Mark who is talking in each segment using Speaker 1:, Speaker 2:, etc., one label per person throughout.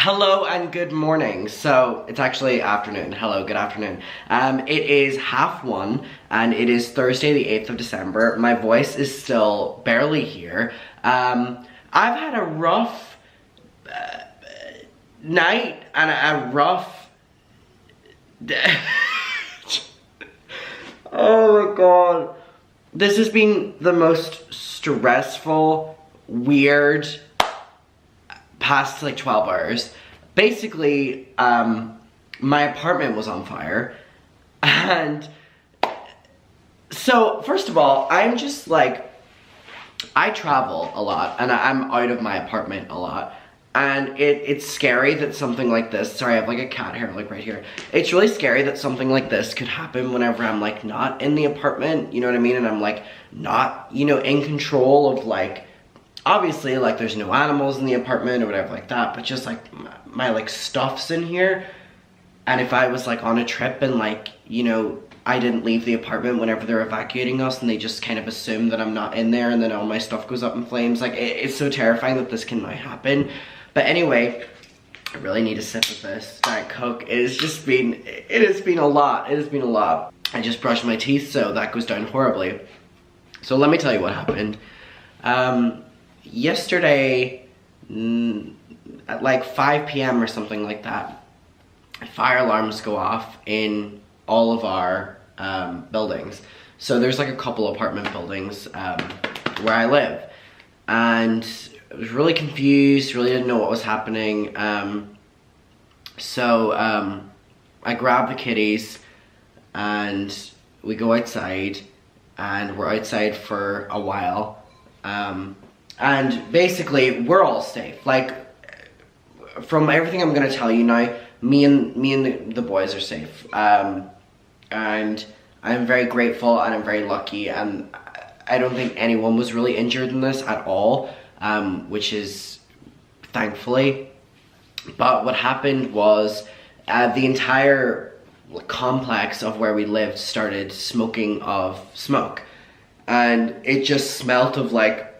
Speaker 1: Hello and good morning. So it's actually afternoon. Hello, good afternoon. It is 1:30 and it is Thursday the 8th of December. My voice is still barely here. I've had a rough night and a rough day. Oh my god. This has been the most stressful, weird past like 12 hours. Basically, my apartment was on fire. And so, first of all, I'm just like, I travel a lot and I'm out of my apartment a lot. And it's scary that something like this, sorry, I have like a cat hair like right here. It's really scary that something like this could happen whenever I'm like not in the apartment, you know what I mean? And I'm like not, you know, in control of like, obviously like there's no animals in the apartment or whatever like that, but just like my like stuff's in here. And if I was like on a trip and like, you know, I didn't leave the apartment whenever they're evacuating us and they just kind of assume that I'm not in there and then all my stuff goes up in flames. Like it's so terrifying that this can might happen. But anyway, I really need a sip of this Diet Coke. It has been a lot. It has been a lot. I just brushed my teeth, so that goes down horribly. So let me tell you what happened. Yesterday, at like 5 p.m. or something like that, fire alarms go off in all of our buildings. So there's like a couple apartment buildings where I live. And I was really confused, really didn't know what was happening. So I grabbed the kitties and we go outside and we're outside for a while. And basically we're all safe. Like from everything I'm gonna tell you now, me and the boys are safe. And I'm very grateful and I'm very lucky, and I don't think anyone was really injured in this at all. Which is thankfully. But what happened was the entire complex of where we lived started smoking of smoke, and it just smelt of like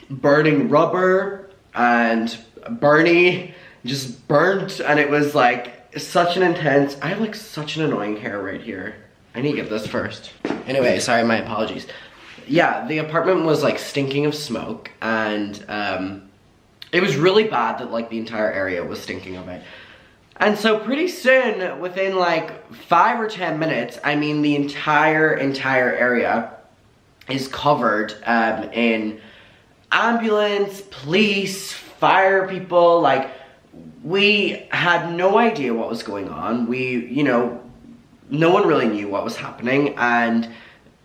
Speaker 1: burning rubber and just burnt, and it was like such an intense, I have like such an annoying hair right here. I need to get this first. Anyway, sorry, my apologies. Yeah, the apartment was like stinking of smoke, and it was really bad that like the entire area was stinking of it. And so pretty soon, within like 5 or 10 minutes, I mean the entire area is covered in ambulance, police, fire people. Like we had no idea what was going on. No one really knew what was happening, and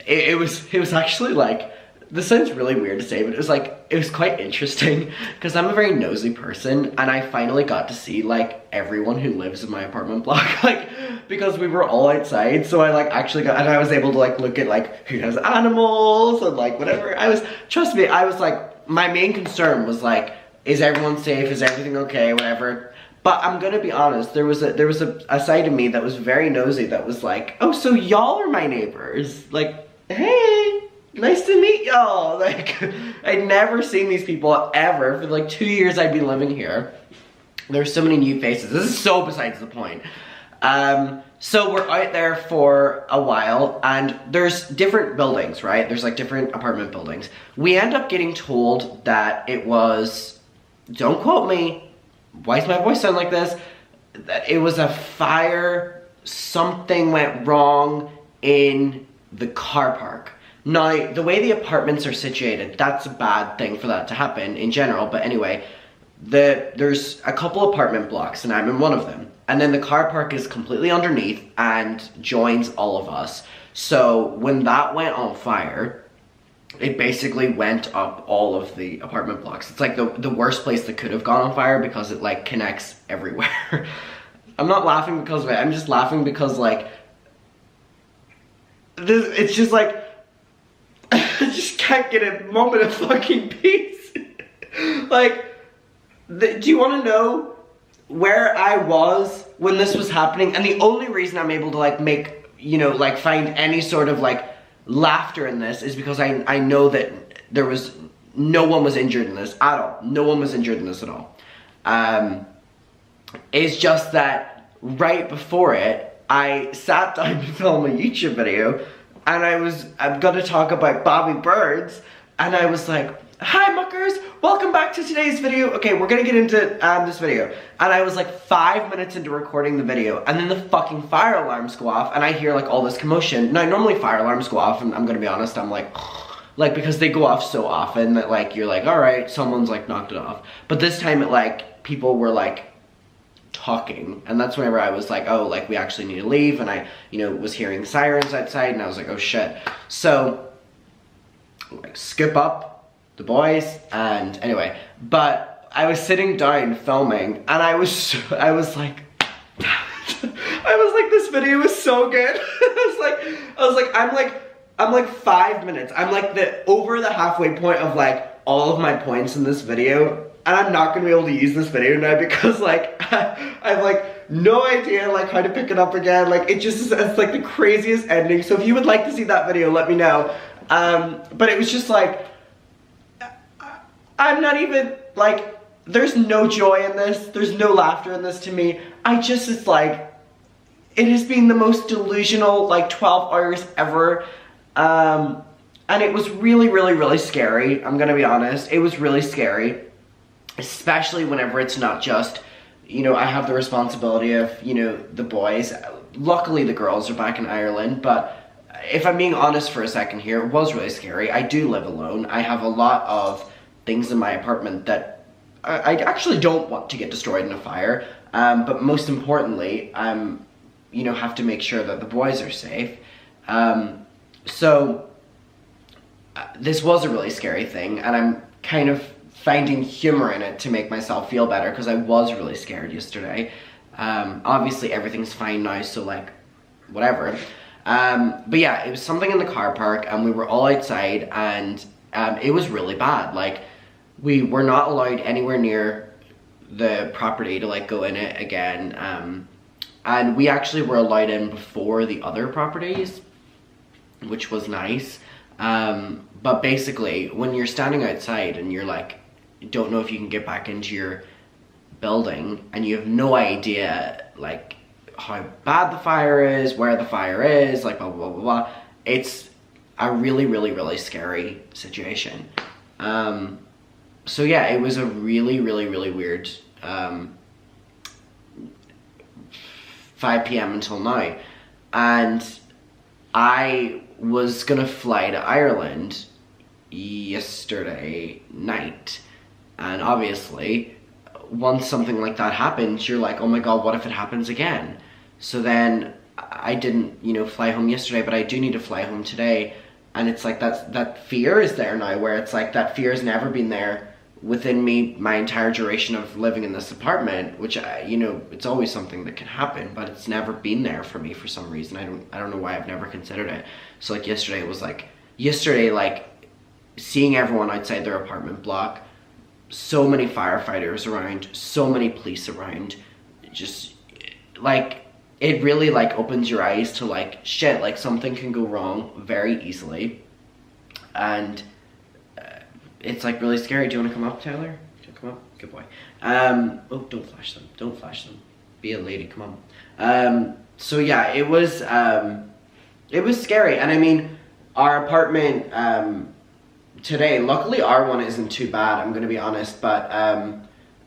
Speaker 1: it was actually like, this sounds really weird to say, but it was quite interesting because I'm a very nosy person, and I finally got to see like everyone who lives in my apartment block, like because we were all outside. So I like actually got, and I was able to like look at like who has animals and like whatever. Trust me, I was like, my main concern was like, is everyone safe? Is everything okay? Whatever. But I'm gonna be honest, there was a side of me that was very nosy that was like, oh, so y'all are my neighbors. Like, hey, nice to meet y'all. Like, I'd never seen these people ever. For like 2 years I'd been living here. There's so many new faces. This is so besides the point. So we're out there for a while, and there's different buildings, right? There's like different apartment buildings. We end up getting told that it was, don't quote me, why does my voice sound like this? That it was a fire, something went wrong in the car park. Now, the way the apartments are situated, that's a bad thing for that to happen in general, but anyway, there's a couple apartment blocks and I'm in one of them. And then the car park is completely underneath and joins all of us. So when that went on fire, it basically went up all of the apartment blocks. It's like the worst place that could have gone on fire because it like connects everywhere. I'm not laughing because of it, I'm just laughing because like, it's just like, I just can't get a moment of fucking peace. Like, do you want to know where I was when this was happening? And the only reason I'm able to like make, you know, like find any sort of like laughter in this is because I know that no one was injured in this at all. No one was injured in this at all. is just that right before it, I sat down to film a YouTube video, and I'm gonna talk about Bobby Birds, and I was like, hi muckers, welcome back to today's video. Okay, we're gonna get into this video. And I was like 5 minutes into recording the video, and then the fucking fire alarms go off, and I hear like all this commotion. Now, normally fire alarms go off, and I'm gonna be honest, I'm like because they go off so often that like, you're like, all right, someone's like knocked it off. But this time it like, people were like talking, and that's whenever I was like, oh, like we actually need to leave, and I, you know, was hearing sirens outside, and I was like, oh shit. So, like, skip up the boys, and anyway, but I was sitting down filming, and I was like, this video is so good. I'm like 5 minutes. I'm like over the halfway point of like all of my points in this video, and I'm not gonna be able to use this video now because like I've like no idea like how to pick it up again. Like it's like the craziest ending. So if you would like to see that video, let me know. But it was just like, I'm not even like, there's no joy in this. There's no laughter in this to me. It's like, it has been the most delusional like 12 hours ever. And it was really, really, really scary. I'm gonna be honest. It was really scary. Especially whenever it's not just, you know, I have the responsibility of, you know, the boys. Luckily the girls are back in Ireland, but if I'm being honest for a second here, it was really scary. I do live alone. I have a lot of things in my apartment that I actually don't want to get destroyed in a fire. But most importantly, you know, have to make sure that the boys are safe. So this was a really scary thing, and I'm kind of finding humor in it to make myself feel better because I was really scared yesterday. Obviously everything's fine now, so like, whatever. But yeah, it was something in the car park, and we were all outside, and it was really bad. Like, we were not allowed anywhere near the property to like go in it again. And we actually were allowed in before the other properties, which was nice. But basically, when you're standing outside and you're like, don't know if you can get back into your building, and you have no idea like how bad the fire is, where the fire is, like blah blah blah blah. It's a really, really, really scary situation. So yeah, it was a really, really, really weird 5 p.m. until now, and I was gonna fly to Ireland yesterday night, and obviously once something like that happens, you're like, oh my god, what if it happens again? So then I didn't, you know, fly home yesterday, but I do need to fly home today, and it's like that fear is there now, where it's like that fear has never been there within me my entire duration of living in this apartment, which you know, it's always something that can happen, but it's never been there for me for some reason. I don't know why I've never considered it. So like yesterday like seeing everyone outside their apartment block, so many firefighters around, so many police around, just like, it really like opens your eyes to like, shit, like something can go wrong very easily, and it's like really scary. Do you want to come up, Tyler? Do you come up? Good boy. Oh, don't flash them. Don't flash them. Be a lady. Come on. So yeah, it was scary. And I mean, our apartment today, luckily our one isn't too bad, I'm going to be honest, but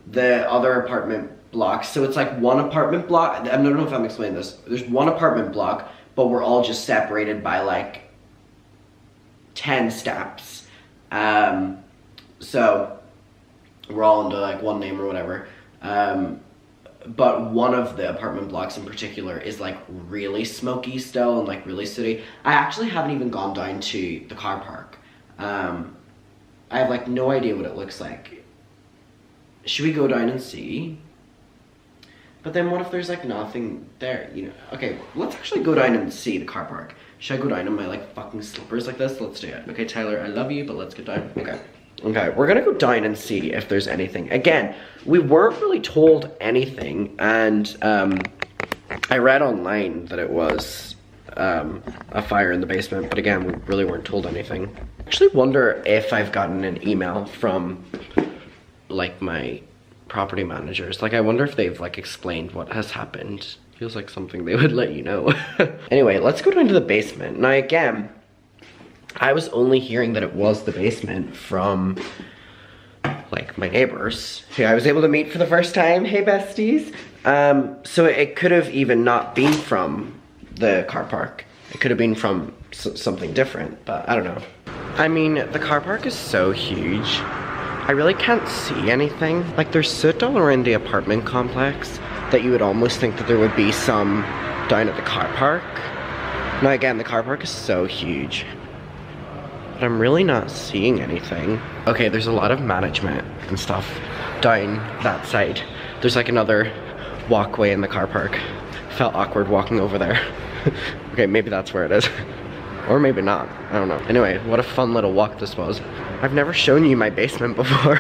Speaker 1: the other apartment blocks, so it's like one apartment block. I don't know if I'm explaining this. There's one apartment block, but we're all just separated by like 10 steps. So we're all into like one name or whatever. But one of the apartment blocks in particular is like really smoky still and like really sooty. I actually haven't even gone down to the car park. I have like no idea what it looks like. Should we go down and see? But then what if there's like nothing there, you know? Okay, let's actually go down and see the car park. Should I go down in my like fucking slippers like this? Let's do it. Okay, Tyler, I love you, but let's get down. Okay. Okay, we're gonna go down and see if there's anything. Again, we weren't really told anything, and I read online that it was a fire in the basement, but again, we really weren't told anything. I actually wonder if I've gotten an email from like my property managers. Like, I wonder if they've like explained what has happened. Feels like something they would let you know. Anyway, let's go down to the basement. Now again, I was only hearing that it was the basement from like my neighbors who I was able to meet for the first time. Hey besties. So it could have even not been from the car park. It could have been from something different, but I don't know. I mean, the car park is so huge. I really can't see anything. Like, there's soot all around the apartment complex that you would almost think that there would be some down at the car park. Now again, the car park is so huge, but I'm really not seeing anything. Okay, there's a lot of management and stuff down that side. There's like another walkway in the car park. Felt awkward walking over there. Okay, maybe that's where it is. Or maybe not, I don't know. Anyway, what a fun little walk this was. I've never shown you my basement before.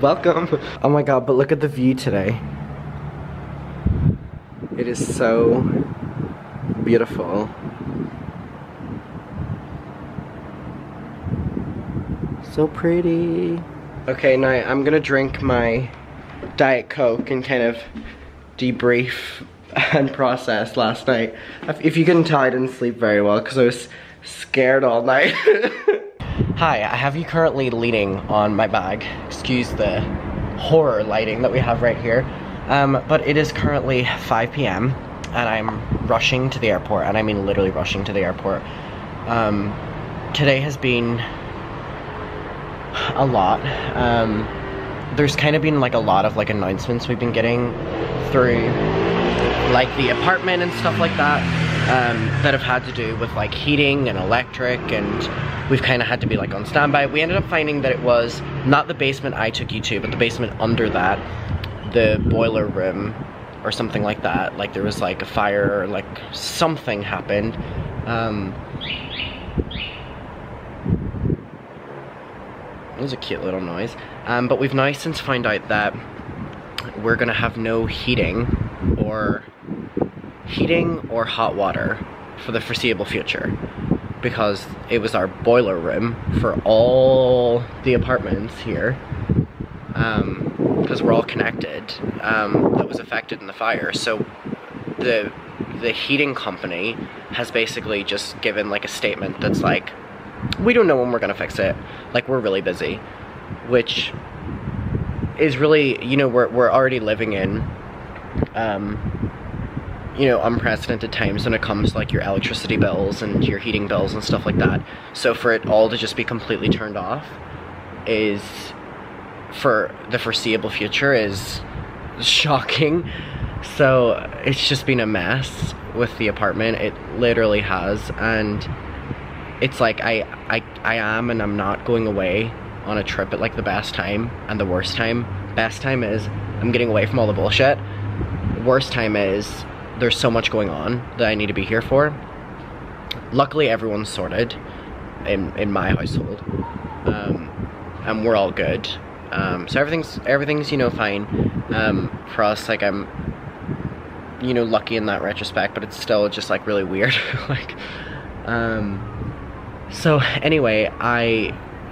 Speaker 1: Welcome. Oh my god, but look at the view today. It is so beautiful. So pretty. Okay, now I'm gonna drink my Diet Coke and kind of debrief and process last night. If you couldn't tell, I didn't sleep very well because I was scared all night. Hi, I have you currently leaning on my bag. Excuse the horror lighting that we have right here. But it is currently 5 p.m. and I'm rushing to the airport, and I mean literally rushing to the airport. Today has been a lot. There's kind of been like a lot of like announcements we've been getting through like the apartment and stuff like that, that have had to do with like heating and electric, and we've kind of had to be like on standby. We ended up finding that it was not the basement I took you to, but the basement under that, the boiler room or something like that. Like there was like a fire or like something happened. It was a cute little noise. But we've now since found out that we're gonna have no heating or hot water for the foreseeable future, because it was our boiler room for all the apartments here, because we're all connected, that was affected in the fire. So the heating company has basically just given like a statement that's like, we don't know when we're gonna fix it, like we're really busy, which is really, you know, we're already living in you know, unprecedented times when it comes to like your electricity bills and your heating bills and stuff like that. So for it all to just be completely turned off is, for the foreseeable future, is shocking. So it's just been a mess with the apartment. It literally has, and it's like I am and I'm not going away on a trip at like the best time and the worst time. Best time is I'm getting away from all the bullshit. Worst time is there's so much going on that I need to be here for. Luckily everyone's sorted in my household, and we're all good. So everything's you know, fine. For us, like, I'm, you know, lucky in that retrospect, but it's still just like really weird. Like, so anyway,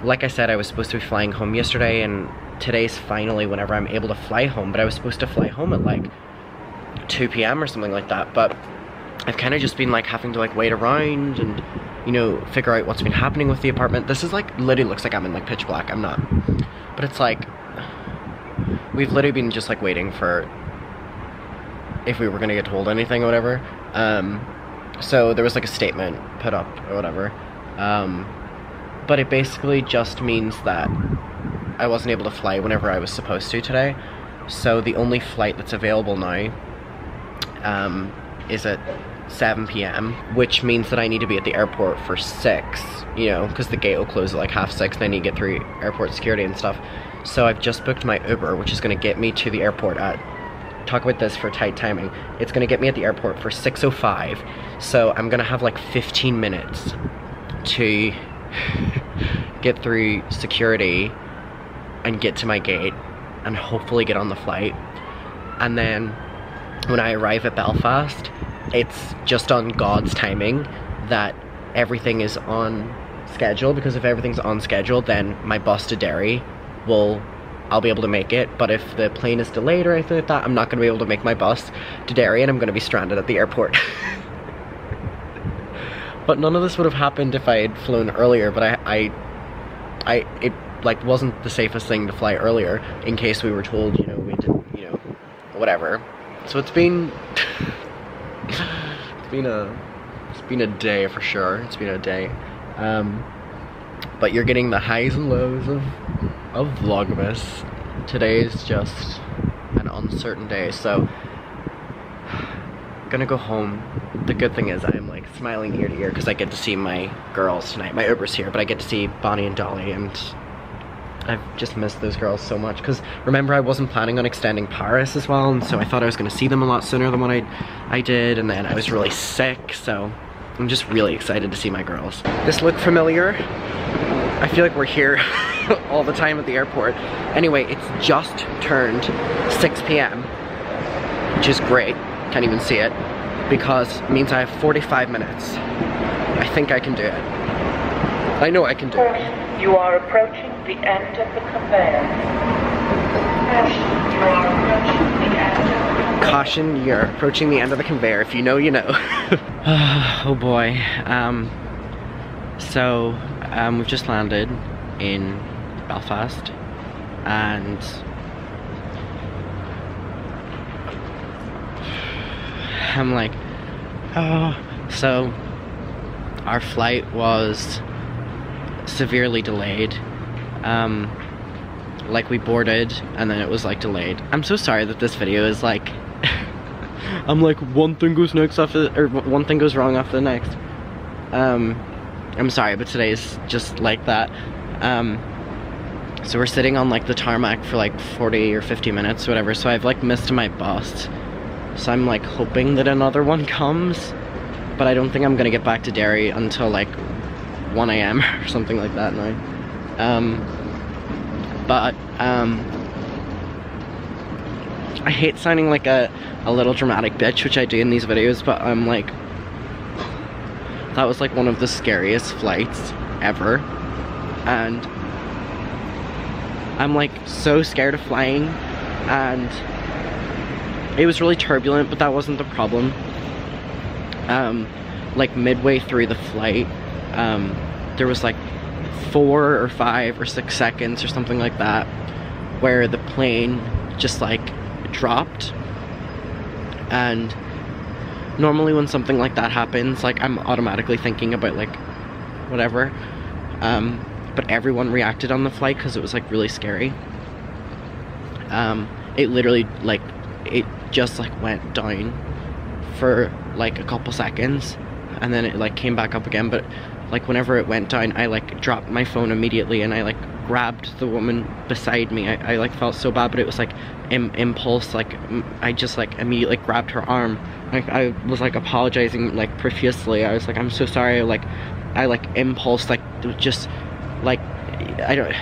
Speaker 1: like I said, I was supposed to be flying home yesterday, and today's finally whenever I'm able to fly home, but I was supposed to fly home at like 2 p.m. or something like that, but I've kind of just been like having to like wait around and, you know, figure out what's been happening with the apartment. This is like, literally looks like I'm in like pitch black. I'm not, but it's like, we've literally been just like waiting for if we were gonna get told anything or whatever. So there was like a statement put up or whatever, but it basically just means that I wasn't able to fly whenever I was supposed to today. So the only flight that's available now is at 7 p.m, which means that I need to be at the airport for 6, you know, because the gate will close at like 6:30 and I need to get through airport security and stuff. So I've just booked my Uber, which is going to get me to the airport at, talk about this for tight timing, it's going to get me at the airport for 6:05, so I'm going to have like 15 minutes to get through security and get to my gate and hopefully get on the flight. And then when I arrive at Belfast, it's just on God's timing that everything is on schedule, because if everything's on schedule, then my bus to Derry will I'll be able to make it, but if the plane is delayed or anything like that, I'm not going to be able to make my bus to Derry, and I'm going to be stranded at the airport. But none of this would have happened if I had flown earlier, but it like wasn't the safest thing to fly earlier in case we were told, you know, we did, you know, whatever. So it's been it's been a day for sure. It's been a day. But you're getting the highs and lows of Vlogmas. Today is just an uncertain day, so I'm gonna go home. The good thing is I'm like smiling ear to ear because I get to see my girls tonight. My Uber's here, but I get to see Bonnie and Dolly, and I've just missed those girls so much because remember I wasn't planning on extending Paris as well, and so I thought I was going to see them a lot sooner than what I did, and then I was really sick, so I'm just really excited to see my girls. This look familiar? I feel like we're here all the time at the airport. Anyway, it's just turned 6 p.m, which is great. Can't even see it because it means I have 45 minutes. I think I can do it. I know I can do it.
Speaker 2: You are approaching the end of the conveyor.
Speaker 1: Caution, you're approaching the end of the conveyor. If you know, you know. Oh boy. So we've just landed in Belfast, and I'm like, oh. So our flight was severely delayed. Like we boarded and then it was like delayed. I'm so sorry that this video is like I'm like one thing goes next after, or one thing goes wrong after the next. I'm sorry, but today's just like that. So we're sitting on like the tarmac for like 40 or 50 minutes, whatever, so I've like missed my bus. So I'm like hoping that another one comes, but I don't think I'm gonna get back to Derry until like 1 a.m. or something like that now. I hate sounding like a little dramatic bitch, which I do in these videos, but I'm like, that was like one of the scariest flights ever, and I'm like so scared of flying, and it was really turbulent, but that wasn't the problem. Like midway through the flight, there was like 4 or 5 or 6 seconds or something like that where the plane just like dropped, and normally when something like that happens, like I'm automatically thinking about like whatever, but everyone reacted on the flight because it was like really scary. It literally like it just like went down for like a couple seconds and then it like came back up again, but like whenever it went down I like dropped my phone immediately and I like grabbed the woman beside me. I like felt so bad, but it was like impulse, like I just like immediately grabbed her arm. Like I was like apologizing like profusely. I was like, I'm so sorry, I like impulse, like just like I don't,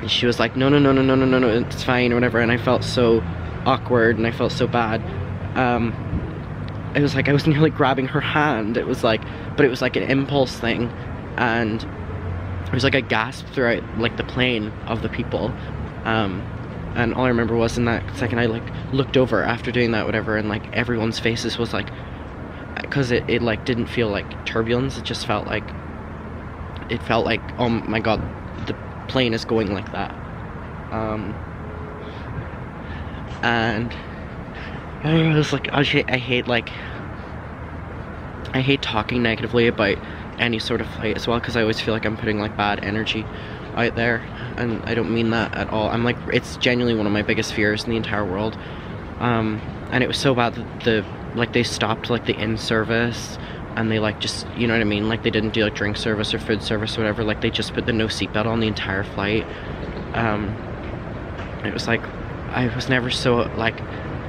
Speaker 1: and she was like no, it's fine or whatever, and I felt so awkward and I felt so bad. It was like I was nearly grabbing her hand. It was like, but it was like an impulse thing, and it was like a gasp throughout like the plane of the people, and all I remember was in that second I like looked over after doing that whatever, and like everyone's faces was like, because it like didn't feel like turbulence, it just felt like, it felt like, oh my god, the plane is going like that. And I was like, I hate talking negatively about any sort of flight as well, because I always feel like I'm putting like bad energy out there, and I don't mean that at all. I'm like, it's genuinely one of my biggest fears in the entire world. And it was so bad that they stopped like the in-service, and they like just, you know what I mean, like they didn't do like drink service or food service or whatever, like they just put the no seatbelt on the entire flight. It was like, I was never so like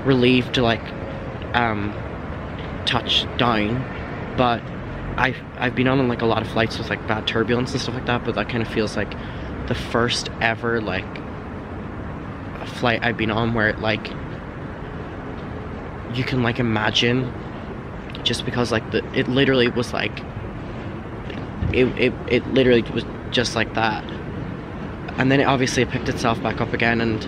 Speaker 1: relieved to like touch down, but I've been on like a lot of flights with like bad turbulence and stuff like that, but that kind of feels like the first ever like flight I've been on where it like, you can like imagine, just because like it literally was like, it literally was just like that. and then obviously it picked itself back up again and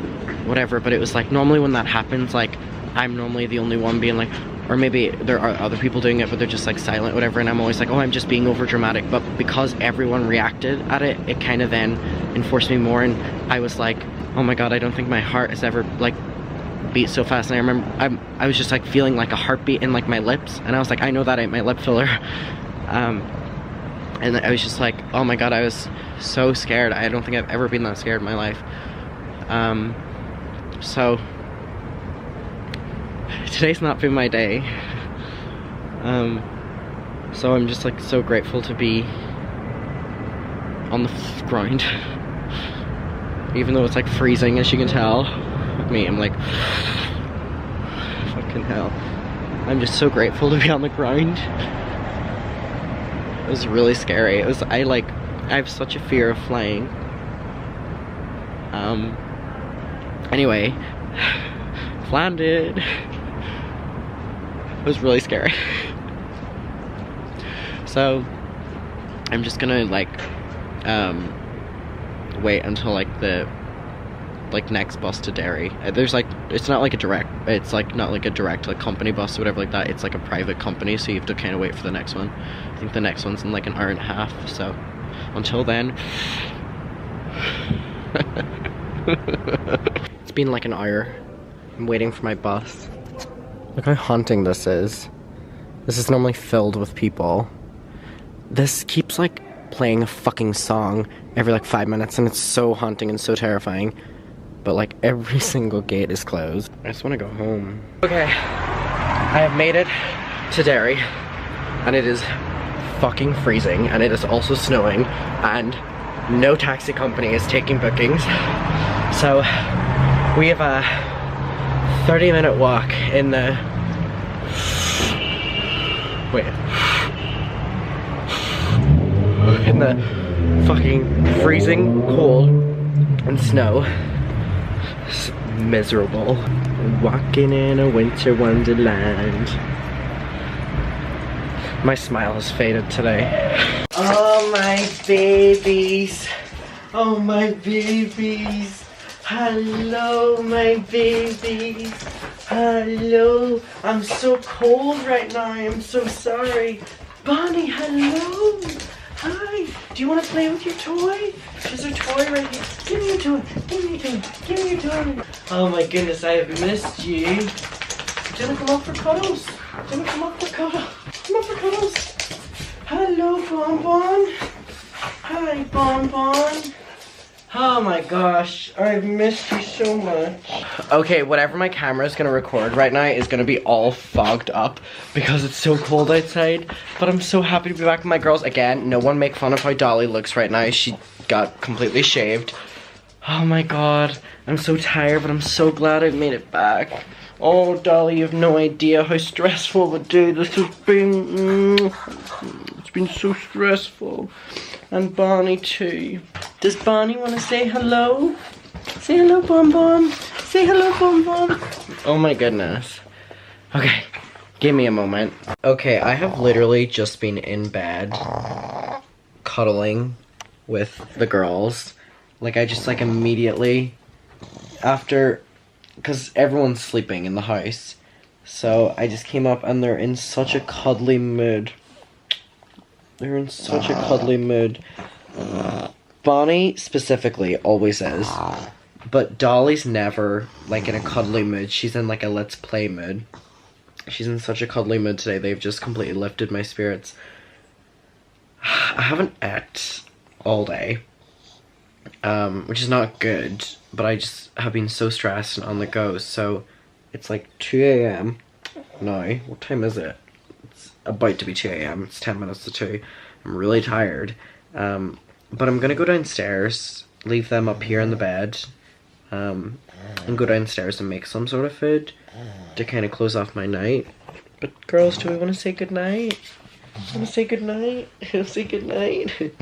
Speaker 1: whatever, but it was like, normally when that happens, like, I'm normally the only one being like, or maybe there are other people doing it, but they're just like silent, whatever, and I'm always like, oh, I'm just being over dramatic. But because everyone reacted at it, it kind of then enforced me more, and I was like, oh my god, I don't think my heart has ever like beat so fast. And I remember I was just like feeling like a heartbeat in like my lips, and I was like, I know that ain't my lip filler. And I was just like, oh my god, I was so scared. I don't think I've ever been that scared in my life. So today's not been my day. So I'm just like so grateful to be on the ground. Even though it's like freezing, as you can tell. Me, I'm like, fucking hell. I'm just so grateful to be on the ground. It was really scary. It was, I have such a fear of flying. Anyway, landed. It was really scary. So, I'm just gonna like, wait until like the next bus to Derry. There's like, it's not like a direct, it's like not like a direct like company bus or whatever like that. It's like a private company, so you have to kind of wait for the next one. I think the next one's in like an hour and a half, so until then. It's been like an hour. I'm waiting for my bus. Look how haunting this is. This is normally filled with people. This keeps like playing a fucking song every like 5 minutes, and it's so haunting and so terrifying. But like every single gate is closed. I just want to go home. Okay, I have made it to Derry, and it is fucking freezing, and it is also snowing, and no taxi company is taking bookings. So we have a 30-minute walk in the fucking freezing cold and snow. It's miserable. Walking in a winter wonderland. My smile has faded today. Oh my babies. Oh my babies. Hello my babies. Hello. I'm so cold right now. I'm so sorry. Bonnie, hello. Hi. Do you want to play with your toy? There's a toy right here. Give me your toy. Give me your toy. Give me your toy. Oh my goodness, I have missed you. Jenna, come up for cuddles. Jenna, come up for cuddles. Come up for cuddles. Hello, Bonbon. Hi, Bonbon. Oh my gosh, I've missed you so much. Okay, whatever my camera is gonna record right now is gonna be all fogged up because it's so cold outside. But I'm so happy to be back with my girls again. No one make fun of how Dolly looks right now. She got completely shaved. Oh my god, I'm so tired, but I'm so glad I've made it back. Oh, Dolly, you have no idea how stressful the day this has been. It's been so stressful. And Bonnie too. Does Bonnie want to say hello? Say hello, Bonbon. Say hello, Bonbon. Oh my goodness. Okay, give me a moment. Okay, I have literally just been in bed cuddling with the girls. Like, I just like immediately after, because everyone's sleeping in the house, so I just came up and they're in such a cuddly mood. They're in such a cuddly mood. Bonnie specifically always is, but Dolly's never like in a cuddly mood. She's in like a let's play mood. She's in such a cuddly mood today. They've just completely lifted my spirits. I haven't ate all day, which is not good, but I just have been so stressed and on the go. So it's like 2 a.m. now. What time is it? It's about to be 2 a.m. It's 10 minutes to 2. I'm really tired. But I'm gonna go downstairs, leave them up here in the bed, and go downstairs and make some sort of food to kind of close off my night. But girls, do we want to say goodnight? Want to say goodnight? Say goodnight?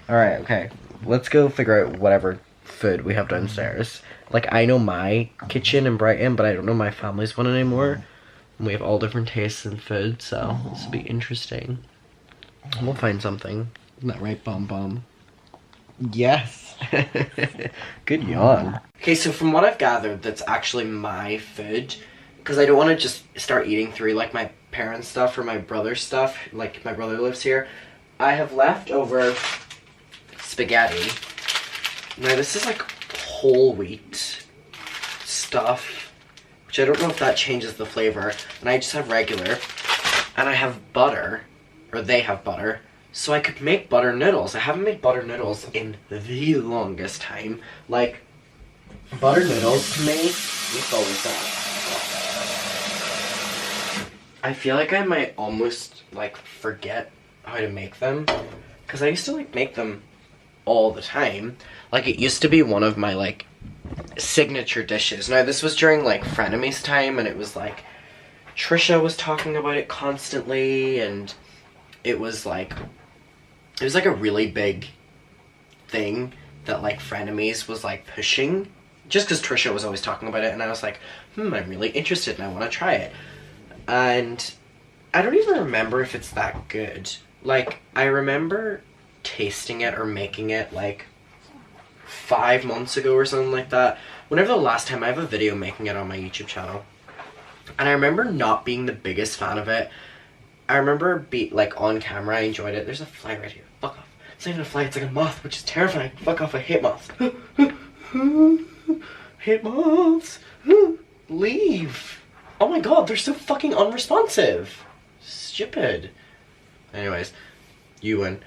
Speaker 1: Alright, okay. Let's go figure out whatever food we have downstairs. Like, I know my kitchen in Brighton, but I don't know my family's one anymore. And we have all different tastes in food, so this will be interesting. We'll find something. Isn't that right, Bom Bom? Yes! Good yawn. Okay, so from what I've gathered, that's actually my food. Because I don't want to just start eating through like my parents' stuff or my brother's stuff. Like my brother lives here. I have leftover spaghetti. Now this is like whole wheat stuff, which I don't know if that changes the flavor. And I just have regular. And I have butter, or they have butter. So I could make butter noodles. I haven't made butter noodles in the longest time. Like, butter noodles to me, we've always done. I feel like I might almost like forget how to make them, because I used to like make them all the time. Like it used to be one of my like signature dishes. Now this was during like frenemies time, and it was like Trisha was talking about it constantly, and it was like a really big thing that like frenemies was like pushing, just because Trisha was always talking about it, and I was like, I'm really interested and I want to try it. And I don't even remember if it's that good. Like, I remember tasting it or making it like 5 months ago or something like that. Whenever the last time, I have a video making it on my YouTube channel. And I remember not being the biggest fan of it. I remember like on camera I enjoyed it. There's a fly right here. Fuck off. It's not even a fly, it's like a moth, which is terrifying. Fuck off, I hate moths. Hate moths. Leave. Oh my god, they're so fucking unresponsive. Stupid. Anyways, you win.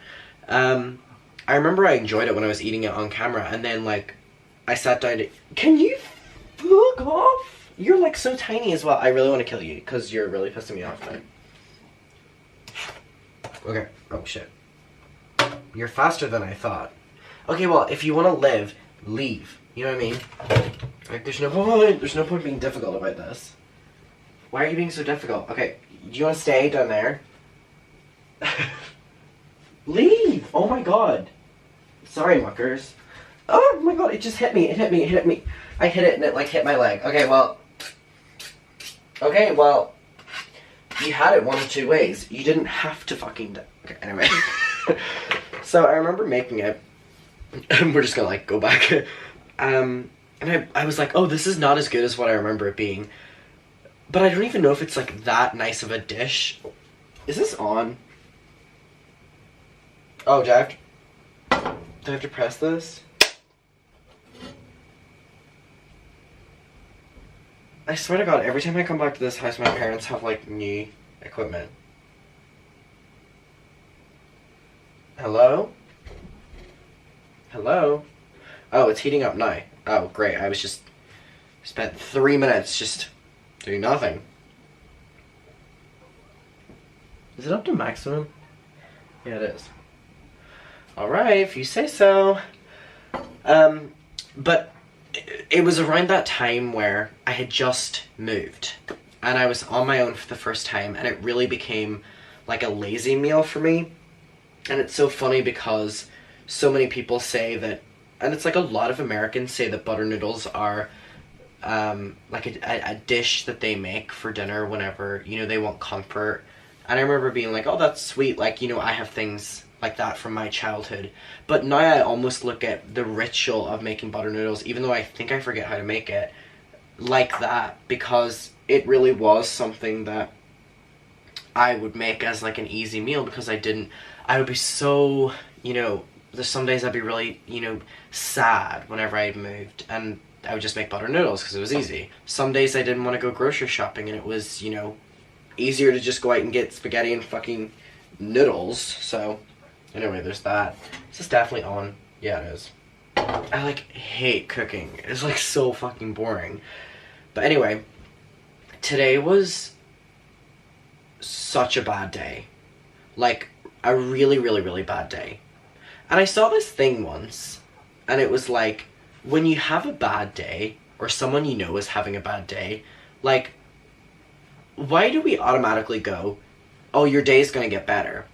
Speaker 1: I remember I enjoyed it when I was eating it on camera, and then like I sat down to... Can you fuck off? You're like so tiny as well. I really want to kill you because you're really pissing me off now. Okay. Oh shit. You're faster than I thought. Okay, well, if you want to live, leave. You know what I mean? Like, there's no point being difficult about this. Why are you being so difficult? Okay, do you want to stay down there? Leave! Oh my god. Sorry, muckers. Oh my god, it just hit me. It hit me. I hit it and it like hit my leg. Okay, well, you had it one of two ways. You didn't have to fucking... Okay, anyway. So I remember making it, and we're just gonna like go back. And I was like, oh, this is not as good as what I remember it being. But I don't even know if it's like that nice of a dish. Is this on? Oh, do I have to press this? I swear to god, every time I come back to this house, my parents have like new equipment. Hello? Hello? Oh, it's heating up now. Oh, great. I was just... spent 3 minutes just doing nothing. Is it up to maximum? Yeah, it is. Alright, if you say so. But it was around that time where I had just moved. And I was on my own for the first time, and it really became like a lazy meal for me. And it's so funny because so many people say that, and it's like a lot of Americans say that butter noodles are like a dish that they make for dinner whenever, you know, they want comfort. And I remember being like, oh, that's sweet, like, you know, I have things like that from my childhood. But now I almost look at the ritual of making butter noodles, even though I think I forget how to make it, like that, because it really was something that I would make as like an easy meal, because I would be so, you know, there's some days I'd be really, you know, sad whenever I moved, and I would just make butter noodles because it was easy. Some days I didn't want to go grocery shopping, and it was, you know, easier to just go out and get spaghetti and fucking noodles. So anyway, there's that. This is definitely on. Yeah, it is. I like hate cooking. It's like so fucking boring. But anyway, today was such a bad day. Like a really, really, really bad day. And I saw this thing once, and it was like, when you have a bad day, or someone you know is having a bad day, like, why do we automatically go, oh, your day's gonna get better?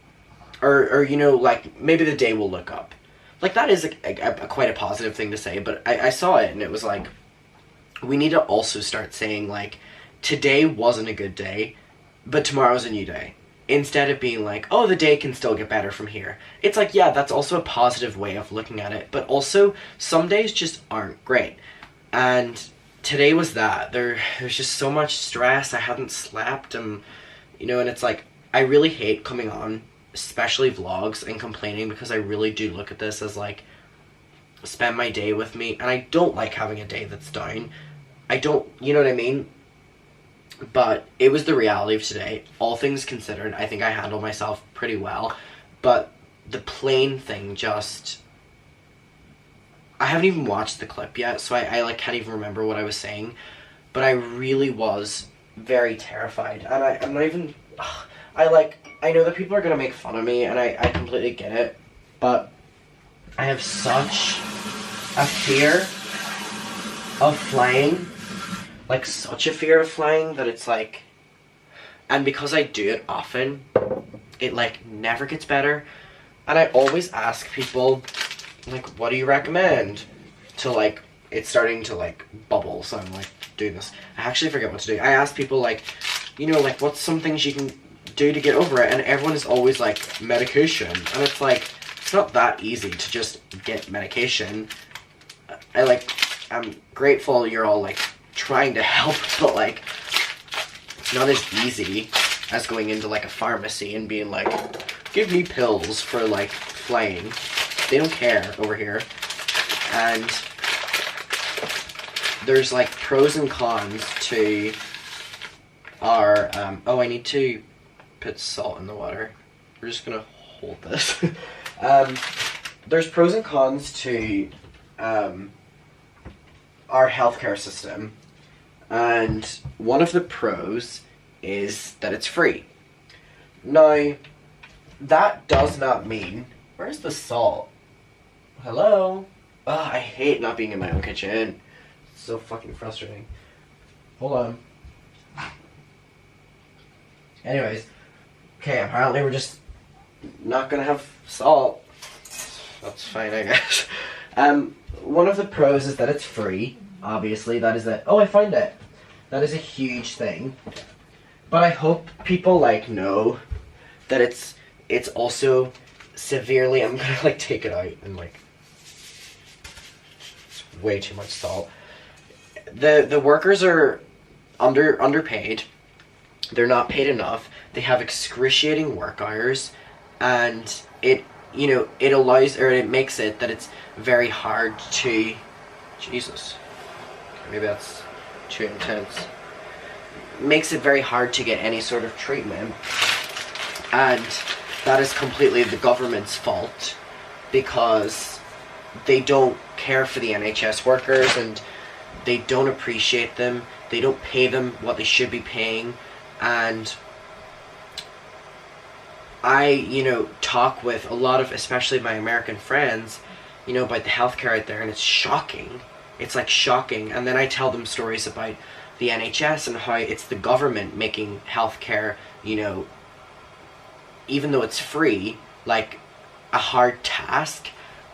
Speaker 1: Or you know, like, maybe the day will look up. Like, that is quite a positive thing to say, but I saw it, and it was like, we need to also start saying, like, today wasn't a good day, but tomorrow's a new day. instead of being like, oh, the day can still get better from here. It's like, yeah, that's also a positive way of looking at it. But also, some days just aren't great. And today was that. There's just so much stress. I hadn't slept. And, you know, and it's like, I really hate coming on, especially vlogs, and complaining, because I really do look at this as like, spend my day with me. And I don't like having a day that's down. I don't, you know what I mean? But it was the reality of today. All things considered, I think I handled myself pretty well. But the plane thing just... I haven't even watched the clip yet, so I like can't even remember what I was saying. But I really was very terrified. And I'm not even... I know that people are going to make fun of me, and I completely get it. But I have such a fear of flying. Like, such a fear of flying that it's like... And because I do it often, it like never gets better. And I always ask people, like, what do you recommend? To like, it's starting to like bubble, so I'm like doing this. I actually forget what to do. I ask people like, you know, like, what's some things you can do to get over it? And everyone is always like, medication. And it's like, it's not that easy to just get medication. I'm grateful you're all like trying to help, but like, it's not as easy as going into like a pharmacy and being like, give me pills for like flying. They don't care over here. And there's like pros and cons to our oh, I need to put salt in the water. We're just gonna hold this. There's pros and cons to our healthcare system, and one of the pros is that it's free. Now, that does not mean... Where's the salt? Hello? Ugh, I hate not being in my own kitchen. It's so fucking frustrating. Hold on. Anyways. Okay, apparently we're just not gonna have salt. That's fine, I guess. One of the pros is that it's free. Obviously, that is a... Oh, I found it. That is a huge thing. But I hope people, like, know that it's also severely... I'm gonna, like, take it out and, like... It's way too much salt. The workers are underpaid. They're not paid enough. They have excruciating work hours. And it, you know, it allows... Or it makes it that it's very hard to... Jesus. Maybe that's too intense. Makes it very hard to get any sort of treatment. And that is completely the government's fault, because they don't care for the NHS workers and they don't appreciate them. They don't pay them what they should be paying. And I, you know, talk with a lot of, especially my American friends, you know, about the healthcare out there, and it's shocking. It's like shocking. And then I tell them stories about the NHS and how it's the government making healthcare, you know, even though it's free, like a hard task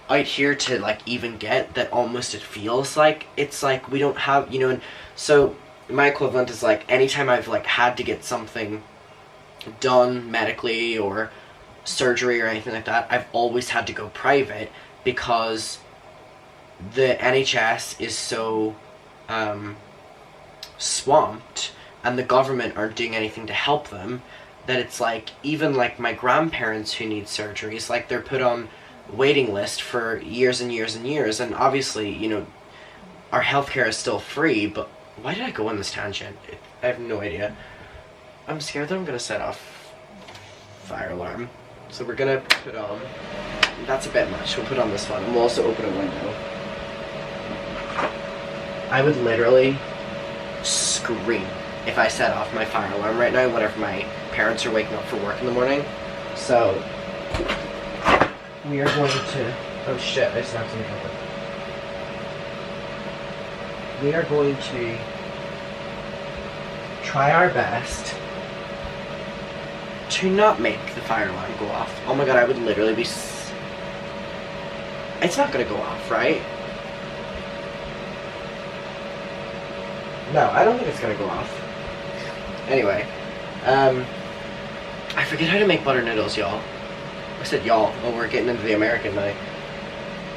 Speaker 1: out here to like even get, that almost it feels like it's like we don't have, you know. And so my equivalent is like, anytime I've like had to get something done medically or surgery or anything like that, I've always had to go private, because the NHS is so swamped and the government aren't doing anything to help them, that it's like, even like my grandparents who need surgeries, like they're put on waiting list for years and years and years. And obviously, you know, our healthcare is still free, but why did I go on this tangent? I have no idea. I'm scared that I'm gonna set off fire alarm. So we're gonna put on, that's a bit much, we'll put on this one, and we'll also open a window. I would literally scream if I set off my fire alarm right now whenever my parents are waking up for work in the morning. So we are going to... Oh shit, I snapped something open. We are going to try our best to not make the fire alarm go off. Oh my god, I would literally be... It's not gonna go off, right? No, I don't think it's gonna go off. Anyway, I forget how to make butter noodles, y'all. I said y'all. Oh, we're getting into the American now.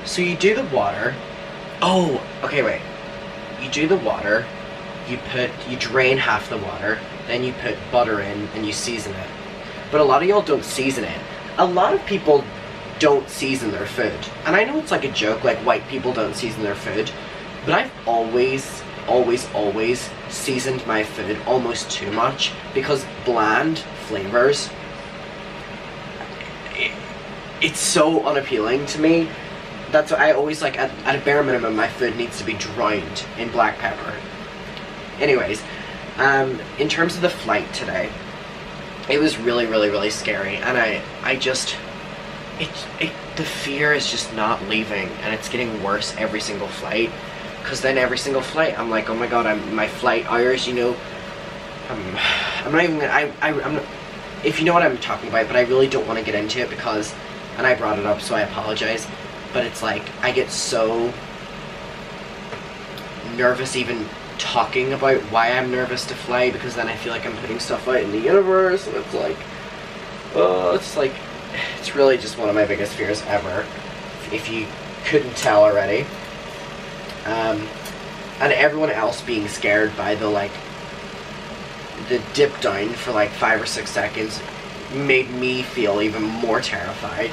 Speaker 1: So you do the water. Oh, okay, wait. You do the water. You drain half the water. Then you put butter in and you season it. But a lot of y'all don't season it. A lot of people don't season their food. And I know it's like a joke, like white people don't season their food. But I've always seasoned my food almost too much because bland flavors, it's so unappealing to me. That's why I always like, at a bare minimum, my food needs to be drowned in black pepper. Anyways, in terms of the flight today, it was really scary, and I just, the fear is just not leaving, and it's getting worse every single flight. Because then every single flight, I'm like, oh my god, my flight hours, you know, I'm not even gonna, I'm not, if you know what I'm talking about, but I really don't want to get into it because, and I brought it up, so I apologize, but it's like, I get so nervous even talking about why I'm nervous to fly, because then I feel like I'm putting stuff out in the universe, and it's like, oh, it's really just one of my biggest fears ever, if you couldn't tell already. And everyone else being scared by the dip down for like 5 or 6 seconds made me feel even more terrified.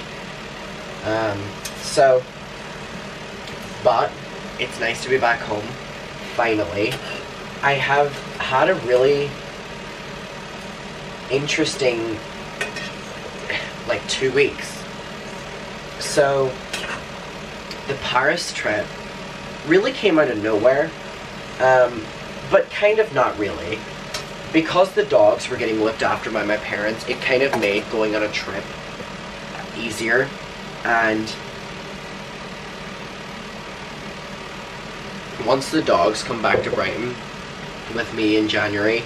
Speaker 1: But it's nice to be back home, finally. I have had a really interesting 2 weeks. So the Paris trip really came out of nowhere, but kind of not really. Because the dogs were getting looked after by my parents, it kind of made going on a trip easier. And once the dogs come back to Brighton with me in January,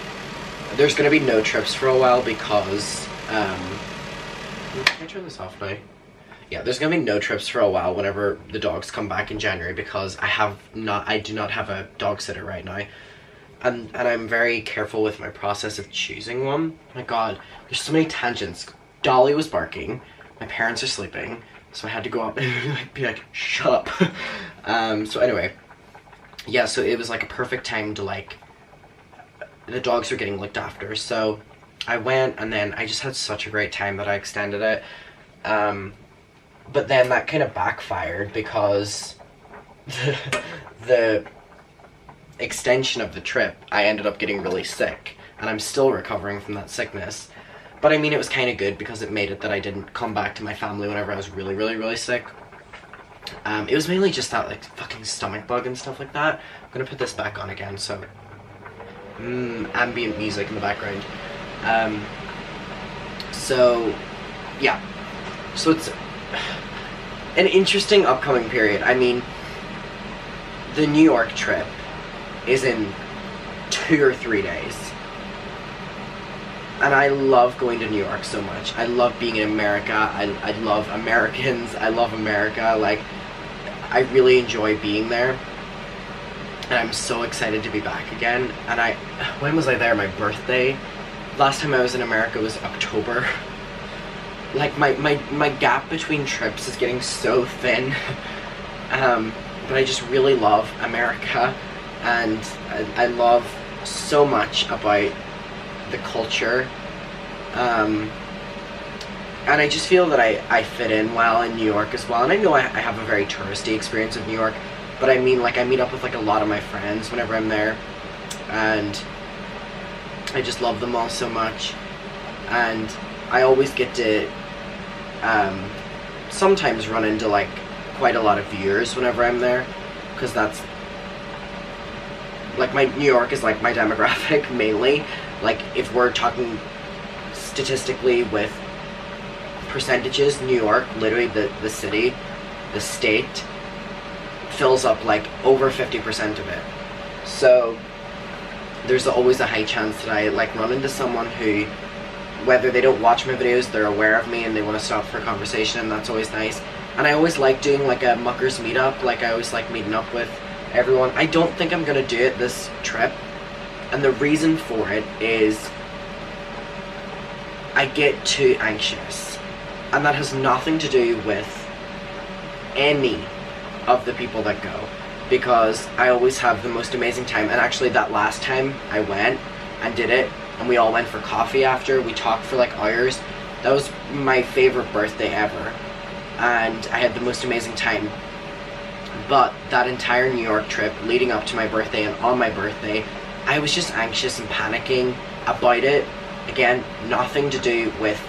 Speaker 1: there's going to be no trips for a while because, can I turn this off now? Yeah, there's gonna be no trips for a while whenever the dogs come back in January because I do not have a dog sitter right now, and I'm very careful with my process of choosing one. Oh my god, there's so many tangents. Dolly was barking, my parents are sleeping, so I had to go up and be like, shut up. So anyway, yeah, so it was like a perfect time to the dogs were getting looked after, so I went, and then I just had such a great time that I extended it. But then that kind of backfired because the extension of the trip, I ended up getting really sick, and I'm still recovering from that sickness. But I mean, it was kind of good because it made it that I didn't come back to my family whenever I was really sick. It was mainly just that fucking stomach bug and stuff like that. I'm gonna put this back on again, so ambient music in the background. So yeah, so it's an interesting upcoming period. I mean, the New York trip is in 2 or 3 days. And I love going to New York so much. I love being in America. I love Americans. I love America. I really enjoy being there. And I'm so excited to be back again. And when was I there? My birthday? Last time I was in America was October. My gap between trips is getting so thin. But I just really love America. And I love so much about the culture. And I just feel that I fit in well in New York as well. And I know I have a very touristy experience of New York. But I mean, I meet up with a lot of my friends whenever I'm there. And I just love them all so much. And I always get to sometimes run into quite a lot of viewers whenever I'm there, because that's my New York is my demographic mainly. If we're talking statistically with percentages, New York, literally the city, the state, fills up over 50% of it. So there's always a high chance that I run into someone who, whether they don't watch my videos, they're aware of me and they want to stop for a conversation, and that's always nice. And I always like doing a muckers meetup. I always like meeting up with everyone. I don't think I'm gonna do it this trip, and the reason for it is I get too anxious. And that has nothing to do with any of the people that go, because I always have the most amazing time. And actually that last time I went and did it, and we all went for coffee after, we talked for like hours, that was my favorite birthday ever, and I had the most amazing time. But that entire New York trip leading up to my birthday and on my birthday, I was just anxious and panicking about it. Again, nothing to do with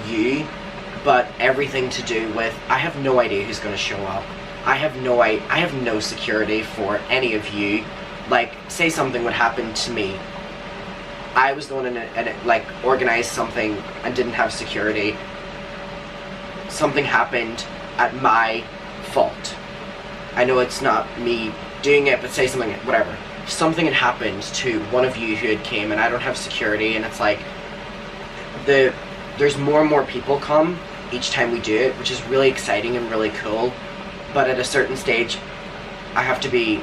Speaker 1: you, but everything to do with, I have no idea who's going to show up. I have no security for any of you. Like, say something would happen to me. I was the one and like organized something and didn't have security. Something happened at my fault. I know it's not me doing it, but say something, whatever. Something had happened to one of you who had came and I don't have security, and it's like there's more and more people come each time we do it, which is really exciting and really cool. But at a certain stage, I have to be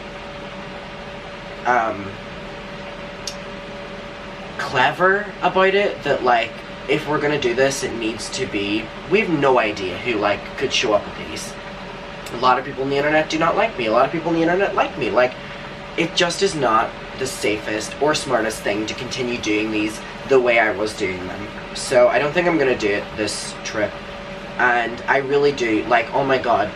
Speaker 1: clever about it, that like, if we're gonna do this, it needs to be, we have no idea who like could show up at these. A lot of people on the internet do not like me. A lot of people on the internet like me. Like, it just is not the safest or smartest thing to continue doing these the way I was doing them. So I don't think I'm gonna do it this trip. And I really do, like, oh my god,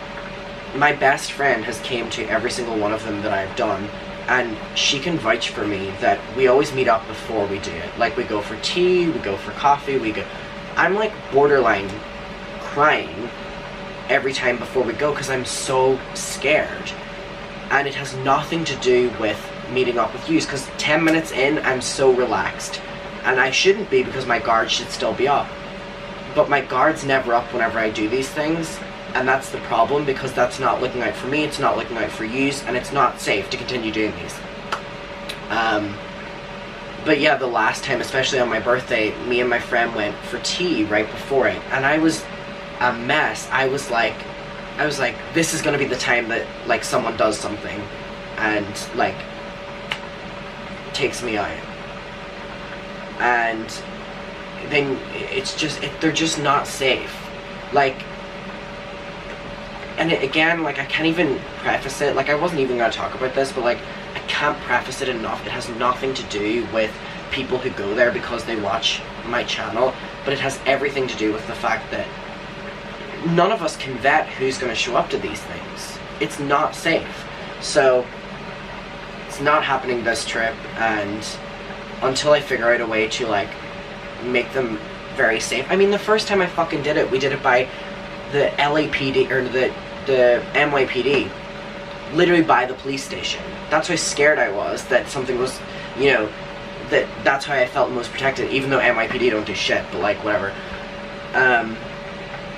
Speaker 1: my best friend has came to every single one of them that I've done, and she can vouch for me that we always meet up before we do it. Like, we go for tea, we go for coffee, I'm like borderline crying every time before we go because I'm so scared. And it has nothing to do with meeting up with you, because 10 minutes in, I'm so relaxed. And I shouldn't be, because my guard should still be up. But my guard's never up whenever I do these things, and that's the problem, because that's not looking out for me, it's not looking out for yous, and it's not safe to continue doing these. But yeah, the last time, especially on my birthday, me and my friend went for tea right before it, and I was a mess. I was like, this is gonna be the time that like someone does something and like takes me out. And then it's just, they're just not safe. Like, and again, like, I can't even preface it, like, I wasn't even gonna talk about this, but like, I can't preface it enough. It has nothing to do with people who go there because they watch my channel, but it has everything to do with the fact that none of us can vet who's gonna show up to these things. It's not safe. So, it's not happening this trip, and until I figure out a way to, like, make them very safe. I mean, the first time I fucking did it, we did it by the LAPD, or the NYPD, literally by the police station. That's how scared I was that something was, you know, that's how I felt most protected, even though NYPD don't do shit, but like, whatever.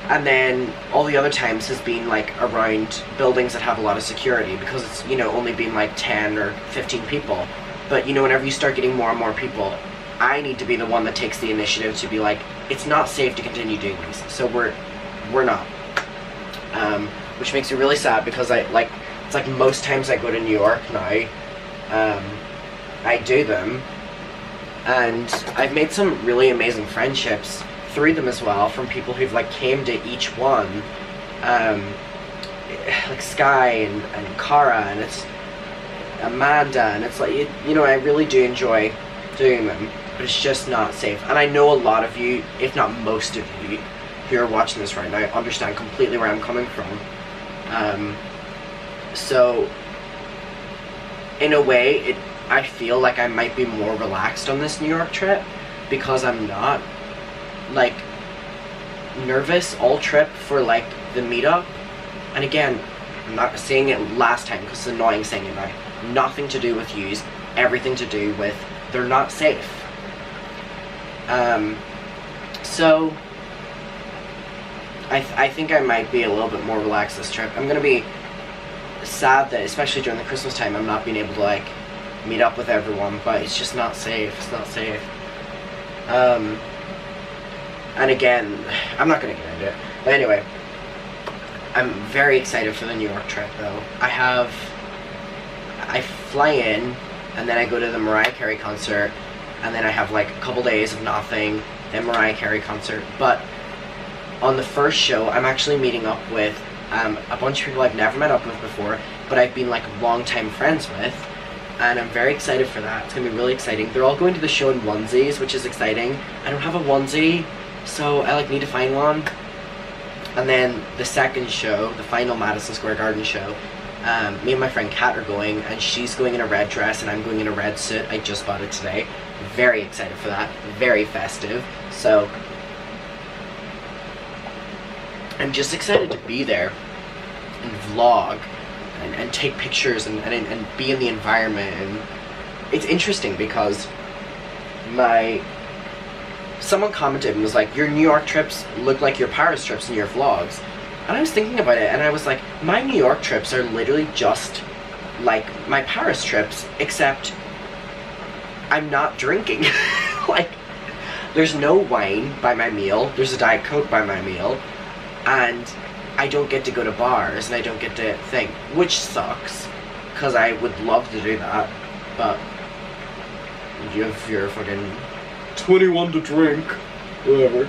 Speaker 1: And then all the other times has been like around buildings that have a lot of security, because it's, you know, only been like 10 or 15 people. But, you know, whenever you start getting more and more people, I need to be the one that takes the initiative to be like, it's not safe to continue doing these. So we're not. Which makes me really sad, because it's like most times I go to New York now, I do them, and I've made some really amazing friendships through them as well, from people who've like came to each one, like Sky and Cara, and it's Amanda, and it's like, you know, I really do enjoy doing them, but it's just not safe. And I know a lot of you, if not most of you, who are watching this right now, understand completely where I'm coming from. So, in a way, I feel like I might be more relaxed on this New York trip, because I'm not, like, nervous all trip for, like, the meetup. And again, I'm not saying it last time, because it's annoying saying it now. Nothing to do with yous, everything to do with they're not safe. So, I think I might be a little bit more relaxed this trip. I'm gonna be sad that, especially during the Christmas time, I'm not being able to, like, meet up with everyone, but it's just not safe. It's not safe. And again, I'm not gonna get into it. But anyway, I'm very excited for the New York trip, though. I fly in, and then I go to the Mariah Carey concert, and then I have like a couple days of nothing, then Mariah Carey concert. But on the first show, I'm actually meeting up with a bunch of people I've never met up with before, but I've been like long-time friends with, and I'm very excited for that. It's gonna be really exciting. They're all going to the show in onesies, which is exciting. I don't have a onesie, so I like need to find one. And then the second show, the final Madison Square Garden show, me and my friend Kat are going, and she's going in a red dress and I'm going in a red suit. I just bought it today. Very excited for that. Very festive. So I'm just excited to be there and vlog and take pictures and be in the environment. And it's interesting because someone commented and was like, your New York trips look like your Paris trips in your vlogs. And I was thinking about it, and I was like, my New York trips are literally just like my Paris trips, except I'm not drinking. Like, there's no wine by my meal, there's a Diet Coke by my meal, and I don't get to go to bars, and I don't get to think, which sucks, because I would love to do that, but if you're fucking 21 to drink, whatever.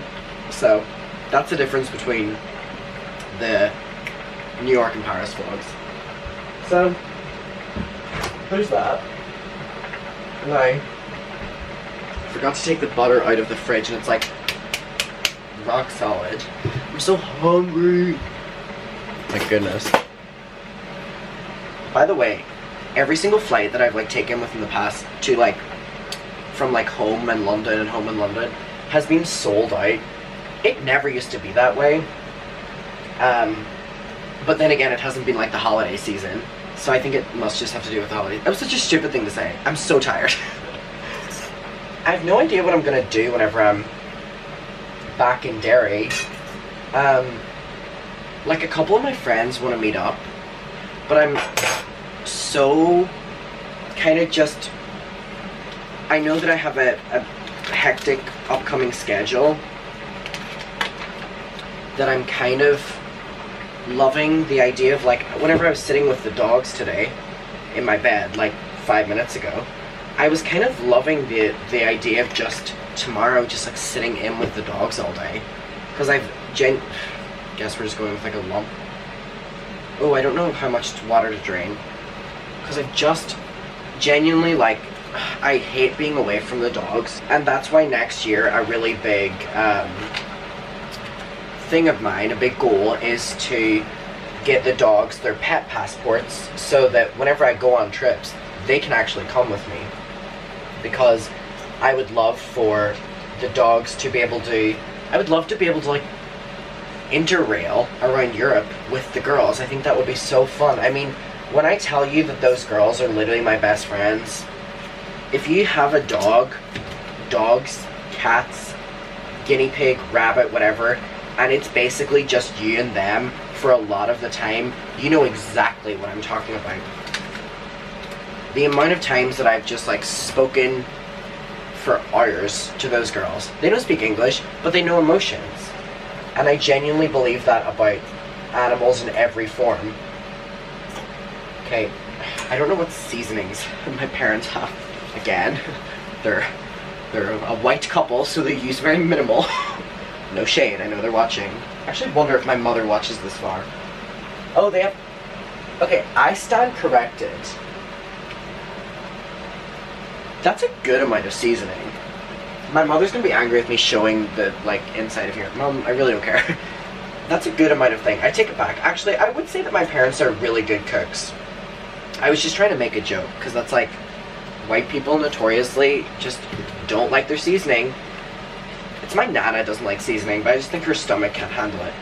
Speaker 1: So that's the difference between the New York and Paris vlogs. So there's that. And I forgot to take the butter out of the fridge, and it's like rock solid. I'm so hungry. My goodness. By the way, every single flight that I've like taken within the past to like from like home in London and home in London has been sold out. It never used to be that way. But then again, it hasn't been like the holiday season, so I think it must just have to do with the holidays. That was such a stupid thing to say. I'm so tired. I have no idea what I'm gonna do whenever I'm back in Derry. Like a couple of my friends want to meet up, but I'm so kind of just, I know that I have a hectic upcoming schedule that I'm kind of loving the idea of, like, whenever I was sitting with the dogs today in my bed like 5 minutes ago, I was kind of loving the idea of just tomorrow just like sitting in with the dogs all day, because I've guess we're just going with like a lump. Oh, I don't know how much water to drain, because I've just genuinely, like, I hate being away from the dogs, and that's why next year a really big thing of mine, a big goal, is to get the dogs their pet passports, so that whenever I go on trips, they can actually come with me, because I would love for the dogs to be able to, I would love to be able to like interrail around Europe with the girls. I think that would be so fun. I mean, when I tell you that those girls are literally my best friends, if you have a dog, dogs, cats, guinea pig, rabbit, whatever, and it's basically just you and them for a lot of the time, you know exactly what I'm talking about. The amount of times that I've just like spoken for hours to those girls. They don't speak English, but they know emotions. And I genuinely believe that about animals in every form. Okay, I don't know what seasonings my parents have. Again, they're a white couple, so they use very minimal. No shade, I know they're watching. I actually wonder if my mother watches this far. Oh, they have... Okay, I stand corrected. That's a good amount of seasoning. My mother's gonna be angry with me showing the, like, inside of here. Mom, I really don't care. That's a good amount of thing. I take it back. Actually, I would say that my parents are really good cooks. I was just trying to make a joke, because that's like, white people notoriously just don't like their seasoning. It's my Nana doesn't like seasoning, but I just think her stomach can't handle it.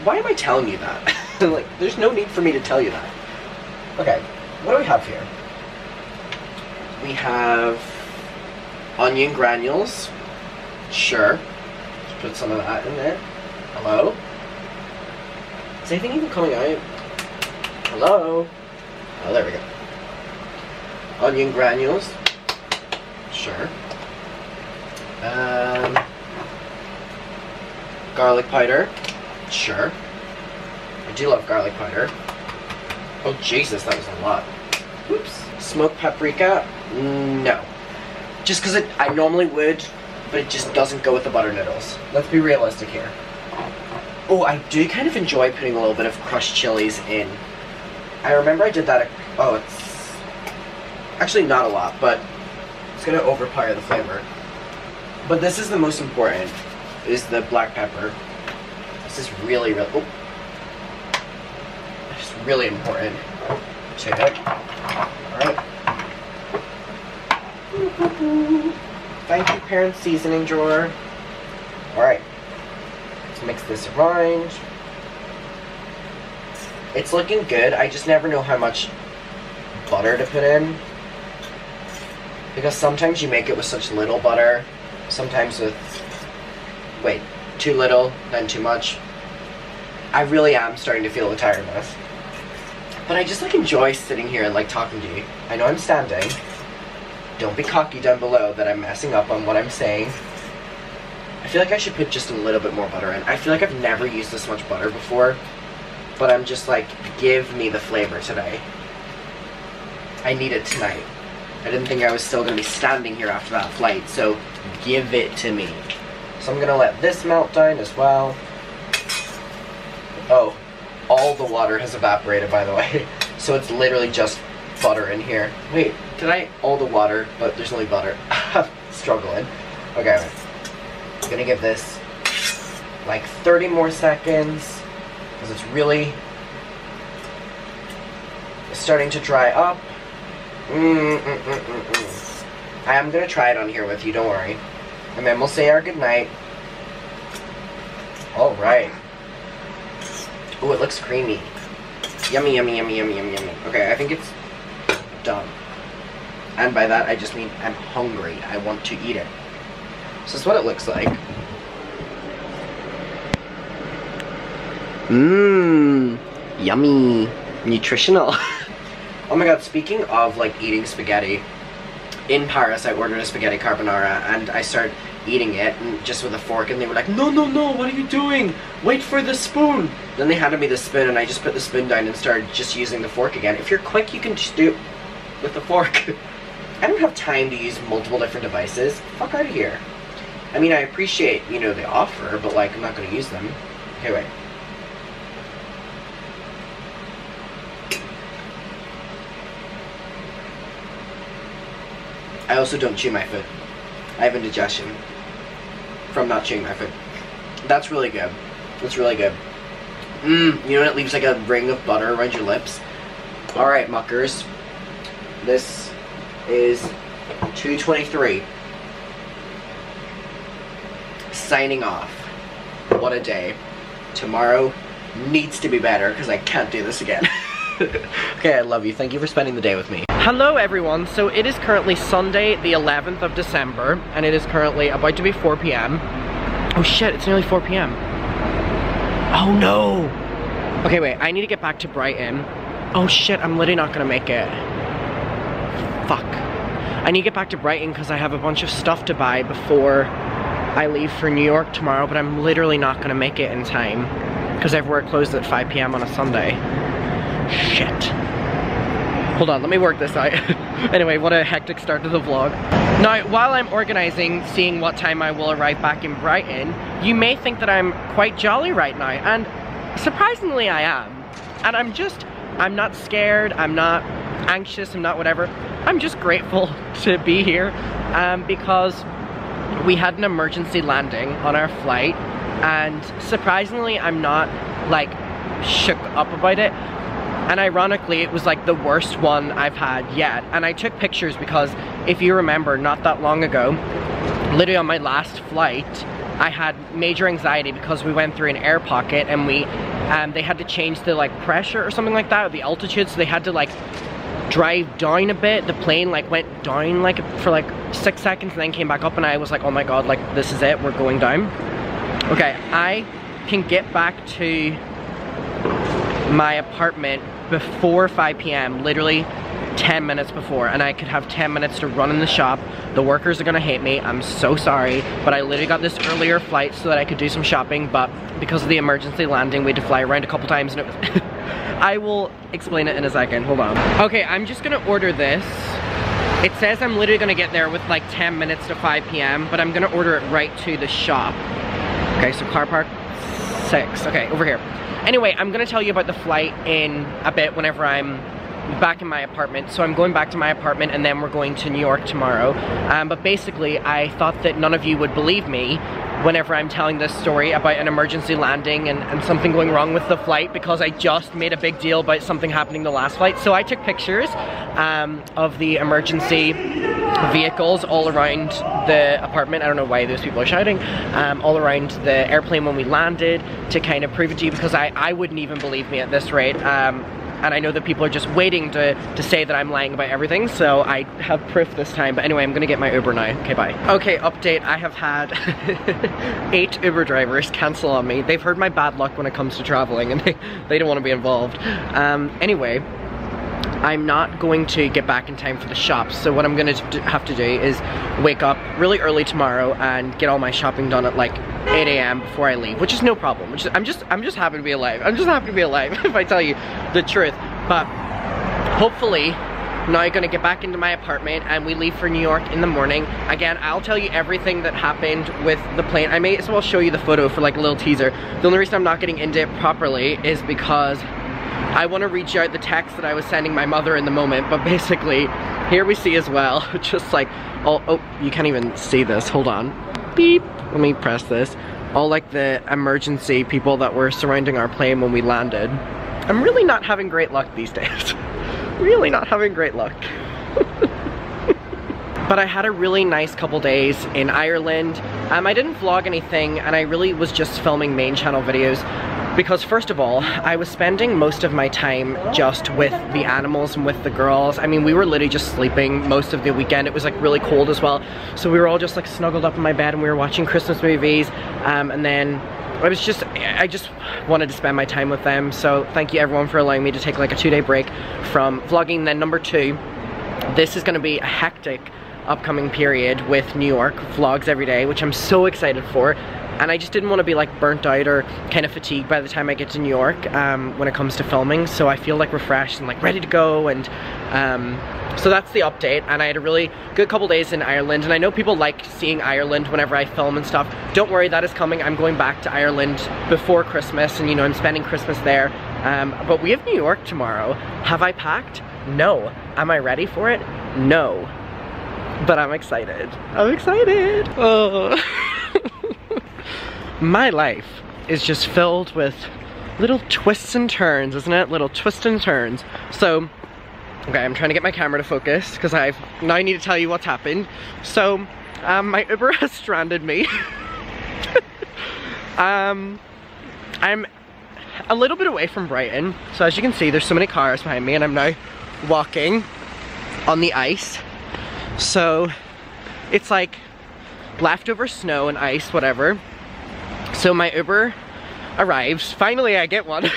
Speaker 1: Why am I telling you that? Like, there's no need for me to tell you that. Okay, what do we have here? We have onion granules. Sure. Let's put some of that in there. Hello? Is anything even coming out? Hello? Oh, there we go. Onion granules. Sure. Garlic powder. Sure. I do love garlic powder. Oh Jesus, that was a lot. Oops. Smoked paprika? No. Just because I normally would, but it just doesn't go with the butter noodles. Let's be realistic here. Oh, I do kind of enjoy putting a little bit of crushed chilies in. I remember I did that. Oh, it's actually not a lot, but it's gonna overpower the flavor. But this is the most important, is the black pepper. This is really, really, oh. It's really important to it. Alright. Thank you, parent seasoning drawer. Alright. Let's mix this around. It's looking good. I just never know how much butter to put in. Because sometimes you make it with such little butter. Sometimes with, wait, too little, then too much. I really am starting to feel the tiredness. But I just like enjoy sitting here and like talking to you. I know I'm standing. Don't be cocky down below that I'm messing up on what I'm saying. I feel like I should put just a little bit more butter in. I feel like I've never used this much butter before. But I'm just like, give me the flavor today. I need it tonight. I didn't think I was still going to be standing here after that flight, so give it to me. So I'm going to let this melt down as well. Oh, all the water has evaporated, by the way. So it's literally just butter in here. Wait, did I? All the water, but there's only butter. Struggling. Okay, I'm going to give this like 30 more seconds, because it's really starting to dry up. I am going to try it on here with you, don't worry. And then we'll say our goodnight. Alright. Oh, it looks creamy. Yummy, yummy, yummy, yummy, yummy, yummy. Okay, I think it's done. And by that, I just mean I'm hungry. I want to eat it. So this is what it looks like. Mmm. Yummy. Nutritional. Oh my god, speaking of like eating spaghetti, in Paris I ordered a spaghetti carbonara and I started eating it and just with a fork, and they were like, no, no, no, what are you doing? Wait for the spoon. Then they handed me the spoon and I just put the spoon down and started just using the fork again. If you're quick, you can just do it with the fork. I don't have time to use multiple different devices. Fuck out of here. I mean, I appreciate, you know, the offer, but like, I'm not going to use them. Okay, wait. I also don't chew my food. I have indigestion from not chewing my food. That's really good. That's really good. You know, it leaves like a ring of butter around your lips. Alright, muckers. This is 2:23. Signing off. What a day. Tomorrow needs to be better because I can't do this again. Okay, I love you. Thank you for spending the day with me. Hello everyone. So it is currently Sunday the 11th of December and it is currently about to be 4 p.m. Oh shit, it's nearly 4 p.m. Oh no. Okay, wait, I need to get back to Brighton. Oh shit, I'm literally not gonna make it. Fuck. I need to get back to Brighton because I have a bunch of stuff to buy before I leave for New York tomorrow, but I'm literally not gonna make it in time because everywhere closed at 5 p.m. on a Sunday. Shit. Hold on, let me work this out. Anyway, what a hectic start to the vlog. Now, while I'm organizing, seeing what time I will arrive back in Brighton, you may think that I'm quite jolly right now, and surprisingly I am. And I'm not scared, I'm not anxious, I'm not whatever. I'm just grateful to be here because we had an emergency landing on our flight, and surprisingly I'm not like shook up about it. And ironically, it was like the worst one I've had yet. And I took pictures because if you remember, not that long ago, literally on my last flight, I had major anxiety because we went through an air pocket and they had to change the like pressure or something like that, or the altitude, so they had to like drive down a bit. The plane like went down like for like 6 seconds and then came back up, and I was like, oh my god, like this is it, we're going down. Okay, I can get back to my apartment before 5 p.m, literally 10 minutes before, and I could have 10 minutes to run in the shop. The workers are gonna hate me, I'm so sorry, but I literally got this earlier flight so that I could do some shopping, but because of the emergency landing, we had to fly around a couple times, and it was I will explain it in a second, hold on. Okay, I'm just gonna order this.
Speaker 3: It says I'm literally gonna get there with like 10 minutes to 5 p.m. but I'm gonna order it right to the shop. Okay, so car park 6. Okay, over here. Anyway, I'm gonna tell you about the flight in a bit whenever I'm back in my apartment. So I'm going back to my apartment and then we're going to New York tomorrow. But basically, I thought that none of you would believe me whenever I'm telling this story about an emergency landing and something going wrong with the flight, because I just made a big deal about something happening the last flight. So I took pictures of the emergency vehicles all around the apartment. I don't know why those people are shouting. All around the airplane when we landed, to kind of prove it to you, because I wouldn't even believe me at this rate. And I know that people are just waiting to say that I'm lying about everything, so I have proof this time. But anyway, I'm gonna get my Uber now. Okay, bye. Okay, update. I have had 8 Uber drivers cancel on me. They've heard my bad luck when it comes to traveling, and they don't want to be involved. Anyway, I'm not going to get back in time for the shops, so what I'm gonna have to do is wake up really early tomorrow and get all my shopping done at like 8 a.m. before I leave, which is no problem. I'm just happy to be alive. I'm just happy to be alive, if I tell you the truth. But hopefully now I'm gonna get back into my apartment and we leave for New York in the morning. Again, I'll tell you everything that happened with the plane. I may as well show you the photo for like a little teaser. The only reason I'm not getting into it properly is because I want to reach out the text that I was sending my mother in the moment. But basically, here we see as well, just like, oh, you can't even see this, hold on. Beep, let me press this. All like the emergency people that were surrounding our plane when we landed. I'm really not having great luck these days. Really not having great luck. But I had a really nice couple days in Ireland. I didn't vlog anything, and I really was just filming main channel videos. Because first of all, I was spending most of my time just with the animals and with the girls. I mean, we were literally just sleeping most of the weekend. It was like really cold as well. So we were all just like snuggled up in my bed and we were watching Christmas movies. And then I just wanted to spend my time with them. So thank you everyone for allowing me to take like a 2-day break from vlogging. Then number 2, this is gonna be a hectic upcoming period with New York vlogs every day, which I'm so excited for. And I just didn't want to be like burnt out or kind of fatigued by the time I get to New York when it comes to filming. So I feel like refreshed and like ready to go. And so that's the update. And I had a really good couple days in Ireland. And I know people like seeing Ireland whenever I film and stuff. Don't worry, that is coming. I'm going back to Ireland before Christmas, and you know, I'm spending Christmas there. But we have New York tomorrow. Have I packed? No. Am I ready for it? No. But I'm excited. I'm excited. Oh. My life is just filled with little twists and turns, isn't it? Little twists and turns. So, okay, I'm trying to get my camera to focus because now I need to tell you what's happened. So, my Uber has stranded me. I'm a little bit away from Brighton. So as you can see, there's so many cars behind me and I'm now walking on the ice. So, it's like leftover snow and ice, whatever. So my Uber arrives. Finally, I get one.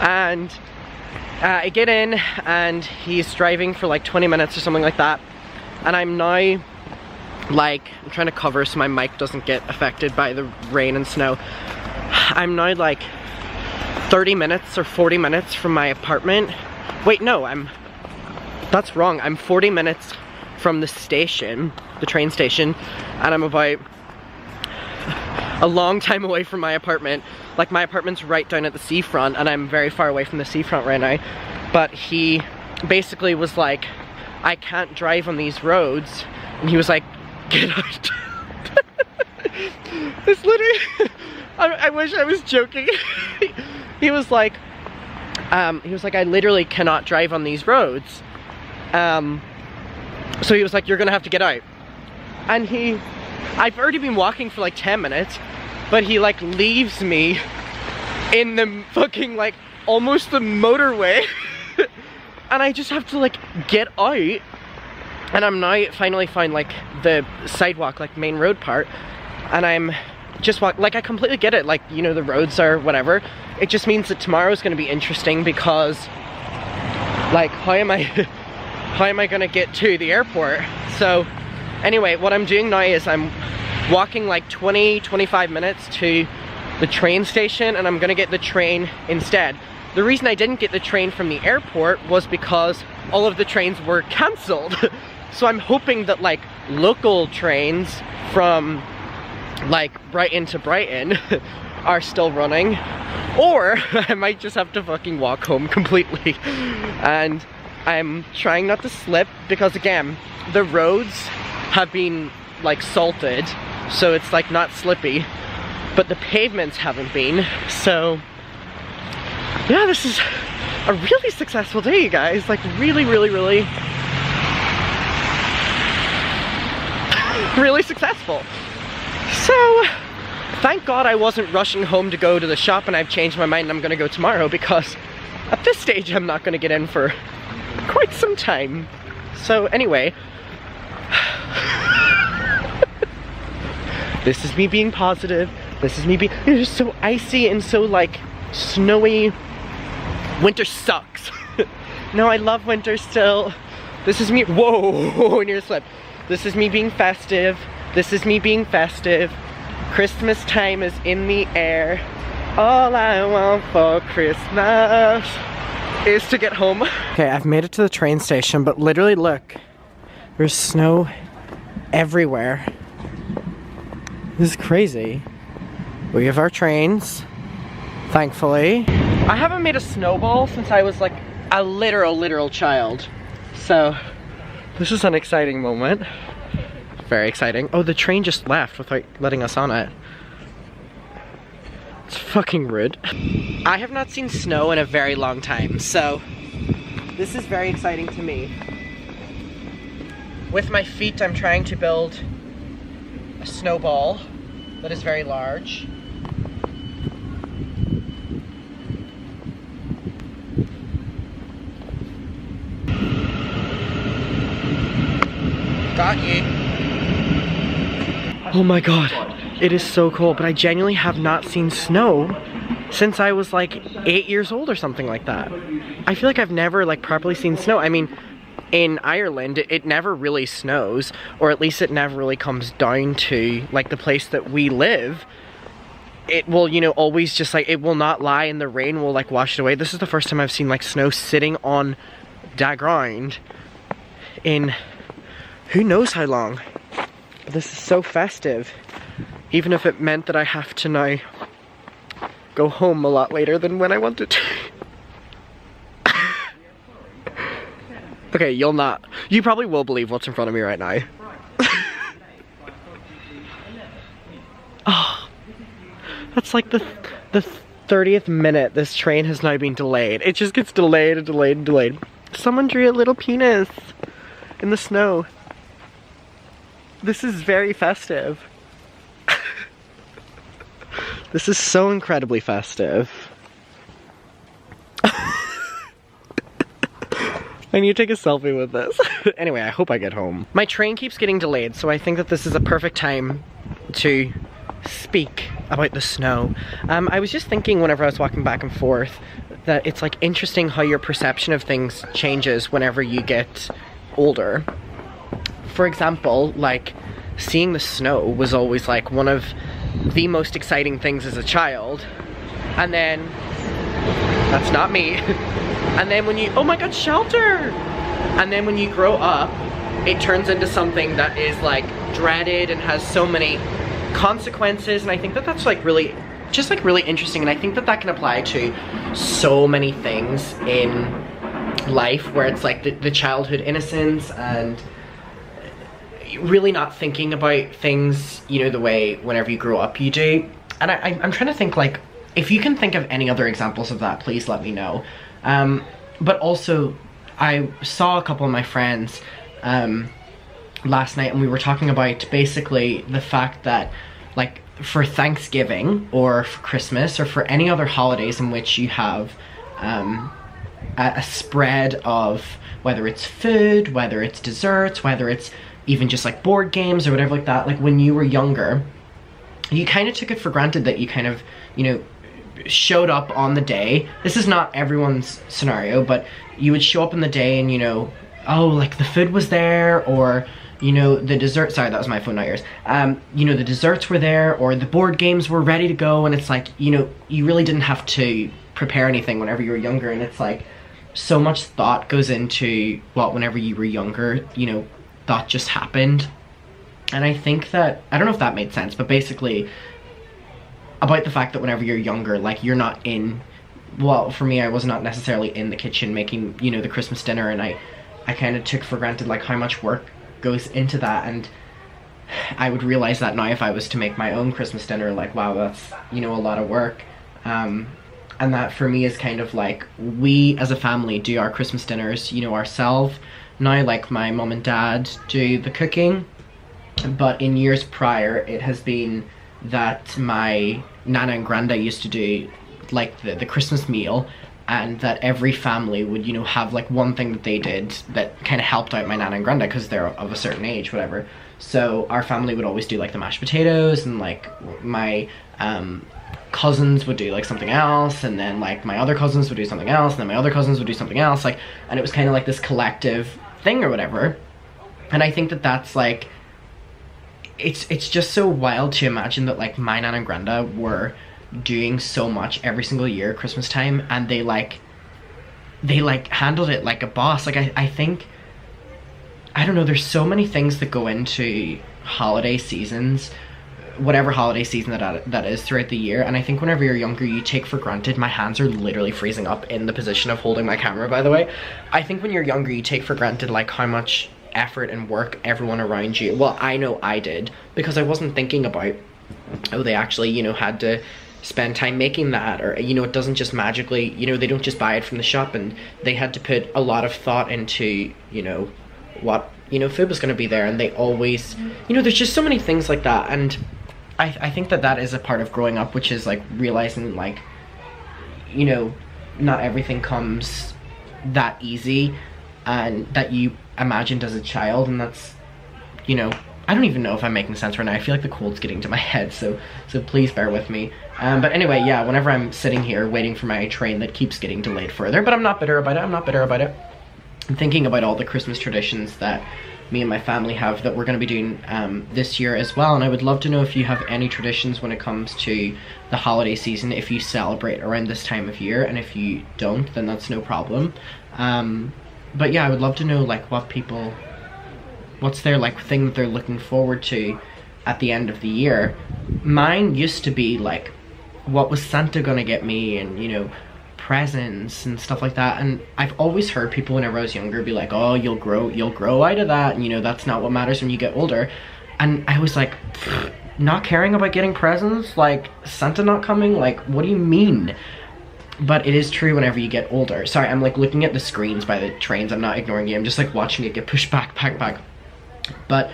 Speaker 3: And I get in and he's driving for like 20 minutes or something like that. And I'm now like, I'm trying to cover so my mic doesn't get affected by the rain and snow. I'm now like 30 minutes or 40 minutes from my apartment. Wait, no, that's wrong. I'm 40 minutes from the station, the train station, and I'm about a long time away from my apartment. Like, my apartment's right down at the seafront and I'm very far away from the seafront right now. But he basically was like, I can't drive on these roads. And he was like, get out. It's literally, I wish I was joking. He was like, I literally cannot drive on these roads. So he was like, you're gonna have to get out. And I've already been walking for like 10 minutes, but he like leaves me in the fucking like almost the motorway. And I just have to like get out. And I'm now finally found like the sidewalk, like main road part. And I'm just like, I completely get it. Like, you know, the roads are whatever. It just means that tomorrow's gonna be interesting because like, how am I gonna get to the airport? So anyway, what I'm doing now is I'm walking like 20-25 minutes to the train station, and I'm gonna get the train instead. The reason I didn't get the train from the airport was because all of the trains were cancelled. So I'm hoping that like local trains from like Brighton to Brighton are still running, or I might just have to fucking walk home completely. And I'm trying not to slip because again, the roads have been like salted, so it's like not slippy, but the pavements haven't been. So yeah, this is a really successful day, you guys. Like really really successful. So thank God I wasn't rushing home to go to the shop, and I've changed my mind and I'm gonna go tomorrow, because at this stage I'm not gonna get in for quite some time. So anyway, this is me being positive. This is me being, it is so icy and so like snowy. Winter sucks. No, I love winter still. This is me, whoa, near slip. This is me being festive. This is me being festive. Christmas time is in the air. All I want for Christmas is to get home. Okay, I've made it to the train station, but literally look, there's snow everywhere. This is crazy. We have our trains, thankfully. I haven't made a snowball since I was like a literal child. So this is an exciting moment. Very exciting. Oh, the train just left without letting us on it. It's fucking rude. I have not seen snow in a very long time, so this is very exciting to me. With my feet, I'm trying to build a snowball that is very large. Got you. Oh my god, it is so cold, but I genuinely have not seen snow since I was like 8 years old or something like that. I feel like I've never like properly seen snow. I mean, in Ireland, it never really snows, or at least it never really comes down to like the place that we live. It will, you know, always just like, it will not lie and the rain will like wash it away. This is the first time I've seen like snow sitting on the ground in who knows how long. But this is so festive, even if it meant that I have to now go home a lot later than when I wanted to. Okay, you probably will believe what's in front of me right now. Oh, that's like the 30th minute this train has now been delayed. It just gets delayed and delayed and delayed. Someone drew a little penis in the snow. This is very festive. This is so incredibly festive. I need to take a selfie with this. Anyway, I hope I get home. My train keeps getting delayed, so I think that this is a perfect time to speak about the snow. I was just thinking whenever I was walking back and forth that it's like interesting how your perception of things changes whenever you get older. For example, like seeing the snow was always like one of the most exciting things as a child, and then that's not me. And then when you, oh my god, shelter! And then when you grow up, it turns into something that is like dreaded and has so many consequences, and I think that that's like really, just like really interesting, and I think that that can apply to so many things in life, where it's like the childhood innocence and really not thinking about things, you know, the way whenever you grow up you do. And I'm trying to think, like, if you can think of any other examples of that, please let me know. But also, I saw a couple of my friends last night, and we were talking about basically the fact that, like, for Thanksgiving or for Christmas or for any other holidays in which you have a spread of, whether it's food, whether it's desserts, whether it's even just like board games or whatever like that, like when you were younger, you kind of took it for granted that you kind of, you know, showed up on the day. This is not everyone's scenario, but you would show up on the day and, you know, oh, like the food was there, or, you know, the dessert, sorry, that was my phone, not yours. You know, the desserts were there, or the board games were ready to go, and it's like, you know, you really didn't have to prepare anything whenever you were younger, and it's like, so much thought goes into what whenever you were younger, you know, that just happened. And I think that, I don't know if that made sense, but basically about the fact that whenever you're younger, like you're not in, well, for me, I was not necessarily in the kitchen making, you know, the Christmas dinner, and I kind of took for granted like how much work goes into that. And I would realize that now if I was to make my own Christmas dinner, like, wow, that's, you know, a lot of work. And that for me is kind of like, we as a family do our Christmas dinners, you know, ourselves. Now, like, my mom and dad do the cooking, but in years prior, it has been that my nana and granda used to do like the Christmas meal, and that every family would, you know, have like one thing that they did that kind of helped out my nana and granda because they're of a certain age, whatever. So our family would always do like the mashed potatoes, and like my cousins would do like something else, and then like my other cousins would do something else, and then my other cousins would do something else, like, and it was kind of like this collective thing or whatever. And I think that that's like, it's just so wild to imagine that like my nana and granda were doing so much every single year at Christmas time, and they handled it like a boss. Like I think, I don't know, there's so many things that go into holiday seasons, whatever holiday season that is throughout the year. And I think whenever you're younger, you take for granted, my hands are literally freezing up in the position of holding my camera, by the way. I think when you're younger, you take for granted like how much effort and work everyone around you, well, I know I did, because I wasn't thinking about, oh, they actually, you know, had to spend time making that, or, you know, it doesn't just magically, you know, they don't just buy it from the shop, and they had to put a lot of thought into, you know, what, you know, food was going to be there. And they always, you know, there's just so many things like that. And I think that that is a part of growing up, which is like realizing like, you know, not everything comes that easy and that you imagined as a child. And that's, you know, I don't even know if I'm making sense right now. I feel like the cold's getting to my head, so please bear with me. But anyway, yeah, whenever I'm sitting here waiting for my train that keeps getting delayed further, but I'm not bitter about it, I'm thinking about all the Christmas traditions that me and my family have that we're going to be doing this year as well. And I would love to know if you have any traditions when it comes to the holiday season, if you celebrate around this time of year, and if you don't, then that's no problem. But yeah, I would love to know like what's their like thing that they're looking forward to at the end of the year. Mine used to be like, what was Santa gonna get me, and, you know, presents and stuff like that. And I've always heard people whenever I was younger be like, oh, you'll grow out of that, and, you know, that's not what matters when you get older. And I was like, not caring about getting presents, like Santa not coming, like what do you mean? But it is true whenever you get older. Sorry, I'm like looking at the screens by the trains, I'm not ignoring you, I'm just like watching it get pushed back. But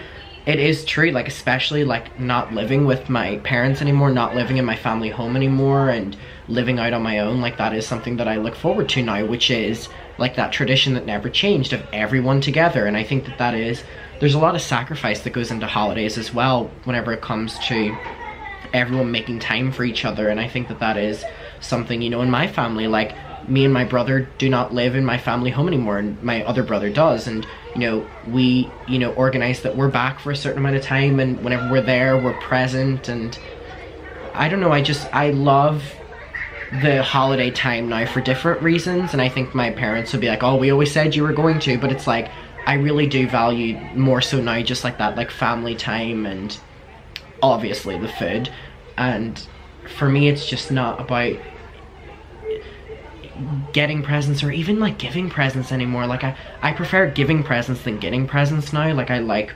Speaker 3: it is true, like especially like not living with my parents anymore, not living in my family home anymore, and living out on my own, like that is something that I look forward to now, which is like that tradition that never changed of everyone together. And I think that is, there's a lot of sacrifice that goes into holidays as well whenever it comes to everyone making time for each other. And I think that is something, you know, in my family, like me and my brother do not live in my family home anymore, and my other brother does. And, you know, we, you know, organize that we're back for a certain amount of time, and whenever we're there, we're present. And I don't know, I love the holiday time now for different reasons. And I think my parents would be like, oh, we always said you were going to, but it's like, I really do value more so now just like that, like family time, and obviously the food. And for me, it's just not about getting presents or even like giving presents anymore. Like I prefer giving presents than getting presents now. Like I like,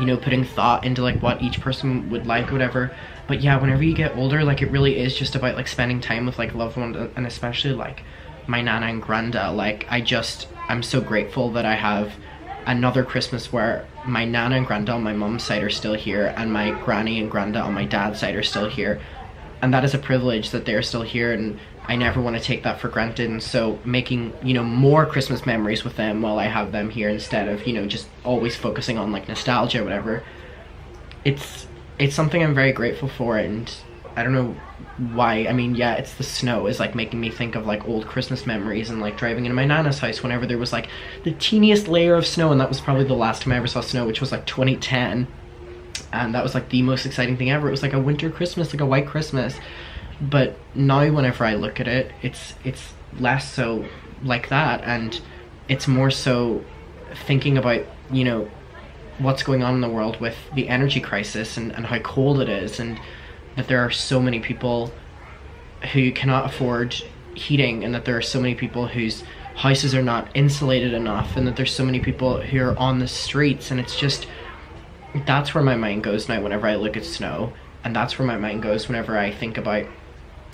Speaker 3: you know, putting thought into like what each person would like, whatever. But yeah, whenever you get older, like it really is just about like spending time with like loved ones, and especially like my nana and granda. Like I'm so grateful that I have another Christmas where my nana and granda on my mum's side are still here, and my granny and granda on my dad's side are still here. And that is a privilege that they're still here, and I never want to take that for granted. And so making, you know, more Christmas memories with them while I have them here, instead of, you know, just always focusing on like nostalgia or whatever, it's something I'm very grateful for. And I don't know why. I mean, yeah, it's the snow is like making me think of like old Christmas memories, and like driving into my nana's house whenever there was like the teeniest layer of snow. And that was probably the last time I ever saw snow, which was like 2010. And that was like the most exciting thing ever. It was like a winter Christmas, like a white Christmas. But now whenever I look at it, it's less so like that, and it's more so thinking about, you know, what's going on in the world with the energy crisis and how cold it is, and that there are so many people who cannot afford heating, and that there are so many people whose houses are not insulated enough, and that there's so many people who are on the streets. And it's just, that's where my mind goes now whenever I look at snow, and that's where my mind goes whenever I think about,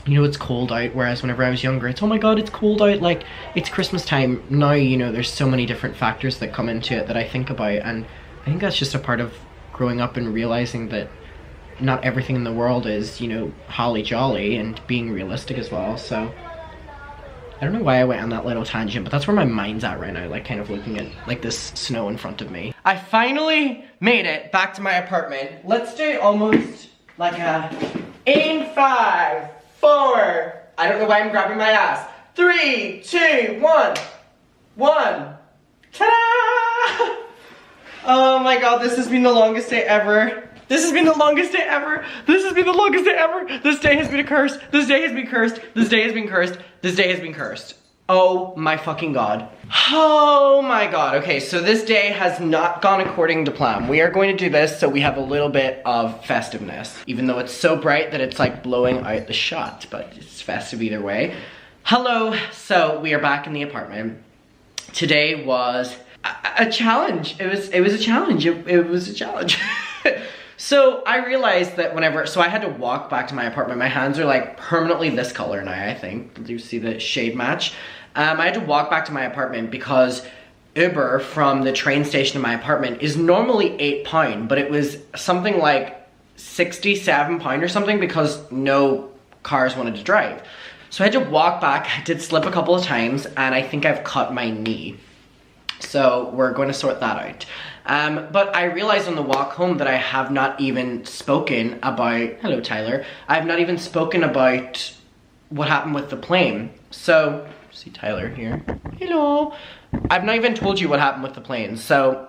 Speaker 3: you know, it's cold out, whereas whenever I was younger, it's, oh my god, it's cold out, like, it's Christmas time. Now, you know, there's so many different factors that come into it that I think about, and I think that's just a part of growing up and realizing that not everything in the world is, you know, holly jolly, and being realistic as well. So I don't know why I went on that little tangent, but that's where my mind's at right now, like kind of looking at like this snow in front of me. I finally made it back to my apartment. Let's do almost like a in 5, 4, I don't know why I'm grabbing my ass. 3, 2, 1, 1. Ta-da! Oh my god, this has been the longest day ever. This has been the longest day ever. This has been the longest day ever. This day has been cursed. This day has been cursed. This day has been cursed. This day has been cursed. Oh my fucking god. Oh my god. Okay, so this day has not gone according to plan. We are going to do this so we have a little bit of festiveness. Even though it's so bright that it's like blowing out the shot, but it's festive either way. Hello, so we are back in the apartment. Today was a challenge. It was a challenge. It was a challenge. So I realized that so I had to walk back to my apartment. My hands are like permanently this color now, I think. Do you see the shade match? I had to walk back to my apartment because Uber from the train station to my apartment is normally £8, but it was something like £67 or something because no cars wanted to drive. So I had to walk back. I did slip a couple of times, and I think I've cut my knee. So we're going to sort that out. But I realized on the walk home that I have not even spoken about, hello Tyler, I have not even spoken about what happened with the plane. So, see Tyler here, hello. I've not even told you what happened with the plane. So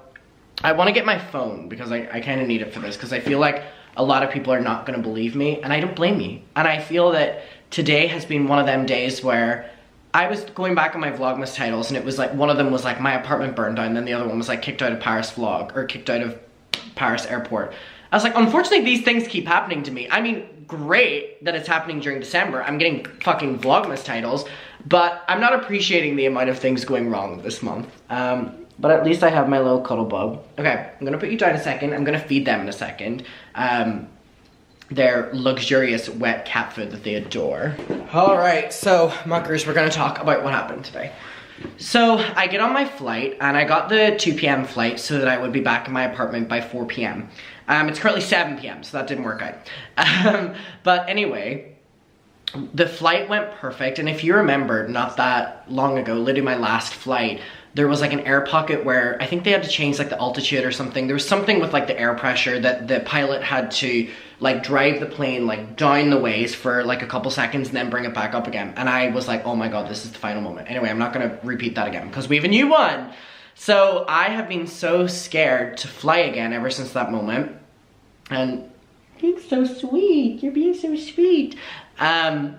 Speaker 3: I want to get my phone because I kind of need it for this, because I feel like a lot of people are not going to believe me, and I don't blame you. And I feel that today has been one of them days where I was going back on my Vlogmas titles, and it was like, one of them was like, my apartment burned down, then the other one was like, kicked out of Paris vlog, or kicked out of Paris airport. I was like, unfortunately these things keep happening to me. I mean, great that it's happening during December. I'm getting fucking Vlogmas titles, but I'm not appreciating the amount of things going wrong this month. But at least I have my little cuddle bug. Okay, I'm gonna put you down a second. I'm gonna feed them in a second. Their luxurious wet cat food that they adore. All right, so muckers, we're gonna talk about what happened today. So I get on my flight, and I got the 2 p.m. flight so that I would be back in my apartment by 4 p.m. It's currently 7 p.m., so that didn't work out. But anyway, the flight went perfect, and if you remember, not that long ago, literally my last flight, there was like an air pocket where I think they had to change like the altitude or something. There was something with like the air pressure that the pilot had to like drive the plane like down the ways for like a couple seconds and then bring it back up again. And I was like, oh my god, this is the final moment. Anyway, I'm not gonna repeat that again because we have a new one. So I have been so scared to fly again ever since that moment. And you're so sweet. You're being so sweet. Hi.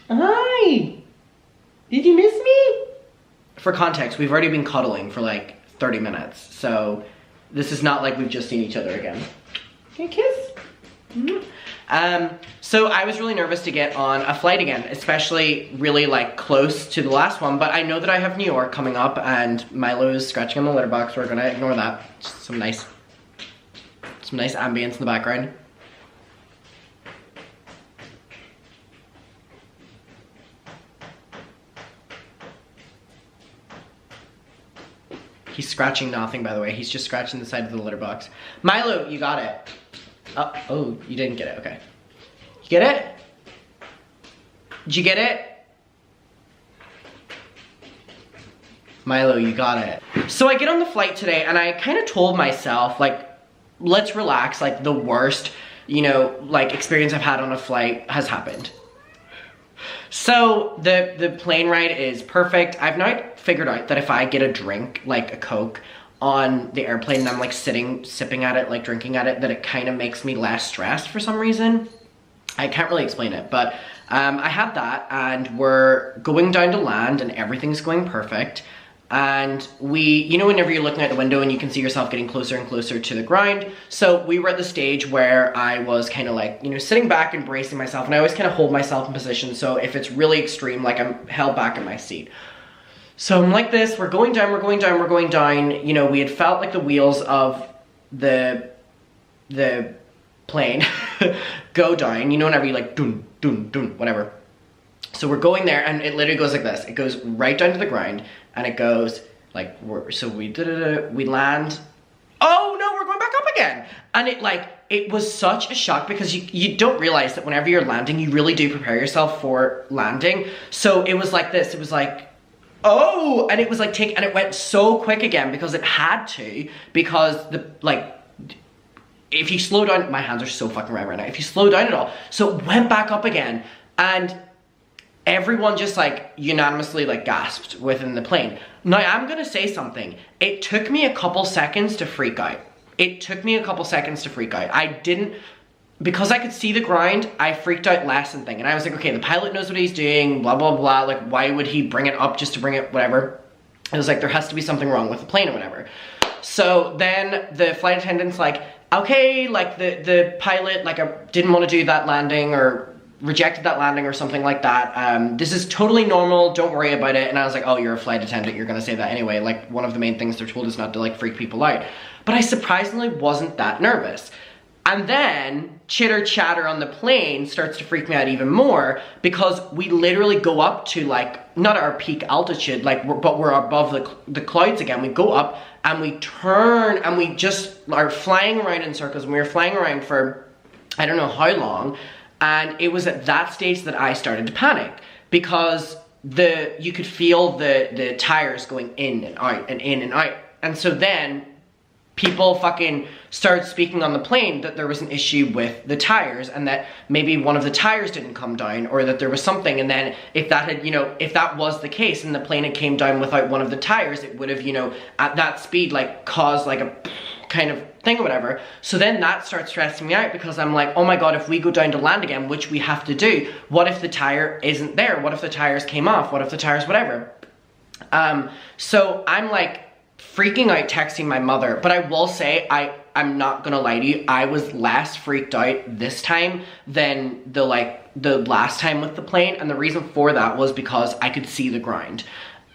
Speaker 3: Hi. Did you miss me? For context, we've already been cuddling for like 30 minutes. So this is not like we've just seen each other again. Can you kiss? Mm-hmm. So I was really nervous to get on a flight again, especially really like close to the last one. But I know that I have New York coming up, and Milo is scratching on the litter box. We're gonna ignore that. Just some nice ambience in the background. He's scratching nothing, by the way. He's just scratching the side of the litter box. Milo, you got it. Oh, you didn't get it, okay. You get it? Did you get it? Milo, you got it. So I get on the flight today, and I kind of told myself, like, let's relax, like the worst, you know, like experience I've had on a flight has happened. So the plane ride is perfect. I've now figured out that if I get a drink, like a Coke, on the airplane and I'm like sipping at it, like drinking at it, that it kind of makes me less stressed for some reason. I can't really explain it, but I had that, and we're going down to land, and everything's going perfect. And you know, whenever you're looking out the window and you can see yourself getting closer and closer to the ground. So we were at the stage where I was kind of like, you know, sitting back and bracing myself, and I always kind of hold myself in position. So if it's really extreme, like I'm held back in my seat. So I'm like this, we're going down, we're going down, we're going down. You know, we had felt like the wheels of the plane go down, you know, whenever you like, dun, dun, dun, whatever. So we're going there, and it literally goes like this. It goes right down to the ground, and it goes like, we land. Oh no, we're going back up again. And it was such a shock, because you don't realize that whenever you're landing, you really do prepare yourself for landing. So it was like this, it was like, oh, and it was like and it went so quick again, because it had to, because if you slow down, my hands are so fucking red right now. If you slow down at all, so it went back up again, and everyone just like unanimously like gasped within the plane. Now I'm gonna say something. It took me a couple seconds to freak out. It took me a couple seconds to freak out. I didn't, because I could see the ground, I freaked out less and thing. And I was like, okay, the pilot knows what he's doing, blah, blah, blah. Like, why would he bring it up just to bring it, whatever. It was like, there has to be something wrong with the plane or whatever. So then the flight attendant's like, okay, like the pilot, like didn't want to do that landing, or rejected that landing or something like that. This is totally normal, don't worry about it. And I was like, oh, you're a flight attendant, you're gonna say that anyway. Like, one of the main things they're told is not to like freak people out. But I surprisingly wasn't that nervous. And then chitter chatter on the plane starts to freak me out even more, because we literally go up to like, not our peak altitude, like but we're above the clouds again. We go up and we turn, and we just are flying around in circles, and we were flying around for I don't know how long. And it was at that stage that I started to panic, because you could feel the tires going in and out and in and out. And so then people fucking started speaking on the plane that there was an issue with the tires, and that maybe one of the tires didn't come down, or that there was something. And then if that had, you know, if that was the case and the plane had came down without one of the tires, it would have, you know, at that speed, like caused like a kind of thing or whatever. So then that starts stressing me out, because I'm like, oh my god, if we go down to land again, which we have to do, what if the tire isn't there? What if the tires came off? What if the tires whatever? So I'm like freaking out, texting my mother. But I will say, I'm not gonna lie to you, I was less freaked out this time than the last time with the plane. And the reason for that was because I could see the ground.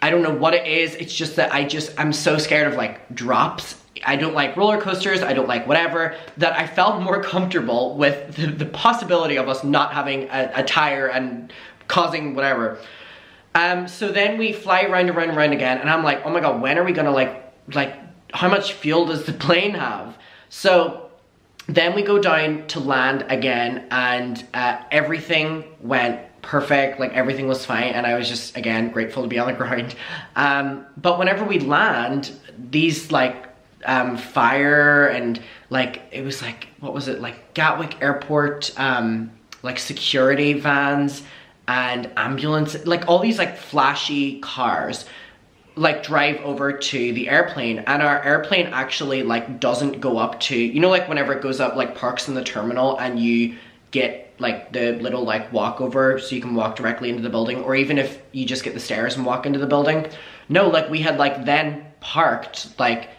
Speaker 3: I don't know what it is, it's just that I'm so scared of like drops. I don't like roller coasters, I don't like whatever, that I felt more comfortable with the possibility of us not having a tire and causing whatever. So then we fly around again, and I'm like, oh my god, when are we gonna like how much fuel does the plane have? So then we go down to land again, and everything went perfect, like everything was fine, and I was just, again, grateful to be on the ground. But whenever we land, these like fire and like, it was like, what was it, like Gatwick Airport, like security vans and ambulance, like all these like flashy cars like drive over to the airplane. And our airplane actually like doesn't go up to, you know, like whenever it goes up, like parks in the terminal, and you get like the little like walkover so you can walk directly into the building, or even if you just get the stairs and walk into the building. No, like we had like then parked like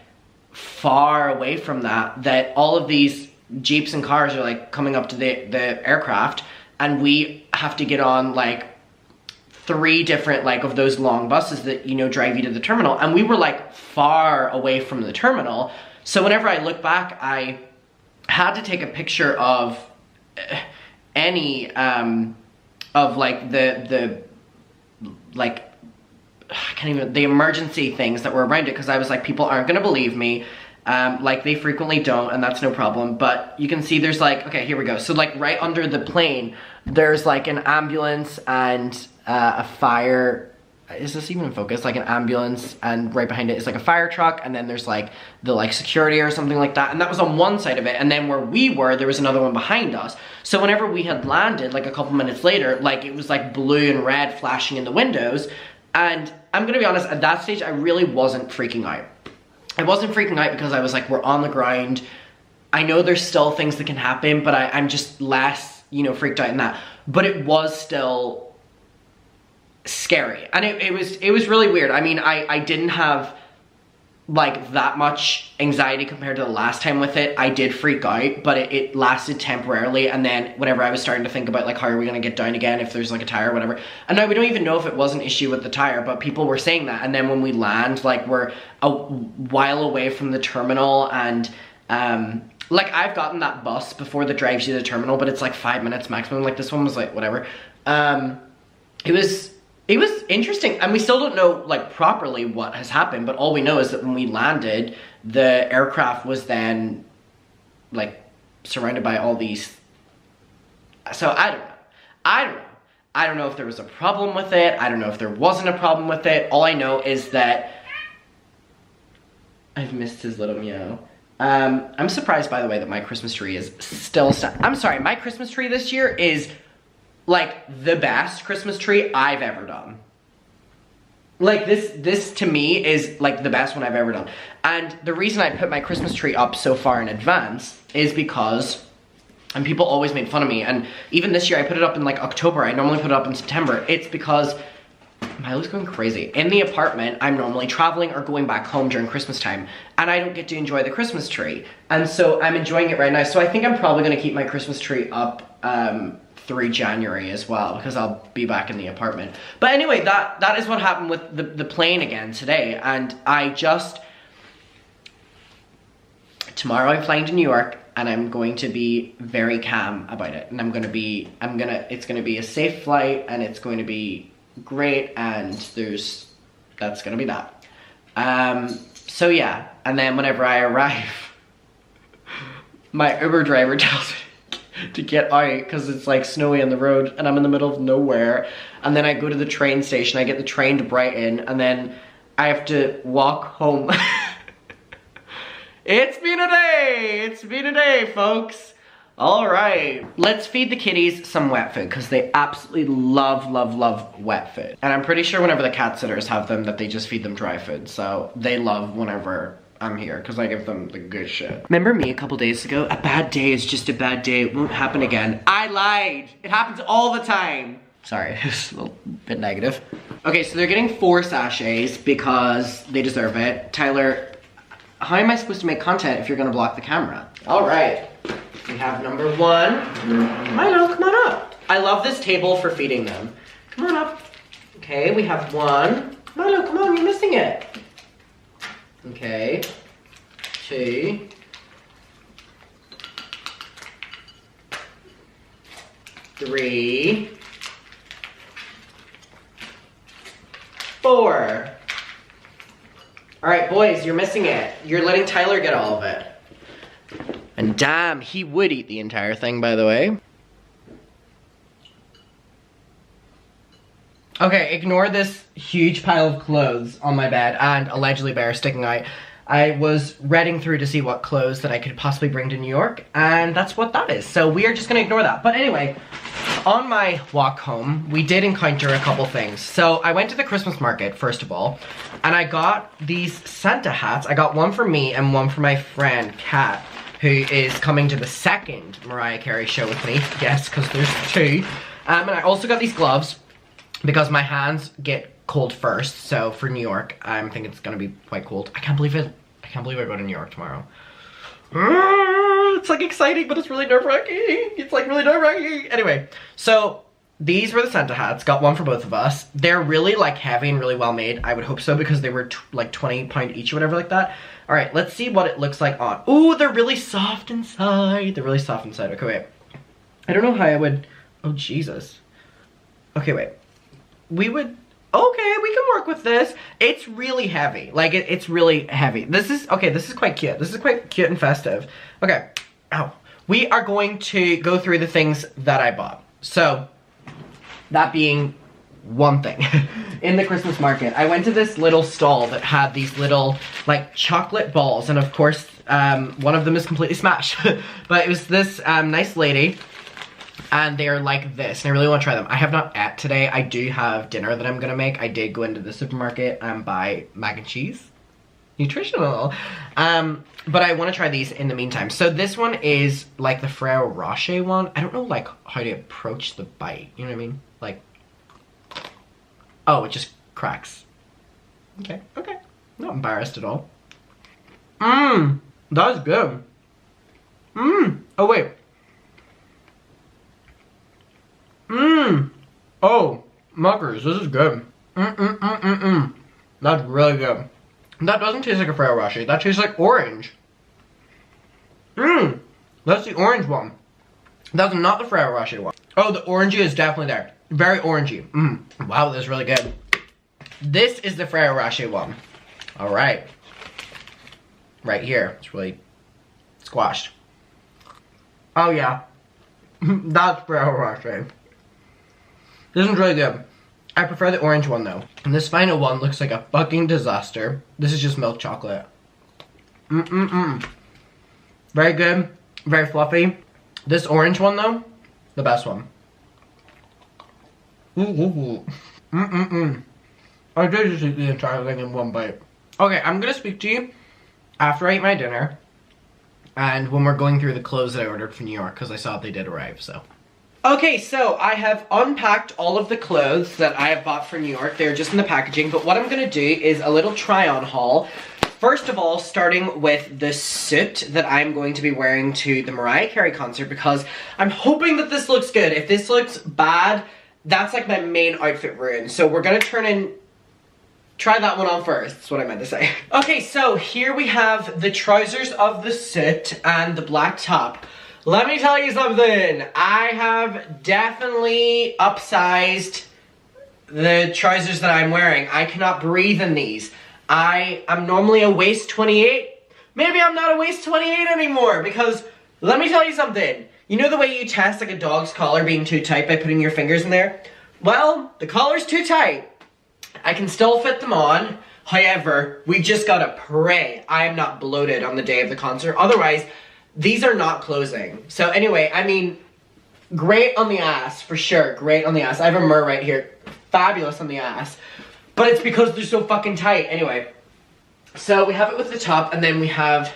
Speaker 3: far away from that all of these jeeps and cars are like coming up to the aircraft, and we have to get on like 3 different like of those long buses that, you know, drive you to the terminal. And we were like far away from the terminal. So whenever I look back, I had to take a picture of any of like the like, I can't even, the emergency things that were around it, because I was like, people aren't gonna believe me, like they frequently don't, and that's no problem. But you can see there's like, okay, here we go. So like right under the plane, there's like an ambulance and a fire, is this even in focus? Like an ambulance, and right behind it is like a fire truck, and then there's like the like security or something like that, and that was on one side of it. And then where we were, there was another one behind us. So whenever we had landed, like a couple minutes later, like it was like blue and red flashing in the windows. And I'm gonna be honest, at that stage, I really wasn't freaking out. I wasn't freaking out because I was like, we're on the ground. I know there's still things that can happen, but I'm just less you know, freaked out in that. But it was still scary. And it was really weird. I mean, I didn't have like that much anxiety compared to the last time with it. I did freak out, but it lasted temporarily, and then whenever I was starting to think about like how are we gonna get down again if there's like a tire or whatever, and now we don't even know if it was an issue with the tire, but people were saying that. And then when we land, like we're a while away from the terminal, and like I've gotten that bus before that drives you to the terminal, but it's like 5 minutes maximum. Like this one was like whatever. It was interesting, and we still don't know like properly what has happened, but all we know is that when we landed, the aircraft was then like surrounded by all these, so I don't know if there was a problem with it. I don't know if there wasn't a problem with it. All I know is that I've missed his little meow. I'm surprised, by the way, that my Christmas tree is still I'm sorry, my Christmas tree this year is like the best Christmas tree I've ever done. Like this to me is like the best one I've ever done. And the reason I put my Christmas tree up so far in advance is because, and people always made fun of me, and even this year I put it up in like October. I normally put it up in September. It's because Milo's going crazy. In the apartment, I'm normally traveling or going back home during Christmas time, and I don't get to enjoy the Christmas tree. And so I'm enjoying it right now. So I think I'm probably gonna keep my Christmas tree up through January as well, because I'll be back in the apartment. But anyway, that is what happened with the plane again today. And tomorrow I'm flying to New York, and I'm going to be very calm about it. And it's gonna be a safe flight, and it's going to be great, and that's gonna be that. So yeah, and then whenever I arrive, my Uber driver tells me to get out because it's like snowy on the road and I'm in the middle of nowhere. And then I go to the train station, I get the train to Brighton, and then I have to walk home. It's been a day, folks. All right, let's feed the kitties some wet food because they absolutely love wet food. And I'm pretty sure whenever the cat sitters have them that they just feed them dry food. So they love whenever I'm here because I give them the good shit. Remember me a couple days ago? A bad day is just a bad day. It won't happen again. I lied. It happens all the time. Sorry, it's a little bit negative. Okay, so they're getting 4 sachets because they deserve it. Tyler, how am I supposed to make content if you're gonna block the camera? All right, we have number 1. Milo, come on up. I love this table for feeding them. Come on up. Okay, we have 1. Milo, come on, you're missing it. Okay, 2, 3, 4. All right, boys, you're missing it. You're letting Tyler get all of it. And damn, he would eat the entire thing, by the way. Okay, ignore this huge pile of clothes on my bed and allegedly bear sticking out. I was reading through to see what clothes that I could possibly bring to New York, and that's what that is. So we are just gonna ignore that. But anyway, on my walk home, we did encounter a couple things. So I went to the Christmas market, first of all, and I got these Santa hats. I got one for me and one for my friend, Kat, who is coming to the second Mariah Carey show with me. Yes, because there's 2. And I also got these gloves, because my hands get cold first, so for New York, I think it's gonna be quite cold. I can't believe I go to New York tomorrow. It's like exciting, but it's really nerve-wracking. It's like really nerve-wracking. Anyway, so these were the Santa hats. Got one for both of us. They're really like heavy and really well made. I would hope so because they were like £20 each or whatever like that. All right, let's see what it looks like on. Ooh, they're really soft inside. They're really soft inside. Okay, wait. I don't know how I would. Oh Jesus. Okay, wait. Okay, we can work with this. It's really heavy. Like, it's really heavy. This is quite cute. This is quite cute and festive. Okay, ow. We are going to go through the things that I bought. So, that being one thing. In the Christmas market, I went to this little stall that had these little, like, chocolate balls. And of course, one of them is completely smashed. But it was this nice lady. And they're like this, and I really want to try them. I have not ate today. I do have dinner that I'm gonna make. I did go into the supermarket and buy mac and cheese. nutritional. But I want to try these in the meantime. So this one is like the Ferrero Rocher one. I don't know like how to approach the bite. You know what I mean? Like, oh, it just cracks. Okay, okay. Not embarrassed at all. That's good. Oh wait. Oh, muckers, this is good. That's really good. That doesn't taste like a Ferrero Rocher. That tastes like orange. That's the orange one. That's not the Ferrero Rocher one. Oh, the orangey is definitely there. Very orangey. Wow, this is really good. This is the Ferrero Rocher one. All right. Right here. It's really squashed. Oh yeah. That's Ferrero Rocher. This one's really good. I prefer the orange one though. And this final one looks like a fucking disaster. This is just milk chocolate. Very good. Very fluffy. This orange one though, the best one. I did just eat the entire thing in one bite. Okay, I'm gonna speak to you after I eat my dinner and when we're going through the clothes that I ordered from New York because I saw they did arrive, so. Okay, so I have unpacked all of the clothes that I have bought from New York. They're just in the packaging, but what I'm gonna do is a little try-on haul. First of all, starting with the suit that I'm going to be wearing to the Mariah Carey concert because I'm hoping that this looks good. If this looks bad, that's like my main outfit ruin. So we're gonna try that one on first, that's what I meant to say. Okay, so here we have the trousers of the suit and the black top. Let me tell you something. I have definitely upsized the trousers that I'm wearing. I cannot breathe in these. I'm normally a waist 28. Maybe I'm not a waist 28 anymore because let me tell you something. You know the way you test like a dog's collar being too tight by putting your fingers in there? Well, the collar's too tight. I can still fit them on. However, we just gotta pray I am not bloated on the day of the concert. Otherwise, these are not closing. So anyway, I mean, great on the ass, for sure. Great on the ass. I have a mirror right here. Fabulous on the ass. But it's because they're so fucking tight. Anyway, so we have it with the top and then we have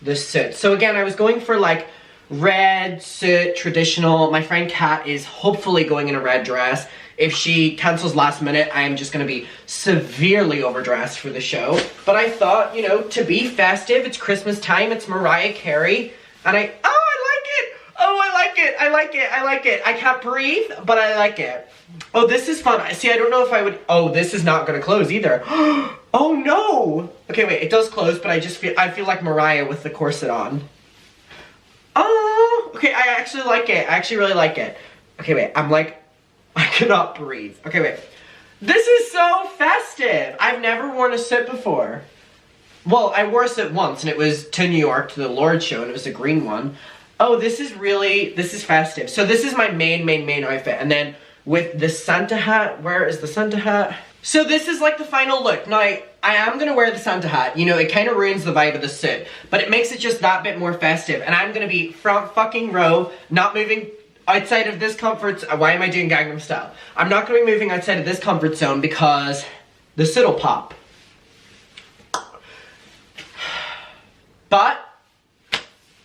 Speaker 3: this suit. So again, I was going for like red suit, traditional. My friend Kat is hopefully going in a red dress. If she cancels last minute, I am just going to be severely overdressed for the show. But I thought, you know, to be festive, it's Christmas time, it's Mariah Carey. And I like it. Oh, I like it. I like it. I like it. I can't breathe, but I like it. Oh, this is fun. See, I don't know if I would, oh, this is not going to close either. Oh no. Okay, wait, it does close, but I feel like Mariah with the corset on. Oh, okay, I actually like it. I actually really like it. Okay, wait, I cannot breathe. Okay, wait. This is so festive. I've never worn a suit before. Well, I wore a suit once, and it was to New York, to the Lord's show, and it was a green one. Oh, this is festive. So this is my main outfit. And then with the Santa hat, where is the Santa hat? So this is like the final look. Now, I am gonna wear the Santa hat. You know, it kind of ruins the vibe of the suit, but it makes it just that bit more festive. And I'm gonna be front fucking row, not moving outside of this comfort zone. Why am I doing Gangnam Style? I'm not gonna be moving outside of this comfort zone because the suit will pop. But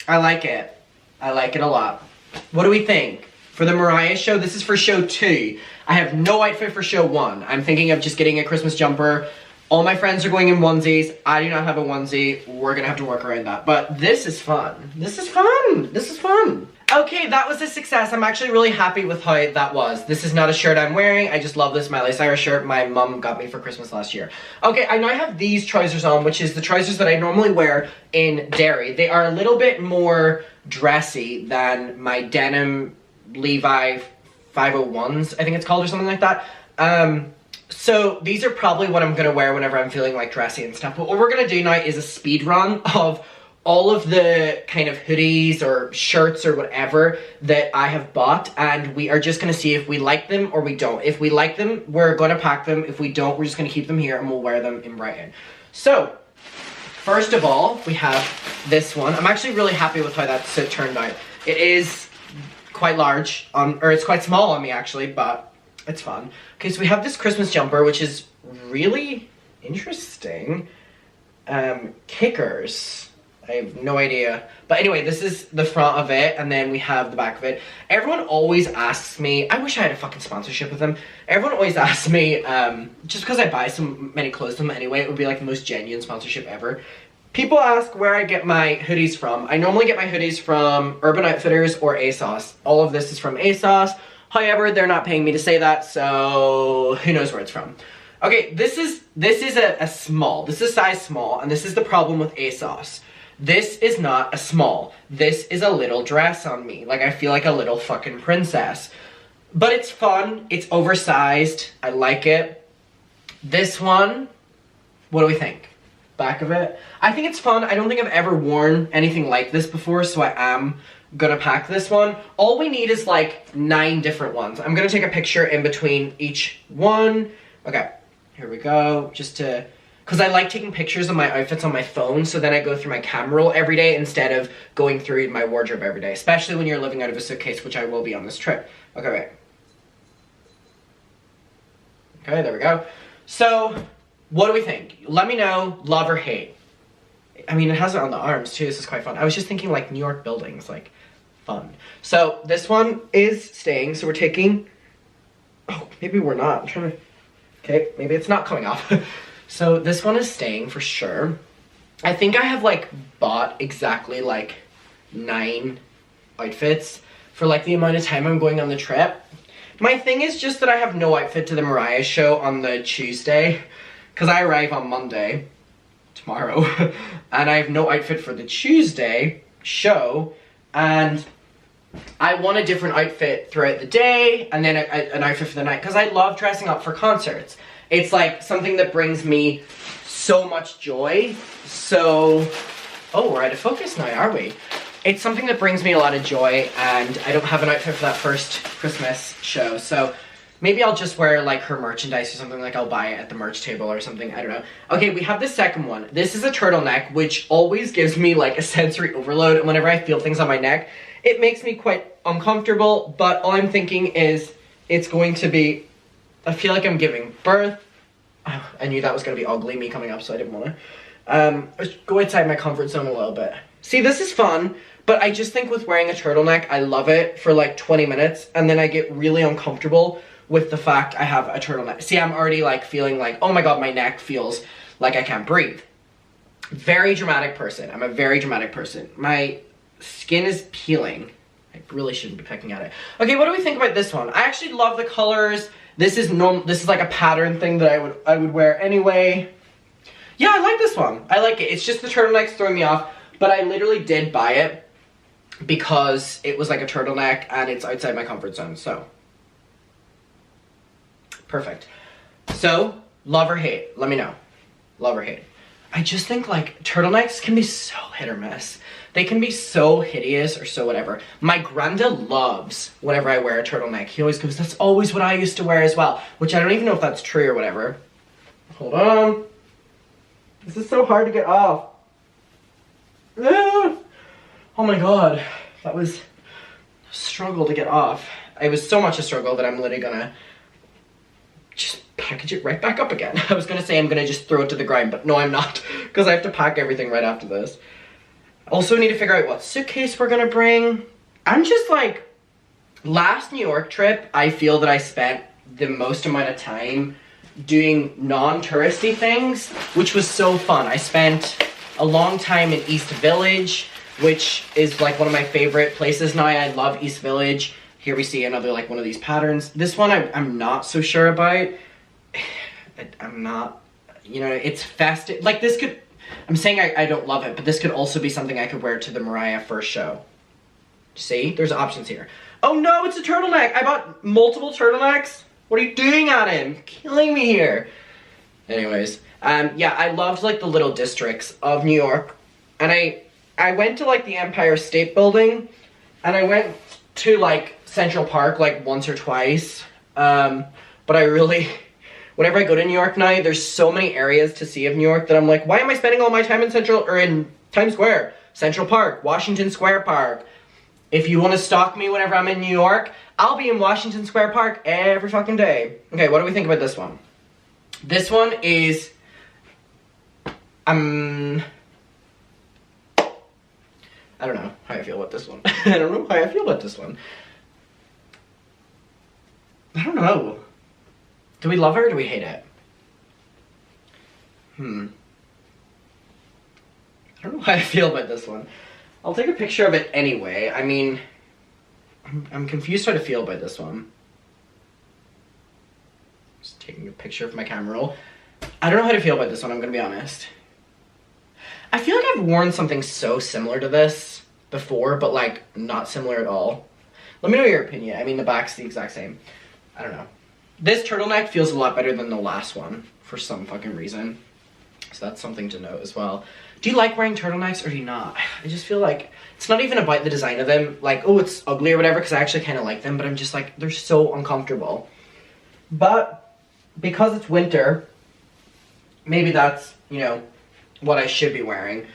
Speaker 3: I like it. I like it a lot. What do we think? For the Mariah show, this is for show 2. I have no outfit for show 1. I'm thinking of just getting a Christmas jumper. All my friends are going in onesies. I do not have a onesie. We're gonna have to work around that. But this is fun. This is fun. This is fun. Okay, that was a success. I'm actually really happy with how that was. This is not a shirt I'm wearing. I just love this Miley Cyrus shirt my mom got me for Christmas last year. Okay, I now have these trousers on, which is the trousers that I normally wear in Derry. They are a little bit more dressy than my denim Levi 501s, I think it's called, or something like that. So these are probably what I'm gonna wear whenever I'm feeling like dressy and stuff. But what we're gonna do now is a speed run of all of the kind of hoodies or shirts or whatever that I have bought, and we are just gonna see if we like them or we don't. If we like them, we're gonna pack them. If we don't, we're just gonna keep them here and we'll wear them in Brighton. So, first of all, we have this one. I'm actually really happy with how that suit turned out. It is quite large, or it's quite small on me actually, but it's fun. Okay, so we have this Christmas jumper, which is really interesting. kickers. I have no idea. But anyway, this is the front of it, and then we have the back of it. Everyone always asks me, I wish I had a fucking sponsorship with them. Everyone always asks me, just because I buy so many clothes from them anyway, it would be like the most genuine sponsorship ever. People ask where I get my hoodies from. I normally get my hoodies from Urban Outfitters or ASOS. All of this is from ASOS. However, they're not paying me to say that, so who knows where it's from. Okay, this is a small. This is size small, and this is the problem with ASOS. This is not a small. This is a little dress on me. Like, I feel like a little fucking princess. But it's fun. It's oversized. I like it. This one, what do we think? Back of it. I think it's fun. I don't think I've ever worn anything like this before, so I am gonna pack this one. All we need is like 9 different ones. I'm gonna take a picture in between each one. Okay, here we go. Just to... because I like taking pictures of my outfits on my phone, so then I go through my camera roll every day instead of going through my wardrobe every day, especially when you're living out of a suitcase, which I will be on this trip. Okay, wait. Okay, there we go. So, what do we think? Let me know, love or hate. I mean, it has it on the arms too, this is quite fun. I was just thinking like New York buildings, like, fun. So, this one is staying, so we're taking... oh, maybe we're not. I'm trying to... okay, maybe it's not coming off. So this one is staying for sure. I think I have like bought exactly like 9 outfits for like the amount of time I'm going on the trip. My thing is just that I have no outfit to the Mariah show on the Tuesday, because I arrive on Monday, tomorrow, and I have no outfit for the Tuesday show, and I want a different outfit throughout the day, and then an outfit for the night, because I love dressing up for concerts. It's like something that brings me so much joy. So, oh, we're out of focus now, are we? It's something that brings me a lot of joy, and I don't have an outfit for that first Christmas show. So maybe I'll just wear like her merchandise or something, like I'll buy it at the merch table or something, I don't know. Okay, we have the second one. This is a turtleneck, which always gives me like a sensory overload, and whenever I feel things on my neck, it makes me quite uncomfortable, but all I'm thinking is it's going to be... I feel like I'm giving birth. Oh, I knew that was going to be ugly, me coming up, so I didn't want to. Go outside my comfort zone a little bit. See, this is fun, but I just think with wearing a turtleneck, I love it for like 20 minutes, and then I get really uncomfortable with the fact I have a turtleneck. See, I'm already like feeling like, oh my god, my neck feels like I can't breathe. Very dramatic person. I'm a very dramatic person. My skin is peeling. I really shouldn't be picking at it. Okay, what do we think about this one? I actually love the colors. This is like a pattern thing that I would wear anyway. Yeah, I like this one. I like it. It's just the turtleneck's throwing me off, but I literally did buy it because it was like a turtleneck and it's outside my comfort zone, so. Perfect. So, love or hate? Let me know. Love or hate? I just think like turtlenecks can be so hit or miss. They can be so hideous or so whatever. My granda loves whenever I wear a turtleneck. He always goes, that's always what I used to wear as well. Which I don't even know if that's true or whatever. Hold on. This is so hard to get off. Ah! Oh my god. That was a struggle to get off. It was so much a struggle that I'm literally gonna just package it right back up again. I was gonna say I'm gonna just throw it to the ground, but no, I'm not. Because I have to pack everything right after this. Also need to figure out what suitcase we're gonna bring. I'm just like, last New York trip, I feel that I spent the most amount of time doing non-touristy things, which was so fun. I spent a long time in East Village, which is like one of my favorite places now. I love East Village. Here we see another like one of these patterns. This one I'm not so sure about. I'm not, you know, it's festive. Like this could, I'm saying I don't love it, but this could also be something I could wear to the Mariah first show. See, there's options here. Oh no, it's a turtleneck. I bought multiple turtlenecks. What are you doing at him? Killing me here. Anyways, yeah, I loved like the little districts of New York. And I went to like the Empire State Building, and I went to like Central Park like once or twice. But I really, whenever I go to New York now, there's so many areas to see of New York that I'm like, why am I spending all my time in Times Square, Central Park, Washington Square Park? If you want to stalk me whenever I'm in New York, I'll be in Washington Square Park every fucking day. Okay, what do we think about this one? This one is I don't know how I feel about this one. I don't know how I feel about this one. I don't know. Do we love it or do we hate it? I don't know how I feel about this one. I'll take a picture of it anyway. I mean, I'm confused how to feel about this one. Just taking a picture of my camera roll. I don't know how to feel about this one, I'm gonna be honest. I feel like I've worn something so similar to this before, but like not similar at all. Let me know your opinion. I mean, the back's the exact same. I don't know. This turtleneck feels a lot better than the last one for some fucking reason. So that's something to note as well. Do you like wearing turtlenecks or do you not? I just feel like it's not even about the design of them. Like, oh, it's ugly or whatever, because I actually kind of like them, but I'm just like, they're so uncomfortable. But because it's winter, maybe that's, you know, what I should be wearing.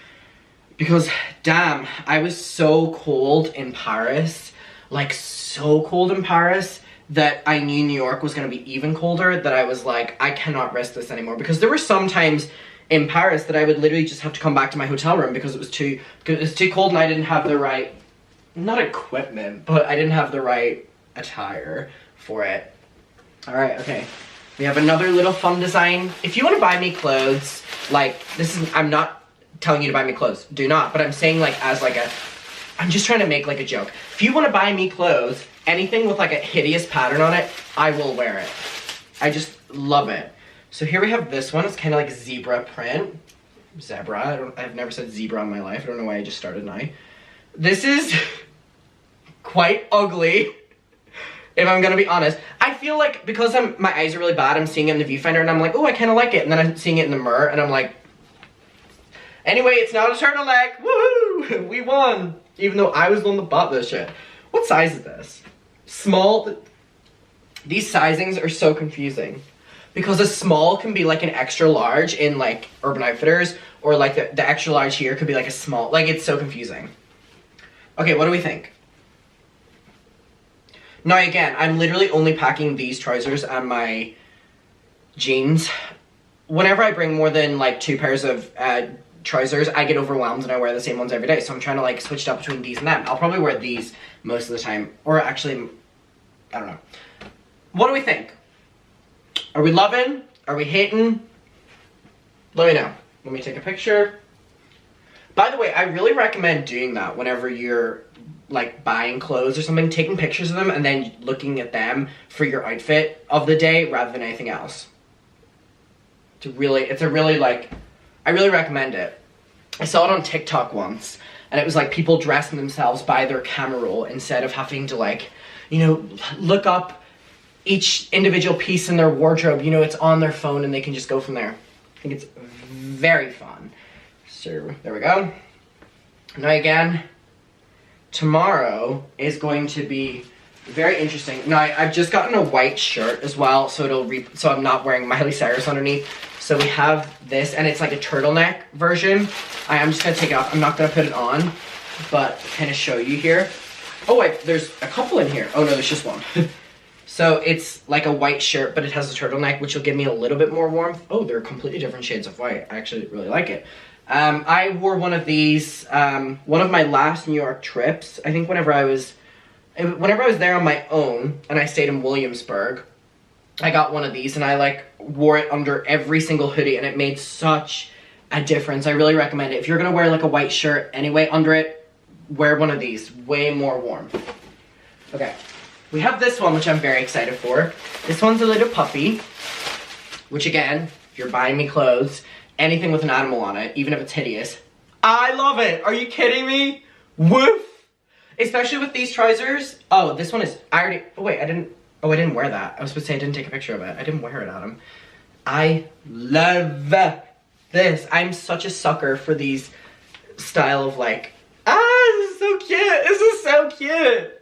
Speaker 3: Because, damn, I was so cold in Paris. Like, so cold in Paris that I knew New York was going to be even colder, that I was like, I cannot risk this anymore. Because there were some times in Paris that I would literally just have to come back to my hotel room because it was too cold and I didn't have the right, not equipment, but I didn't have the right attire for it. Alright, okay. We have another little fun design. If you want to buy me clothes, like, this is, I'm not telling you to buy me clothes. Do not. But I'm saying, like, as, like, I'm just trying to make, like, a joke. If you want to buy me clothes, anything with, like, a hideous pattern on it, I will wear it. I just love it. So here we have this one. It's kind of like zebra print. Zebra. I've never said zebra in my life. I don't know why I just started now. This is quite ugly, if I'm gonna be honest. I feel like because my eyes are really bad, I'm seeing it in the viewfinder and I'm like, oh, I kind of like it. And then I'm seeing it in the mirror and I'm like, anyway, it's not a turtleneck. Woohoo! We won. Even though I was the one that bought this shit. What size is this? Small. These sizings are so confusing. Because a small can be like an extra large in like Urban Outfitters, or like the extra large here could be like a small. Like, it's so confusing. Okay, what do we think? Now again, I'm literally only packing these trousers and my jeans. Whenever I bring more than like 2 pairs of trousers, I get overwhelmed and I wear the same ones every day. So I'm trying to like switch it up between these and them. I'll probably wear these most of the time. Or actually, I don't know. What do we think? Are we loving? Are we hating? Let me know. Let me take a picture. By the way, I really recommend doing that whenever you're like buying clothes or something, taking pictures of them and then looking at them for your outfit of the day rather than anything else. I really recommend it. I saw it on TikTok once and it was like people dressing themselves by their camera roll instead of having to like, you know, look up each individual piece in their wardrobe. You know, it's on their phone and they can just go from there. I think it's very fun. So there we go. Now again, tomorrow is going to be very interesting. Now I've just gotten a white shirt as well, so so I'm not wearing Miley Cyrus underneath. So we have this, and it's like a turtleneck version. I am just gonna take it off. I'm not gonna put it on, but kind of show you here. Oh wait, there's a couple in here. Oh no, there's just one. So it's like a white shirt, but it has a turtleneck, which will give me a little bit more warmth. Oh, they're completely different shades of white. I actually really like it. I wore one of these, one of my last New York trips. I think whenever I was there on my own, and I stayed in Williamsburg, I got one of these, and I like wore it under every single hoodie, and it made such a difference. I really recommend it. If you're gonna wear like a white shirt anyway under it, wear one of these. Way more warm. Okay. We have this one, which I'm very excited for. This one's a little puppy, which again, if you're buying me clothes, anything with an animal on it, even if it's hideous, I love it. Are you kidding me? Woof. Especially with these trousers. Oh, this one is, oh wait, I didn't wear that. I was supposed to say I didn't take a picture of it. I didn't wear it, Adam. I love this. I'm such a sucker for these style of like, this is so cute. This is so cute.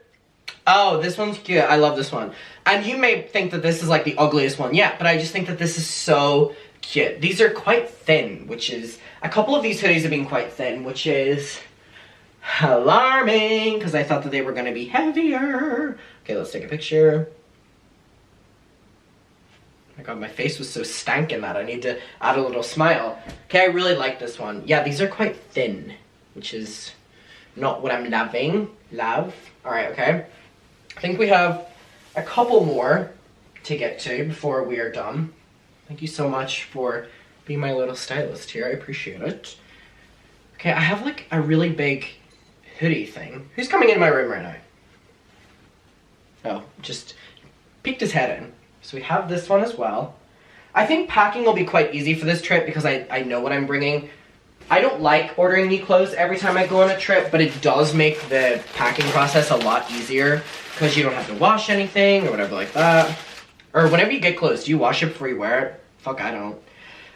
Speaker 3: Oh, this one's cute. I love this one. And you may think that this is like the ugliest one yet, but I just think that this is so cute. These are quite thin, which is, a couple of these hoodies have been quite thin, which is alarming, because I thought that they were going to be heavier. Okay, let's take a picture. my god, my face was so stank in that. I need to add a little smile. Okay, I really like this one. Yeah, these are quite thin, which is not what I'm loving. Love. Alright, okay. I think we have a couple more to get to before we are done. Thank you so much for being my little stylist here. I appreciate it. Okay, I have like a really big hoodie thing. Who's coming into my room right now? Oh, just peeked his head in. So we have this one as well. I think packing will be quite easy for this trip because I know what I'm bringing. I don't like ordering new clothes every time I go on a trip, but it does make the packing process a lot easier because you don't have to wash anything or whatever like that. Or whenever you get clothes, do you wash it before you wear it? Fuck, I don't.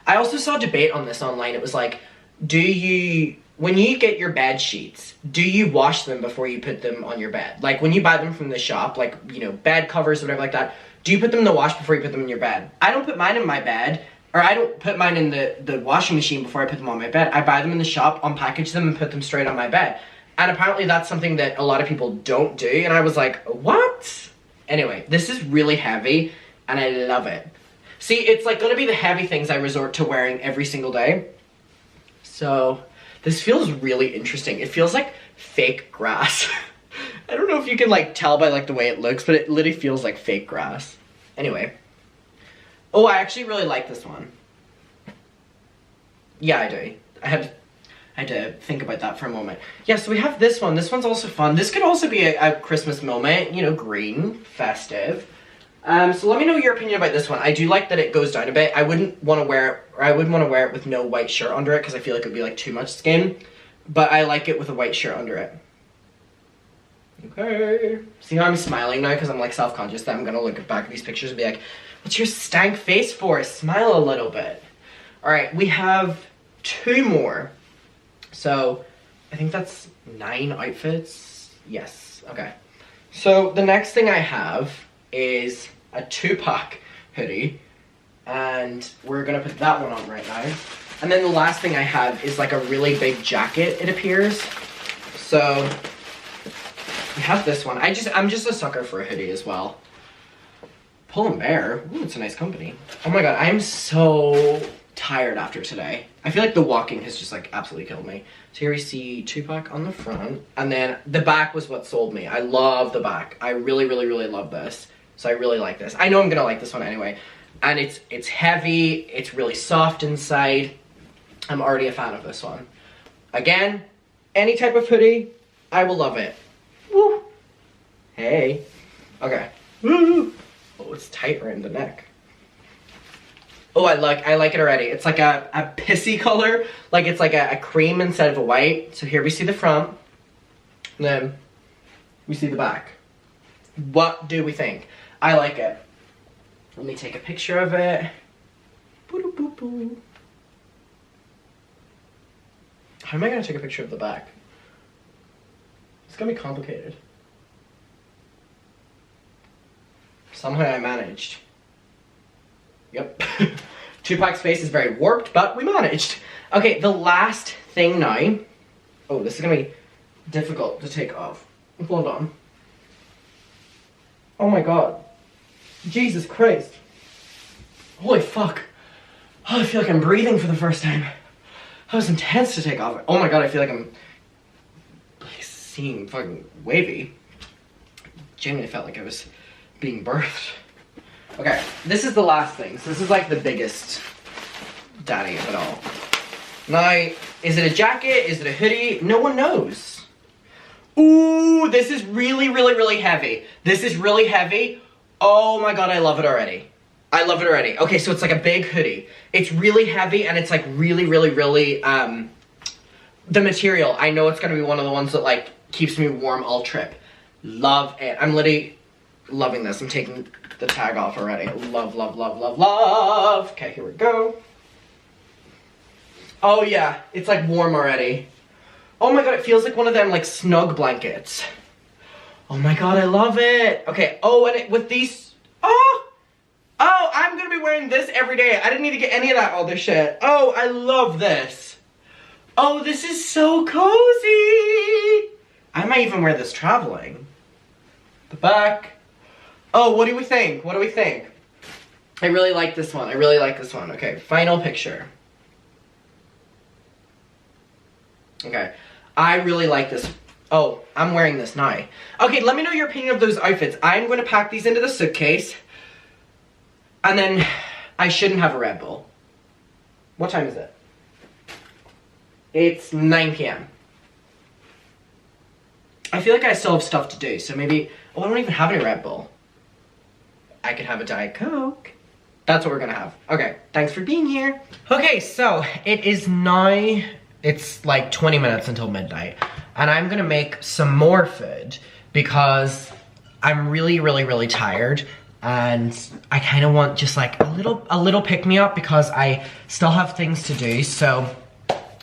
Speaker 3: I also saw a debate on this online. It was like, when you get your bed sheets, do you wash them before you put them on your bed? Like when you buy them from the shop, like, you know, bed covers, whatever like that, do you put them in the wash before you put them in your bed? I don't put mine in my bed, or I don't put mine in the washing machine before I put them on my bed. I buy them in the shop, unpackage them, and put them straight on my bed. And apparently that's something that a lot of people don't do, and I was like, what? Anyway, this is really heavy, and I love it. See, it's like gonna be the heavy things I resort to wearing every single day. So, this feels really interesting. It feels like fake grass. I don't know if you can like tell by like the way it looks, but it literally feels like fake grass. Anyway. Oh, I actually really like this one. Yeah, I do. I had to think about that for a moment. Yeah, so we have this one. This one's also fun. This could also be a Christmas moment, you know, green, festive. So let me know your opinion about this one. I do like that it goes down a bit. I wouldn't want to wear it, or I wouldn't want to wear it with no white shirt under it because I feel like it would be like too much skin. But I like it with a white shirt under it. Okay. See how I'm smiling now because I'm like self-conscious that I'm going to look back at these pictures and be like, what's your stank face for? Smile a little bit. Alright, we have 2 more. So, I think that's 9 outfits. Yes, okay. So, the next thing I have is a 2-pack hoodie. And we're gonna put that one on right now. And then the last thing I have is like a really big jacket, it appears. So, we have this one. I'm just a sucker for a hoodie as well. Pull and Bear. Ooh, it's a nice company. Oh my god, I'm so tired after today. I feel like the walking has just like absolutely killed me. So here we see 2-pack on the front, and then the back was what sold me. I love the back. I really, really, really love this. So I really like this. I know I'm gonna like this one anyway. And it's heavy, it's really soft inside. I'm already a fan of this one. Again, any type of hoodie, I will love it. Woo! Hey. Okay. Woo! Oh, it's tight around the neck. Oh, I like it already. It's like a pissy color. Like it's like a cream instead of a white. So here we see the front. And then we see the back. What do we think? I like it. Let me take a picture of it. Boo-doo-boo-boo. How am I going to take a picture of the back? It's going to be complicated. Somehow I managed. Yep. 2-pack's face is very warped, but we managed. Okay, the last thing now. Oh, this is gonna be difficult to take off. Hold on. Oh my god. Jesus Christ. Holy fuck. Oh, I feel like I'm breathing for the first time. That was intense to take off. Oh my god, I feel like I'm like seeing fucking wavy. Genuinely felt like I was being birthed. Okay, this is the last thing. So this is like the biggest daddy of it all. Now, is it a jacket? Is it a hoodie? No one knows. Ooh, this is really, really, really heavy. This is really heavy. Oh my god, I love it already. I love it already. Okay, so it's like a big hoodie. It's really heavy and it's like really, really, really, the material. I know it's gonna be one of the ones that like keeps me warm all trip. Love it. I'm literally loving this. I'm taking the tag off already. Love, love, love, love, love. Okay, here we go. Oh yeah, it's like warm already. Oh my god, it feels like one of them like snug blankets. Oh my god, I love it. Okay, oh, and it with these, oh, I'm gonna be wearing this every day. I didn't need to get any of that other shit. Oh, I love this. Oh, this is so cozy. I might even wear this traveling. The back. Oh, what do we think? What do we think? I really like this one. I really like this one. Okay, final picture. Okay, I really like this. Oh, I'm wearing this now. Okay, let me know your opinion of those outfits. I'm going to pack these into the suitcase. And then I shouldn't have a Red Bull. What time is it? It's 9 p.m. I feel like I still have stuff to do, so maybe... Oh, I don't even have any Red Bull. I could have a Diet Coke. That's what we're gonna have. Okay, thanks for being here. Okay, so it is now... It's like 20 minutes until midnight. And I'm gonna make some more food because I'm really, really, really tired. And I kind of want just like a little pick-me-up because I still have things to do. So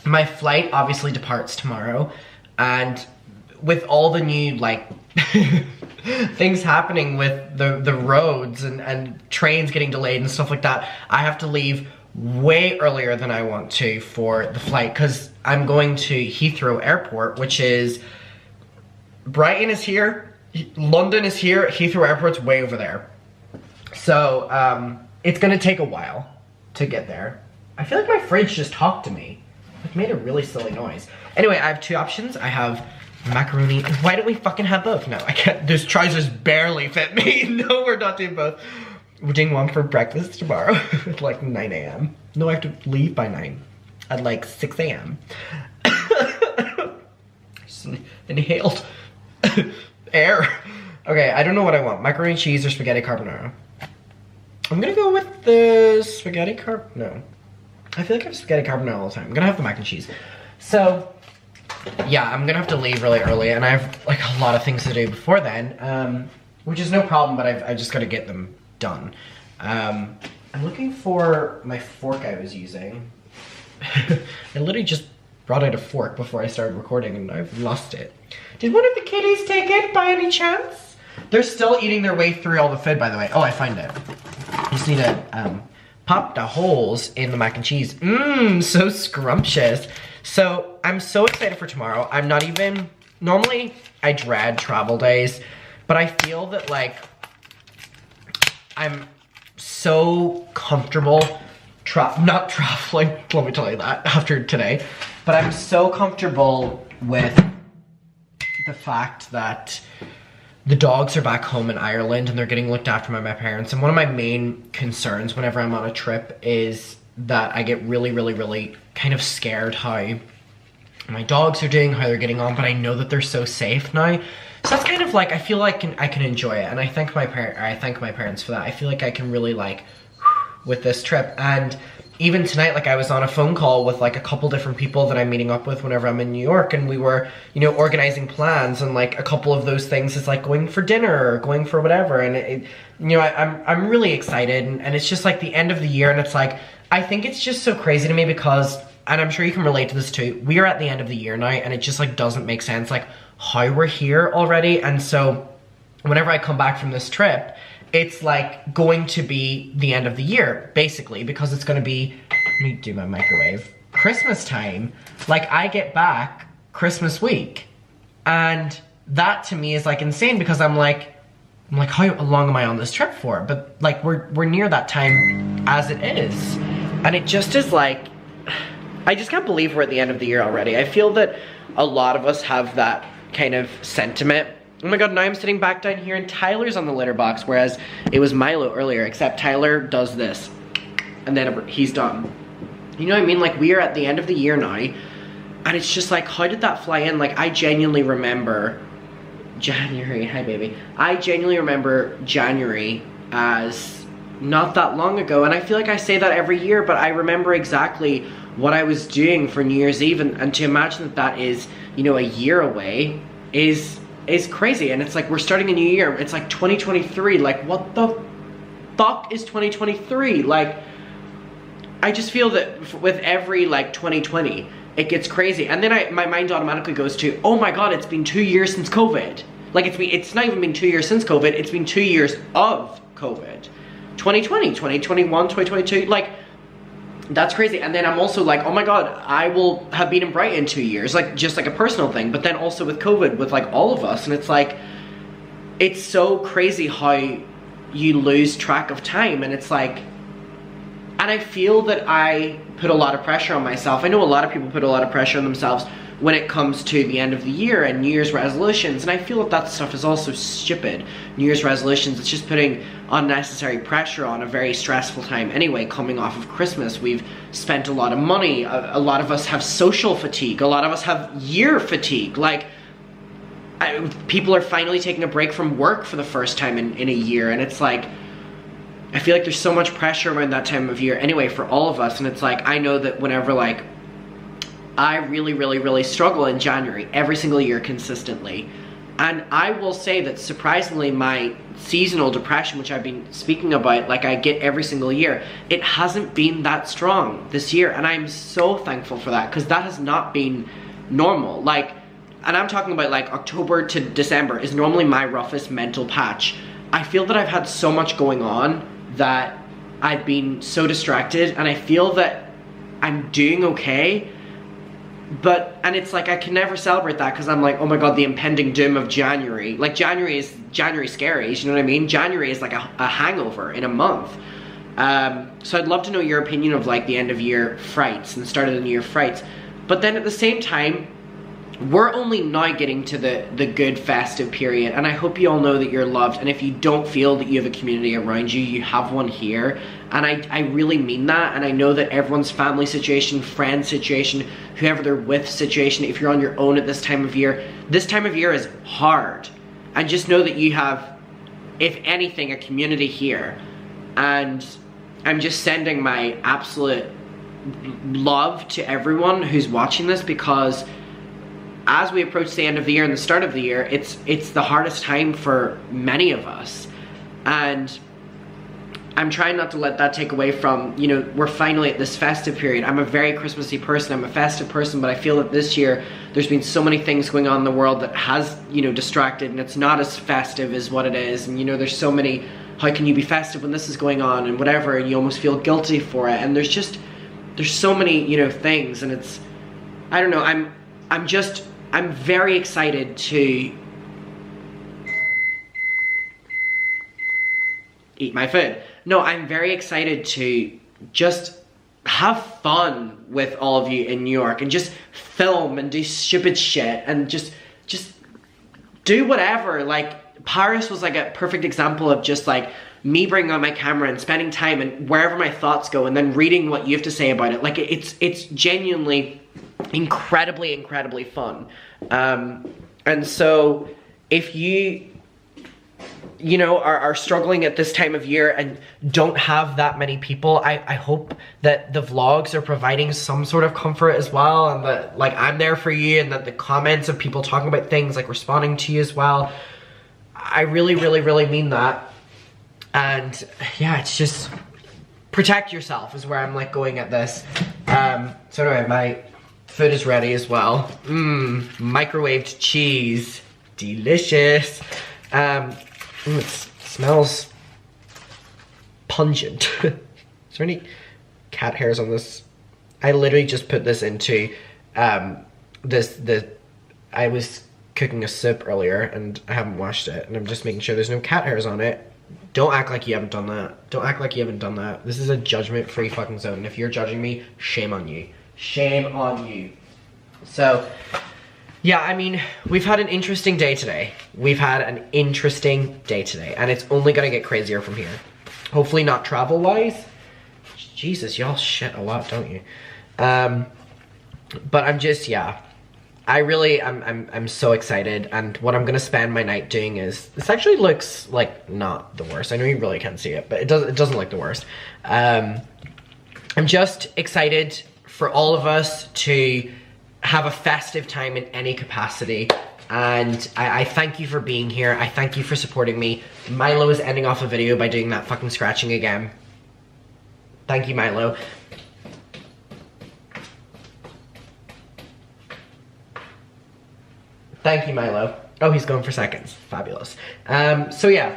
Speaker 3: my flight obviously departs tomorrow. And with all the new like things happening with the roads and trains getting delayed and stuff like that, I have to leave way earlier than I want to for the flight because I'm going to Heathrow Airport, which is... Brighton is here, London is here, Heathrow Airport's way over there. So, it's gonna take a while to get there. I feel like my fridge just talked to me. It made a really silly noise. Anyway, I have two options. I have macaroni. Why don't we fucking have both? No, I can't. Those trousers barely fit me. No, we're not doing both. We're doing one for breakfast tomorrow at like 9 a.m. No, I have to leave by 9 at like 6 a.m. Just inhaled air. Okay, I don't know what I want. Macaroni and cheese or spaghetti carbonara. I'm gonna go with the spaghetti no. I feel like I have spaghetti carbonara all the time. I'm gonna have the mac and cheese. So, yeah, I'm gonna have to leave really early and I have like a lot of things to do before then. Which is no problem, but I just gotta get them done. I'm looking for my fork I was using. I literally just brought out a fork before I started recording and I've lost it. Did one of the kitties take it by any chance? They're still eating their way through all the food, by the way. Oh, I find it. Just need to pop the holes in the mac and cheese. Mmm, so scrumptious. So I'm so excited for tomorrow. I'm not even, normally I dread travel days, but I feel that like I'm so comfortable not traveling, let me tell you that after today, but I'm so comfortable with the fact that the dogs are back home in Ireland and they're getting looked after by my parents. And one of my main concerns whenever I'm on a trip is that I get really, really, really kind of scared how my dogs are doing, how they're getting on, but I know that they're so safe now. So that's kind of like, I feel like I can enjoy it. And I thank my parents for that. I feel like I can really like, with this trip. And even tonight, like I was on a phone call with like a couple different people that I'm meeting up with whenever I'm in New York, and we were, you know, organizing plans, and like a couple of those things is like going for dinner or going for whatever, and it you know, I'm really excited, and it's just like the end of the year, and it's like, I think it's just so crazy to me because, and I'm sure you can relate to this too, we are at the end of the year now, and it just like doesn't make sense like how we're here already. And so whenever I come back from this trip, it's like going to be the end of the year, basically, because it's gonna be, let me do my microwave, Christmas time. Like I get back Christmas week. And that to me is like insane because I'm like, how long am I on this trip for? But like we're near that time as it is. And it just is like, I just can't believe we're at the end of the year already. I feel that a lot of us have that kind of sentiment. Oh my god, now I'm sitting back down here and Tyler's on the litter box, whereas it was Milo earlier, except Tyler does this, and then he's done. You know what I mean? Like, we are at the end of the year now, and it's just like, how did that fly in? Like, I genuinely remember January, hi baby. I genuinely remember January as not that long ago, and I feel like I say that every year, but I remember exactly what I was doing for New Year's Eve, and to imagine that that is, you know, a year away is crazy. And it's like, we're starting a new year. It's like 2023. Like, what the fuck is 2023? Like, I just feel that with every like 2020, it gets crazy. And then my mind automatically goes to, oh my god, it's been 2 years since COVID. Like, it's not even been 2 years since COVID. It's been 2 years of COVID. 2020, 2021, 2022. Like, that's crazy. And then I'm also like, oh my god, I will have been in Brighton 2 years, like just like a personal thing, but then also with COVID with like all of us, and it's like, it's so crazy how you lose track of time, and it's like, and I feel that I put a lot of pressure on myself. I know a lot of people put a lot of pressure on themselves when it comes to the end of the year and New Year's resolutions, and I feel that that stuff is also stupid. New Year's resolutions, it's just putting unnecessary pressure on a very stressful time anyway, coming off of Christmas. We've spent a lot of money, a lot of us have social fatigue, a lot of us have year fatigue. Like, people are finally taking a break from work for the first time in a year, and it's like, I feel like there's so much pressure around that time of year anyway for all of us, and it's like, I know that whenever, like, I really struggle in January every single year consistently. And I will say that surprisingly, my seasonal depression, which I've been speaking about, like I get every single year, it hasn't been that strong this year. And I'm so thankful for that, because that has not been normal. Like, and I'm talking about like October to December is normally my roughest mental patch. I feel that I've had so much going on that I've been so distracted, and I feel that I'm doing okay. But, and it's like, I can never celebrate that, because I'm like, oh my god, the impending doom of January. Like, January scary, you know what I mean? January is like a hangover in a month. So I'd love to know your opinion of like the end of year frights and start of the new year frights. But then at the same time, we're only now getting to the good festive period, and I hope you all know that you're loved, and if you don't feel that you have a community around you, you have one here, and I really mean that. And I know that everyone's family situation, friend situation, whoever they're with situation, if you're on your own at this time of year is hard, and just know that you have, if anything, a community here. And I'm just sending my absolute love to everyone who's watching this, because as we approach the end of the year and the start of the year, it's the hardest time for many of us. And I'm trying not to let that take away from, you know, we're finally at this festive period. I'm a very Christmassy person, I'm a festive person, but I feel that this year there's been so many things going on in the world that has, you know, distracted, and it's not as festive as what it is. And you know, there's so many, how can you be festive when this is going on and whatever, and you almost feel guilty for it. And there's so many, you know, things, and it's, I don't know, I'm very excited to eat my food. No, I'm very excited to just have fun with all of you in New York, and just film and do stupid shit, and just do whatever. Like, Paris was like a perfect example of just like me bringing on my camera and spending time and wherever my thoughts go, and then reading what you have to say about it. Like, it's genuinely incredibly fun. And so if you know, are struggling at this time of year and don't have that many people, I hope that the vlogs are providing some sort of comfort as well, and that like I'm there for you, and that the comments of people talking about things, like responding to you as well. I really mean that. And yeah, it's just, protect yourself is where I'm like going at this. So anyway, my food is ready as well. Microwaved cheese, delicious. It smells pungent. Is there any cat hairs on this? I literally just put this into I was cooking a soup earlier and I haven't washed it, and I'm just making sure there's no cat hairs on it. Don't act like you haven't done that. Don't act like you haven't done that. This is a judgment-free fucking zone. And if you're judging me, shame on you. Shame on you. So, yeah, I mean, we've had an interesting day today. And it's only gonna get crazier from here. Hopefully not travel-wise. Jesus, y'all shit a lot, don't you? But I'm just, yeah. I'm so excited, and what I'm gonna spend my night doing is, this actually looks like not the worst. I know you really can't see it, but it doesn't look the worst. I'm just excited for all of us to have a festive time in any capacity, and I thank you for being here. I thank you for supporting me. Milo is ending off a video by doing that fucking scratching again. Thank you, Milo. Thank you, Milo. Oh, he's going for seconds. Fabulous. So yeah,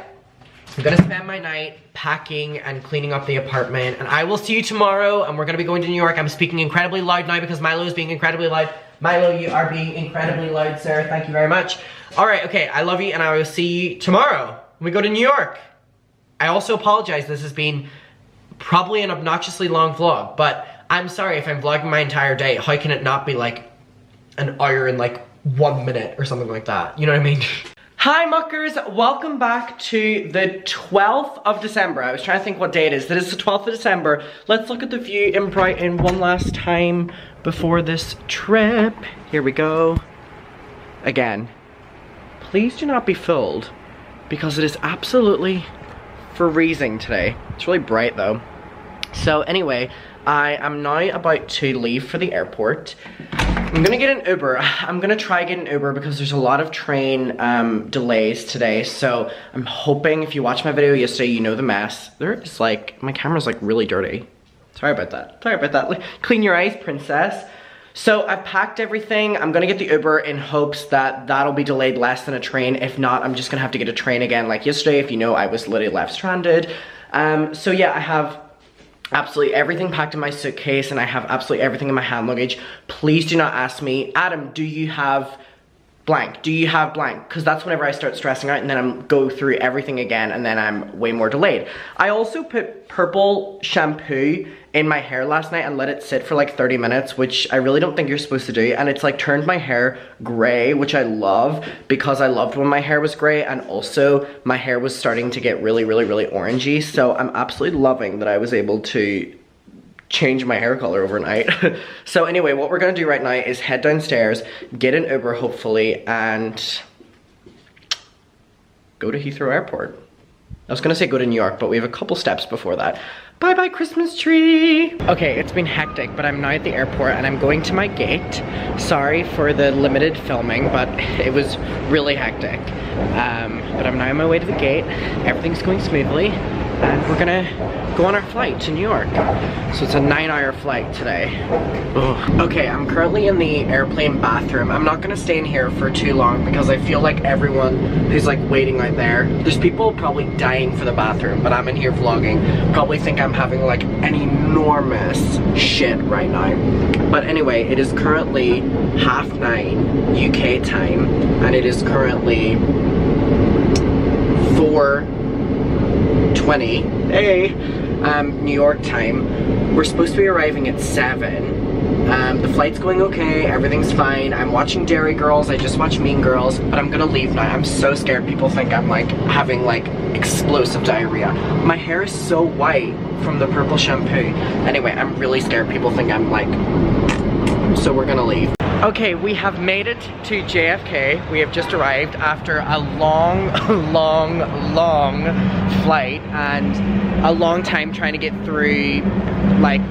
Speaker 3: I'm gonna spend my night packing and cleaning up the apartment, and I will see you tomorrow, and we're gonna be going to New York. I'm speaking incredibly loud now because Milo is being incredibly loud. Milo, you are being incredibly loud, sir. Thank you very much. All right, okay, I love you, and I will see you tomorrow when we go to New York. I also apologize, this has been probably an obnoxiously long vlog, but I'm sorry if I'm vlogging my entire day. How can it not be like an hour and like 1 minute or something like that? You know what I mean? Hi muckers, welcome back to the 12th of December. I was trying to think what day it is. That is the 12th of December. Let's look at the view in Brighton one last time before this trip. Here we go. Again, please do not be fooled because it is absolutely freezing today. It's really bright though. So anyway, I am now about to leave for the airport. I'm gonna get an Uber. I'm gonna try get an Uber because there's a lot of train delays today. So I'm hoping if you watched my video yesterday, you know the mess. There's like, my camera's like really dirty. Sorry about that. Sorry about that. Clean your eyes, princess. So I've packed everything. I'm gonna get the Uber in hopes that that'll be delayed less than a train. If not, I'm just gonna have to get a train again like yesterday. If you know, I was literally left stranded. So yeah, I have absolutely everything packed in my suitcase and I have absolutely everything in my hand luggage. Please do not ask me, Adam, do you have blank? Do you have blank? Because that's whenever I start stressing out and then I'm go through everything again and then I'm way more delayed. I also put purple shampoo in my hair last night and let it sit for like 30 minutes, which I really don't think you're supposed to do. And it's like turned my hair gray, which I love because I loved when my hair was gray and also my hair was starting to get really, really, really orangey. So I'm absolutely loving that I was able to change my hair color overnight. So anyway, what we're gonna do right now is head downstairs, get an Uber hopefully, and go to Heathrow Airport. I was gonna say go to New York, but we have a couple steps before that. Bye bye Christmas tree. Okay, it's been hectic, but I'm now at the airport and I'm going to my gate. Sorry for the limited filming, but it was really hectic. But I'm now on my way to the gate. Everything's going smoothly. And we're gonna go on our flight to New York. So it's a 9-hour flight today. Ugh. Okay, I'm currently in the airplane bathroom. I'm not gonna stay in here for too long because I feel like everyone who's like waiting out there, there's people probably dying for the bathroom, but I'm in here vlogging. Probably think I'm having like an enormous shit right now. But anyway, it is currently 9:30 UK time, and it is currently 4:20, hey, New York time. We're supposed to be arriving at 7. The flight's going okay, everything's fine. I'm watching Derry Girls, I just watched Mean Girls, but I'm gonna leave now. I'm so scared people think I'm like having like explosive diarrhea. My hair is so white from the purple shampoo. Anyway, I'm really scared people think I'm like, so we're gonna leave. Okay, we have made it to JFK. We have just arrived after a long, long flight and a long time trying to get through like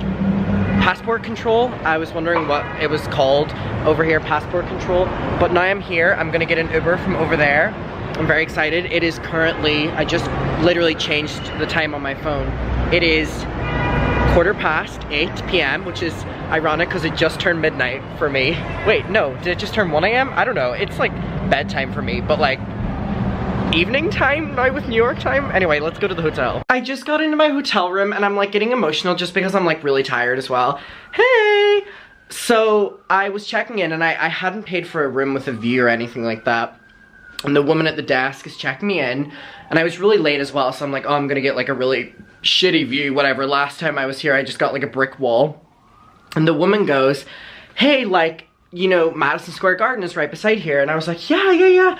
Speaker 3: passport control. I was wondering what it was called over here, passport control. But now I'm here. I'm gonna get an Uber from over there. I'm very excited. It is currently, I just literally changed the time on my phone. It is 8:15 p.m, which is ironic because it just turned midnight for me. Wait, no, did it just turn 1 a.m? I don't know. It's like bedtime for me, but like evening time now with New York time. Anyway, let's go to the hotel. I just got into my hotel room and I'm like getting emotional just because I'm like really tired as well. Hey! So I was checking in and I hadn't paid for a room with a view or anything like that. And the woman at the desk is checking me in and I was really late as well, so I'm like, oh, I'm gonna get like a really shitty view, whatever. Last time I was here I just got like a brick wall. And the woman goes, hey, like, you know, Madison Square Garden is right beside here. And I was like, yeah.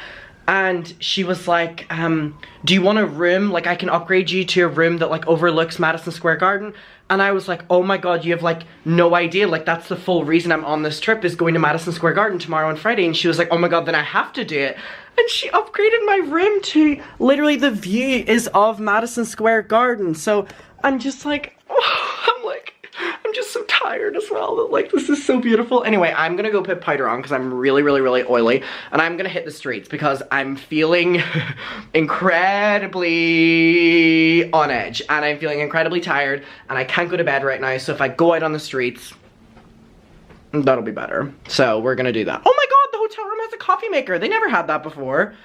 Speaker 3: And she was like, do you want a room? Like, I can upgrade you to a room that like overlooks Madison Square Garden. And I was like, oh my God, you have like no idea. Like, that's the full reason I'm on this trip, is going to Madison Square Garden tomorrow and Friday. And she was like, oh my God, then I have to do it. And she upgraded my room to literally the view is of Madison Square Garden. So I'm just like, I'm just so tired as well, but like this is so beautiful. Anyway, I'm gonna go put powder on because I'm really oily, and I'm gonna hit the streets because I'm feeling incredibly on edge and I'm feeling incredibly tired and I can't go to bed right now. So if I go out on the streets, that'll be better. So we're gonna do that. Oh my God, the hotel room has a coffee maker. They never had that before.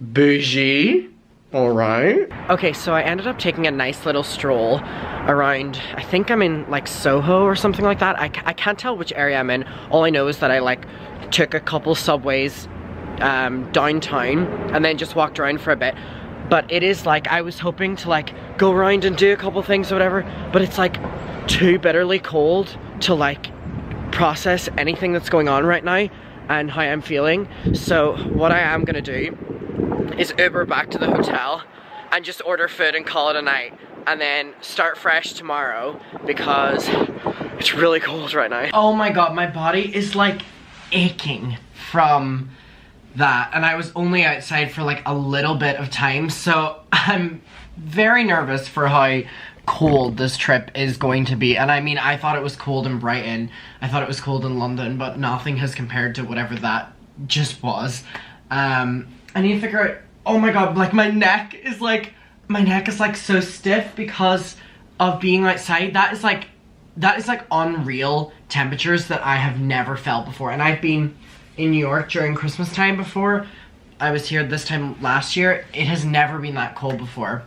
Speaker 3: Bougie. All right. Okay, so I ended up taking a nice little stroll around, I think I'm in like Soho or something like that. I can't tell which area I'm in. All I know is that I like took a couple subways downtown and then just walked around for a bit. but it is like, I was hoping to like go around and do a couple things or whatever, but it's like too bitterly cold to like process anything that's going on right now and how I'm feeling. So what I am gonna do is Uber back to the hotel and just order food and call it a night, and then start fresh tomorrow because it's really cold right now. Oh my god, my body is like aching from that, and I was only outside for like a little bit of time, so I'm very nervous for how cold this trip is going to be. And I mean, I thought it was cold in Brighton, I thought it was cold in London, but nothing has compared to whatever that just was. I need to figure out, oh my god, like my neck is like so stiff because of being outside. That is like unreal temperatures that I have never felt before. And I've been in New York during Christmas time before. I was here this time last year. It has never been that cold before.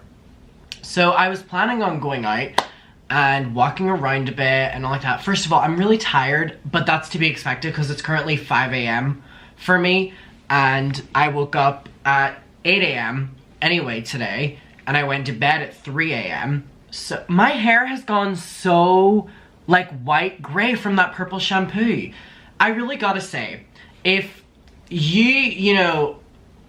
Speaker 3: So I was planning on going out and walking around a bit and all like that. First of all, I'm really tired, but that's to be expected because it's currently 5 a.m. for me, and I woke up at 8 a.m. anyway today, and I went to bed at 3 a.m. So my hair has gone so like white gray from that purple shampoo. I really gotta say, if you know,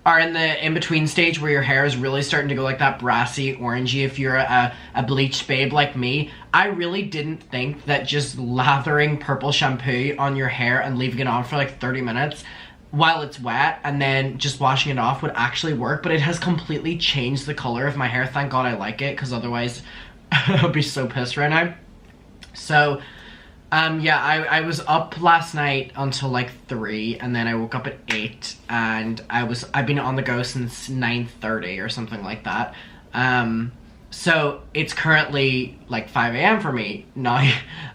Speaker 3: are in the in-between stage where your hair is really starting to go like that brassy orangey, if you're a bleached babe like me, I really didn't think that just lathering purple shampoo on your hair and leaving it on for like 30 minutes while it's wet and then just washing it off would actually work, but it has completely changed the color of my hair. Thank God I like it, because otherwise I'd be so pissed right now. So yeah, I was up last night until like 3, and then I woke up at 8, and I've been on the go since 9:30 or something like that. So it's currently like 5 a.m. for me now,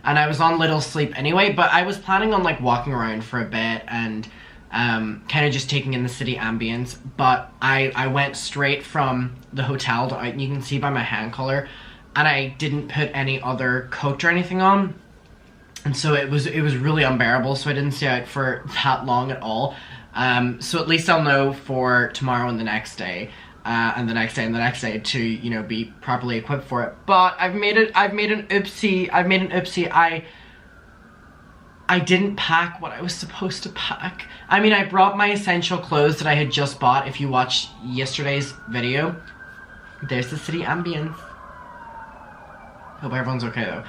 Speaker 3: and I was on little sleep anyway, but I was planning on like walking around for a bit and kind of just taking in the city ambience, but I went straight from the hotel to out, and you can see by my hand color, and I didn't put any other coat or anything on. And so it was really unbearable, so I didn't stay out for that long at all. So at least I'll know for tomorrow and the next day, and the next day and the next day to, you know, be properly equipped for it. But I've made an oopsie. I didn't pack what I was supposed to pack. I mean, I brought my essential clothes that I had just bought. If you watched yesterday's video, there's the city ambience. Hope everyone's okay though.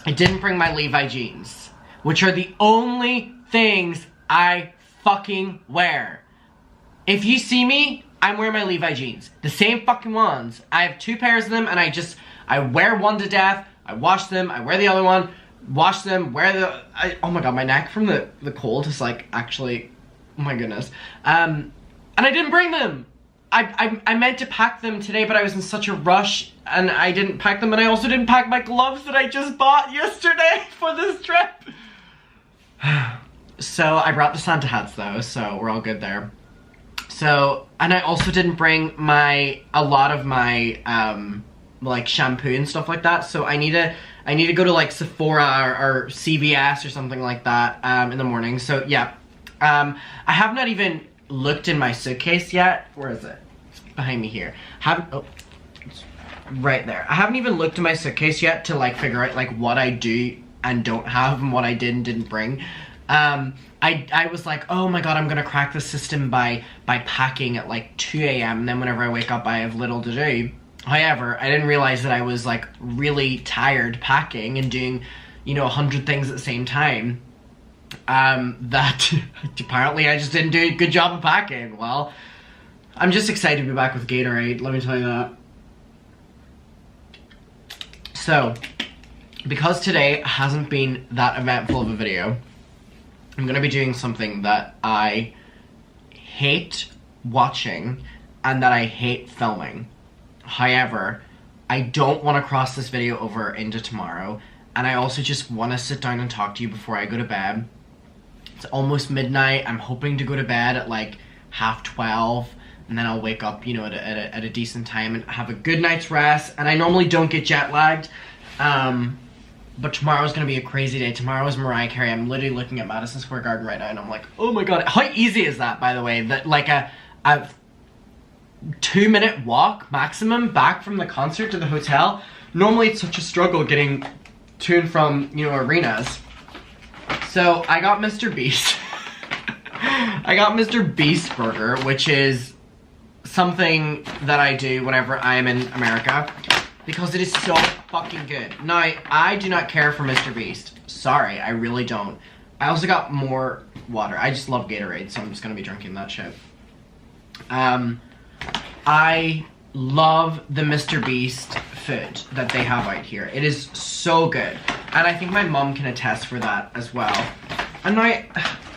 Speaker 3: I didn't bring my Levi jeans, which are the only things I fucking wear. If you see me, I'm wearing my Levi jeans. The same fucking ones. I have 2 pairs of them, and I wear one to death, I wash them, I wear the other one, wash them, wear the... oh my god, my neck from the cold is like actually... oh my goodness. And I didn't bring them! I meant to pack them today, but I was in such a rush and I didn't pack them, and I also didn't pack my gloves that I just bought yesterday for this trip. So I brought the Santa hats though, so we're all good there. So, and I also didn't bring a lot of my like shampoo and stuff like that, so I need to go to like Sephora or CVS or something like that in the morning. So yeah, I have not even looked in my suitcase yet. Where is it? It's behind me here. Oh, it's right there. I haven't even looked in my suitcase yet to like figure out like what I do and don't have and what I did and didn't bring. I was like, oh my god, I'm gonna crack the system by packing at like 2 a.m. and then whenever I wake up I have little to do. However, I didn't realize that I was like really tired packing and doing, you know, 100 things at the same time. That apparently I just didn't do a good job of packing. Well, I'm just excited to be back with Gatorade, let me tell you that. So, because today hasn't been that eventful of a video, I'm gonna be doing something that I hate watching and that I hate filming. However, I don't want to cross this video over into tomorrow, and I also just want to sit down and talk to you before I go to bed. It's almost midnight. I'm hoping to go to bed at like 12:30, and then I'll wake up, you know, at a decent time and have a good night's rest. And I normally don't get jet lagged, but tomorrow's gonna be a crazy day. Tomorrow is Mariah Carey. I'm literally looking at Madison Square Garden right now, and I'm like, oh my god, how easy is that, by the way? That like 2-minute walk maximum back from the concert to the hotel. Normally it's such a struggle getting to and from, you know, arenas. So I got Mr. Beast. I got Mr. Beast burger, which is something that I do whenever I'm in America because it is so fucking good. Now, I do not care for Mr. Beast. Sorry, I really don't. I also got more water. I just love Gatorade, so I'm just gonna be drinking that shit. I love the Mr. Beast food that they have out here. It is so good. And I think my mom can attest for that as well. And I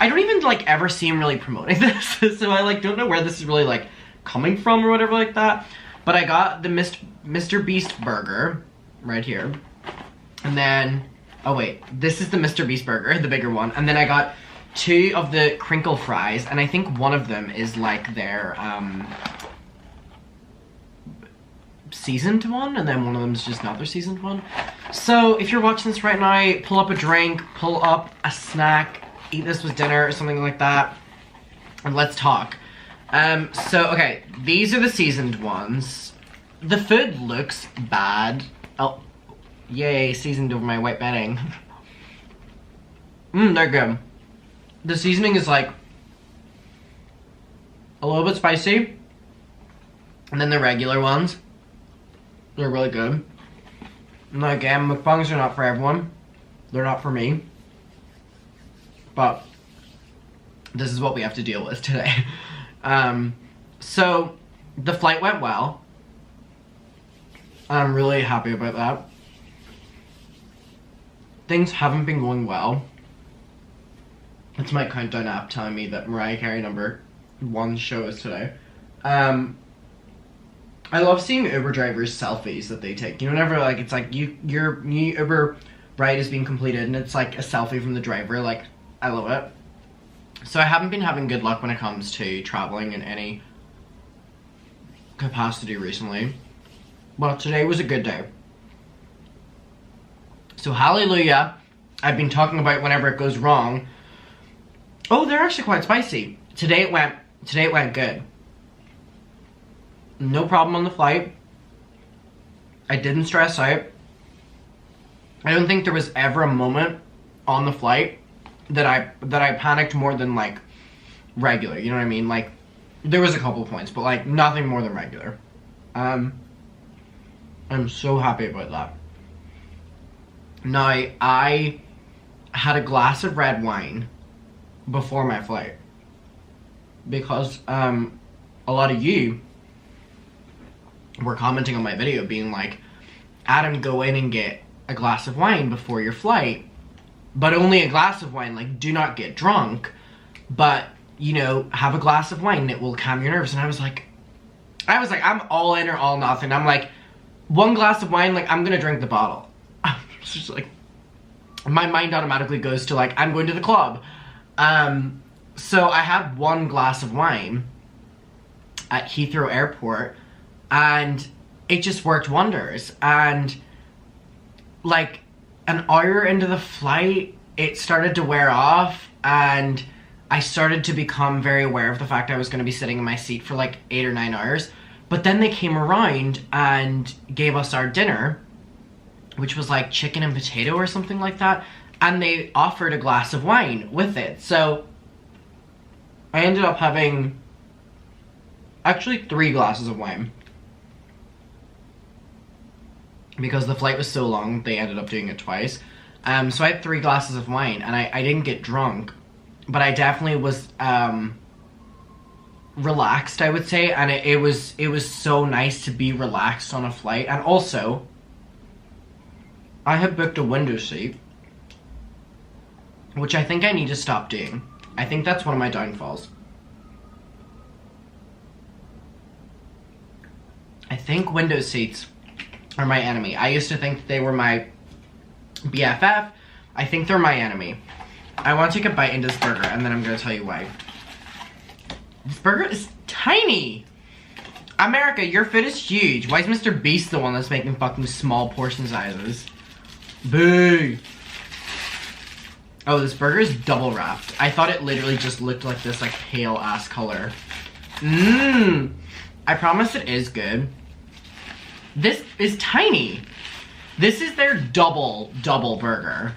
Speaker 3: don't even like ever see him really promoting this. So I like don't know where this is really like coming from or whatever like that. But I got the Mr. Beast burger right here. And then, oh wait, this is the Mr. Beast burger, the bigger one. And then I got 2 of the crinkle fries. And I think one of them is like their, seasoned one, and then one of them is just not their seasoned one. So if you're watching this right now, pull up a drink, pull up a snack, eat this with dinner or something like that, and let's talk. So okay, these are the seasoned ones. The food looks bad. Oh, yay, seasoned over my white bedding. They're good. The seasoning is like a little bit spicy, and then the regular ones, they're really good. Now again, mukbangs are not for everyone. They're not for me. But this is what we have to deal with today. So the flight went well. I'm really happy about that. Things haven't been going well. It's my countdown app telling me that Mariah Carey #1 show is today. I love seeing Uber drivers' selfies that they take. You know, whenever like it's like your new Uber ride is being completed and it's like a selfie from the driver. Like, I love it. So I haven't been having good luck when it comes to traveling in any capacity recently. But today was a good day. So hallelujah. I've been talking about whenever it goes wrong. Oh, they're actually quite spicy. Today it went good. No problem on the flight. I didn't stress out. I don't think there was ever a moment on the flight that I panicked more than like regular, you know what I mean? Like there was a couple of points, but like nothing more than regular. I'm so happy about that. Now I had a glass of red wine before my flight because a lot of you were commenting on my video being like, Adam, go in and get a glass of wine before your flight, but only a glass of wine, like do not get drunk, but you know, have a glass of wine, it will calm your nerves. And I was like, I'm all in or all nothing. I'm like, 1 glass of wine, like I'm gonna drink the bottle. It's just like, my mind automatically goes to like, I'm going to the club. So I had 1 glass of wine at Heathrow Airport, and it just worked wonders. And like an hour into the flight, it started to wear off, and I started to become very aware of the fact I was going to be sitting in my seat for like 8 or 9 hours. But then they came around and gave us our dinner, which was like chicken and potato or something like that, and they offered a glass of wine with it. So I ended up having actually 3 glasses of wine. Because the flight was so long, they ended up doing it twice. So I had 3 glasses of wine, and I didn't get drunk, but I definitely was relaxed, I would say, and it was so nice to be relaxed on a flight. And also, I have booked a window seat, which I think I need to stop doing. I think that's one of my downfalls. I think window seats are my enemy. I used to think they were my BFF. I think they're my enemy. I want to take a bite into this burger, and then I'm going to tell you why. This burger is tiny. America, your food is huge. Why is Mr. Beast the one that's making fucking small portion sizes? Boo. Oh, this burger is double wrapped. I thought it literally just looked like this like pale ass color. I I promise it is good. This is tiny. This is their double burger.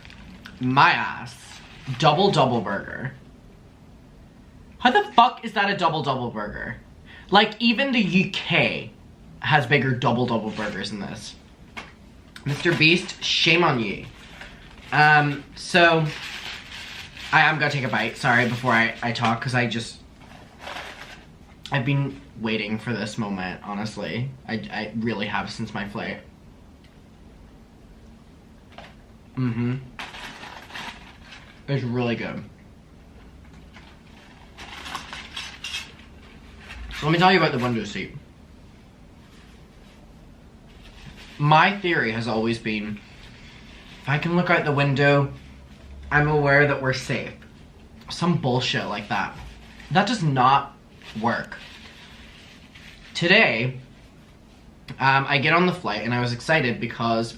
Speaker 3: My ass. Double burger. How the fuck is that a double burger? Like, even the UK has bigger double burgers than this. Mr. Beast, shame on you. So, I am gonna take a bite, sorry, before I talk, because I've been waiting for this moment, honestly. I really have since my flight. It's really good. Let me tell you about the window seat. My theory has always been, if I can look out the window, I'm aware that we're safe. Some bullshit like that. That does not work. Today, I get on the flight and I was excited because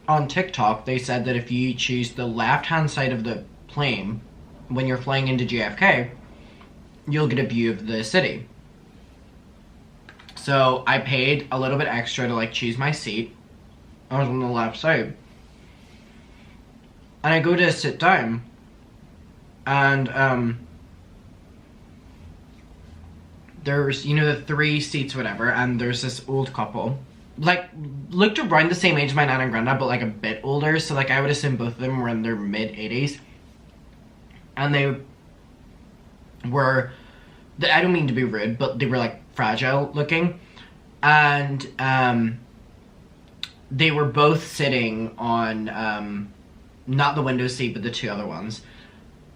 Speaker 3: on TikTok they said that if you choose the left-hand side of the plane when you're flying into JFK, you'll get a view of the city. So I paid a little bit extra to like choose my seat. I was on the left side. And I go to sit down and there's, you know, the 3 seats, whatever, and there's this old couple. Like, looked around the same age as my Nana and Grandad, but like a bit older, so like I would assume both of them were in their mid-80s. And they were, I don't mean to be rude, but they were like fragile looking. And they were both sitting on, not the window seat, but the 2 other ones.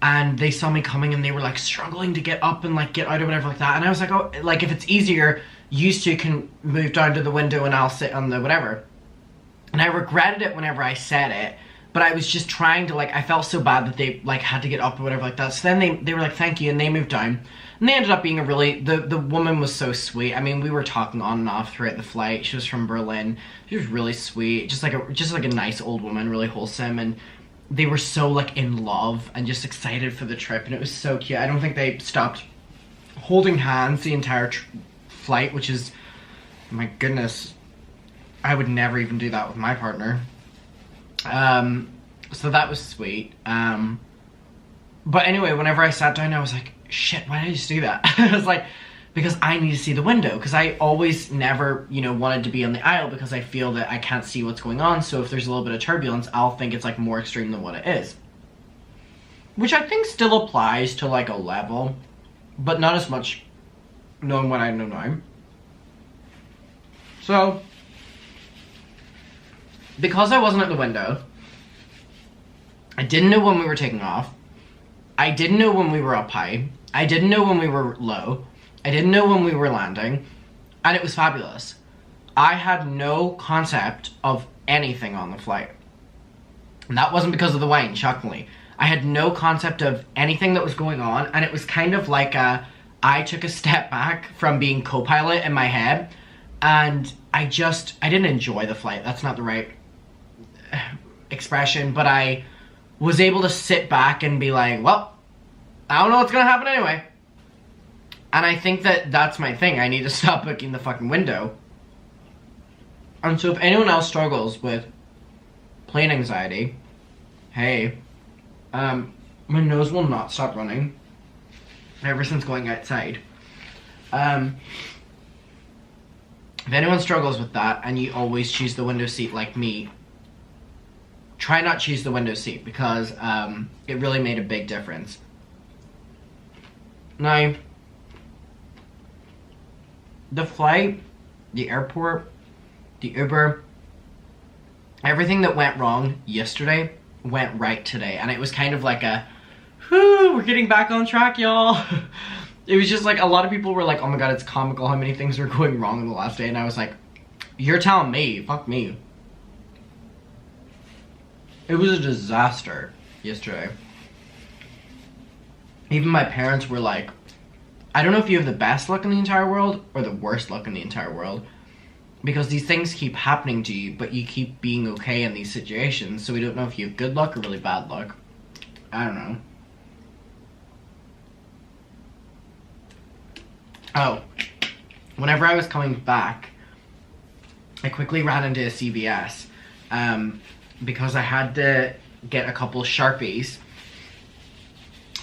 Speaker 3: And they saw me coming and they were like struggling to get up and like get out or whatever like that. And I was like, oh, like if it's easier, you 2 can move down to the window and I'll sit on the whatever. And I regretted it whenever I said it, but I was just trying to like, I felt so bad that they like had to get up or whatever like that. So then they were like, thank you, and they moved down. And they ended up being a really, the woman was so sweet. I mean, we were talking on and off throughout the flight. She was from Berlin. She was really sweet, just like a nice old woman, really wholesome. And they were so like in love and just excited for the trip, and it was so cute. I don't think they stopped holding hands the entire flight, which is, my goodness, I would never even do that with my partner. So that was sweet. But anyway, whenever I sat down, I was like, shit, why did I just do that? I was like, because I need to see the window, because I always never, you know, wanted to be on the aisle because I feel that I can't see what's going on. So if there's a little bit of turbulence, I'll think it's like more extreme than what it is, which I think still applies to like a level, but not as much knowing what I know now. So because I wasn't at the window, I didn't know when we were taking off, I didn't know when we were up high, I didn't know when we were low, I didn't know when we were landing, and it was fabulous. I had no concept of anything on the flight. And that wasn't because of the wine, shockingly. I had no concept of anything that was going on, and it was kind of like I took a step back from being co-pilot in my head, and I didn't enjoy the flight. That's not the right expression, but I was able to sit back and be like, well, I don't know what's gonna happen anyway. And I think that that's my thing. I need to stop booking the fucking window. And so if anyone else struggles with plane anxiety, hey, my nose will not stop running ever since going outside. If anyone struggles with that and you always choose the window seat like me, try not choose the window seat, because it really made a big difference. Now, the flight, the airport, the Uber, everything that went wrong yesterday went right today. And it was kind of like a, whew, we're getting back on track, y'all. It was just like, a lot of people were like, oh my god, it's comical how many things are going wrong in the last day. And I was like, you're telling me, fuck me. It was a disaster yesterday. Even my parents were like, I don't know if you have the best luck in the entire world or the worst luck in the entire world, because these things keep happening to you, but you keep being okay in these situations, so we don't know if you have good luck or really bad luck. I don't know. Oh, whenever I was coming back, I quickly ran into a CVS because I had to get a couple Sharpies.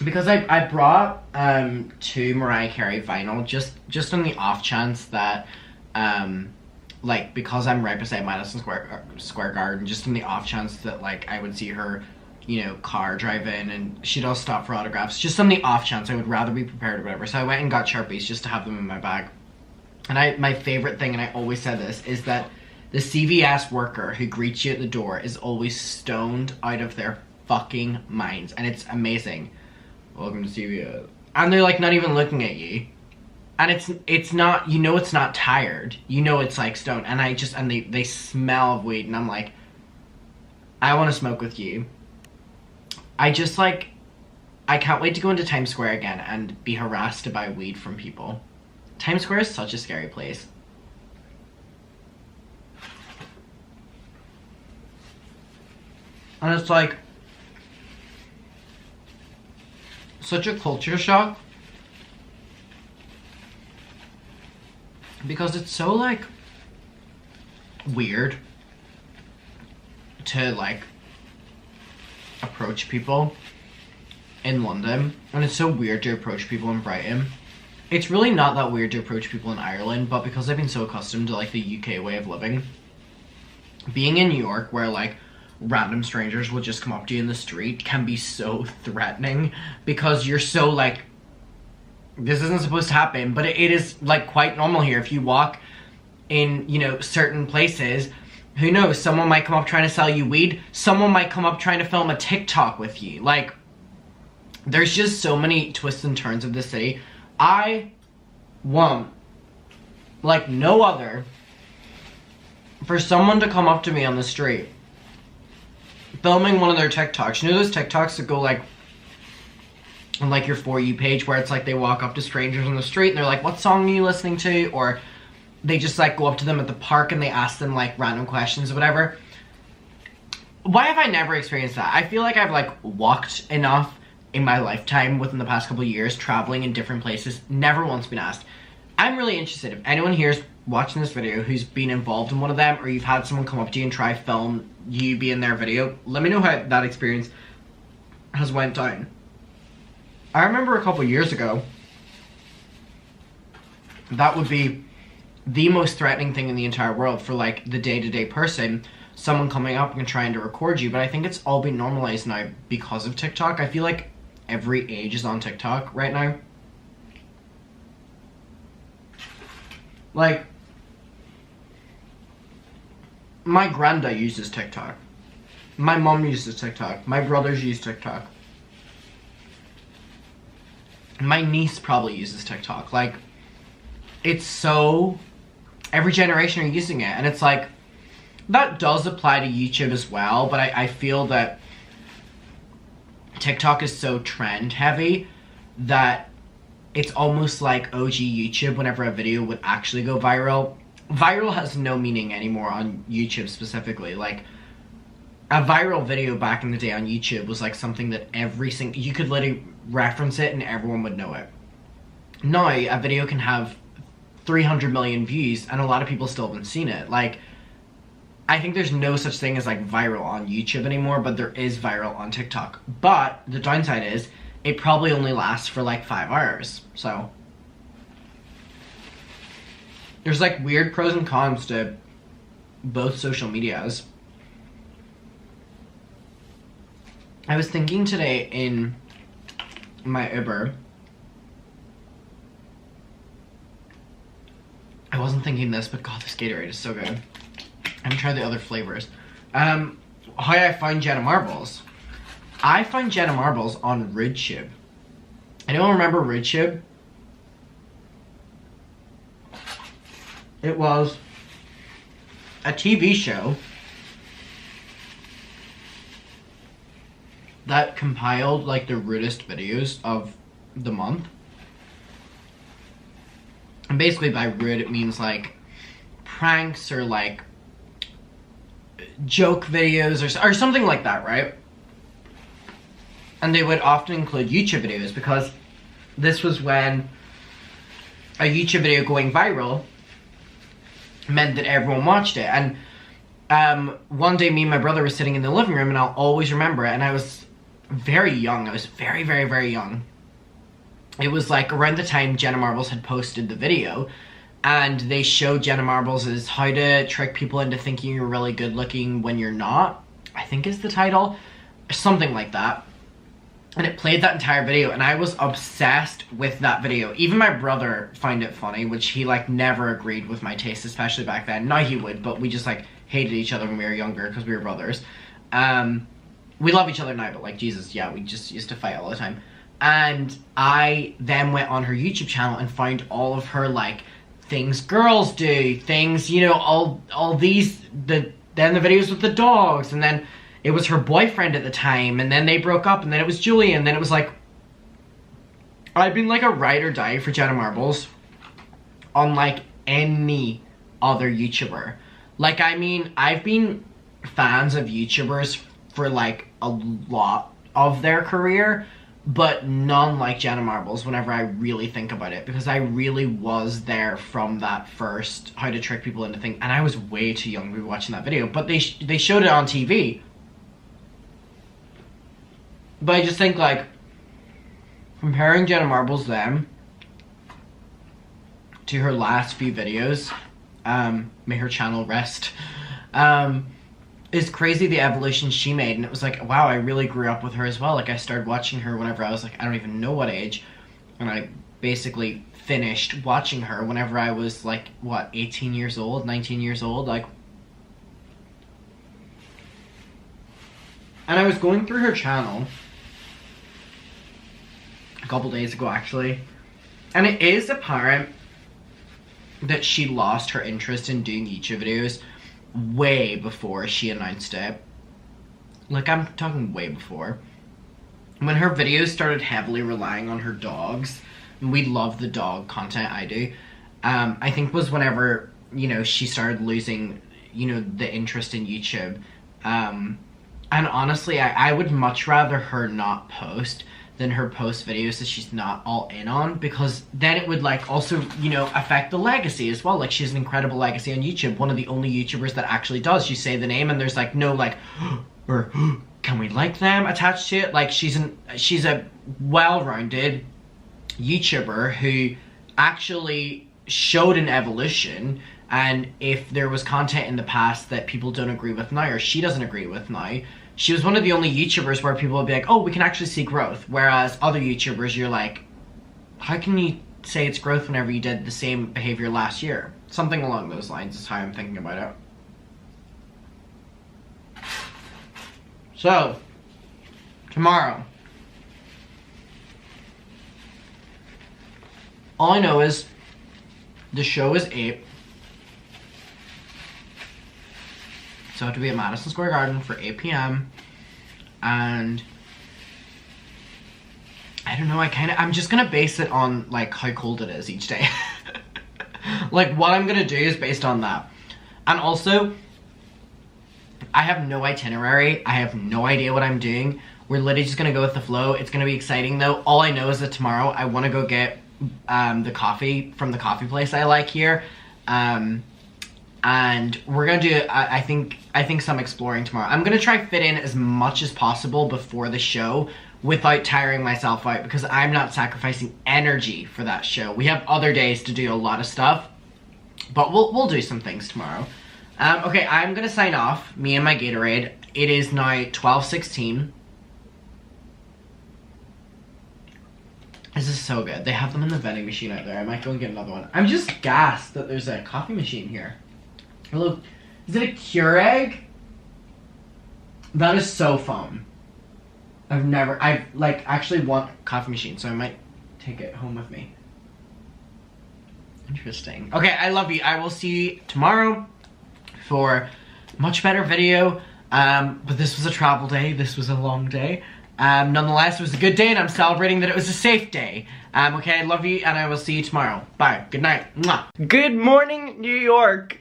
Speaker 3: Because I brought 2 Mariah Carey vinyl just on the off chance that like, because I'm right beside Madison Square Garden, just on the off chance that like I would see her, you know, car drive in and she'd all stop for autographs. Just on the off chance, I would rather be prepared or whatever. So I went and got Sharpies just to have them in my bag. And my favorite thing, and I always said this, is that the CVS worker who greets you at the door is always stoned out of their fucking minds. And it's amazing. Welcome to CVS. And they're like not even looking at you. And it's not, you know, it's not tired. You know it's like stoned. And they smell of weed. And I'm like, I want to smoke with you. I can't wait to go into Times Square again and be harassed to buy weed from people. Times Square is such a scary place. And it's like such a culture shock. Because it's so like weird to like approach people in London, and it's so weird to approach people in Brighton. It's really not that weird to approach people in Ireland, but because I've been so accustomed to like the UK way of living, being in New York where like random strangers will just come up to you in the street can be so threatening, because you're so like, this isn't supposed to happen, but it is like quite normal here. If you walk in, you know, certain places, who knows, someone might come up trying to sell you weed, someone might come up trying to film a TikTok with you. Like, there's just so many twists and turns of the city. I want, like no other, for someone to come up to me on the street filming one of their TikToks. You know those TikToks that go like on like your For You page, where it's like they walk up to strangers on the street and they're like, what song are you listening to? Or they just like go up to them at the park and they ask them like random questions or whatever. Why have I never experienced that? I feel like I've like walked enough in my lifetime within the past couple of years, traveling in different places, never once been asked. I'm really interested, if anyone here's watching this video who's been involved in one of them, or you've had someone come up to you and try film you be in their video, let me know how that experience has went down. I remember a couple years ago, that would be the most threatening thing in the entire world for like the day-to-day person, someone coming up and trying to record you. But I think it's all been normalized now because of TikTok. I feel like every age is on TikTok right now. Like, my granda uses TikTok. My mom uses TikTok. My brothers use TikTok. My niece probably uses TikTok. Like, it's so, every generation are using it. And it's like, that does apply to YouTube as well, but I feel that TikTok is so trend heavy that it's almost like OG YouTube whenever a video would actually go viral. Viral has no meaning anymore on YouTube specifically. Like, a viral video back in the day on YouTube was like something that you could literally reference it and everyone would know it. Now, a video can have 300 million views and a lot of people still haven't seen it. Like, I think there's no such thing as like viral on YouTube anymore, but there is viral on TikTok. But the downside is, it probably only lasts for like 5 hours. So, there's like weird pros and cons to both social medias. I was thinking today in my Uber, I wasn't thinking this, but god, this Gatorade is so good. I'm gonna try the other flavors. How I find Jenna Marbles. I find Jenna Marbles on RidTube. Anyone remember RidTube? It was a TV show that compiled like the rudest videos of the month. And basically by rude it means like pranks or like joke videos or something like that, right? And they would often include YouTube videos, because this was when a YouTube video going viral meant that everyone watched it. And one day me and my brother were sitting in the living room, and I'll always remember it, and I was very young. I was very, very, very young. It was like around the time Jenna Marbles had posted the video, and they showed Jenna Marbles as how to trick people into thinking you're really good looking when you're not, I think is the title, something like that. And it played that entire video, and I was obsessed with that video. Even my brother found it funny, which he like never agreed with my taste, especially back then. Now he would, but we just like hated each other when we were younger because we were brothers. We love each other now, but like Jesus, yeah, we just used to fight all the time. And I then went on her YouTube channel and found all of her like things girls do, things, you know, all these, then the videos with the dogs, and then it was her boyfriend at the time, and then they broke up, and then it was Julie, and then it was like, I've been like a ride or die for Jenna Marbles unlike any other YouTuber. Like, I mean, I've been fans of YouTubers for like a lot of their career, but none like Jenna Marbles whenever I really think about it, because I really was there from that first how to trick people into things, and I was way too young to be watching that video, but they showed it on TV. But I just think, like, comparing Jenna Marbles then to her last few videos, may her channel rest, is crazy, the evolution she made. And it was like, wow, I really grew up with her as well. Like, I started watching her whenever I was like, I don't even know what age, and I basically finished watching her whenever I was like, what, 18 years old, 19 years old, like. And I was going through her channel a couple days ago, actually, and it is apparent that she lost her interest in doing YouTube videos way before she announced it. Like, I'm talking way before. When her videos started heavily relying on her dogs, and we love the dog content, I do, I think was whenever, you know, she started losing, you know, the interest in YouTube. And honestly, I would much rather her not post than her post videos that she's not all in on, because then it would like also, you know, affect the legacy as well. Like, she has an incredible legacy on YouTube, one of the only YouTubers that actually does. You say the name and there's like no like or can we like them attached to it. Like, she's a well-rounded YouTuber who actually showed an evolution, and if there was content in the past that people don't agree with now, or she doesn't agree with now, she was one of the only YouTubers where people would be like, oh, we can actually see growth. Whereas other YouTubers, you're like, how can you say it's growth whenever you did the same behavior last year? Something along those lines is how I'm thinking about it. So, tomorrow. All I know is the show is 8. So I have to be at Madison Square Garden for 8 p.m. And I don't know, I'm just gonna base it on like how cold it is each day. Like, what I'm gonna do is based on that. And also, I have no itinerary. I have no idea what I'm doing. We're literally just gonna go with the flow. It's gonna be exciting though. All I know is that tomorrow I wanna go get the coffee from the coffee place I like here. And we're gonna do, I think some exploring tomorrow. I'm gonna try fit in as much as possible before the show without tiring myself out, because I'm not sacrificing energy for that show. We have other days to do a lot of stuff, but we'll do some things tomorrow. Okay, I'm gonna sign off, me and my Gatorade. It is now 12:16. This is so good. They have them in the vending machine out there. I might go and get another one. I'm just gassed that there's a coffee machine here. Hello, is it a Keurig? That is so fun. I've like actually want a coffee machine, so I might take it home with me. Interesting. Okay, I love you. I will see you tomorrow for a much better video. But this was a travel day. This was a long day. Nonetheless, it was a good day, and I'm celebrating that it was a safe day. Okay, I love you, and I will see you tomorrow. Bye. Good night. Mwah. Good morning, New York.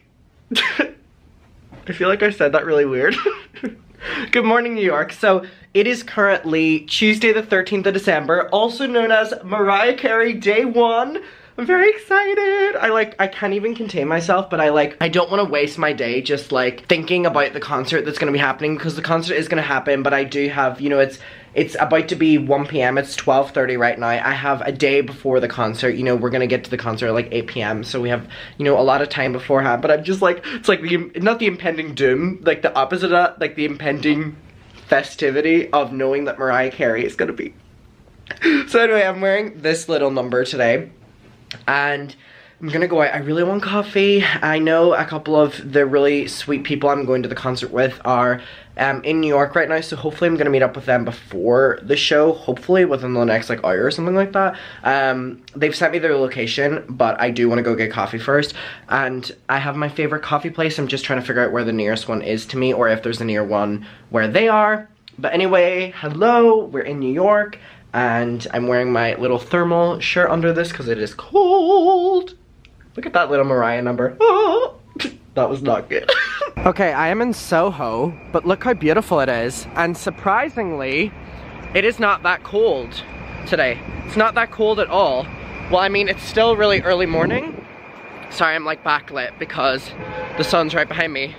Speaker 3: I feel like I said that really weird. Good morning, New York. So, it is currently Tuesday the 13th of December, also known as Mariah Carey Day 1. I'm very excited. I can't even contain myself, but I don't want to waste my day just like thinking about the concert that's going to be happening, because the concert is going to happen, but I do have, you know, it's about to be 1 p.m. It's 12:30 right now. I have a day before the concert. You know, we're gonna get to the concert at like 8 p.m. So we have, you know, a lot of time beforehand. But I'm just like, it's like not the impending doom, like the opposite of that, like the impending festivity of knowing that Mariah Carey is gonna be. So anyway, I'm wearing this little number today, and I'm gonna go out. I really want coffee. I know a couple of the really sweet people I'm going to the concert with are in New York right now, so hopefully I'm gonna meet up with them before the show, hopefully within the next like hour or something like that. They've sent me their location, but I do want to go get coffee first, and I have my favorite coffee place. I'm just trying to figure out where the nearest one is to me, or if there's a near one where they are. But anyway, hello, we're in New York, and I'm wearing my little thermal shirt under this because it is cold. Look at that little Mariah number. Oh, that was not good. Okay, I am in Soho, but look how beautiful it is. And surprisingly, it is not that cold today. It's not that cold at all. Well, I mean, it's still really early morning. Sorry, I'm like backlit because the sun's right behind me.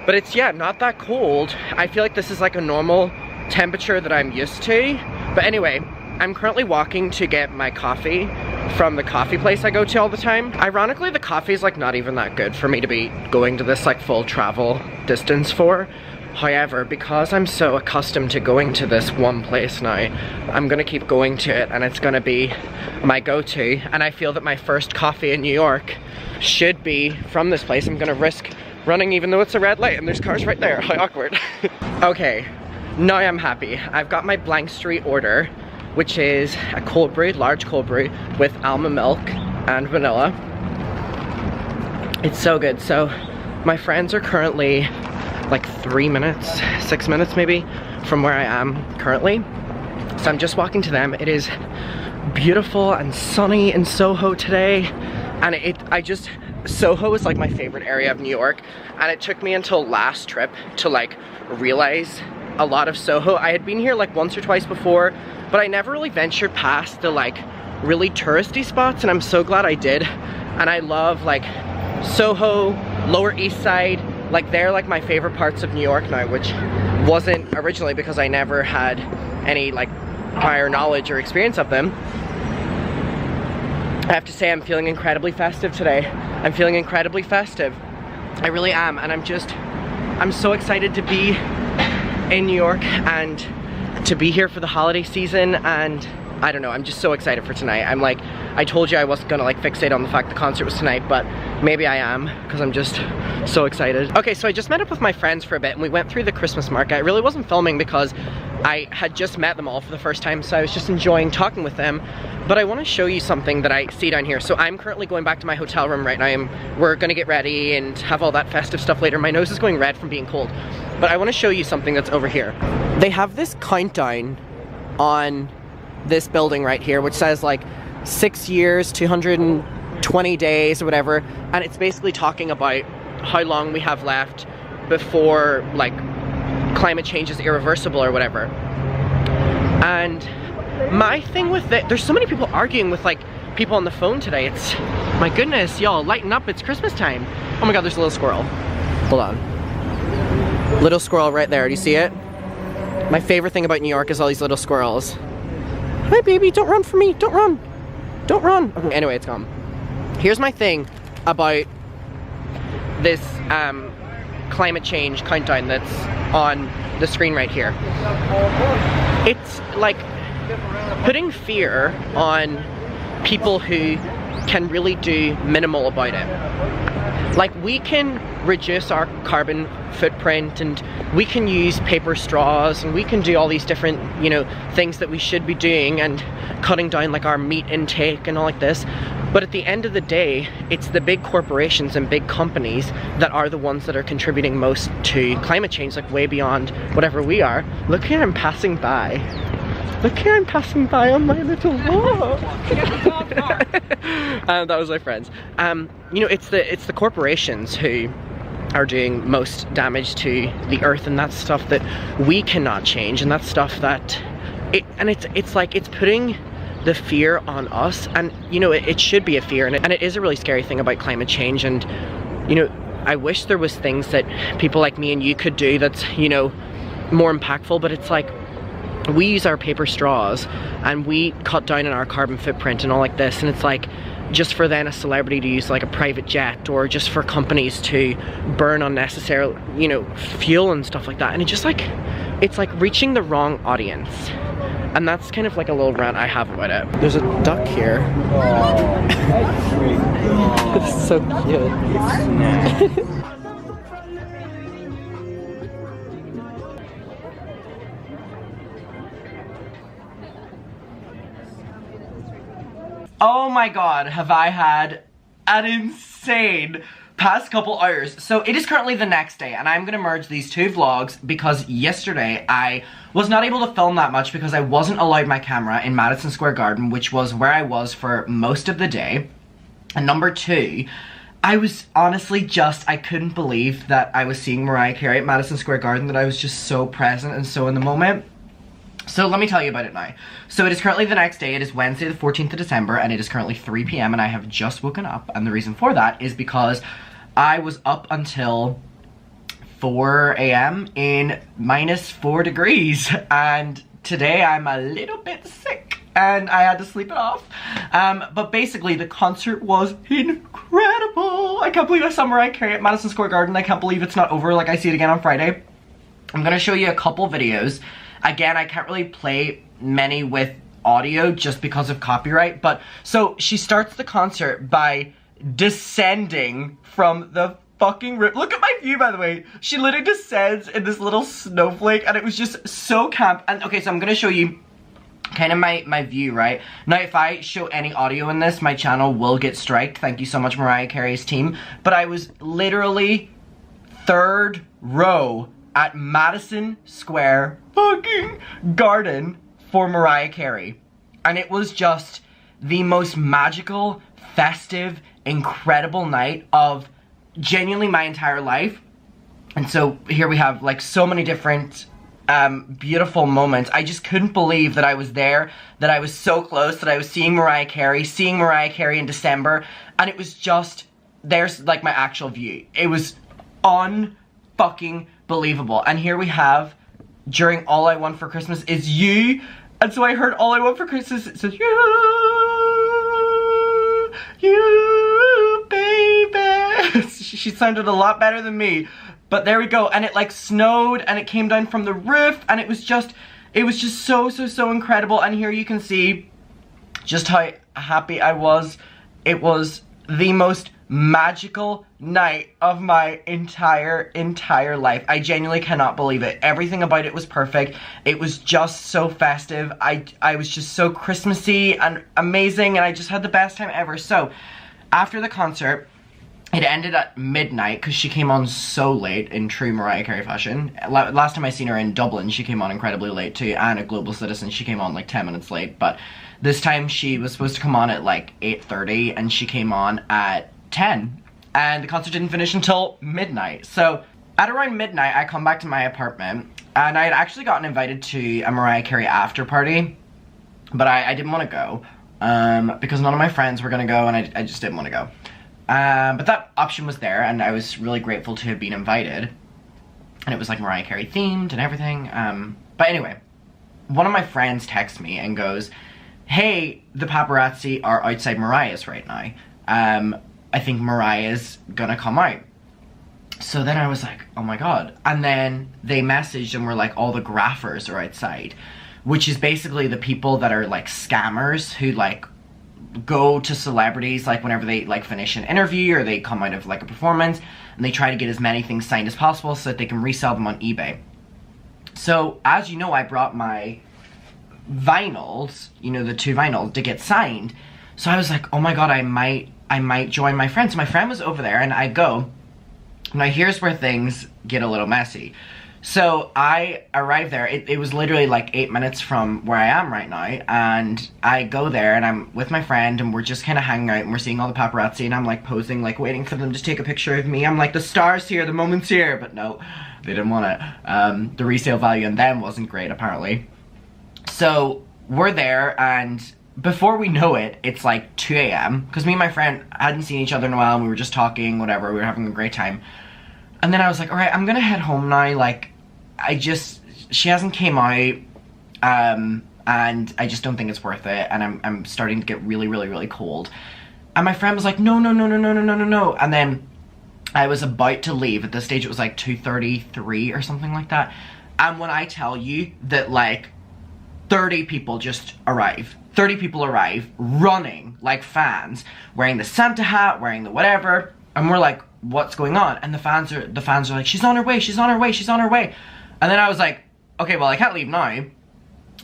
Speaker 3: But it's, yeah, not that cold. I feel like this is like a normal temperature that I'm used to. But anyway, I'm currently walking to get my coffee from the coffee place I go to all the time. Ironically, the coffee is like not even that good for me to be going to this like full travel distance for. However, because I'm so accustomed to going to this one place now, I'm gonna keep going to it, and it's gonna be my go-to. And I feel that my first coffee in New York should be from this place. I'm gonna risk running even though it's a red light and there's cars right there. How awkward. Okay, now I'm happy. I've got my Blank Street order, which is a cold brew, large cold brew with almond milk and vanilla. It's so good. So my friends are currently like 3 minutes, 6 minutes maybe from where I am currently. So I'm just walking to them. It is beautiful and sunny in Soho today. And Soho is like my favorite area of New York. And it took me until last trip to like realize a lot of Soho. I had been here like once or twice before, but I never really ventured past the like really touristy spots, and I'm so glad I did. And I love like Soho, Lower East Side, like they're like my favorite parts of New York now, which wasn't originally because I never had any like prior knowledge or experience of them. I have to say I'm feeling incredibly festive today. I'm feeling incredibly festive. I really am, and I'm so excited to be in New York and to be here for the holiday season. And I don't know, I'm just so excited for tonight. I'm like, I told you I wasn't gonna like fixate on the fact the concert was tonight, but maybe I am, because I'm just so excited. Okay, so I just met up with my friends for a bit and we went through the Christmas market. I really wasn't filming because I had just met them all for the first time, so I was just enjoying talking with them. But I want to show you something that I see down here. So I'm currently going back to my hotel room right now, and we're gonna get ready and have all that festive stuff later. My nose is going red from being cold. But I want to show you something that's over here. They have this countdown on this building right here, which says like 6 years, 220 days or whatever. And it's basically talking about how long we have left before like climate change is irreversible or whatever. And my thing with it, there's so many people arguing with like people on the phone today. It's, my goodness, y'all, lighten up, it's Christmas time. Oh my god, there's a little squirrel. Hold on. Little squirrel right there, do you see it? My favorite thing about New York is all these little squirrels. Hi baby, don't run from me, don't run. Don't run. Okay, anyway, it's gone. Here's my thing about this climate change countdown that's on the screen right here. It's like putting fear on people who can really do minimal about it. Like, we can reduce our carbon footprint, and we can use paper straws, and we can do all these different, you know, things that we should be doing, and cutting down like our meat intake and all like this. But at the end of the day, it's the big corporations and big companies that are the ones that are contributing most to climate change, like way beyond whatever we are. Look here, I'm passing by. Look here, I'm passing by on my little walk. That was my friends. You know, it's the corporations who are doing most damage to the earth, and that's stuff that we cannot change, and that's stuff that it's like it's putting the fear on us. And you know, it should be a fear, and it is a really scary thing about climate change. And you know, I wish there was things that people like me and you could do that's, you know, more impactful. But it's like, we use our paper straws and we cut down on our carbon footprint and all like this, and it's like, just for then a celebrity to use like a private jet, or just for companies to burn unnecessary, you know, fuel and stuff like that. And it just like, it's like reaching the wrong audience. And that's kind of like a little rant I have about it. There's a duck here.
Speaker 4: Oh, that's sweet. Oh.
Speaker 3: It's so cute. Oh my god, have I had an insane past couple hours. So it is currently the next day, and I'm gonna merge these two vlogs because yesterday I was not able to film that much because I wasn't allowed my camera in Madison Square Garden, which was where I was for most of the day. And number two, I was honestly just, I couldn't believe that I was seeing Mariah Carey at Madison Square Garden, that I was just so present and so in the moment. So let me tell you about it now. So it is currently the next day. It is Wednesday the 14th of December, and it is currently 3 p.m. and I have just woken up. And the reason for that is because I was up until 4 a.m. in -4 degrees. And today I'm a little bit sick and I had to sleep it off. But basically the concert was incredible. I can't believe I saw Mariah Carey at Madison Square Garden. I can't believe it's not over. Like, I see it again on Friday. I'm gonna show you a couple videos. Again, I can't really play many with audio just because of copyright, but so she starts the concert by descending from the fucking rip. Look at my view, by the way. She literally descends in this little snowflake, and it was just so camp. And okay, so I'm gonna show you kind of my view, right? Now, if I show any audio in this, my channel will get striked. Thank you so much, Mariah Carey's team. But I was literally 3rd row at Madison Square fucking Garden for Mariah Carey. And it was just the most magical, festive, incredible night of genuinely my entire life. And so here we have like so many different beautiful moments. I just couldn't believe that I was there, that I was so close, that I was seeing Mariah Carey in December. And it was just, there's like my actual view. It was unfucking believable. And here we have, during All I Want for Christmas Is You. And so I heard All I Want for Christmas, it says, you, baby. She sounded a lot better than me. But there we go. And it like snowed and it came down from the roof, and it was just so incredible. And here you can see just how happy I was. It was the most magical night of my entire life. I genuinely cannot believe it. Everything about it was perfect. It was just so festive. I was just so Christmassy and amazing, and I just had the best time ever. So after the concert, it ended at midnight because she came on so late in true Mariah Carey fashion. Last time I seen her in Dublin, she came on incredibly late too, and a Global Citizen, she came on like 10 minutes late. But this time she was supposed to come on at like 8:30, and she came on at 10, and the concert didn't finish until midnight. So at around midnight, I come back to my apartment, and I had actually gotten invited to a Mariah Carey after party, but I didn't want to go because none of my friends were gonna go, and I just didn't want to go. But that option was there, and I was really grateful to have been invited, and it was like Mariah Carey themed and everything. But anyway, one of my friends texts me and goes, hey, the paparazzi are outside Mariah's right now. I think Mariah's gonna come out. So then I was like, oh my god. And then they messaged and were like, all the graphers are outside, which is basically the people that are like scammers who like go to celebrities like whenever they like finish an interview or they come out of like a performance, and they try to get as many things signed as possible so that they can resell them on eBay. So as you know, I brought my vinyls, you know, the 2 vinyls to get signed. So I was like, oh my god, I might join my friend. So my friend was over there, and I go. Now here's where things get a little messy. So I arrived there. It was literally like 8 minutes from where I am right now, and I go there and I'm with my friend, and we're just kind of hanging out, and we're seeing all the paparazzi, and I'm like posing, like waiting for them to take a picture of me. I'm like, the star's here, the moment's here. But no, they didn't want it. The resale value on them wasn't great apparently. So we're there, and before we know it, it's like 2 a.m. because me and my friend hadn't seen each other in a while and we were just talking, whatever, we were having a great time. And then I was like, all right, I'm gonna head home now. Like, she hasn't came out, and I just don't think it's worth it. And I'm starting to get really, really, really cold. And my friend was like, no. And then I was about to leave. At this stage, it was like 2:33 or something like that. And when I tell you that like 30 people just arrive, 30 people arrive running like fans, wearing the Santa hat, wearing the whatever, and we're like, what's going on? And the fans are like, she's on her way, she's on her way, she's on her way. And then I was like, okay, well, I can't leave now.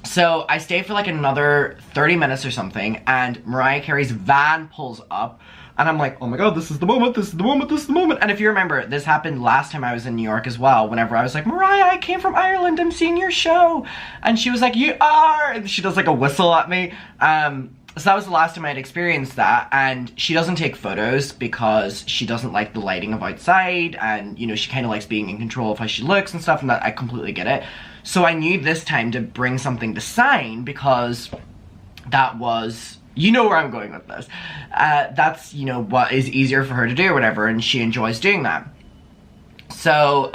Speaker 3: So I stayed for like another 30 minutes or something, and Mariah Carey's van pulls up, and I'm like, oh my god, this is the moment, this is the moment, this is the moment. And if you remember, this happened last time I was in New York as well, whenever I was like, Mariah, I came from Ireland, I'm seeing your show. And she was like, you are! And she does like a whistle at me. So that was the last time I'd experienced that, and she doesn't take photos because she doesn't like the lighting of outside, and, you know, she kind of likes being in control of how she looks and stuff, and that I completely get it. So I knew this time to bring something to sign because that was, you know where I'm going with this. That's, you know, what is easier for her to do or whatever, and she enjoys doing that. So,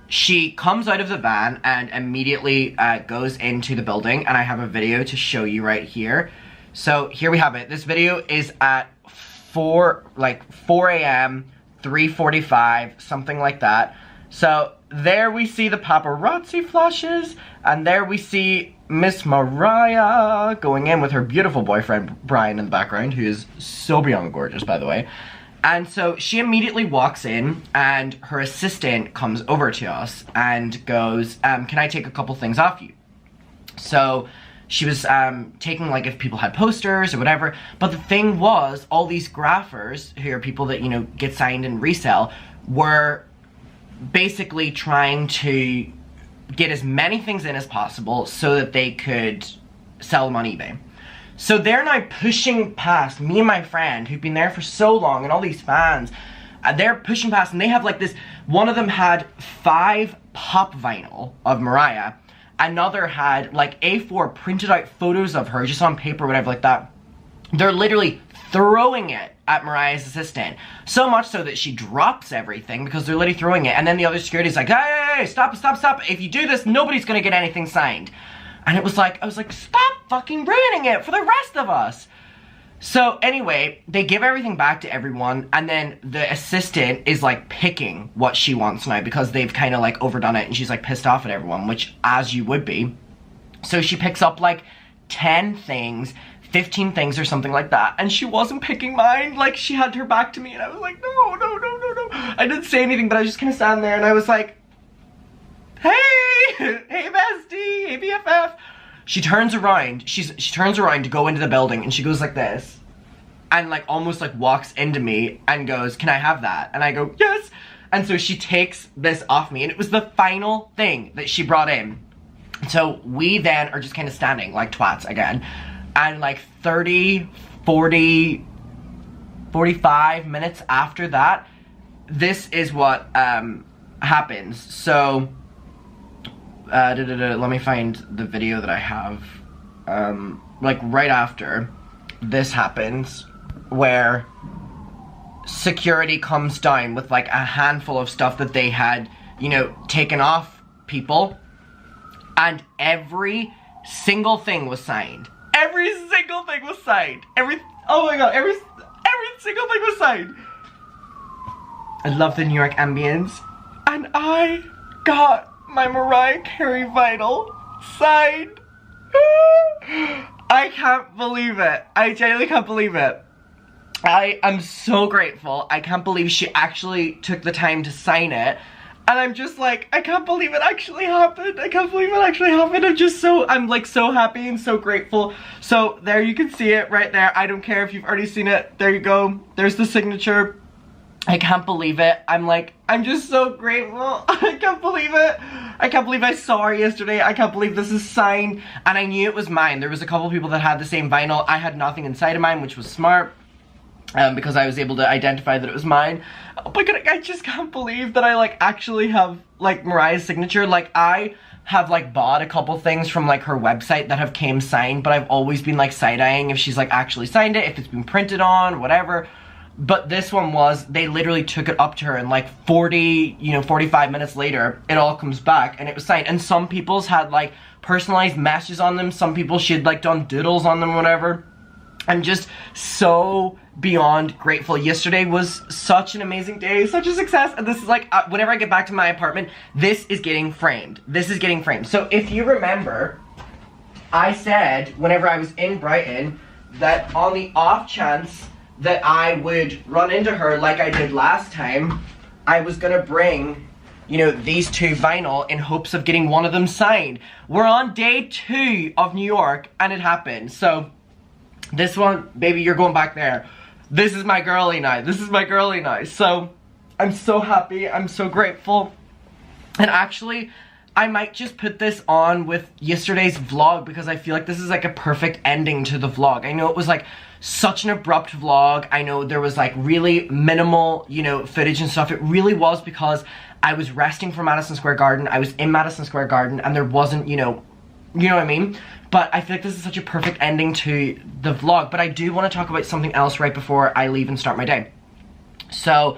Speaker 3: she comes out of the van and immediately goes into the building, and I have a video to show you right here. So here we have it. This video is at 4 a.m, 3:45, something like that. So there we see the paparazzi flashes, and there we see Miss Mariah going in with her beautiful boyfriend Brian in the background, who is so beyond gorgeous, by the way. And so she immediately walks in, and her assistant comes over to us and goes, can I take a couple things off you? So she was taking, like, if people had posters or whatever. But the thing was, all these graphers, who are people that, you know, get signed and resell, were basically trying to get as many things in as possible so that they could sell them on eBay. So they're now pushing past me and my friend, who've been there for so long, and all these fans. They're pushing past, and they have like this, one of them had 5 pop vinyl of Mariah. Another had like A4 printed out photos of her just on paper, whatever, like that. They're literally throwing it at Mariah's assistant. So much so that she drops everything because they're literally throwing it. And then the other security's like, hey, stop. If you do this, nobody's gonna get anything signed. And it was like, I was like, stop fucking ruining it for the rest of us. So anyway, they give everything back to everyone, and then the assistant is like picking what she wants now because they've kind of like overdone it, and she's like pissed off at everyone, which as you would be. So she picks up like 10 things, 15 things or something like that, and she wasn't picking mine. Like, she had her back to me, and I was like, no. I didn't say anything, but I was just kind of standing there, and I was like, hey bestie, hey BFF. She turns around, she turns around to go into the building, and she goes like this, and like almost like walks into me and goes, can I have that? And I go, yes. And so she takes this off me, and it was the final thing that she brought in. So we then are just kind of standing like twats again, and like 30, 40, 45 minutes after that, this is what happens. So let me find the video that I have. Like right after this happens, where security comes down with like a handful of stuff that they had, you know, taken off people, and every single thing was signed. Every single thing was signed. Oh my god, every single thing was signed. I love the New York ambience, and I got my Mariah Carey vinyl signed. I can't believe it. I genuinely can't believe it. I am so grateful. I can't believe she actually took the time to sign it. And I'm just like, I can't believe it actually happened. I can't believe it actually happened. I'm like so happy and so grateful. So there you can see it right there. I don't care if you've already seen it. There you go. There's the signature. I can't believe it. I'm just so grateful. I can't believe it. I can't believe I saw her yesterday. I can't believe this is signed. And I knew it was mine. There was a couple people that had the same vinyl. I had nothing inside of mine, which was smart. Because I was able to identify that it was mine. Oh my god, I just can't believe that I like actually have like Mariah's signature. Like, I have like bought a couple things from like her website that have came signed, but I've always been like side-eyeing if she's like actually signed it, if it's been printed on, whatever. But this one was, they literally took it up to her and like 45 minutes later, it all comes back and it was signed. And some people's had like personalized messages on them. Some people she had like done doodles on them, whatever. I'm just so beyond grateful. Yesterday was such an amazing day, such a success. And this is like, whenever I get back to my apartment, this is getting framed. This is getting framed. So if you remember, I said whenever I was in Brighton that on the off chance that I would run into her like I did last time, I was gonna bring, you know, these two vinyl in hopes of getting one of them signed. We're on day 2 of New York and it happened. So this one, baby, you're going back there. This is my girly night. This is my girly night. So I'm so happy. I'm so grateful. And actually, I might just put this on with yesterday's vlog because I feel like this is like a perfect ending to the vlog. I know it was like such an abrupt vlog. I know there was like really minimal, you know, footage and stuff. It really was because I was resting from Madison Square Garden. I was in Madison Square Garden and there wasn't, you know what I mean? But I feel like this is such a perfect ending to the vlog. But I do want to talk about something else right before I leave and start my day. So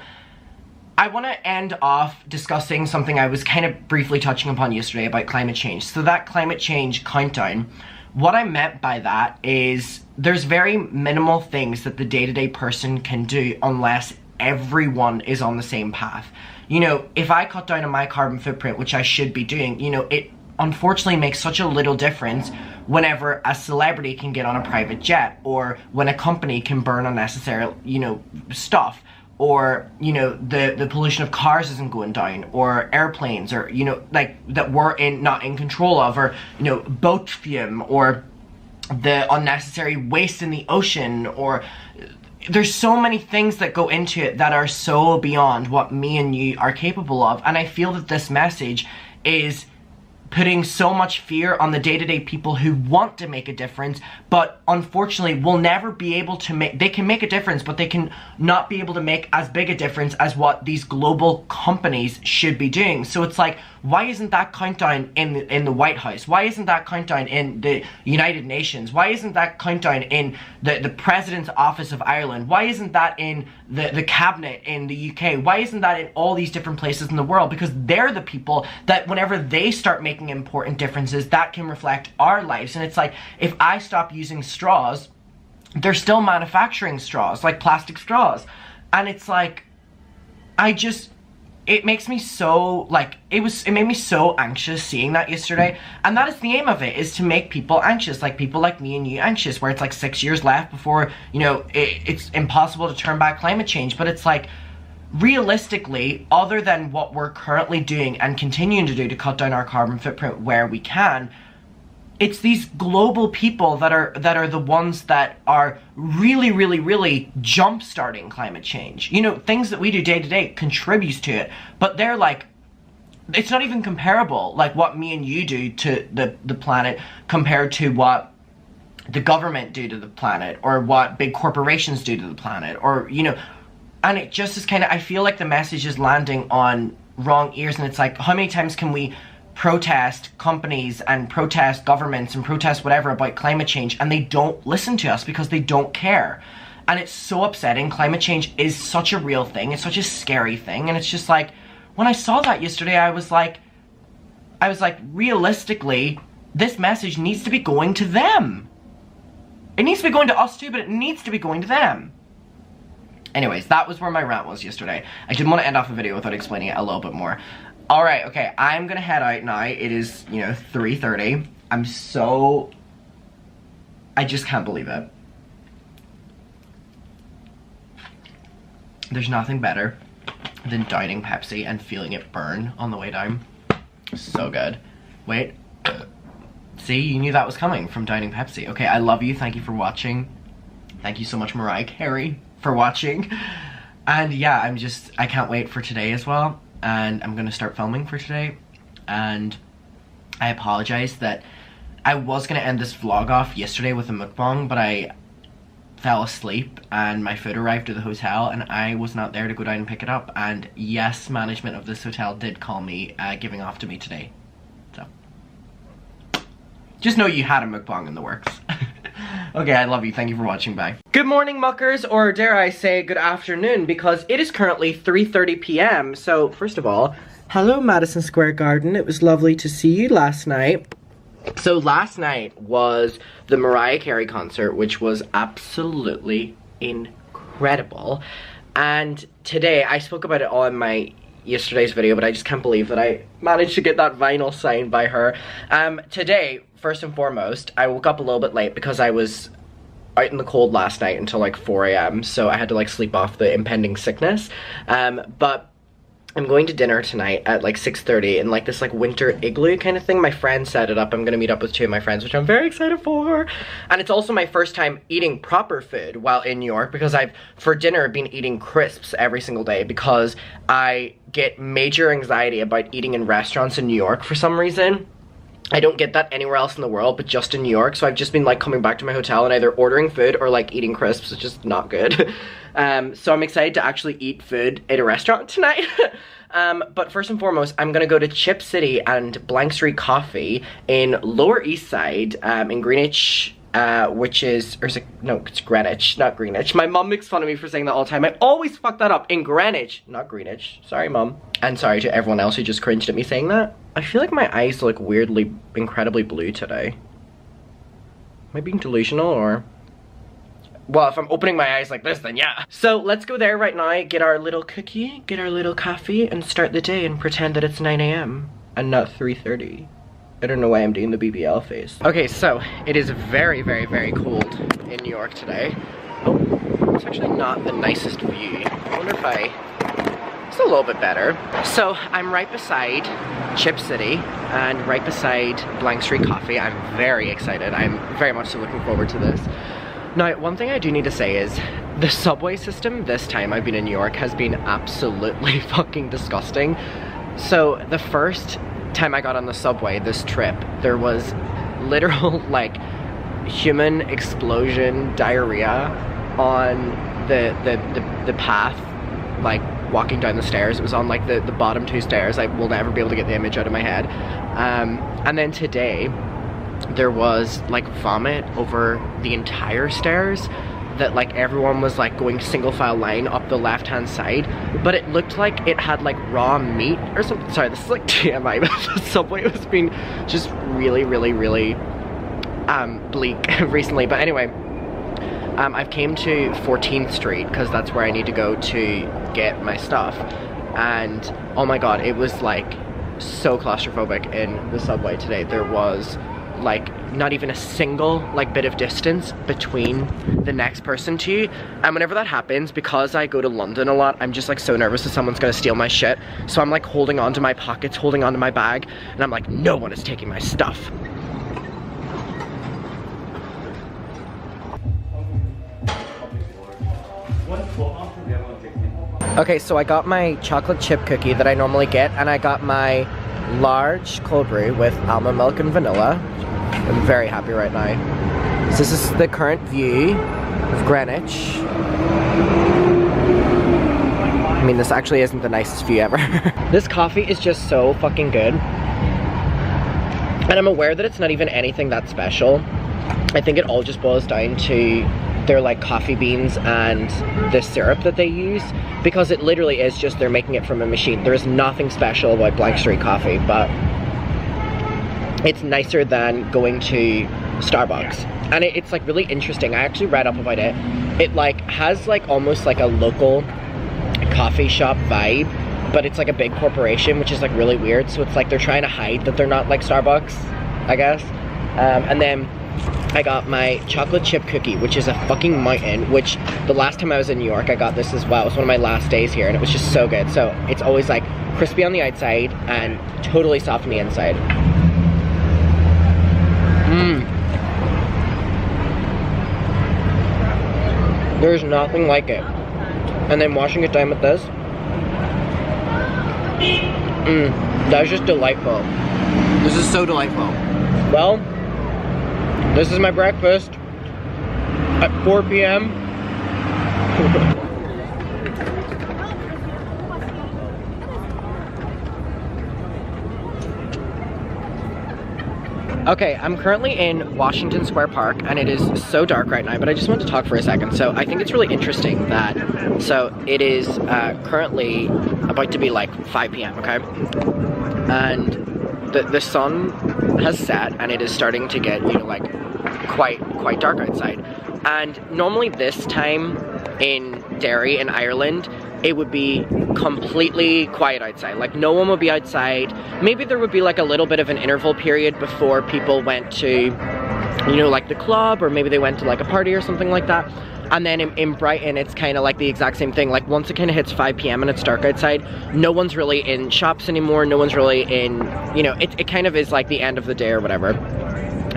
Speaker 3: I want to end off discussing something I was kind of briefly touching upon yesterday about climate change. So that climate change countdown, what I meant by that is there's very minimal things that the day-to-day person can do unless everyone is on the same path. You know, if I cut down on my carbon footprint, which I should be doing, you know, it unfortunately makes such a little difference whenever a celebrity can get on a private jet, or when a company can burn unnecessary, you know, stuff, or, you know, the pollution of cars isn't going down, or airplanes, or, you know, like, that we're not in control of, or, you know, boat fume, or the unnecessary waste in the ocean, or there's so many things that go into it that are so beyond what me and you are capable of. And I feel that this message is putting so much fear on the day-to-day people who want to make a difference, but unfortunately will never be able to make, they can make a difference, but they can not be able to make as big a difference as what these global companies should be doing. So it's like, why isn't that countdown in the White House? Why isn't that countdown in the United Nations? Why isn't that countdown in the President's Office of Ireland? Why isn't that in the cabinet in the UK? Why isn't that in all these different places in the world? Because they're the people that whenever they start making important differences, that can reflect our lives. And it's like, if I stop using straws, they're still manufacturing straws, like plastic straws. And it's like, it makes me so, like, it made me so anxious seeing that yesterday. And that is the aim of it, is to make people anxious, like people like me and you anxious, where it's like 6 years left before, you know, it's impossible to turn back climate change. But it's like, realistically, other than what we're currently doing and continuing to do to cut down our carbon footprint where we can, it's these global people that are the ones that are really jump-starting climate change. You know, things that we do day to day contributes to it, but they're like, it's not even comparable, like what me and you do to the planet compared to what the government do to the planet, or what big corporations do to the planet, or, you know, and it just is kind of, I feel like the message is landing on wrong ears. And it's like, how many times can we protest companies and protest governments and protest whatever about climate change, and they don't listen to us because they don't care? And it's so upsetting. Climate change is such a real thing. It's such a scary thing. And it's just like, when I saw that yesterday, I was like, realistically, this message needs to be going to them. It needs to be going to us too, but it needs to be going to them. Anyways, that was where my rant was yesterday. I didn't want to end off the video without explaining it a little bit more. Alright, okay, I'm gonna head out now. It is, you know, 3:30. I just can't believe it. There's nothing better than downing Pepsi and feeling it burn on the way down. So good. Wait. See, you knew that was coming from downing Pepsi. Okay, I love you. Thank you for watching. Thank you so much, Mariah Carey, for watching. And yeah, I can't wait for today as well. And I'm gonna start filming for today. And I apologize that I was gonna end this vlog off yesterday with a mukbang, but I fell asleep and my food arrived to the hotel and I was not there to go down and pick it up. And yes, management of this hotel did call me giving off to me today. So just know you had a mukbang in the works. Okay, I love you. Thank you for watching. Bye. Good morning, muckers, or dare I say good afternoon, because it is currently 3:30 p.m. So, first of all, hello, Madison Square Garden. It was lovely to see you last night. So, last night was the Mariah Carey concert, which was absolutely incredible. And today, I spoke about it all in my yesterday's video, but I just can't believe that I managed to get that vinyl signed by her. Today, first and foremost, I woke up a little bit late because I was out in the cold last night until like 4 a.m. so I had to like sleep off the impending sickness. But I'm going to dinner tonight at like 6:30 in like this like winter igloo kind of thing. My friend set it up. I'm gonna meet up with 2 of my friends, which I'm very excited for. And it's also my first time eating proper food while in New York, because I've, for dinner, been eating crisps every single day because I get major anxiety about eating in restaurants in New York for some reason. I don't get that anywhere else in the world, but just in New York. So I've just been like coming back to my hotel and either ordering food or like eating crisps. It's just not good. So I'm excited to actually eat food at a restaurant tonight. But first and foremost, I'm gonna go to Chip City and Blank Street Coffee in Lower East Side, in Greenwich, which is, or is it, no, it's Greenwich, not Greenwich. My mom makes fun of me for saying that all the time. I always fuck that up. In Greenwich, not Greenwich. Sorry, Mom. And sorry to everyone else who just cringed at me saying that. I feel like my eyes look weirdly, incredibly blue today. Am I being delusional, or? Well, if I'm opening my eyes like this, then yeah. So let's go there right now, get our little cookie, get our little coffee, and start the day and pretend that it's 9 a.m. and not 3:30. I don't know why I'm doing the BBL face. Okay, so it is very, very, very cold in New York today. Oh, it's actually not the nicest view. I wonder if it's a little bit better. So I'm right beside Chip City and right beside Blank Street Coffee. I'm very excited. I'm very much so looking forward to this. Now, one thing I do need to say is the subway system this time I've been in New York has been absolutely fucking disgusting. So the first time I got on the subway this trip, there was literal like human explosion diarrhea on the path, like walking down the stairs. It was on like the bottom 2 stairs. I will never be able to get the image out of my head. And then today there was like vomit over the entire stairs, that like everyone was like going single file line up the left hand side, but it looked like it had like raw meat or something. Sorry, this is like TMI, but the subway has been just really, really, really bleak recently. But anyway, I've came to 14th Street because that's where I need to go to get my stuff, and oh my god, it was like so claustrophobic in the subway today. There was like not even a single like bit of distance between the next person to you, and whenever that happens, because I go to London a lot, I'm just like so nervous that someone's gonna steal my shit. So I'm like holding on to my pockets, holding on to my bag, and I'm like, no one is taking my stuff. Okay, so I got my chocolate chip cookie that I normally get, and I got my large cold brew with almond milk and vanilla. I'm very happy right now. So this is the current view of Greenwich. I mean, this actually isn't the nicest view ever. This coffee is just so fucking good. And I'm aware that it's not even anything that special. I think it all just boils down to their like coffee beans and the syrup that they use, because it literally is just they're making it from a machine. There is nothing special about Blank Street Coffee, but it's nicer than going to Starbucks. And it's like really interesting. I actually read up about it. It like has like almost like a local coffee shop vibe, but it's like a big corporation, which is like really weird. So it's like they're trying to hide that they're not like Starbucks, I guess. And then I got my chocolate chip cookie, which is a fucking mountain, which the last time I was in New York, I got this as well. It was one of my last days here, and it was just so good. So it's always like crispy on the outside and totally soft on the inside. There's nothing like it. And then washing it down with this. That was just delightful. This is so delightful. Well, this is my breakfast at 4 p.m. Okay, I'm currently in Washington Square Park and it is so dark right now, but I just want to talk for a second. So I think it's really interesting that, so it is currently about to be like 5 p.m, okay? And the sun has set and it is starting to get, you know, like quite dark outside. And normally this time in Derry in Ireland, it would be completely quiet outside. Like no one would be outside. Maybe there would be like a little bit of an interval period before people went to, you know, like the club, or maybe they went to like a party or something like that. And then in Brighton, it's kind of like the exact same thing. Like once it kind of hits 5 p.m. and it's dark outside, no one's really in shops anymore. No one's really in, you know, it kind of is like the end of the day or whatever.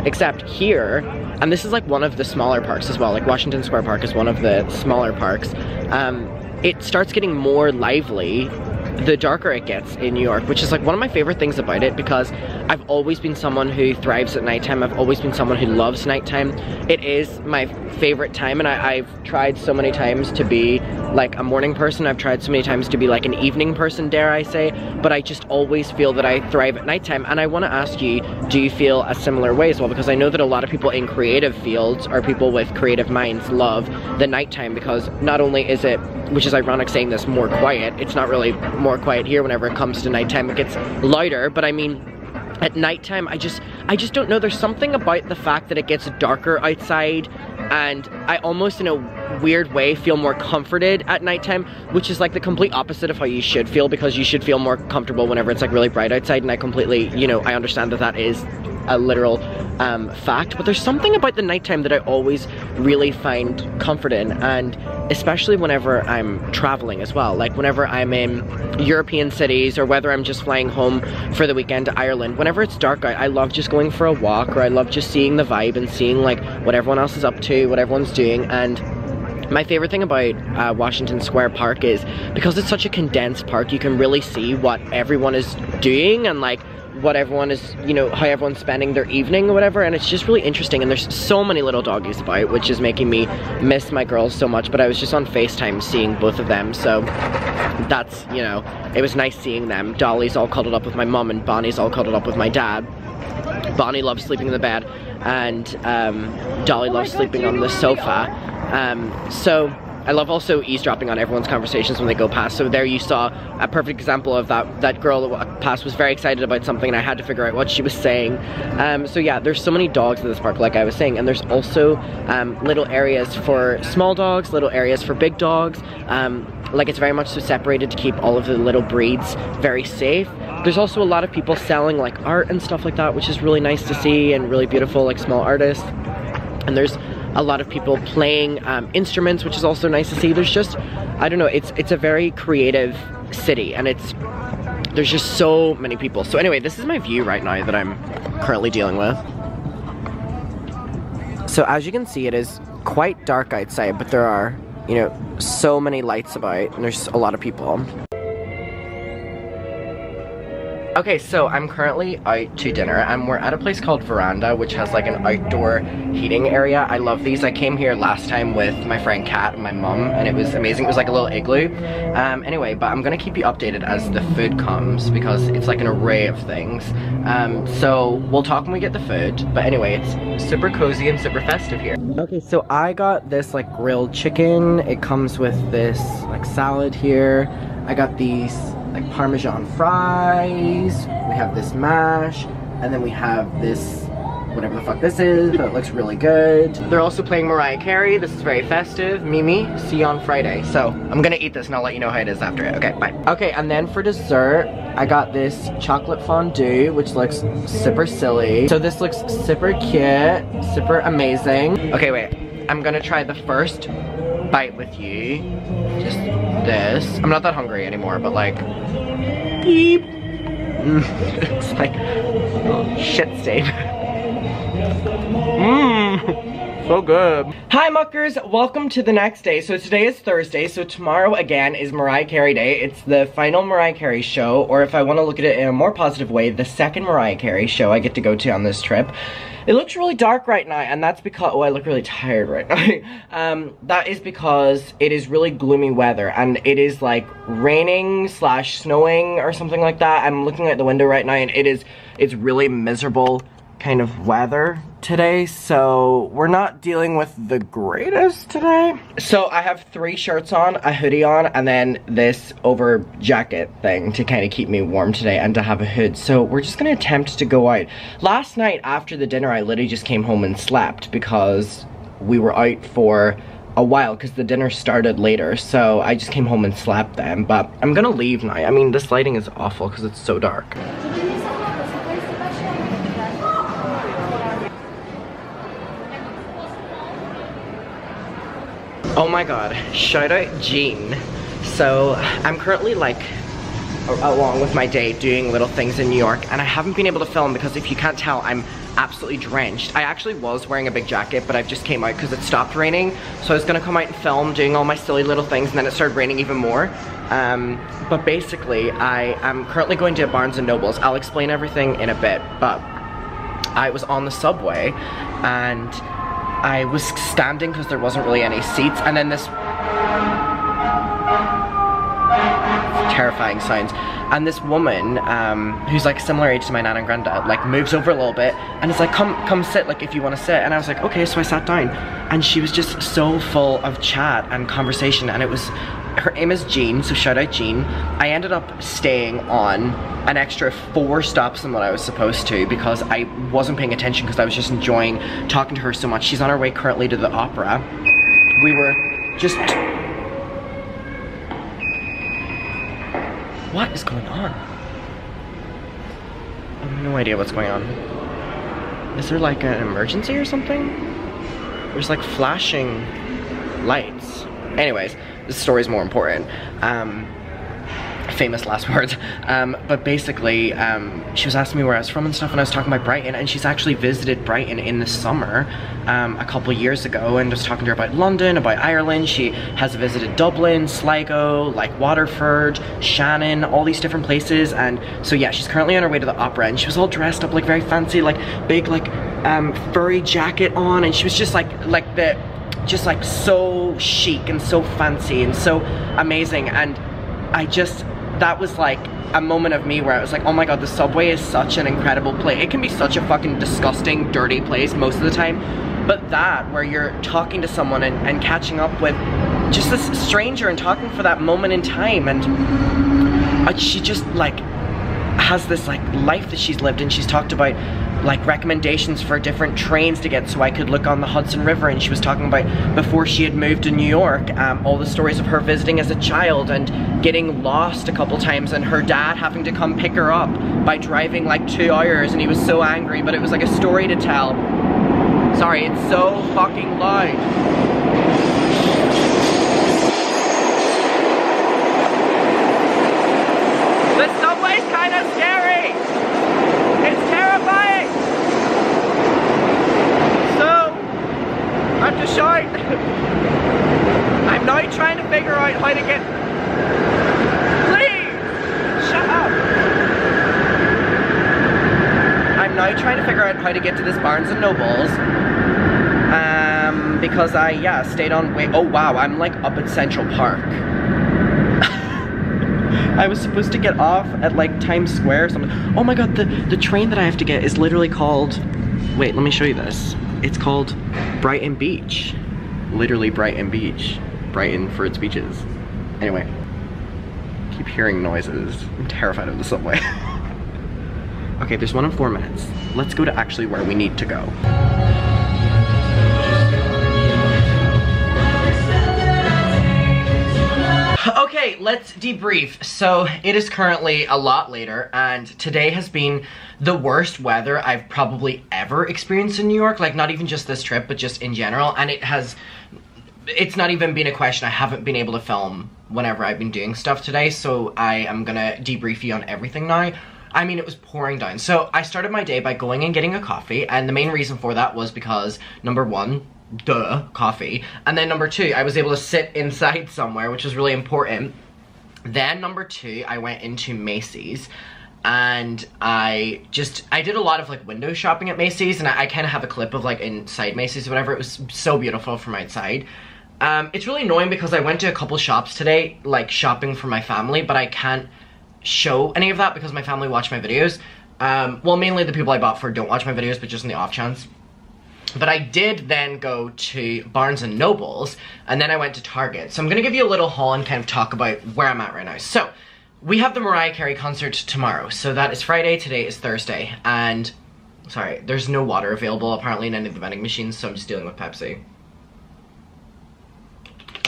Speaker 3: Except here, and this is like one of the smaller parks as well. Like Washington Square Park is one of the smaller parks. It starts getting more lively the darker it gets in New York, which is like one of my favorite things about it, because I've always been someone who thrives at nighttime. I've always been someone who loves nighttime. It is my favorite time, and I've tried so many times to be like a morning person. I've tried so many times to be like an evening person, dare I say, but I just always feel that I thrive at nighttime. And I want to ask you, do you feel a similar way as well? Because I know that a lot of people in creative fields, or people with creative minds, love the nighttime, because not only is it, which is ironic saying this, more quiet. It's not really more quiet here. Whenever it comes to nighttime, it gets louder, but I mean, at nighttime, I just don't know. There's something about the fact that it gets darker outside, and I almost in a weird way feel more comforted at nighttime, which is like the complete opposite of how you should feel, because you should feel more comfortable whenever it's like really bright outside. And I completely, you know, I understand that that is a literal fact, but there's something about the nighttime that I always really find comfort in, and especially whenever I'm traveling as well. Like whenever I'm in European cities, or whether I'm just flying home for the weekend to Ireland, whenever it's dark out, I love just going for a walk, or I love just seeing the vibe and seeing like what everyone else is up to, what everyone's doing. And my favorite thing about Washington Square Park is because it's such a condensed park, you can really see what everyone is doing, and like what everyone is, you know, how everyone's spending their evening or whatever. And it's just really interesting, and there's so many little doggies about, which is making me miss my girls so much. But I was just on FaceTime seeing both of them, so that's, you know, it was nice seeing them. Dolly's all cuddled up with my mum, and Bonnie's all cuddled up with my dad. Bonnie loves sleeping in the bed, and Dolly loves sleeping on the sofa. So I love also eavesdropping on everyone's conversations when they go past. So there you saw a perfect example of that girl that walked past was very excited about something, and I had to figure out what she was saying. So yeah, there's so many dogs in this park, like I was saying, and there's also little areas for small dogs, little areas for big dogs. Like it's very much so separated to keep all of the little breeds very safe. There's also a lot of people selling like art and stuff like that, which is really nice to see, and really beautiful, like small artists. And there's a lot of people playing instruments, which is also nice to see. There's just, I don't know, it's a very creative city, and there's just so many people. So anyway, this is my view right now that I'm currently dealing with. So as you can see, it is quite dark outside, but there are, you know, so many lights about, and there's a lot of people. Okay, so I'm currently out to dinner, and we're at a place called Veranda, which has like an outdoor heating area. I love these. I came here last time with my friend Kat and my mum, and it was amazing. It was like a little igloo. Anyway, but I'm gonna keep you updated as the food comes, because it's like an array of things. So we'll talk when we get the food, but anyway, it's super cozy and super festive here. Okay, so I got this like grilled chicken. It comes with this like salad here. I got these like Parmesan fries, we have this mash, and then we have this, whatever the fuck this is, but it looks really good. They're also playing Mariah Carey. This is very festive. Mimi, see you on Friday. So I'm gonna eat this and I'll let you know how it is after it. Okay, bye. Okay, and then for dessert, I got this chocolate fondue, which looks super silly. So this looks super cute, super amazing. Okay, wait, I'm gonna try the first bite with you. Just this. I'm not that hungry anymore, but like, beep. It's like shit stain. So good. Hi muckers, welcome to the next day. So today is Thursday, so tomorrow again is Mariah Carey Day. It's the final Mariah Carey show, or if I want to look at it in a more positive way, the second Mariah Carey show I get to go to on this trip. It looks really dark right now, and that's because, oh, I look really tired right now. That is because it is really gloomy weather, and it is like raining / snowing or something like that. I'm looking at the window right now, and it's really miserable kind of weather today, so we're not dealing with the greatest today. So I have 3 shirts on, a hoodie on, and then this over jacket thing to kind of keep me warm today and to have a hood. So we're just gonna attempt to go out. Last night after the dinner, I literally just came home and slept because we were out for a while because the dinner started later, so I just came home and slept then. But I'm gonna leave now. I mean, this lighting is awful because it's so dark. Oh my god, shout out Jean. So I'm currently like along with my day doing little things in New York, and I haven't been able to film because if you can't tell, I'm absolutely drenched. I actually was wearing a big jacket, but I just came out because it stopped raining. So I was gonna come out and film doing all my silly little things, and then it started raining even more. But basically, I am currently going to Barnes & Nobles. I'll explain everything in a bit, but I was on the subway and I was standing because there wasn't really any seats, and then this terrifying sounds, and this woman who's like similar age to my nana and granddad like moves over a little bit and it's like, come sit, like if you want to sit. And I was like, okay, so I sat down, and she was just so full of chat and conversation, and it was, her name is Jean, so shout out Jean. I ended up staying on an extra 4 stops than what I was supposed to because I wasn't paying attention because I was just enjoying talking to her so much. She's on her way currently to the opera. We were just... What is going on? I have no idea what's going on. Is there like an emergency or something? There's like flashing lights. Anyways, this story's more important. Famous last words. But basically, she was asking me where I was from and stuff, and I was talking about Brighton, and she's actually visited Brighton in the summer a couple years ago, and just talking to her about London, about Ireland. She has visited Dublin, Sligo, like Waterford, Shannon, all these different places. And so yeah, she's currently on her way to the opera, and she was all dressed up like very fancy, like big like furry jacket on, and she was just just like so chic and so fancy and so amazing. And that was like a moment of me where I was like, oh my god, the subway is such an incredible place. It can be such a fucking disgusting, dirty place most of the time, but that, where you're talking to someone and catching up with just this stranger and talking for that moment in time, and she just like has this like life that she's lived, and she's talked about like recommendations for different trains to get so I could look on the Hudson River, and she was talking about before she had moved to New York, all the stories of her visiting as a child and getting lost a couple times, and her dad having to come pick her up by driving like 2 hours, and he was so angry, but it was like a story to tell. Sorry, it's so fucking loud. The subway's kind of scary. It's terrifying. So, I have to shout. I'm now trying to figure out how to get... Please! Shut up! I'm now trying to figure out how to get to this Barnes & Nobles. Because I, stayed on way... Oh wow, I'm like up at Central Park. I was supposed to get off at like Times Square or something. Oh my god, the train that I have to get is literally called... Wait, let me show you this. It's called Brighton Beach. Literally Brighton Beach. Brighton for its beaches. Anyway. I keep hearing noises. I'm terrified of the subway. Okay, there's one in 4 minutes. Let's go to actually where we need to go. Okay, let's debrief. So it is currently a lot later, and today has been the worst weather I've probably ever experienced in New York. Like, not even just this trip, but just in general. And it's not even been a question. I haven't been able to film whenever I've been doing stuff today, so I am gonna debrief you on everything now. I mean, it was pouring down. So I started my day by going and getting a coffee, and the main reason for that was because, number one, duh, coffee. And then number 2, I was able to sit inside somewhere, which was really important. Then number 2, I went into Macy's, and I did a lot of like window shopping at Macy's, and I kind of have a clip of like inside Macy's or whatever. It was so beautiful from outside. It's really annoying because I went to a couple shops today, like shopping for my family, but I can't show any of that because my family watch my videos. Well, mainly the people I bought for don't watch my videos, but just in the off chance. But I did then go to Barnes & Nobles, and then I went to Target. So I'm gonna give you a little haul and kind of talk about where I'm at right now. So, we have the Mariah Carey concert tomorrow. So that is Friday, today is Thursday, and, sorry, there's no water available apparently in any of the vending machines, so I'm just dealing with Pepsi.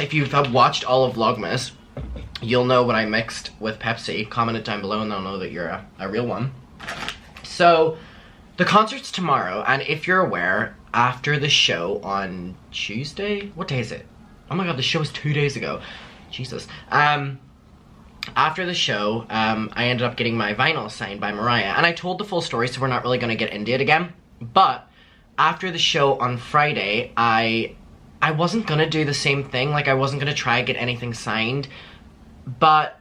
Speaker 3: If you've watched all of Vlogmas, you'll know what I mixed with Pepsi. Comment it down below and they'll know that you're a real one. So, the concert's tomorrow, and if you're aware, after the show on Tuesday? What day is it? Oh my god, the show was 2 days ago. Jesus. After the show, I ended up getting my vinyl signed by Mariah, and I told the full story, so we're not really gonna get into it again. But, after the show on Friday, I wasn't gonna do the same thing, like I wasn't gonna try to get anything signed, but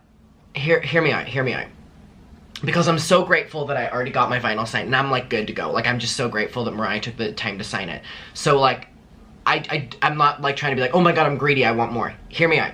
Speaker 3: hear me out. Because I'm so grateful that I already got my vinyl signed, and I'm like good to go. Like, I'm just so grateful that Mariah took the time to sign it. So like, I'm not like trying to be like, oh my god, I'm greedy, I want more. Hear me out.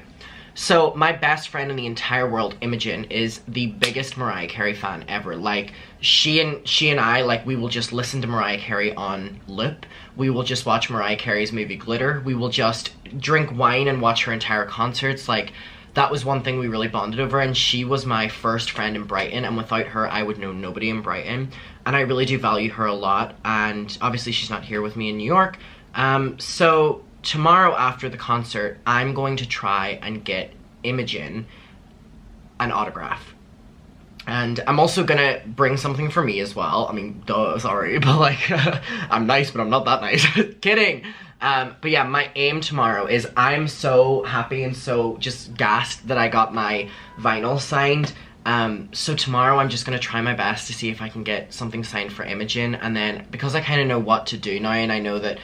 Speaker 3: So my best friend in the entire world, Imogen, is the biggest Mariah Carey fan ever. Like, she and I, like, we will just listen to Mariah Carey on loop. We will just watch Mariah Carey's movie Glitter. We will just drink wine and watch her entire concerts. Like, that was one thing we really bonded over, and she was my first friend in Brighton, and without her, I would know nobody in Brighton, and I really do value her a lot, and obviously she's not here with me in New York. So tomorrow after the concert, I'm going to try and get Imogen an autograph. And I'm also gonna bring something for me as well. I mean, duh, sorry, but like, I'm nice, but I'm not that nice. Kidding. But yeah, my aim tomorrow is, I'm so happy and so just gassed that I got my vinyl signed. So tomorrow I'm just gonna try my best to see if I can get something signed for Imogen, and then, because I kind of know what to do now, and I know that,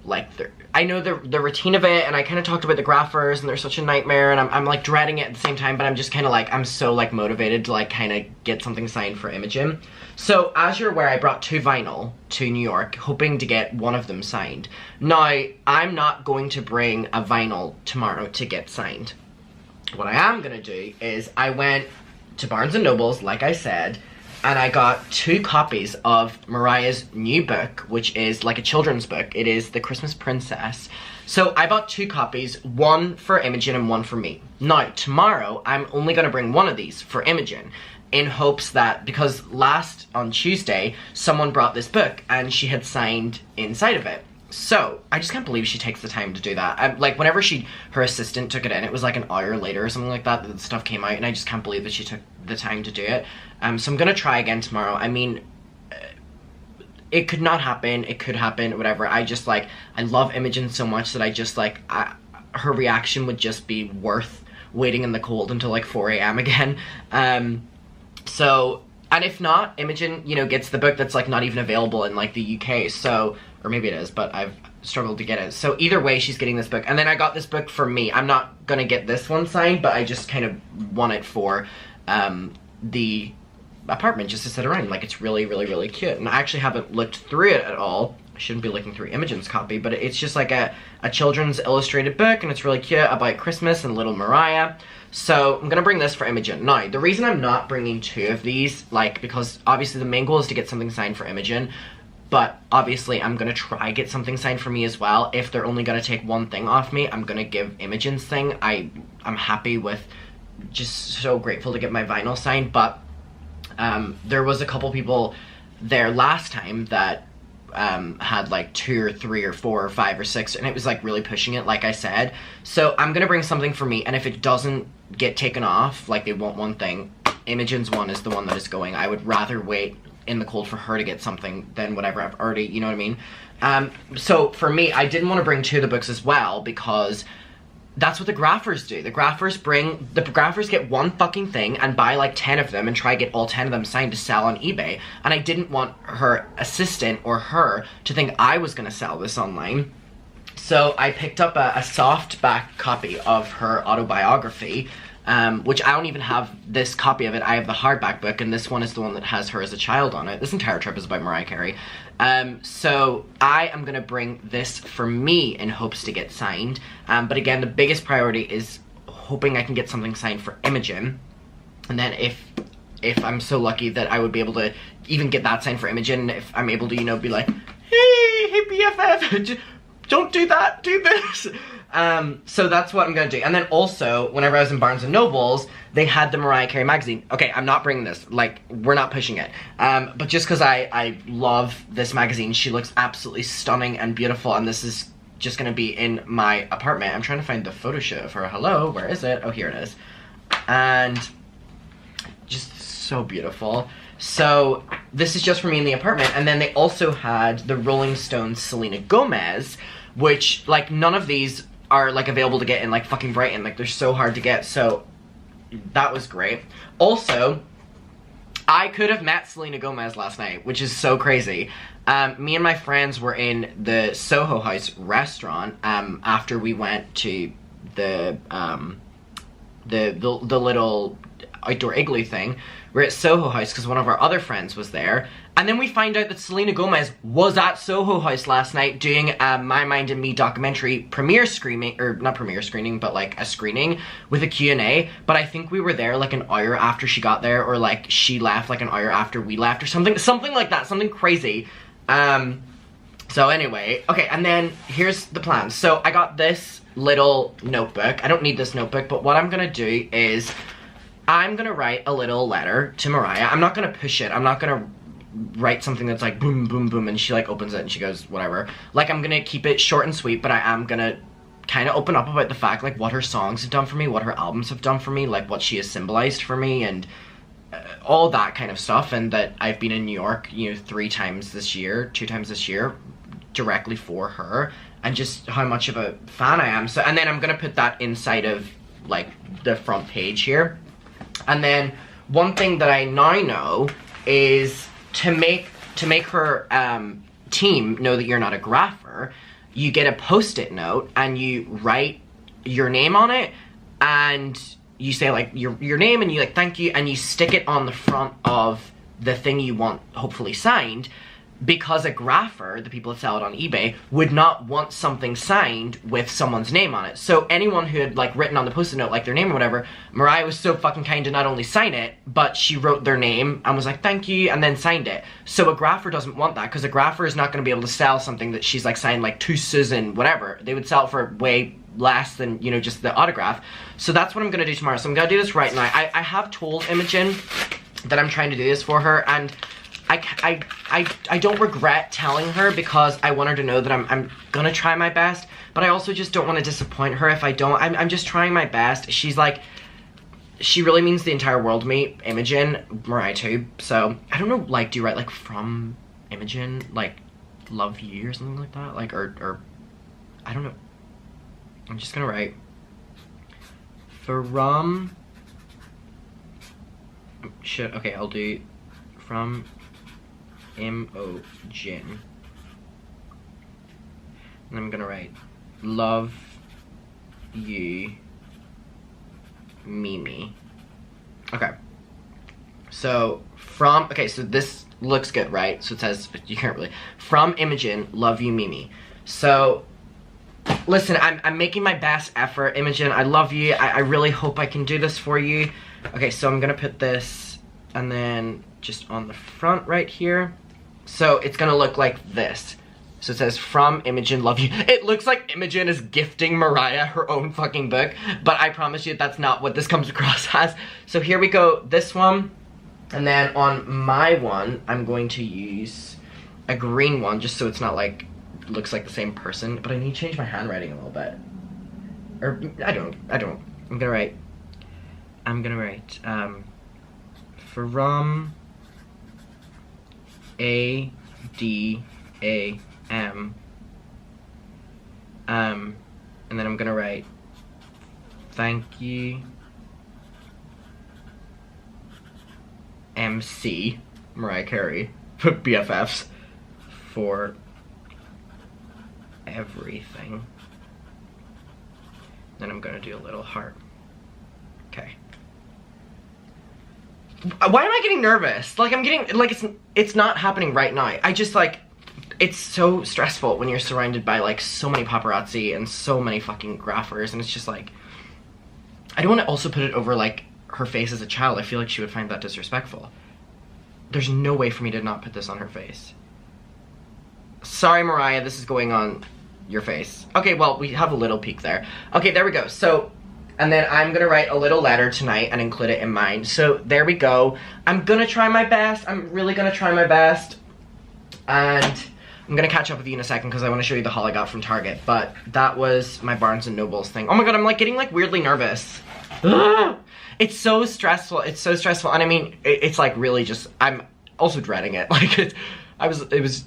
Speaker 3: like, I know the routine of it, and I kind of talked about the graphers, and they're such a nightmare, and I'm like dreading it at the same time, but I'm just kind of like, I'm so like motivated to like kind of get something signed for Imogen. So as you're aware, I brought 2 vinyl to New York, hoping to get one of them signed. Now, I'm not going to bring a vinyl tomorrow to get signed. What I am gonna do is, I went to Barnes & Nobles, like I said, and I got 2 copies of Mariah's new book, which is like a children's book. It is The Christmas Princess. So I bought 2 copies, one for Imogen and one for me. Now, tomorrow, I'm only gonna bring one of these for Imogen, in hopes that, because on Tuesday, someone brought this book and she had signed inside of it. So, I just can't believe she takes the time to do that. Like, whenever her assistant took it in, it was like an hour later or something like that the stuff came out, and I just can't believe that she took the time to do it. So I'm gonna try again tomorrow. I mean, it could not happen, it could happen, whatever. I just, like, I love Imogen so much that I just, like, her reaction would just be worth waiting in the cold until, like, 4 a.m. again. So, and if not, Imogen, you know, gets the book that's, like, not even available in, like, the UK, so, or maybe it is, but I've struggled to get it. So either way, she's getting this book. And then I got this book for me. I'm not gonna get this one signed, but I just kind of want it for, the apartment, just to sit around. Like, it's really, really, really cute. And I actually haven't looked through it at all. I shouldn't be looking through Imogen's copy, but it's just like a children's illustrated book, and it's really cute, about Christmas and little Mariah. So I'm gonna bring this for Imogen. Now, the reason I'm not bringing 2 of these, like, because obviously the main goal is to get something signed for Imogen, but obviously I'm gonna try get something signed for me as well. If they're only gonna take one thing off me, I'm gonna give Imogen's thing. I'm happy with, just so grateful to get my vinyl signed, but there was a couple people there last time that had like 2 or 3 or 4 or 5 or 6, and it was like really pushing it, like I said. So I'm gonna bring something for me, and if it doesn't get taken off, like they want one thing, Imogen's one is the one that is going. I would rather wait in the cold for her to get something than whatever I've already, you know what I mean? So for me, I didn't want to bring 2 of the books as well, because that's what the graphers do. The graphers get one fucking thing and buy like 10 of them and try to get all 10 of them signed to sell on eBay. And I didn't want her assistant or her to think I was gonna sell this online. So I picked up a softback copy of her autobiography, which I don't even have this copy of it. I have the hardback book, and this one is the one that has her as a child on it. This entire trip is about Mariah Carey. So I am gonna bring this for me in hopes to get signed. But again, the biggest priority is hoping I can get something signed for Imogen. And then if if I'm so lucky that I would be able to even get that signed for Imogen, if I'm able to, you know, be like, hey BFF, don't do that, do this. So that's what I'm gonna do. And then also, whenever I was in Barnes & Nobles, they had the Mariah Carey magazine. Okay, I'm not bringing this, like, we're not pushing it. But just because I love this magazine, she looks absolutely stunning and beautiful, and this is just gonna be in my apartment. I'm trying to find the photo shoot of her. Hello, where is it? Oh, here it is. And just so beautiful. So this is just for me in the apartment. And then they also had the Rolling Stones Selena Gomez, which, like, none of these are, like, available to get in, like, fucking Brighton. Like, they're so hard to get, so that was great. Also, I could have met Selena Gomez last night, which is so crazy. Me and my friends were in the Soho House restaurant after we went to the little outdoor igloo thing. We're at Soho House because one of our other friends was there, and then we find out that Selena Gomez was at Soho House last night doing My Mind and Me documentary premiere screening, or not premiere screening, but like a screening with a Q&A. But I think we were there like an hour after she got there, or like she left like an hour after we left, or something like that, something crazy. So anyway, okay, and then here's the plan. So I got this little notebook. I don't need this notebook, but what I'm gonna do is I'm gonna write a little letter to Mariah. I'm not gonna push it. I'm not gonna write something that's like boom, boom, boom, and she like opens it and she goes, whatever. Like, I'm gonna keep it short and sweet, but I am gonna kind of open up about the fact, like, what her songs have done for me, what her albums have done for me, like, what she has symbolized for me, and all that kind of stuff, and that I've been in New York, you know, 3 times this year, 2 times this year, directly for her, and just how much of a fan I am. So, and then I'm gonna put that inside of, like, the front page here. And then one thing that I now know is to make her team know that you're not a grapher, you get a post-it note and you write your name on it, and you say like your name, and you like thank you, and you stick it on the front of the thing you want hopefully signed, because a grapher, the people that sell it on eBay, would not want something signed with someone's name on it. So anyone who had like written on the post-it note like their name or whatever, Mariah was so fucking kind to not only sign it, but she wrote their name and was like thank you, and then signed it. So a grapher doesn't want that, because a grapher is not going to be able to sell something that she's like signed like to Susan whatever. They would sell it for way less than, you know, just the autograph. So that's what I'm going to do tomorrow. So I'm going to do this right now. I have told Imogen that I'm trying to do this for her, and I don't regret telling her, because I want her to know that I'm gonna try my best, but I also just don't want to disappoint her if I don't. I'm just trying my best. She's like, she really means the entire world to me. Imogen, Mariah too. So I don't know, like, do you write like from Imogen, like love you or something like that, like, or I don't know. I'm just gonna write from, shit, okay, I'll do from Imogen, and I'm gonna write love you Mimi. Okay, so from, okay, so this looks good, right? So it says, you can't really, from Imogen, love you Mimi. So listen, I'm making my best effort, Imogen. I love you. I really hope I can do this for you. Okay, so I'm gonna put this, and then just on the front right here. So it's gonna look like this. So it says, from Imogen, love you. It looks like Imogen is gifting Mariah her own fucking book, but I promise you that's not what this comes across as. So here we go, this one. And then on my one, I'm going to use a green one, just so it's not like, looks like the same person, but I need to change my handwriting a little bit. Or, I don't. I'm gonna write, from A-D-A-M, and then I'm gonna write, thank you, MC, Mariah Carey, BFFs, for everything. Then I'm gonna do a little heart. Okay. Why am I getting nervous? Like, I'm getting, like, it's not happening right now. I just, like, it's so stressful when you're surrounded by, like, so many paparazzi and so many fucking graphers, and it's just, like, I don't want to also put it over, like, her face as a child, I feel like she would find that disrespectful. There's no way for me to not put this on her face. Sorry, Mariah, this is going on your face. Okay, well, we have a little peek there. Okay, there we go. So, and then I'm gonna write a little letter tonight and include it in mine. So, there we go. I'm gonna try my best. I'm really gonna try my best. And I'm gonna catch up with you in a second because I want to show you the haul I got from Target. But that was my Barnes & Nobles thing. Oh my god, I'm like getting like weirdly nervous. It's so stressful. It's so stressful. And I mean, it's like really just, I'm also dreading it. Like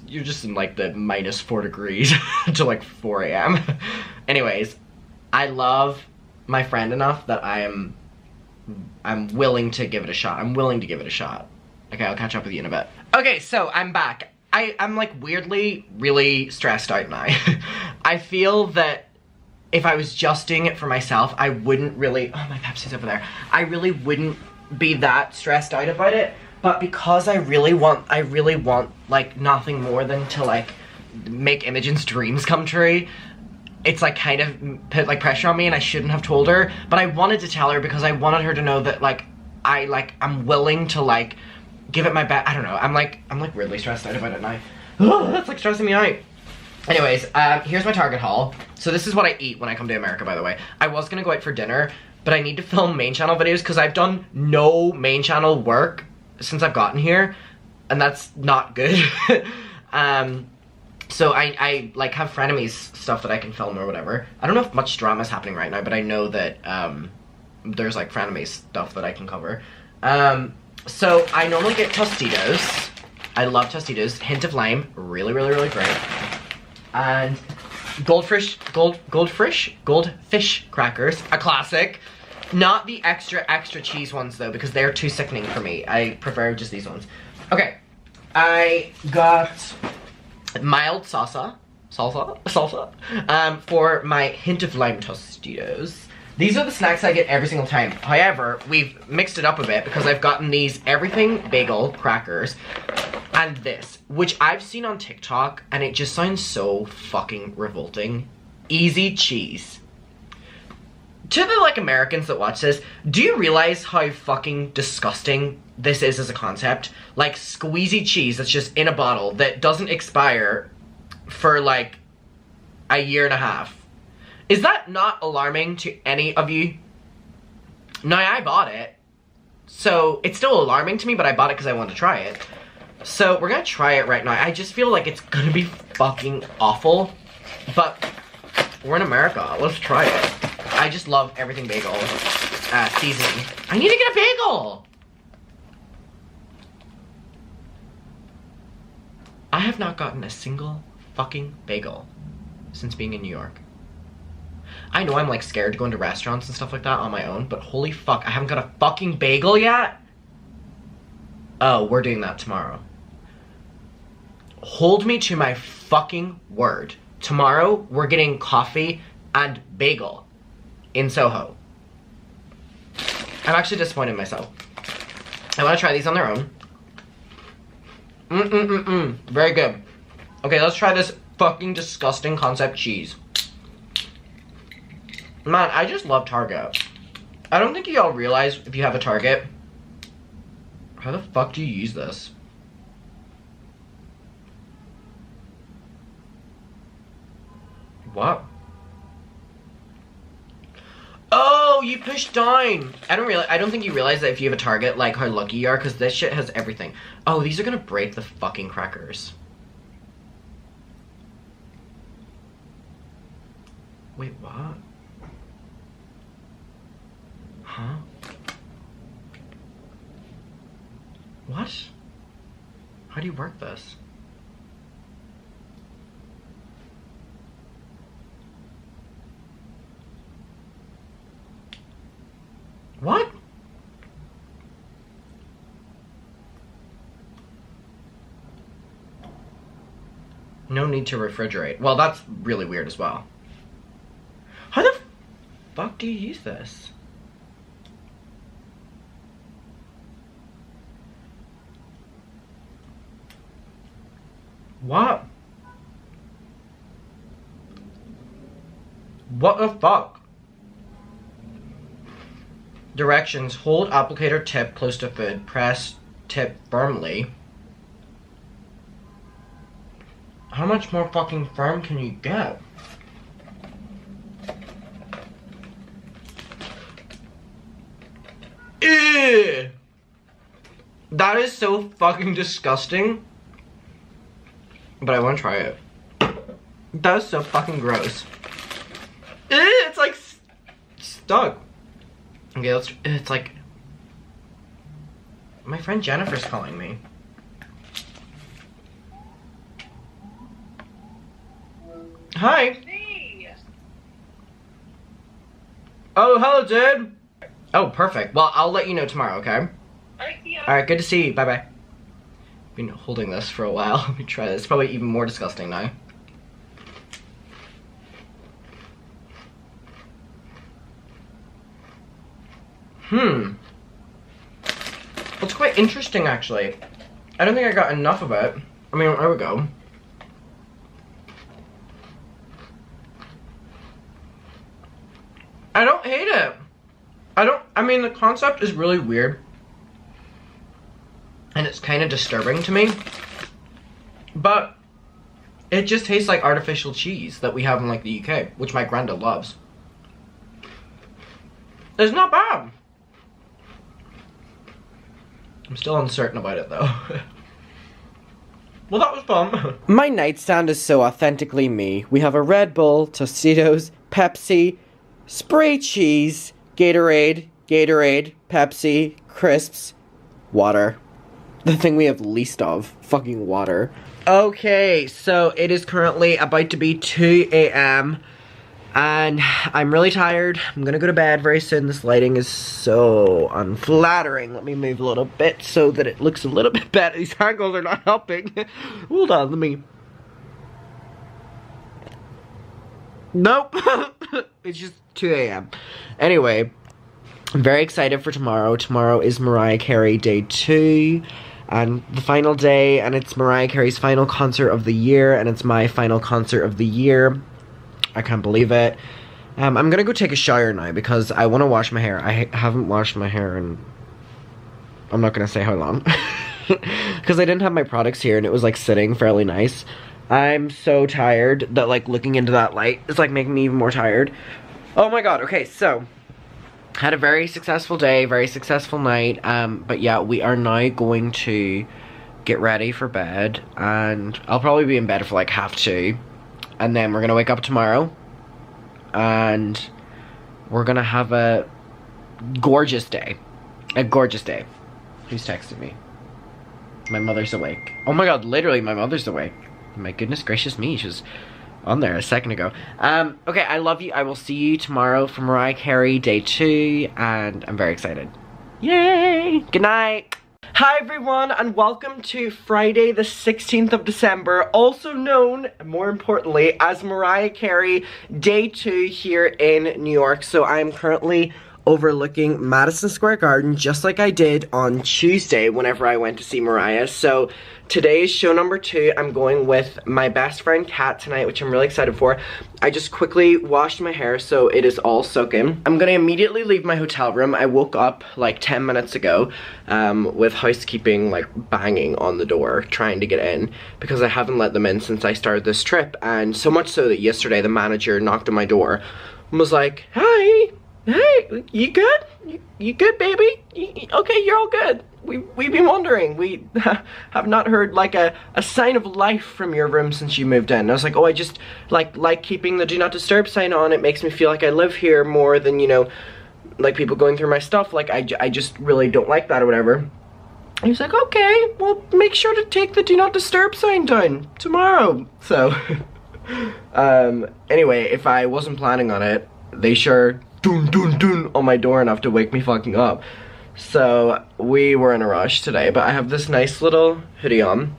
Speaker 3: you're just in like the -4 degrees until like 4 a.m. Anyways, I love my friend enough that I'm willing to give it a shot. I'm willing to give it a shot. Okay, I'll catch up with you in a bit. Okay, so I'm back. I'm like weirdly really stressed out now. I feel that if I was just doing it for myself, I wouldn't really, oh my Pepsi's over there. I really wouldn't be that stressed out about it. But because I really want like nothing more than to like make Imogen's dreams come true, it's like kind of put like pressure on me, and I shouldn't have told her. But I wanted to tell her because I wanted her to know that like I'm willing to like give it my best. I don't know. I'm like weirdly stressed out about it now. Oh, that's like stressing me out. Anyways, here's my Target haul. So this is what I eat when I come to America, by the way. I was gonna go out for dinner, but I need to film main channel videos because I've done no main channel work since I've gotten here, and that's not good. So I like have frenemies stuff that I can film or whatever. I don't know if much drama is happening right now, but I know that there's like frenemies stuff that I can cover. So I normally get Tostitos. I love Tostitos. Hint of lime, really, really, really great. And goldfish crackers, a classic. Not the extra cheese ones though, because they're too sickening for me. I prefer just these ones. Okay, I got mild salsa for my hint of lime Tostitos. These are the snacks I get every single time. However, we've mixed it up a bit because I've gotten these everything bagel crackers and this, which I've seen on TikTok, and it just sounds so fucking revolting. Easy cheese. To the like Americans that watch this, do you realize how fucking disgusting this is as a concept? Like squeezy cheese that's just in a bottle that doesn't expire for like a year and a half. Is that not alarming to any of you? Now, I bought it, so it's still alarming to me, but I bought it because I wanted to try it. So we're gonna try it right now. I just feel like it's gonna be fucking awful, but we're in America. Let's try it. I just love everything bagel seasoning. I need to get a bagel! I have not gotten a single fucking bagel since being in New York. I know I'm like scared to go into restaurants and stuff like that on my own, but holy fuck, I haven't got a fucking bagel yet? Oh, we're doing that tomorrow. Hold me to my fucking word. Tomorrow, we're getting coffee and bagel in Soho. I'm actually disappointed in myself. I want to try these on their own. Very good. Okay, let's try this fucking disgusting concept cheese. Man, I just love Target. I don't think y'all realize if you have a Target, how the fuck do you use this? What? Oh, you push down. I don't think you realize that if you have a Target, like how lucky you are, because this shit has everything. Oh, these are gonna break the fucking crackers. Wait, what? Huh? What? How do you work this? What? No need to refrigerate. Well, that's really weird as well. How the fuck do you use this? What? What the fuck? Directions: hold applicator tip close to food, press tip firmly. How much more fucking firm can you get? Ew! That is so fucking disgusting. But I want to try it. That is so fucking gross. Ew, it's like stuck. Okay, it's like... My friend Jennifer's calling me. Hi.
Speaker 2: Hey.
Speaker 3: Oh, hello, dude. Oh, perfect. Well, I'll let you know tomorrow, okay? Alright, good to see you. Bye-bye. Been holding this for a while. Let me try this. It's probably even more disgusting now. It's quite interesting, actually. I don't think I got enough of it. I mean, there we go. I don't hate it. I mean, the concept is really weird. And it's kind of disturbing to me. But it just tastes like artificial cheese that we have in like the UK, which my granddad loves. It's not bad. I'm still uncertain about it though. Well, that was fun. My nightstand is so authentically me. We have a Red Bull, Tostitos, Pepsi, spray cheese, Gatorade, Pepsi, crisps, water. The thing we have least of, fucking water. Okay, so it is currently about to be 2 a.m. and I'm really tired. I'm gonna go to bed very soon. This lighting is so unflattering. Let me move a little bit so that it looks a little bit better. These angles are not helping. Hold on, let me... Nope. It's just 2 a.m. Anyway, I'm very excited for tomorrow. Tomorrow is Mariah Carey Day 2. And the final day, and it's Mariah Carey's final concert of the year, and it's my final concert of the year. I can't believe it. I'm gonna go take a shower now because I want to wash my hair. I haven't washed my hair in... I'm not gonna say how long. Because I didn't have my products here and it was like sitting fairly nice. I'm so tired that like looking into that light is like making me even more tired. Oh my god, okay, so... Had a very successful day, very successful night, but yeah, we are now going to get ready for bed, and I'll probably be in bed for like 1:30, and then we're gonna wake up tomorrow, and we're gonna have a gorgeous day. A gorgeous day. Who's texting me? My mother's awake. Oh my god, literally my mother's awake. My goodness gracious me, she was on there a second ago. Okay, I love you. I will see you tomorrow for Mariah Carey Day 2, and I'm very excited. Yay! Good night! Hi everyone, and welcome to Friday the 16th of December, also known, more importantly, as Mariah Carey Day 2 here in New York. So I'm currently overlooking Madison Square Garden, just like I did on Tuesday whenever I went to see Mariah. So today is show number 2. I'm going with my best friend Kat tonight, which I'm really excited for. I just quickly washed my hair so it is all soaking. I'm gonna immediately leave my hotel room. I woke up like 10 minutes ago with housekeeping like banging on the door trying to get in because I haven't let them in since I started this trip, and so much so that yesterday the manager knocked on my door and was like, "Hi, hey, you good? You good, baby? Okay, you're all good. We've been wondering. We have not heard like a sign of life from your room since you moved in." And I was like, oh, I just like keeping the do not disturb sign on. It makes me feel like I live here more than, you know, like people going through my stuff. Like I just really don't like that or whatever. And he was like, okay, well, make sure to take the do not disturb sign down tomorrow. So anyway, if I wasn't planning on it, they sure dun dun dun on my door enough to wake me fucking up. So we were in a rush today, but I have this nice little hoodie on,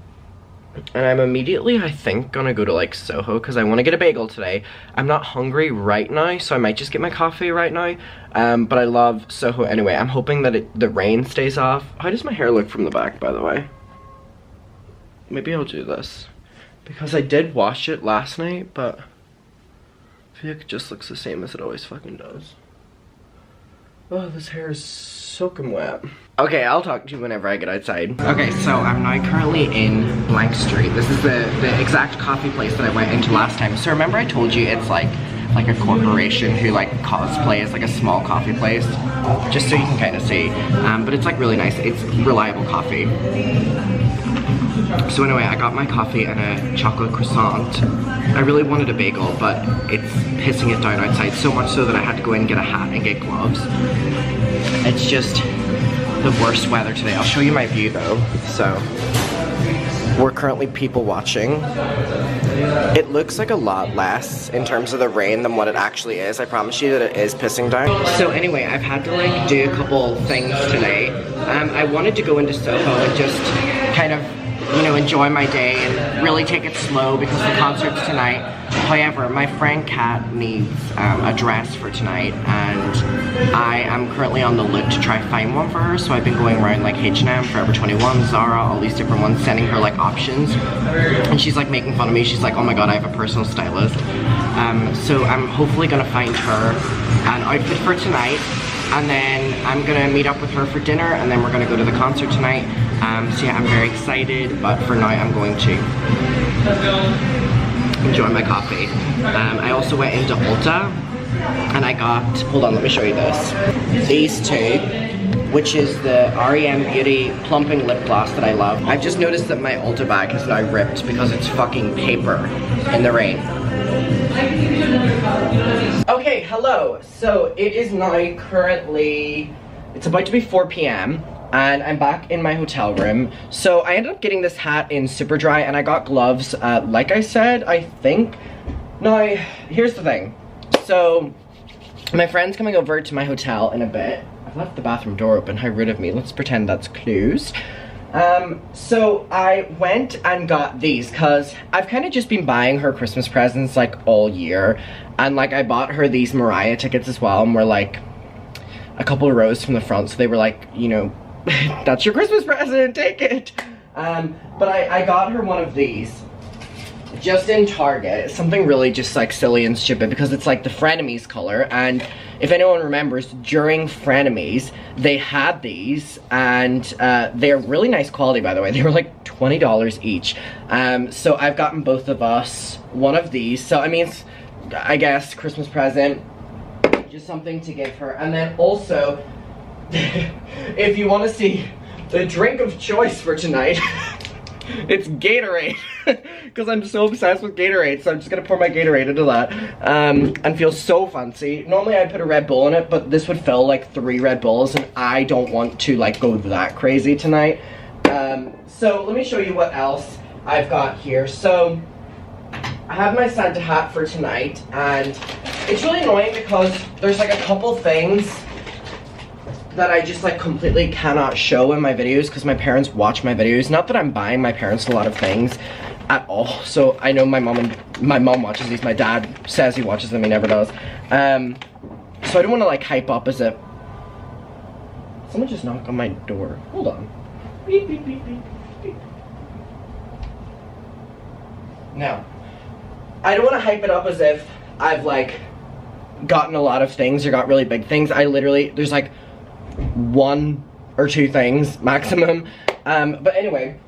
Speaker 3: and I'm immediately, I think, gonna go to like Soho because I want to get a bagel today. I'm not hungry right now, so I might just get my coffee right now, but I love Soho anyway. I'm hoping that the rain stays off. How does my hair look from the back, by the way? Maybe I'll do this because I did wash it last night, but I feel like it just looks the same as it always fucking does. Oh, this hair is soaking wet. Okay, I'll talk to you whenever I get outside. Okay, so I'm now currently in Blank Street. This is the exact coffee place that I went into last time. So remember I told you it's like a corporation who like cosplay as like a small coffee place? Just so you can kind of see. But it's like really nice. It's reliable coffee. So anyway, I got my coffee and a chocolate croissant. I really wanted a bagel, but it's pissing it down outside so much so that I had to go in and get a hat and get gloves. It's just the worst weather today. I'll show you my view though. So, we're currently people watching. It looks like a lot less in terms of the rain than what it actually is. I promise you that it is pissing down. So anyway, I've had to like do a couple things today. I wanted to go into Soho and just kind of, you know, enjoy my day and really take it slow because the concert's tonight. However, my friend Kat needs a dress for tonight and I am currently on the look to try find one for her. So I've been going around like H&M, Forever 21, Zara, all these different ones, sending her like options. And she's like making fun of me. She's like, oh my god, I have a personal stylist. So I'm hopefully gonna find her an outfit for tonight. And then I'm gonna meet up with her for dinner and then we're gonna go to the concert tonight. So yeah, I'm very excited, but for now I'm going to enjoy my coffee. I also went into Ulta and I got, hold on, let me show you this. These two, which is the REM Beauty Plumping Lip Gloss that I love. I've just noticed that my Ulta bag is now ripped because it's fucking paper in the rain. Okay, hello. So it is now currently, it's about to be 4 p.m. and I'm back in my hotel room. So I ended up getting this hat in Superdry and I got gloves, like I said, I think. Now, here's the thing. So my friend's coming over to my hotel in a bit. I've left the bathroom door open, how rude of me. Let's pretend that's closed. So I went and got these because I've kind of just been buying her Christmas presents like all year. And like I bought her these Mariah tickets as well and we're like a couple of rows from the front. So they were like, you know, that's your Christmas present, take it. But I got her one of these just in Target. Something really just like silly and stupid because it's like the Frenemies color. And if anyone remembers, during Frenemies, they had these and they're really nice quality, by the way. They were like $20 each. So I've gotten both of us one of these. So I mean, it's, I guess, Christmas present, just something to give her. And then also, if you want to see the drink of choice for tonight, it's Gatorade. Because I'm so obsessed with Gatorade, so I'm just gonna pour my Gatorade into that and feel so fancy. Normally I put a Red Bull in it, but this would fill like 3 Red Bulls and I don't want to like go that crazy tonight. So let me show you what else I've got here. So I have my Santa hat for tonight and it's really annoying because there's like a couple things that I just like completely cannot show in my videos because my parents watch my videos. Not that I'm buying my parents a lot of things at all. So I know my mom watches these. My dad says he watches them, he never does. So I don't want to like hype up as if someone just knocked on my door. Hold on. Beep, beep, beep, beep, beep. Now, I don't want to hype it up as if I've like gotten a lot of things or got really big things. I literally, there's like 1 or 2 things maximum. But anyway,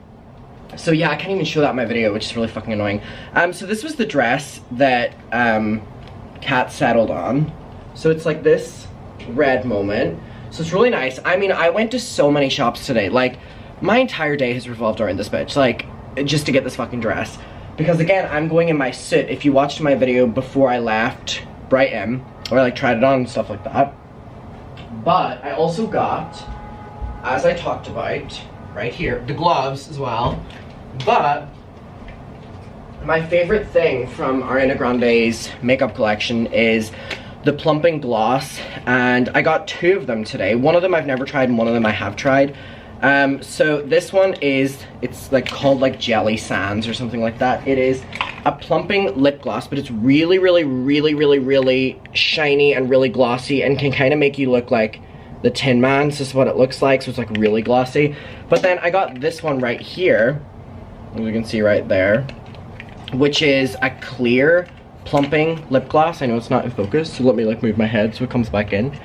Speaker 3: so yeah, I can't even show that in my video, which is really fucking annoying. So this was the dress that Kat settled on. So it's like this red moment. So it's really nice. I mean, I went to so many shops today. Like, my entire day has revolved around this bitch. Like, just to get this fucking dress. Because again, I'm going in my suit. If you watched my video before I left Brighton, or like tried it on and stuff like that. But I also got, as I talked about, right here, the gloves as well. But my favorite thing from Ariana Grande's makeup collection is the plumping gloss, and I got 2 of them today. One of them I've never tried and one of them I have tried. So this one is, it's like called like Jelly Sands or something like that. It is a plumping lip gloss, but it's really, really, really, really, really shiny and really glossy and can kind of make you look like the Tin Man. This is what it looks like, so it's like really glossy. But then I got this one right here, as you can see right there, which is a clear plumping lip gloss. I know it's not in focus, so let me like move my head so it comes back in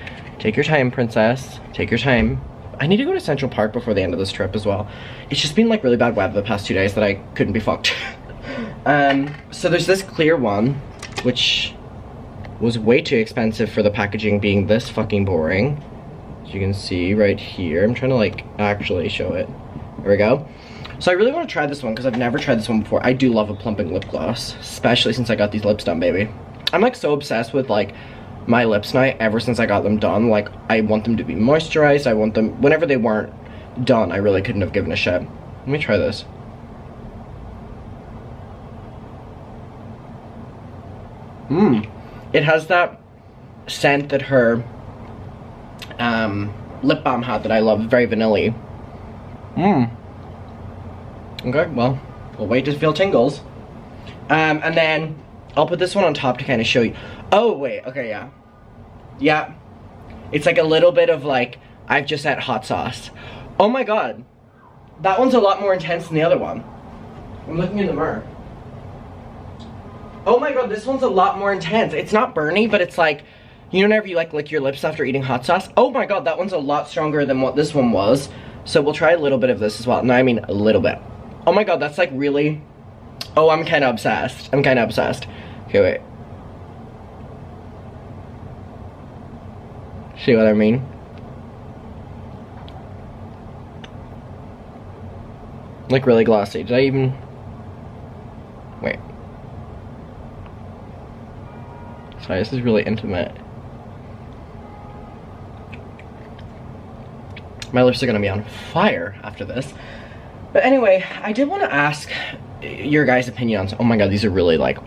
Speaker 3: Take your time, princess. Take your time. I need to go to Central Park before the end of this trip as well. It's just been like really bad weather the past 2 days that I couldn't be fucked. So there's this clear one, which was way too expensive for the packaging being this fucking boring. As you can see right here, I'm trying to like actually show it. There we go. So I really want to try this one because I've never tried this one before. I do love a plumping lip gloss, especially since I got these lips done, baby. I'm like so obsessed with like my lips now ever since I got them done. Like I want them to be moisturized. I want them, whenever they weren't done, I really couldn't have given a shit. Let me try this. It has that scent that her lip balm had that I love, very vanilla-y. Okay, well, we'll wait to feel tingles. And then I'll put this one on top to kind of show you. Oh, wait, okay, yeah. Yeah. It's like a little bit of like, I've just had hot sauce. Oh my god. That one's a lot more intense than the other one. I'm looking in the mirror. Oh my god, this one's a lot more intense. It's not burny, but it's like, you know whenever you like lick your lips after eating hot sauce? Oh my god, that one's a lot stronger than what this one was. So we'll try a little bit of this as well. No, I mean a little bit. Oh my god, that's like really... Oh, I'm kind of obsessed. I'm kind of obsessed. Okay, wait. See what I mean? Like really glossy. Did I even... Wait. Sorry, this is really intimate. My lips are gonna be on fire after this. But anyway, I did want to ask your guys' opinion on... Oh my god, these are really like...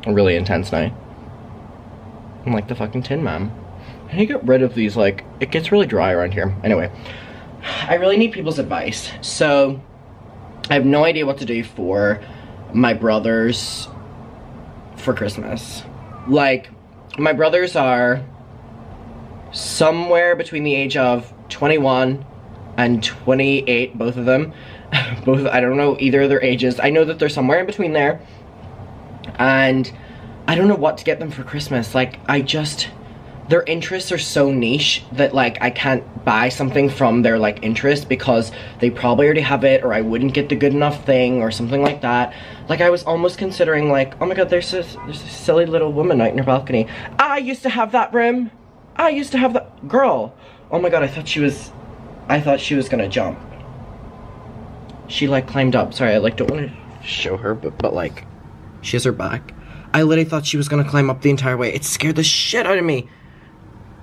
Speaker 3: really intense now. I'm like the fucking Tin Man. I need to get rid of these, like... It gets really dry around here. Anyway. I really need people's advice. So, I have no idea what to do for my brothers for Christmas. Like, my brothers are somewhere between the age of 21 and 28, both of them. Both, I don't know either of their ages. I know that they're somewhere in between there. And I don't know what to get them for Christmas. Like, their interests are so niche that like I can't buy something from their like interest because they probably already have it, or I wouldn't get the good enough thing or something like that. Like I was almost considering like, oh my god, there's a silly little woman out in her balcony. I used to have that room. I used to have that girl. Oh my god, I thought she was gonna jump. She like climbed up. Sorry, I like don't want to show her, but like she has her back. I literally thought she was gonna climb up the entire way. It scared the shit out of me.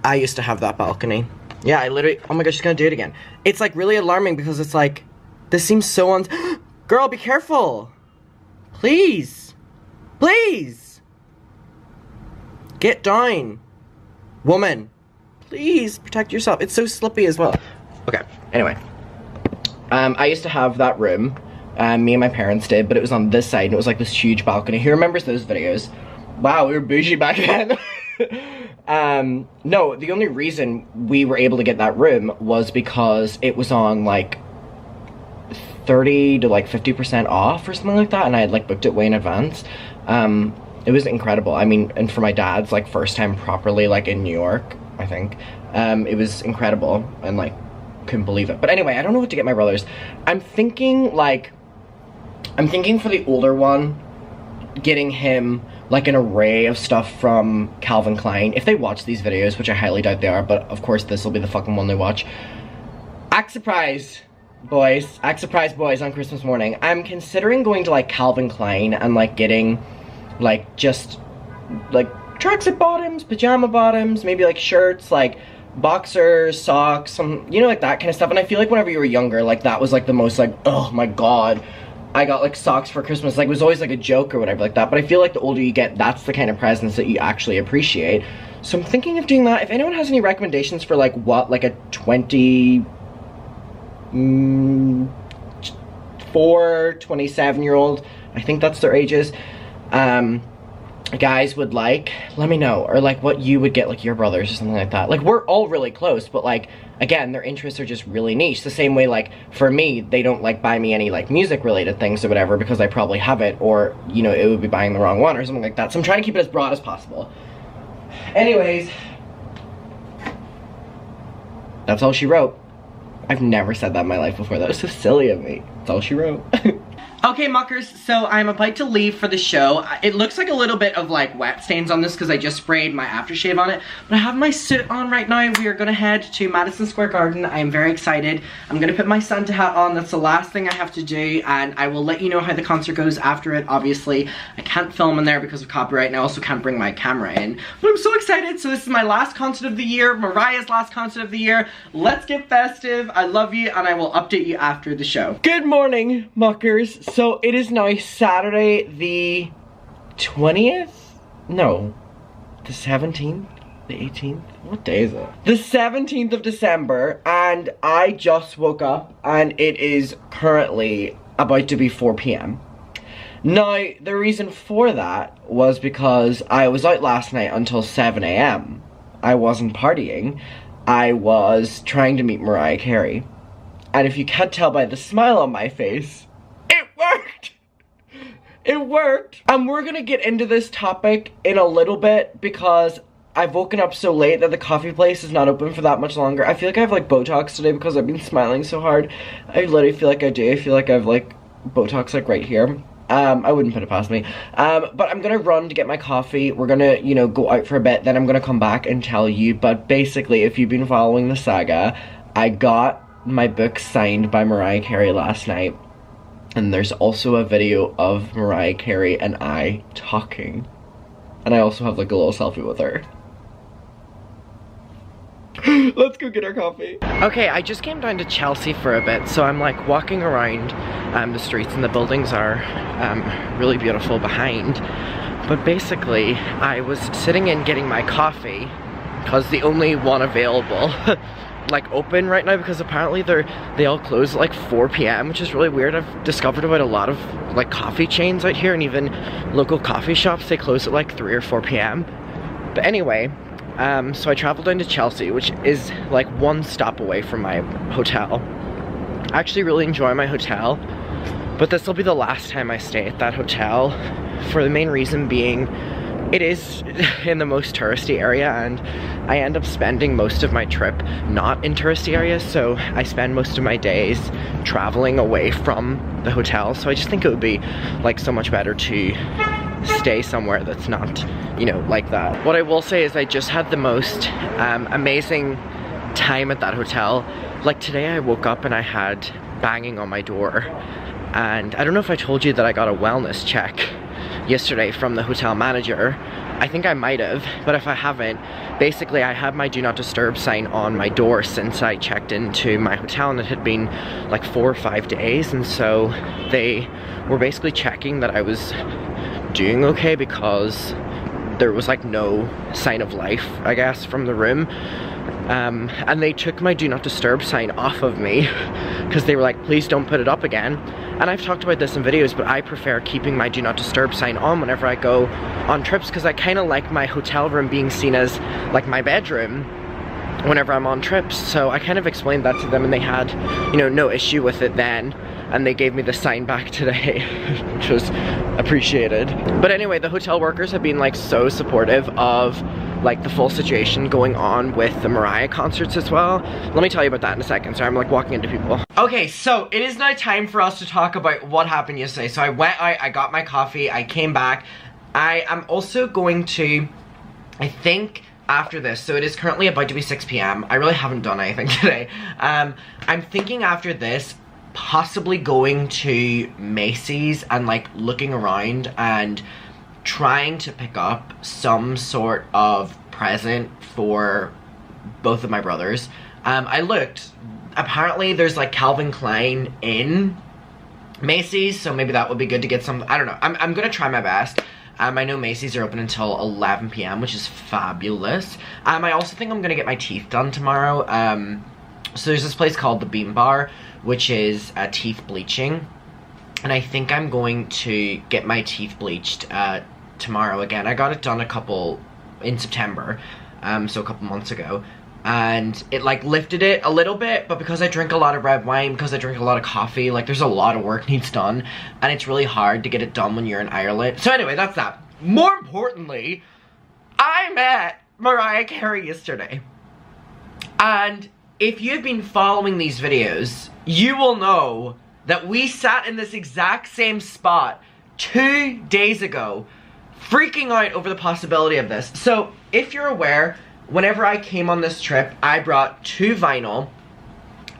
Speaker 3: I used to have that balcony. Yeah, I literally, oh my god, she's gonna do it again. It's like really alarming because it's like, this seems so girl, be careful. Please. Please. Get down. Woman. Please protect yourself. It's so slippy as well. Okay, anyway. I used to have that room. Me and my parents did, but it was on this side and it was like this huge balcony. Who remembers those videos? Wow, we were bougie back then. No, the only reason we were able to get that room was because it was on like 30 to like 50% off or something like that, and I had like booked it way in advance. It was incredible. I mean, and for my dad's like first time properly like in New York, I think, it was incredible and like couldn't believe it. But anyway, I don't know what to get my brothers. I'm thinking for the older one, getting him like an array of stuff from Calvin Klein. If they watch these videos, which I highly doubt they are, but of course this will be the fucking one they watch. Act surprise, boys. Act surprise, boys, on Christmas morning. I'm considering going to like Calvin Klein and like getting like just like tracksuit bottoms, pajama bottoms, maybe like shirts, like boxers, socks, some, you know, like that kind of stuff. And I feel like whenever you were younger, like that was like the most like, oh my god, I got like socks for Christmas. Like it was always like a joke or whatever like that. But I feel like the older you get, that's the kind of presents that you actually appreciate. So I'm thinking of doing that. If anyone has any recommendations for like what, like a 24, 27-year-old, I think that's their ages, guys would like, let me know. Or like what you would get like your brothers or something like that. Like we're all really close, but like again, their interests are just really niche. The same way like for me, they don't like buy me any like music related things or whatever because I probably have it, or you know, it would be buying the wrong one or something like that. So I'm trying to keep it as broad as possible. Anyways,
Speaker 1: That's all she wrote. I've never said that in my life before. That was so silly of me. That's all she wrote. Okay, muckers, so I'm about to leave for the show. It looks like a little bit of like wet stains on this because I just sprayed my aftershave on it. But I have my suit on right now. We are gonna head to Madison Square Garden. I am very excited. I'm gonna put my Santa hat on. That's the last thing I have to do, and I will let you know how the concert goes after it. Obviously, I can't film in there because of copyright, and I also can't bring my camera in. But I'm so excited. So this is my last concert of the year, Mariah's last concert of the year. Let's get festive. I love you, and I will update you after the show. Good morning, muckers. So it is now Saturday the 20th? No, the 17th? The 18th? What day is it? The 17th of December, and I just woke up and it is currently about to be 4 p.m. Now, the reason for that was because I was out last night until 7 a.m. I wasn't partying. I was trying to meet Mariah Carey. And if you can't tell by the smile on my face, it worked! It worked! And we're gonna get into this topic in a little bit because I've woken up so late that the coffee place is not open for that much longer. I feel like I have like Botox today because I've been smiling so hard. I literally feel like I do. I feel like I have like Botox like right here. I wouldn't put it past me. But I'm gonna run to get my coffee. We're gonna, you know, go out for a bit. Then I'm gonna come back and tell you. But basically, if you've been following the saga, I got my book signed by Mariah Carey last night. And there's also a video of Mariah Carey and I talking. And I also have like a little selfie with her. Let's go get our coffee. Okay, I just came down to Chelsea for a bit, so I'm like walking around the streets, and the buildings are really beautiful behind. But basically, I was sitting in getting my coffee because the only one available like open right now, because apparently they all close at like 4 p.m, which is really weird. I've discovered about a lot of like coffee chains out here, and even local coffee shops, they close at like 3 or 4 p.m. But anyway, so I traveled down to Chelsea, which is like one stop away from my hotel. I actually really enjoy my hotel, but this will be the last time I stay at that hotel, for the main reason being it is in the most touristy area, and I end up spending most of my trip not in touristy areas, so I spend most of my days traveling away from the hotel. So I just think it would be like so much better to stay somewhere that's not, you know, like that. What I will say is I just had the most amazing time at that hotel. Like today I woke up and I had banging on my door, and I don't know if I told you that I got a wellness check yesterday from the hotel manager. I think I might have, but if I haven't, basically I had my do not disturb sign on my door since I checked into my hotel, and it had been like 4 or 5 days, and so they were basically checking that I was doing okay because there was like no sign of life, I guess, from the room. And they took my do not disturb sign off of me because they were like, please don't put it up again. And I've talked about this in videos, but I prefer keeping my do not disturb sign on whenever I go on trips, because I kind of like my hotel room being seen as like my bedroom whenever I'm on trips. So I kind of explained that to them, and they had, you know, no issue with it then, and they gave me the sign back today, which was appreciated. But anyway, the hotel workers have been like so supportive of like the full situation going on with the Mariah concerts as well. Let me tell you about that in a second. Sorry, I'm like walking into people. Okay, so it is now time for us to talk about what happened yesterday. So I went out, I got my coffee, I came back. I am also going to, I think, after this, so it is currently about to be 6 p.m. I really haven't done anything today. I'm thinking after this, possibly going to Macy's and like looking around and trying to pick up some sort of present for both of my brothers. I looked, apparently there's like Calvin Klein in Macy's, so maybe that would be good to get some, I don't know. I'm gonna try my best. I know Macy's are open until 11 p.m, which is fabulous. I also think I'm gonna get my teeth done tomorrow. So there's this place called the Beam Bar, which is teeth bleaching. And I think I'm going to get my teeth bleached tomorrow again. I got it done in September, so a couple months ago. And it like lifted it a little bit, but because I drink a lot of red wine, because I drink a lot of coffee, like there's a lot of work needs done, and it's really hard to get it done when you're in Ireland. So anyway, that's that. More importantly, I met Mariah Carey yesterday, and
Speaker 3: if you've been following these videos, you will know that we sat in this exact same spot 2 days ago, freaking out over the possibility of this. So, if you're aware, whenever I came on this trip, I brought 2 vinyl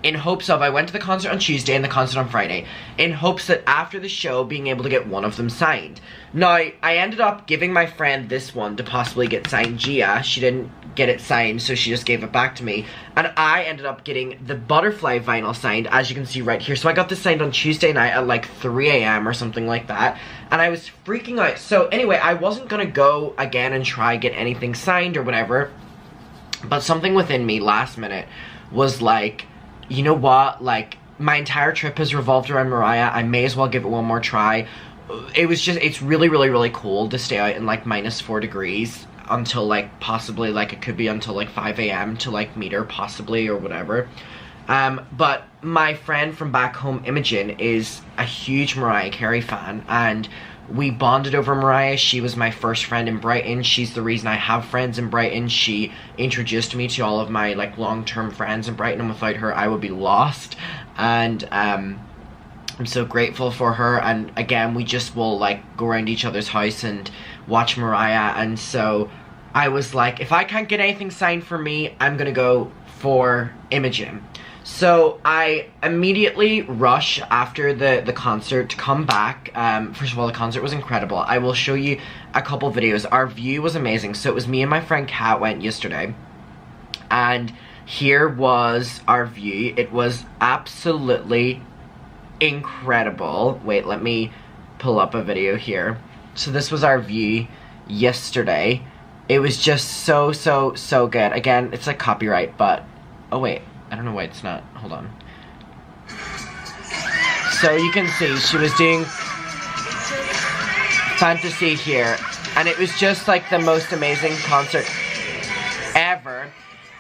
Speaker 3: in hopes of, I went to the concert on Tuesday and the concert on Friday, in hopes that after the show, being able to get one of them signed. Now, I ended up giving my friend this one to possibly get signed, Gia. She didn't get it signed, so she just gave it back to me. And I ended up getting the Butterfly vinyl signed, as you can see right here. So I got this signed on Tuesday night at like 3 a.m. or something like that. And I was freaking out. So anyway, I wasn't gonna go again and try get anything signed or whatever. But something within me last minute was like, you know what, like, my entire trip has revolved around Mariah. I may as well give it one more try. It was just, it's really, really, really cold to stay out in like -4 degrees until like possibly like it could be until like 5 a.m. to like meet her possibly or whatever. But my friend from back home, Imogen, is a huge Mariah Carey fan, and we bonded over Mariah. She was my first friend in Brighton. She's the reason I have friends in Brighton. She introduced me to all of my like long-term friends in Brighton, and without her I would be lost. And I'm so grateful for her, and again, we just will like go around each other's house and watch Mariah. And so I was like, if I can't get anything signed for me, I'm gonna go for Imogen. So I immediately rush after the concert to come back. First of all, the concert was incredible. I will show you a couple videos. Our view was amazing. So it was me and my friend Kat went yesterday, and here was our view. It was absolutely incredible. Wait, let me pull up a video here. So this was our view yesterday. It was just so good. Again, it's like copyright, but oh wait, I don't know why it's not. Hold on. So you can see she was doing Fantasy here, and it was just like the most amazing concert ever.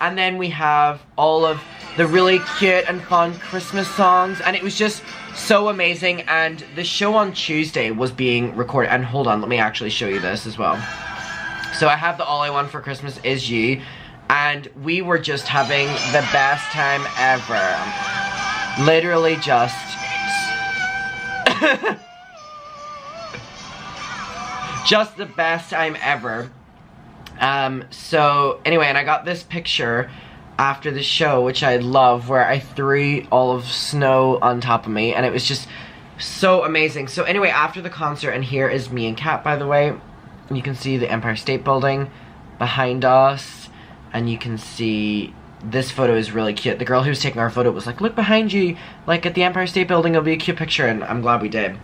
Speaker 3: And then we have all of the really cute and fun Christmas songs, and it was just so amazing. And the show on Tuesday was being recorded, and hold on, let me actually show you this as well. So I have the All I Want for Christmas Is You, and we were just having the best time ever. Literally just just the best time ever. So anyway, and I got this picture after the show, which I love, where I threw all of snow on top of me, and it was just so amazing. So anyway, after the concert, and here is me and Kat, by the way, you can see the Empire State Building behind us, and you can see this photo is really cute. The girl who was taking our photo was like, look behind you, like at the Empire State Building, it'll be a cute picture, and I'm glad we did.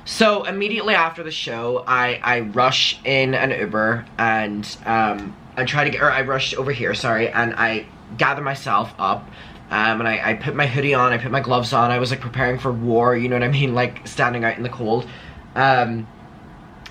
Speaker 3: So immediately after the show, I rush in an Uber, and I try to get, or I rushed over here, sorry, and I gather myself up, and I put my hoodie on, I put my gloves on. I was like preparing for war, you know what I mean, like standing out in the cold.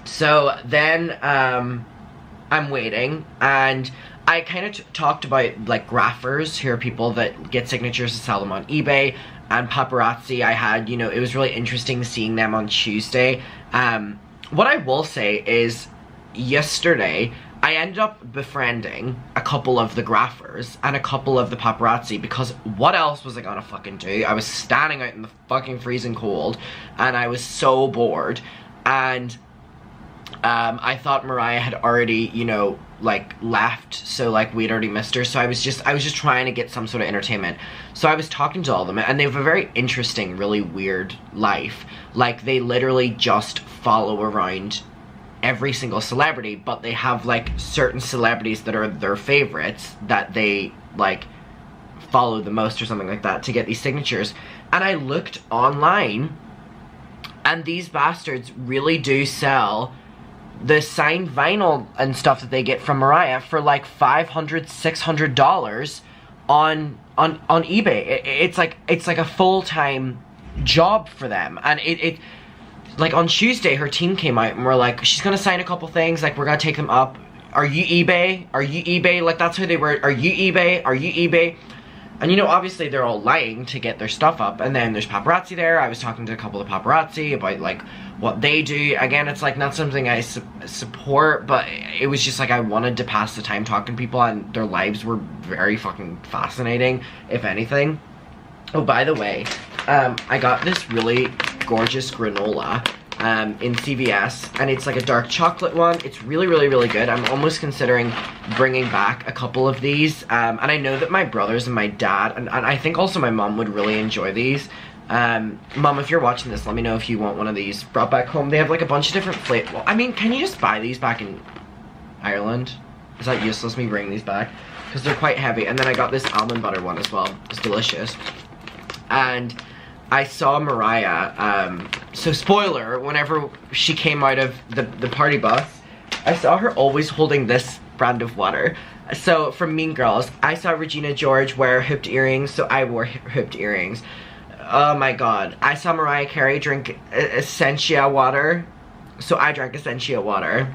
Speaker 3: So then I'm waiting, and I kind of talked about like graphers, who are people that get signatures to sell them on eBay, and paparazzi. I had, you know, it was really interesting seeing them on Tuesday. What I will say is, yesterday, I ended up befriending a couple of the graphers and a couple of the paparazzi, because what else was I gonna fucking do? I was standing out in the fucking freezing cold, and I was so bored, and I thought Mariah had already, you know, like left, so like we'd already missed her. So I was just trying to get some sort of entertainment. So I was talking to all of them, and they have a very interesting, really weird life. Like, they literally just follow around every single celebrity, but they have like certain celebrities that are their favorites that they like follow the most or something like that to get these signatures. And I looked online, and these bastards really do sell the signed vinyl and stuff that they get from Mariah for like $500, $600 on eBay. It's like a full-time job for them. And it like on Tuesday, her team came out and were like, she's gonna sign a couple things, like we're gonna take them up. Are you eBay? Are you eBay? Like, that's who they were. Are you eBay? Are you eBay? And you know, obviously they're all lying to get their stuff up, and then there's paparazzi there. I was talking to a couple of paparazzi about like what they do. Again, it's like not something I support, but it was just like I wanted to pass the time talking to people, and their lives were very fucking fascinating, if anything. Oh, by the way, I got this really gorgeous granola in CVS, and it's like a dark chocolate one. It's really, really, really good. I'm almost considering bringing back a couple of these, and I know that my brothers and my dad, and I think also my mom would really enjoy these. Mom, if you're watching this, let me know if you want one of these brought back home. They have like a bunch of different flavors. Well, I mean, can you just buy these back in Ireland? Is that useless, me bringing these back? Because they're quite heavy. And then I got this almond butter one as well. It's delicious. And I saw Mariah, so spoiler, whenever she came out of the party bus, I saw her always holding this brand of water. So from Mean Girls, I saw Regina George wear hooped earrings, so I wore hooped earrings. Oh my god. I saw Mariah Carey drink Essentia water, so I drank Essentia water.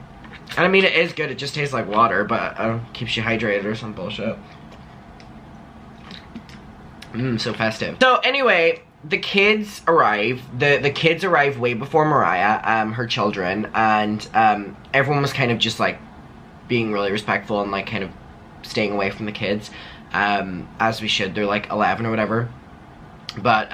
Speaker 3: And I mean, it is good, it just tastes like water, but keeps you hydrated or some bullshit. So festive. So anyway, the kids arrive. The kids arrive way before Mariah, her children, and everyone was kind of just like being really respectful and like kind of staying away from the kids, as we should. They're like 11 or whatever. But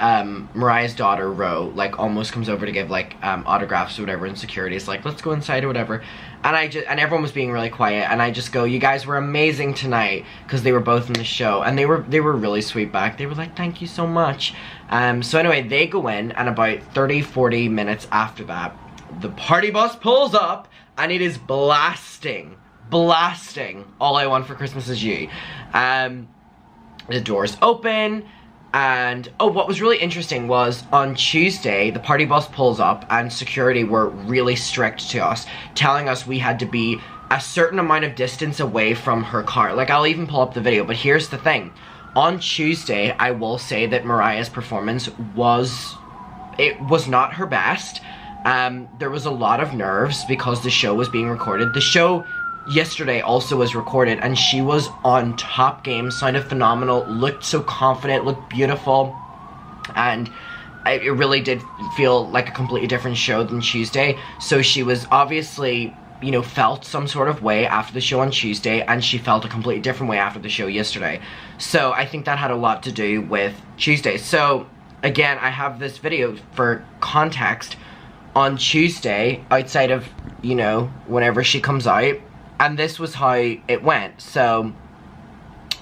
Speaker 3: Mariah's daughter, Ro, like almost comes over to give like autographs or whatever, and security is like, let's go inside or whatever. And everyone was being really quiet, and I just go, you guys were amazing tonight, because they were both in the show, and they were really sweet back. They were like, thank you so much. So anyway, they go in, and about 30-40 minutes after that, the party bus pulls up, and it is blasting All I Want for Christmas Is You. The doors open. And, oh, what was really interesting was on Tuesday, the party bus pulls up and security were really strict to us, telling us we had to be a certain amount of distance away from her car. Like, I'll even pull up the video, but here's the thing. On Tuesday, I will say that Mariah's performance was not her best. There was a lot of nerves because the show was being recorded. The show yesterday also was recorded, and she was on top game, sounded phenomenal, looked so confident, looked beautiful, and it really did feel like a completely different show than Tuesday. So she was obviously, you know, felt some sort of way after the show on Tuesday, and she felt a completely different way after the show yesterday. So I think that had a lot to do with Tuesday. So again, I have this video for context. On Tuesday, outside of, you know, whenever she comes out, and this was how it went. So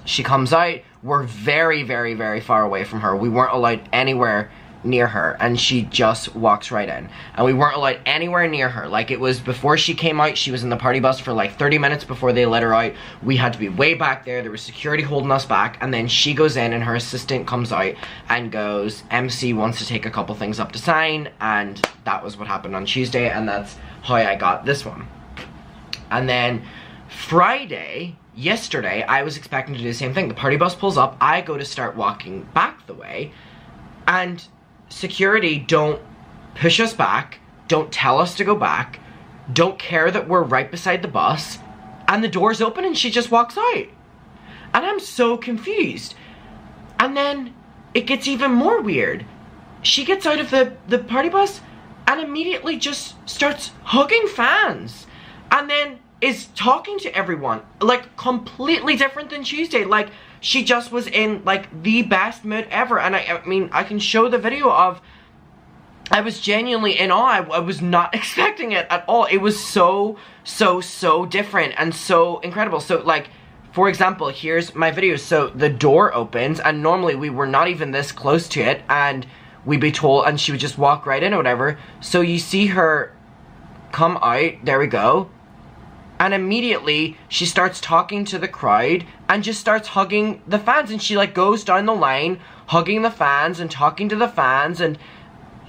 Speaker 3: she comes out, we're very, very, very far away from her. We weren't allowed anywhere near her, and she just walks right in. And we weren't allowed anywhere near her. Like, it was before she came out, she was in the party bus for like 30 minutes before they let her out. We had to be way back there. There was security holding us back, and then she goes in, and her assistant comes out and goes, MC wants to take a couple things up to sign, and that was what happened on Tuesday, and that's how I got this one. And then Friday, yesterday, I was expecting to do the same thing. The party bus pulls up, I go to start walking back the way, and security don't push us back, don't tell us to go back, don't care that we're right beside the bus, and the door's open and she just walks out. And I'm so confused. And then it gets even more weird. She gets out of the party bus and immediately just starts hugging fans. And then is talking to everyone, like, completely different than Tuesday. Like, she just was in, like, the best mood ever. And I mean, I can show the video of, I was genuinely in awe. I was not expecting it at all. It was so different and so incredible. So, like, for example, here's my video. So, the door opens, and normally we were not even this close to it, and we'd be told, and she would just walk right in or whatever. So, you see her come out, there we go. And immediately, she starts talking to the crowd and just starts hugging the fans. And she, like, goes down the line, hugging the fans and talking to the fans. And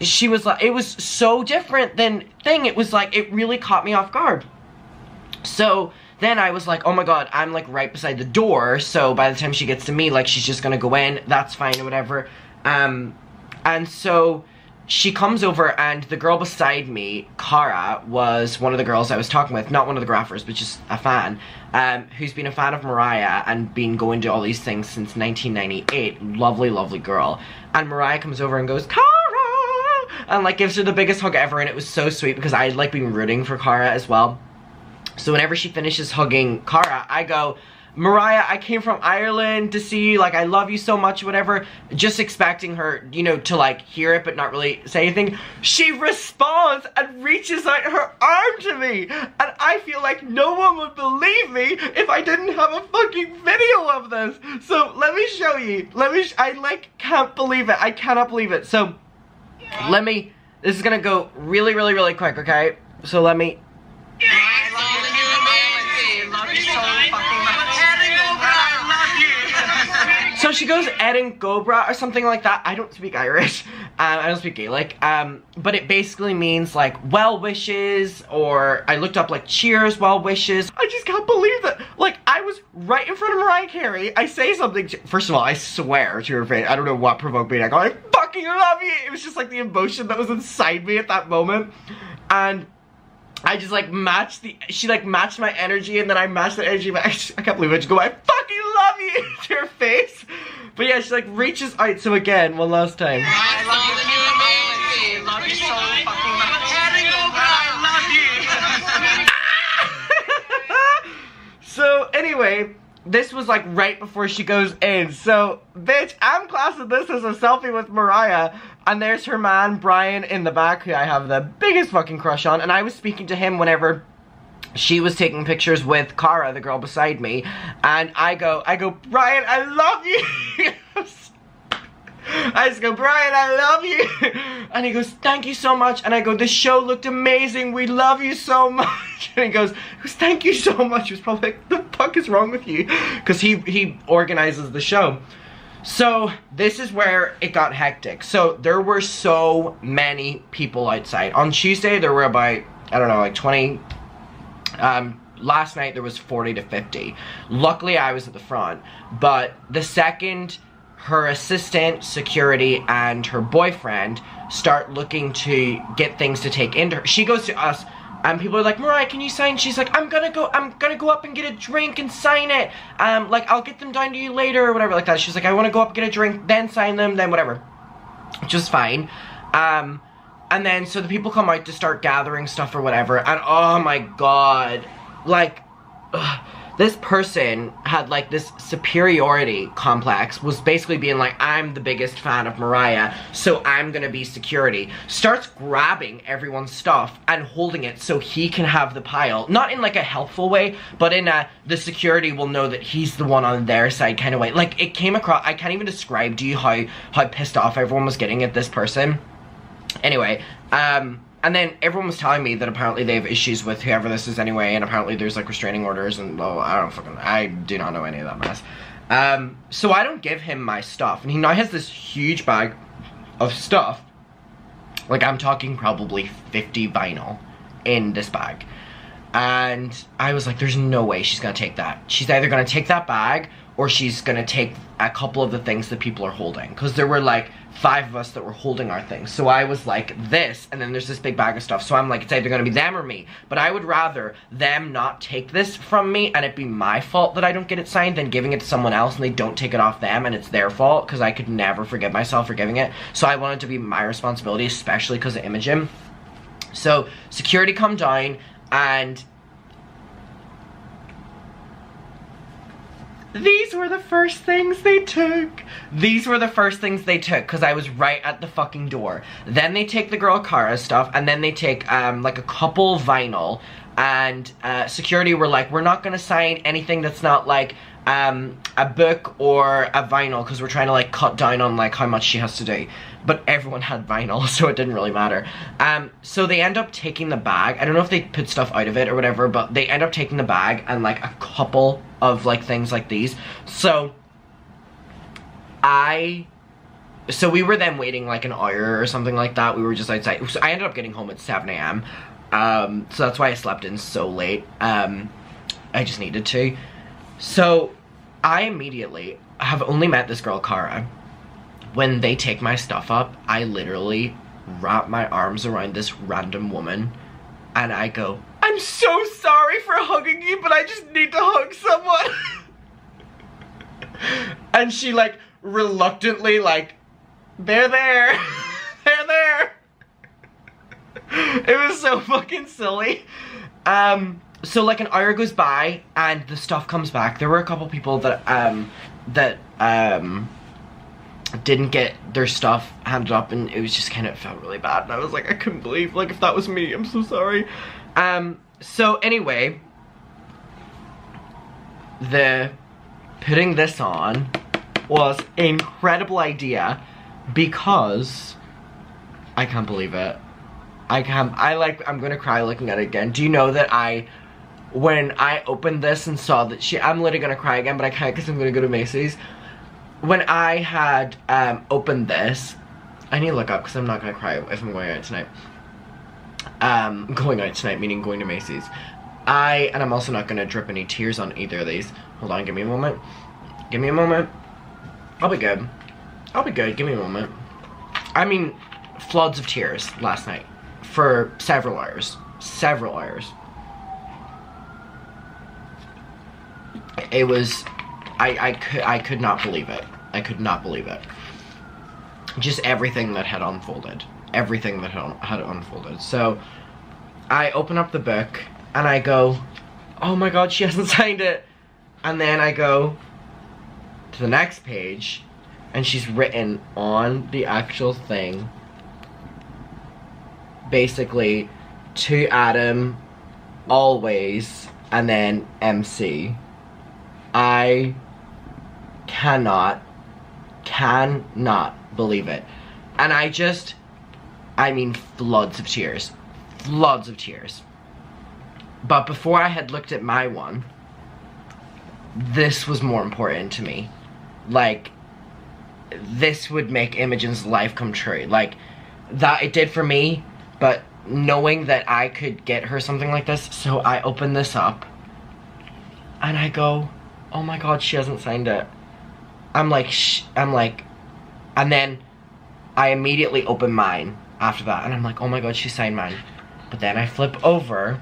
Speaker 3: she was like, it was so different than thing. It was like, it really caught me off guard. So then I was like, oh my god, I'm, like, right beside the door. So by the time she gets to me, like, she's just gonna go in. That's fine or whatever. And so she comes over, and the girl beside me, Cara, was one of the girls I was talking with, not one of the graphers, but just a fan, who's been a fan of Mariah and been going to all these things since 1998. Lovely, lovely girl. And Mariah comes over and goes, Cara! And like gives her the biggest hug ever, and it was so sweet because I had like been rooting for Cara as well. So whenever she finishes hugging Cara, I go, Mariah, I came from Ireland to see you, like, I love you so much, whatever. Just expecting her, you know, to, like, hear it but not really say anything. She responds and reaches out her arm to me. And I feel like no one would believe me if I didn't have a fucking video of this. So, let me show you. I, like, can't believe it. I cannot believe it. So, this is gonna go really, really, really quick, okay? So, let me... So she goes Erin Gobra or something like that. I don't speak Irish. I don't speak Gaelic. But it basically means like well wishes, or I looked up like cheers, well wishes. I just can't believe that. Like, I was right in front of Mariah Carey. I say something first of all, I swear to her face. I don't know what provoked me. I go, I fucking love you. It was just like the emotion that was inside me at that moment. And I just like she like matched my energy, and then I matched the energy back. I can't believe it. I just go, I fucking love you to her face. But yeah, she like reaches out. So again, one last time. I love you so fucking much. I love you. So anyway, this was like right before she goes in. So bitch, I'm classing this as a selfie with Mariah. And there's her man, Brian, in the back, who I have the biggest fucking crush on. And I was speaking to him whenever she was taking pictures with Cara, the girl beside me. And I go, Brian, I love you. I just go, Brian, I love you. And he goes, thank you so much. And I go, this show looked amazing. We love you so much. And he goes, thank you so much. He was probably like, the fuck is wrong with you? Because he organizes the show. So this is where it got hectic. So there were so many people outside. On Tuesday there were about, I don't know, like 20. Last night there was 40 to 50. Luckily I was at the front. But the second her assistant, security, and her boyfriend start looking to get things to take into her, she goes to us. And people are like, Mariah, can you sign? She's like, I'm gonna go up and get a drink and sign it. Like, I'll get them down to you later or whatever like that. She's like, I wanna go up, get a drink, then sign them, then whatever. Which is fine. And then, so the people come out to start gathering stuff or whatever. And oh my god. Like, this person had like this superiority complex, was basically being like, I'm the biggest fan of Mariah, so I'm gonna be security. Starts grabbing everyone's stuff and holding it so he can have the pile. Not in like a helpful way, but in a, the security will know that he's the one on their side kind of way. Like, it came across, I can't even describe to you how pissed off everyone was getting at this person. Anyway, and then everyone was telling me that apparently they have issues with whoever this is anyway, and apparently there's like restraining orders and, well, I do not know any of that mess. So I don't give him my stuff, and he now has this huge bag of stuff. Like, I'm talking probably 50 vinyl in this bag. And I was like, there's no way she's gonna take that. She's either gonna take that bag, or she's gonna take a couple of the things that people are holding. Because there were like 5 of us that were holding our things. So I was like, this, and then there's this big bag of stuff. So I'm like, it's either gonna be them or me. But I would rather them not take this from me and it be my fault that I don't get it signed than giving it to someone else and they don't take it off them and it's their fault, because I could never forgive myself for giving it. So I wanted to be my responsibility, especially because of Imogen. So security come down, and these were the first things they took. These were the first things they took, because I was right at the fucking door. Then they take the girl Cara's stuff, and then they take like a couple vinyl, and security were like, we're not gonna sign anything that's not like a book or a vinyl, because we're trying to like cut down on like how much she has to do. But everyone had vinyl, so it didn't really matter. So they end up taking the bag. I don't know if they put stuff out of it or whatever, but they end up taking the bag and like a couple of like things like these. So we were then waiting like an hour or something like that. We were just outside. So I ended up getting home at 7 AM. So that's why I slept in so late. I just needed to. So I immediately have only met this girl Cara. When they take my stuff up, I literally wrap my arms around this random woman and I go, I'm so sorry for hugging you, but I just need to hug someone. And she like reluctantly like, they're there. They're there. It was so fucking silly. So like an hour goes by and the stuff comes back. There were a couple people that didn't get their stuff handed up, and it was just kind of felt really bad, and I was like, I couldn't believe, like, if that was me, I'm so sorry. So anyway, the putting this on was an incredible idea because I can't believe it. I'm gonna cry looking at it again. Do you know that when I opened this and saw that I'm literally gonna cry again, but I can't because I'm gonna go to Macy's. When I had opened this, I need to look up because I'm not gonna cry if I'm going out tonight. Going out tonight meaning going to Macy's. And I'm also not gonna drip any tears on either of these. Hold on, give me a moment. Give me a moment. I'll be good. I'll be good, give me a moment. I mean, floods of tears last night for several hours. Several hours. It was, I could not believe it. I could not believe it. Just everything that had unfolded. Everything that had unfolded. So, I open up the book, and I go, oh my god, she hasn't signed it. And then I go to the next page, and she's written on the actual thing, basically, to Adam, always, and then MC. I cannot believe it. And I mean floods of tears. Floods of tears. But before I had looked at my one, this was more important to me. Like, this would make Imogen's life come true. Like, that it did for me, but knowing that I could get her something like this, so I open this up, and I go, oh my god, she hasn't signed it. I'm like, and then I immediately open mine after that, and I'm like, oh my god, she signed mine. But then I flip over,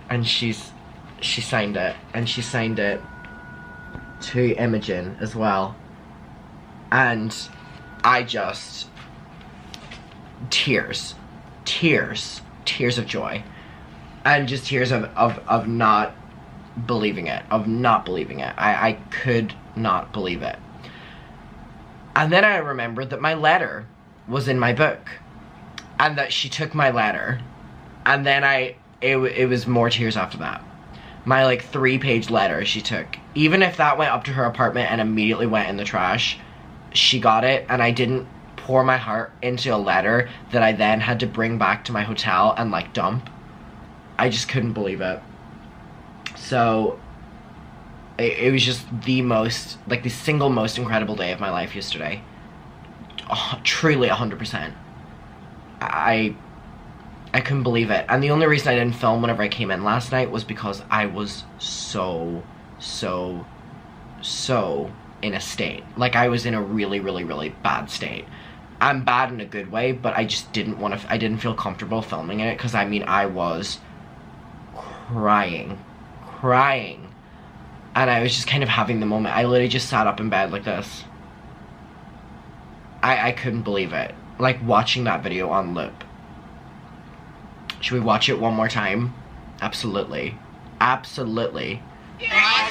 Speaker 3: and she signed it, and she signed it to Imogen as well. And I just, tears of joy, and just tears of not believing it, I could not believe it. And then I remembered that my letter was in my book, and that she took my letter, and then it was more tears after that. My like 3-page letter she took. Even if that went up to her apartment and immediately went in the trash, she got it, and I didn't pour my heart into a letter that I then had to bring back to my hotel and like dump. I just couldn't believe it. So it was just the most, like, the single most incredible day of my life yesterday. Truly 100%. I couldn't believe it. And the only reason I didn't film whenever I came in last night was because I was so in a state. Like, I was in a really bad state. I'm bad in a good way, but I just didn't want to, I didn't feel comfortable filming it, because I mean, I was crying. And I was just kind of having the moment. I literally just sat up in bed like this. I couldn't believe it. Like, watching that video on loop. Should we watch it one more time? Absolutely. Absolutely.
Speaker 5: I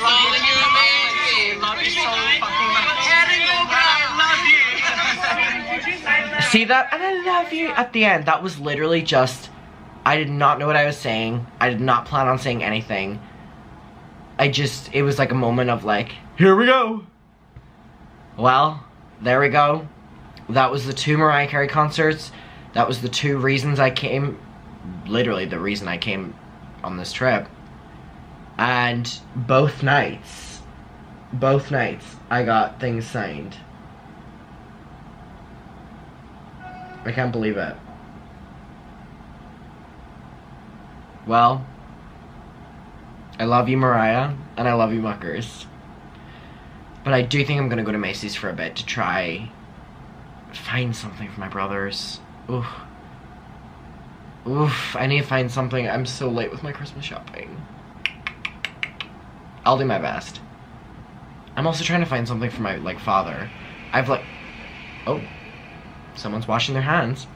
Speaker 5: love you so fucking much.
Speaker 3: See that? And I love you at the end. That was literally just, I did not know what I was saying. I did not plan on saying anything. It was like a moment of like, here we go. Well, there we go. That was the 2 Mariah Carey concerts. That was the 2 reasons I came. Literally the reason I came on this trip. And both nights, I got things signed. I can't believe it. Well, I love you, Mariah, and I love you, Muckers. But I do think I'm gonna go to Macy's for a bit to try find something for my brothers. Ooh. Oof, I need to find something. I'm so late with my Christmas shopping. I'll do my best. I'm also trying to find something for my, like, father. I've, like... Oh. Someone's washing their hands.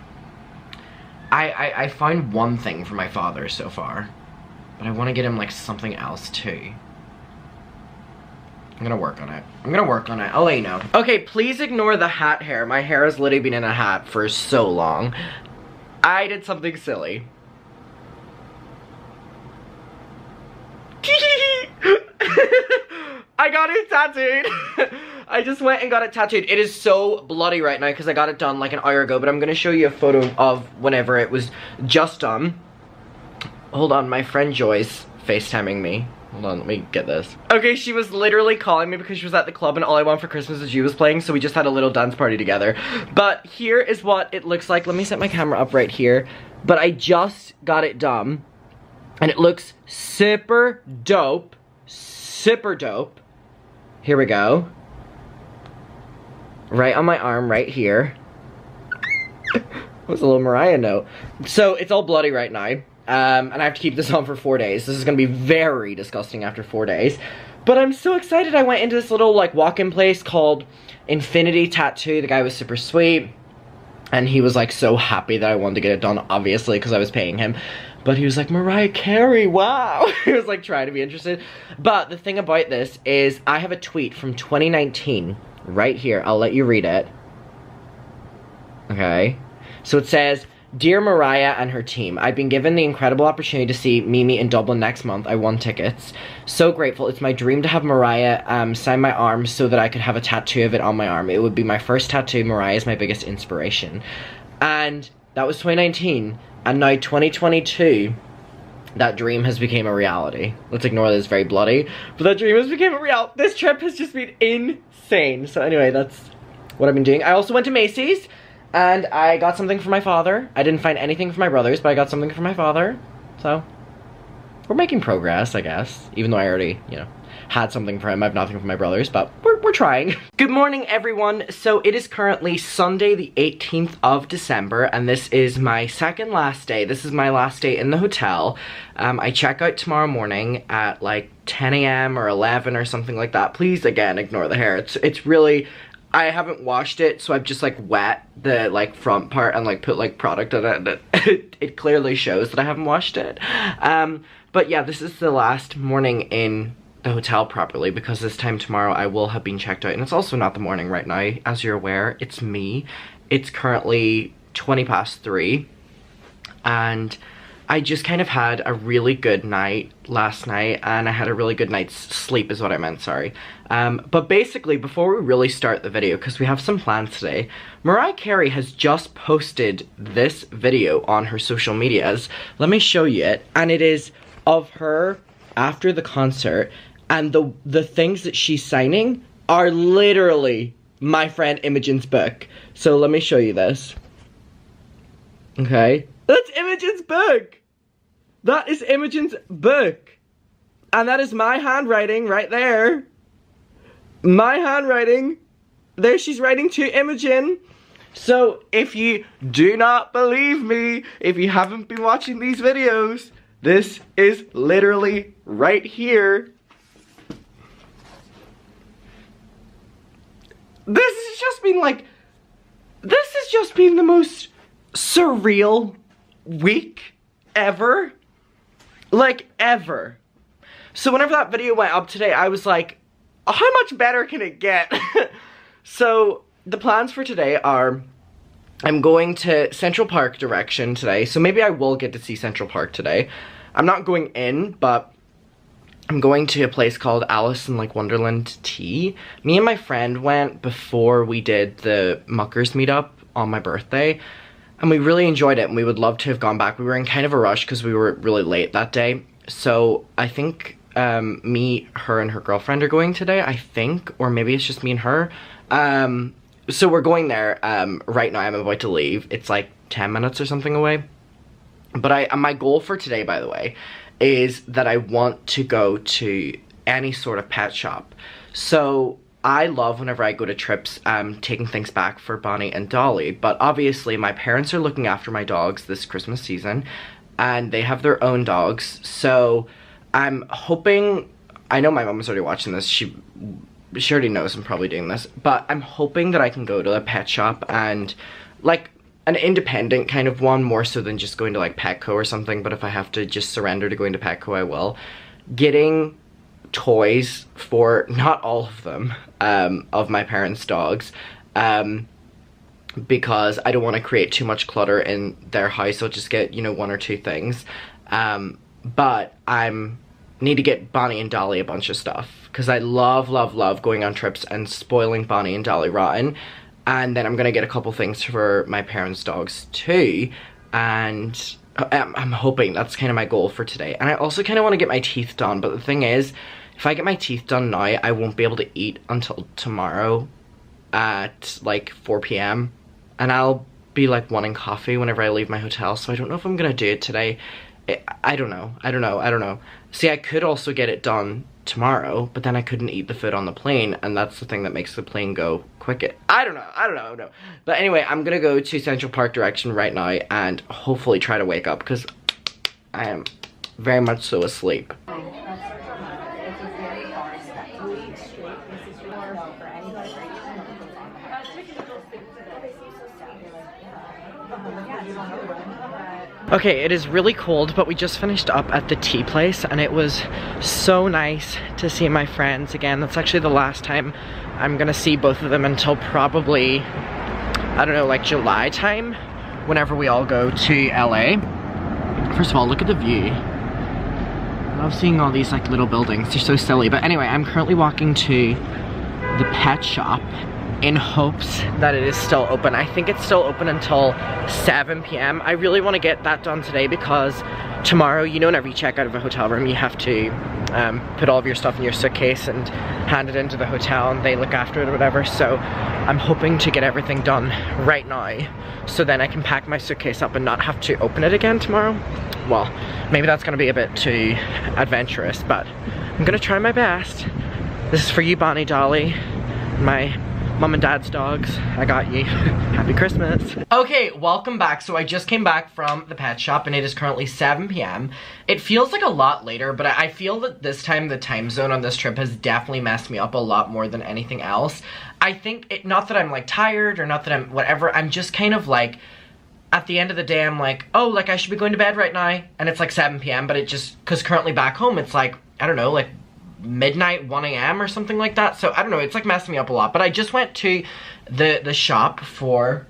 Speaker 3: I found one thing for my father so far. But I want to get him, like, something else, too. I'm gonna work on it. I'll let you know. Okay, please ignore the hat hair. My hair has literally been in a hat for so long. I did something silly. I got it tattooed. I just went and got it tattooed. It is so bloody right now because I got it done like an hour ago, but I'm gonna show you a photo of whenever it was just done. Hold on, my friend Joy's FaceTiming me. Hold on, let me get this. Okay, she was literally calling me because she was at the club and All I Want for Christmas Is You was playing, so we just had a little dance party together. But here is what it looks like. Let me set my camera up right here. But I just got it done. And it looks super dope. Super dope. Here we go. Right on my arm, right here. What's a little Mariah note? So, it's all bloody right now. And I have to keep this on for 4 days. This is gonna be very disgusting after 4 days. But I'm so excited. I went into this little, like, walk-in place called Infinity Tattoo. The guy was super sweet. And he was, like, so happy that I wanted to get it done, obviously, because I was paying him. But he was like, Mariah Carey, wow. He was, like, trying to be interested. But the thing about this is I have a tweet from 2019 right here. I'll let you read it. Okay. So it says, Dear Mariah and her team, I've been given the incredible opportunity to see Mimi in Dublin next month. I won tickets. So grateful. It's my dream to have Mariah sign my arm so that I could have a tattoo of it on my arm. It would be my first tattoo. Mariah is my biggest inspiration. And that was 2019. And now 2022, that dream has become a reality. Let's ignore that it's very bloody. But that dream has become a reality. This trip has just been insane. So anyway, that's what I've been doing. I also went to Macy's. And I got something for my father. I didn't find anything for my brothers, but I got something for my father. So, we're making progress, I guess. Even though I already, you know, had something for him. I have nothing for my brothers, but we're trying. Good morning, everyone. So, it is currently Sunday, the 18th of December, and this is my second last day. This is my last day in the hotel. I check out tomorrow morning at, like, 10 a.m. or 11 or something like that. Please, again, ignore the hair. It's really... I haven't washed it, so I've just, like, wet the, like, front part and, like, put, like, product on it. It clearly shows that I haven't washed it. But, yeah, this is the last morning in the hotel properly, because this time tomorrow I will have been checked out. And it's also not the morning right now, as you're aware. It's me. It's currently 3:20. And I just kind of had a really good night last night, and I had a really good night's sleep is what I meant, sorry. But basically, before we really start the video, because we have some plans today, Mariah Carey has just posted this video on her social medias. Let me show you it, and it is of her after the concert, and the things that she's signing are literally my friend Imogen's book. So let me show you this. Okay, that's Imogen's book! That is Imogen's book. And that is my handwriting right there. My handwriting. There she's writing to Imogen. So if you do not believe me, if you haven't been watching these videos, this is literally right here. This has just been like, this has just been the most surreal week ever. Like, ever. So whenever that video went up today, I was like, how much better can it get? So the plans for today are, I'm going to Central Park direction today. So maybe I will get to see Central Park today. I'm not going in, but I'm going to a place called Alice in, like, Wonderland Tea. Me and my friend went before we did the Muckers meetup on my birthday. And we really enjoyed it, and we would love to have gone back. We were in kind of a rush because we were really late that day. So I think me, her, and her girlfriend are going today, I think. Or maybe it's just me and her. So we're going there right now. I'm about to leave. It's like 10 minutes or something away. But my goal for today, by the way, is that I want to go to any sort of pet shop. So I love whenever I go to trips, taking things back for Bonnie and Dolly, but obviously my parents are looking after my dogs this Christmas season, and they have their own dogs, so I'm hoping, I know my mom's already watching this, she already knows I'm probably doing this, but I'm hoping that I can go to a pet shop and, like, an independent kind of one, more so than just going to, like, Petco or something, but if I have to just surrender to going to Petco, I will. Getting toys for, not all of them, of my parents' dogs, because I don't want to create too much clutter in their house. I'll just get, you know, 1 or 2 things, but need to get Bonnie and Dolly a bunch of stuff, because I love going on trips and spoiling Bonnie and Dolly rotten. And then I'm gonna get a couple things for my parents' dogs too, and I'm hoping that's kind of my goal for today. And I also kind of want to get my teeth done, but the thing is, if I get my teeth done now, I won't be able to eat until tomorrow at like 4 p.m. and I'll be like wanting coffee whenever I leave my hotel, so I don't know if I'm gonna do it today. I don't know. See, I could also get it done tomorrow, but then I couldn't eat the food on the plane, and that's the thing that makes the plane go quick. I don't know. But anyway, I'm gonna go to Central Park direction right now and hopefully try to wake up, because I am very much so asleep. Okay, it is really cold, but we just finished up at the tea place, and it was so nice to see my friends again. That's actually the last time I'm gonna see both of them until probably, I don't know, like July time, whenever we all go to LA. First of all, look at the view. I love seeing all these like little buildings. They're so silly. But anyway, I'm currently walking to the pet shop in hopes that it is still open. I think it's still open until 7 p.m. I really want to get that done today, because tomorrow, you know, whenever you check out of a hotel room, you have to put all of your stuff in your suitcase and hand it into the hotel, and they look after it or whatever. So I'm hoping to get everything done right now, so then I can pack my suitcase up and not have to open it again tomorrow. Well, maybe that's gonna be a bit too adventurous, but I'm gonna try my best. This is for you, Bonnie, Dolly, my mom and dad's dogs. I got you. Happy Christmas. Okay, welcome back. So I just came back from the pet shop, and it is currently 7 p.m. It feels like a lot later, but I feel that this time the time zone on this trip has definitely messed me up a lot more than anything else. I think, not that I'm like tired or not that I'm whatever, I'm just kind of like, at the end of the day, I'm like, oh, like I should be going to bed right now, and it's like 7 p.m, but it just, because currently back home, it's like, I don't know, like midnight, 1 a.m. or something like that. So I don't know, it's like messing me up a lot. But I just went to the shop for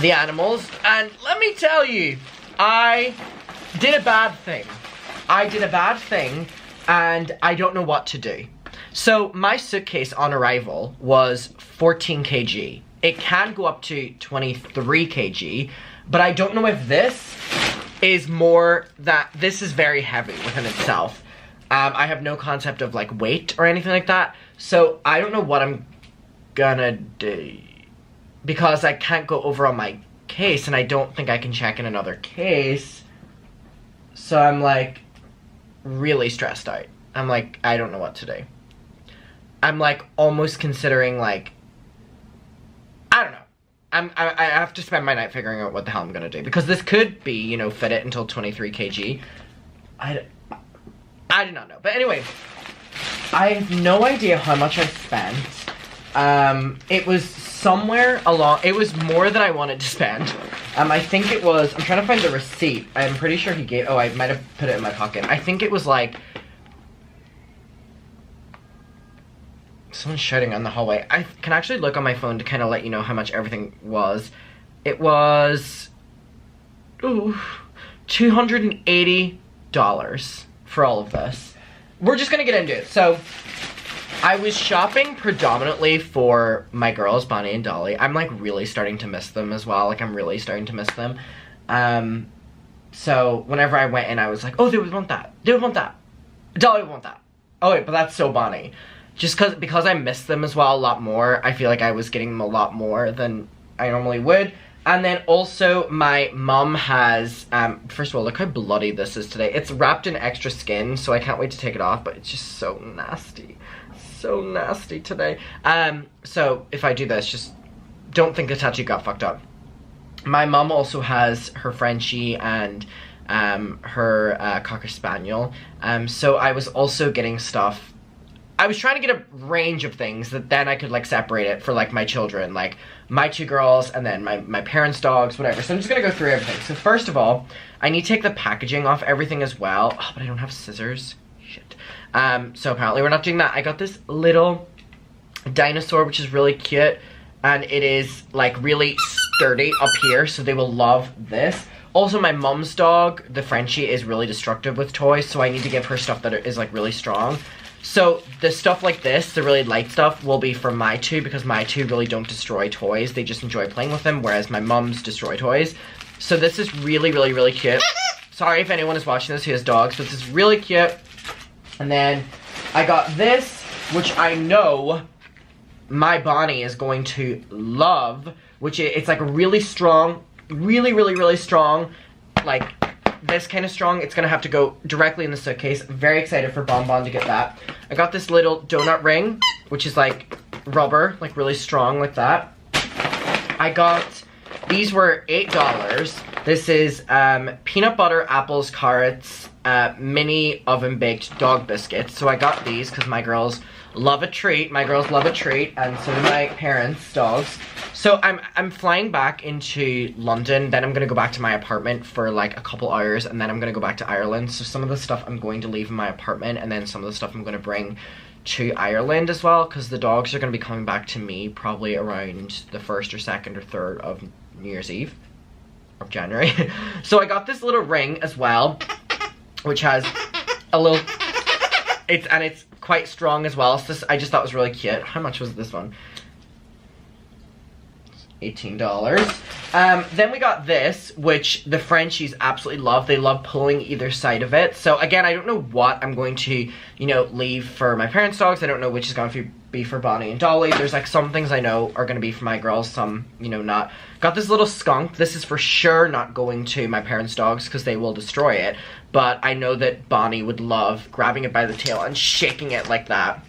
Speaker 3: the animals, and let me tell you, I did a bad thing. And I don't know what to do. So my suitcase on arrival was 14 kg. It can go up to 23 kg, but I don't know if this is more, that this is very heavy within itself. I have no concept of like weight or anything like that, so I don't know what I'm gonna do, because I can't go over on my case, and I don't think I can check in another case, so I'm like really stressed out. I'm like, I don't know what to do. I'm like almost considering like, I don't know. I have to spend my night figuring out what the hell I'm gonna do, because this could be, you know, fit it until 23 kg. I do not know. But anyway, I have no idea how much I spent. It was somewhere along, it was more than I wanted to spend. I think it was, I'm trying to find the receipt. I'm pretty sure he gave, oh, I might have put it in my pocket. I think it was like, someone's shouting on the hallway. I can actually look on my phone to kind of let you know how much everything was. It was, ooh, $280 for all of this. We're just gonna get into it. So I was shopping predominantly for my girls, Bonnie and Dolly. I'm like really starting to miss them as well. Like I'm really starting to miss them. So whenever I went in, I was like, oh, they would want that. They would want that. Dolly would want that. Oh wait, but that's so Bonnie. Just because I miss them as well a lot more, I feel like I was getting them a lot more than I normally would. And then also my mom has, first of all, look how bloody this is today. It's wrapped in extra skin, so I can't wait to take it off, but it's just so nasty. so nasty today. So if I do this, just don't think the tattoo got fucked up. My mom also has her Frenchie and her Cocker Spaniel. So I was also getting stuff. I was trying to get a range of things that then I could like separate it for like my children, like my 2 girls and then my parents' dogs, whatever. So I'm just gonna go through everything. So first of all, I need to take the packaging off everything as well. Oh, but I don't have scissors. Shit. So apparently we're not doing that. I got this little dinosaur, which is really cute, and it is like really sturdy up here, so they will love this. Also, my mom's dog, the Frenchie, is really destructive with toys, so I need to give her stuff that is like really strong. So the stuff like this, the really light stuff, will be for my 2, because my 2 really don't destroy toys. They just enjoy playing with them, whereas my mom's destroy toys. So this is really, really, really cute. Sorry if anyone is watching this who has dogs, but this is really cute. And then I got this, which I know my Bonnie is going to love, which it's like a really strong, really, really, really strong, like this kind of strong. It's gonna have to go directly in the suitcase. Very excited for Bon Bon to get that. I got this little donut ring, which is like rubber, like really strong like that. I got, these were $8. This is peanut butter, apples, carrots, mini oven baked dog biscuits. So I got these because my girls love a treat. My girls love a treat, and so do my parents' dogs. So I'm flying back into London, then I'm gonna go back to my apartment for like a couple hours, and then I'm gonna go back to Ireland. So some of the stuff I'm going to leave in my apartment, and then some of the stuff I'm gonna bring to Ireland as well, because the dogs are gonna be coming back to me probably around the 1st or 2nd or 3rd of New Year's Eve of January. So I got this little ring as well, which has a little, it's quite strong as well. So this, I just thought was really cute. How much was this one? $18. Then we got this, which the Frenchies absolutely love. They love pulling either side of it. So again, I don't know what I'm going to, you know, leave for my parents' dogs. I don't know which is going to be for Bonnie and Dolly. There's like some things I know are going to be for my girls, some, you know, not. Got this little skunk. This is for sure not going to my parents' dogs because they will destroy it. But I know that Bonnie would love grabbing it by the tail and shaking it like that.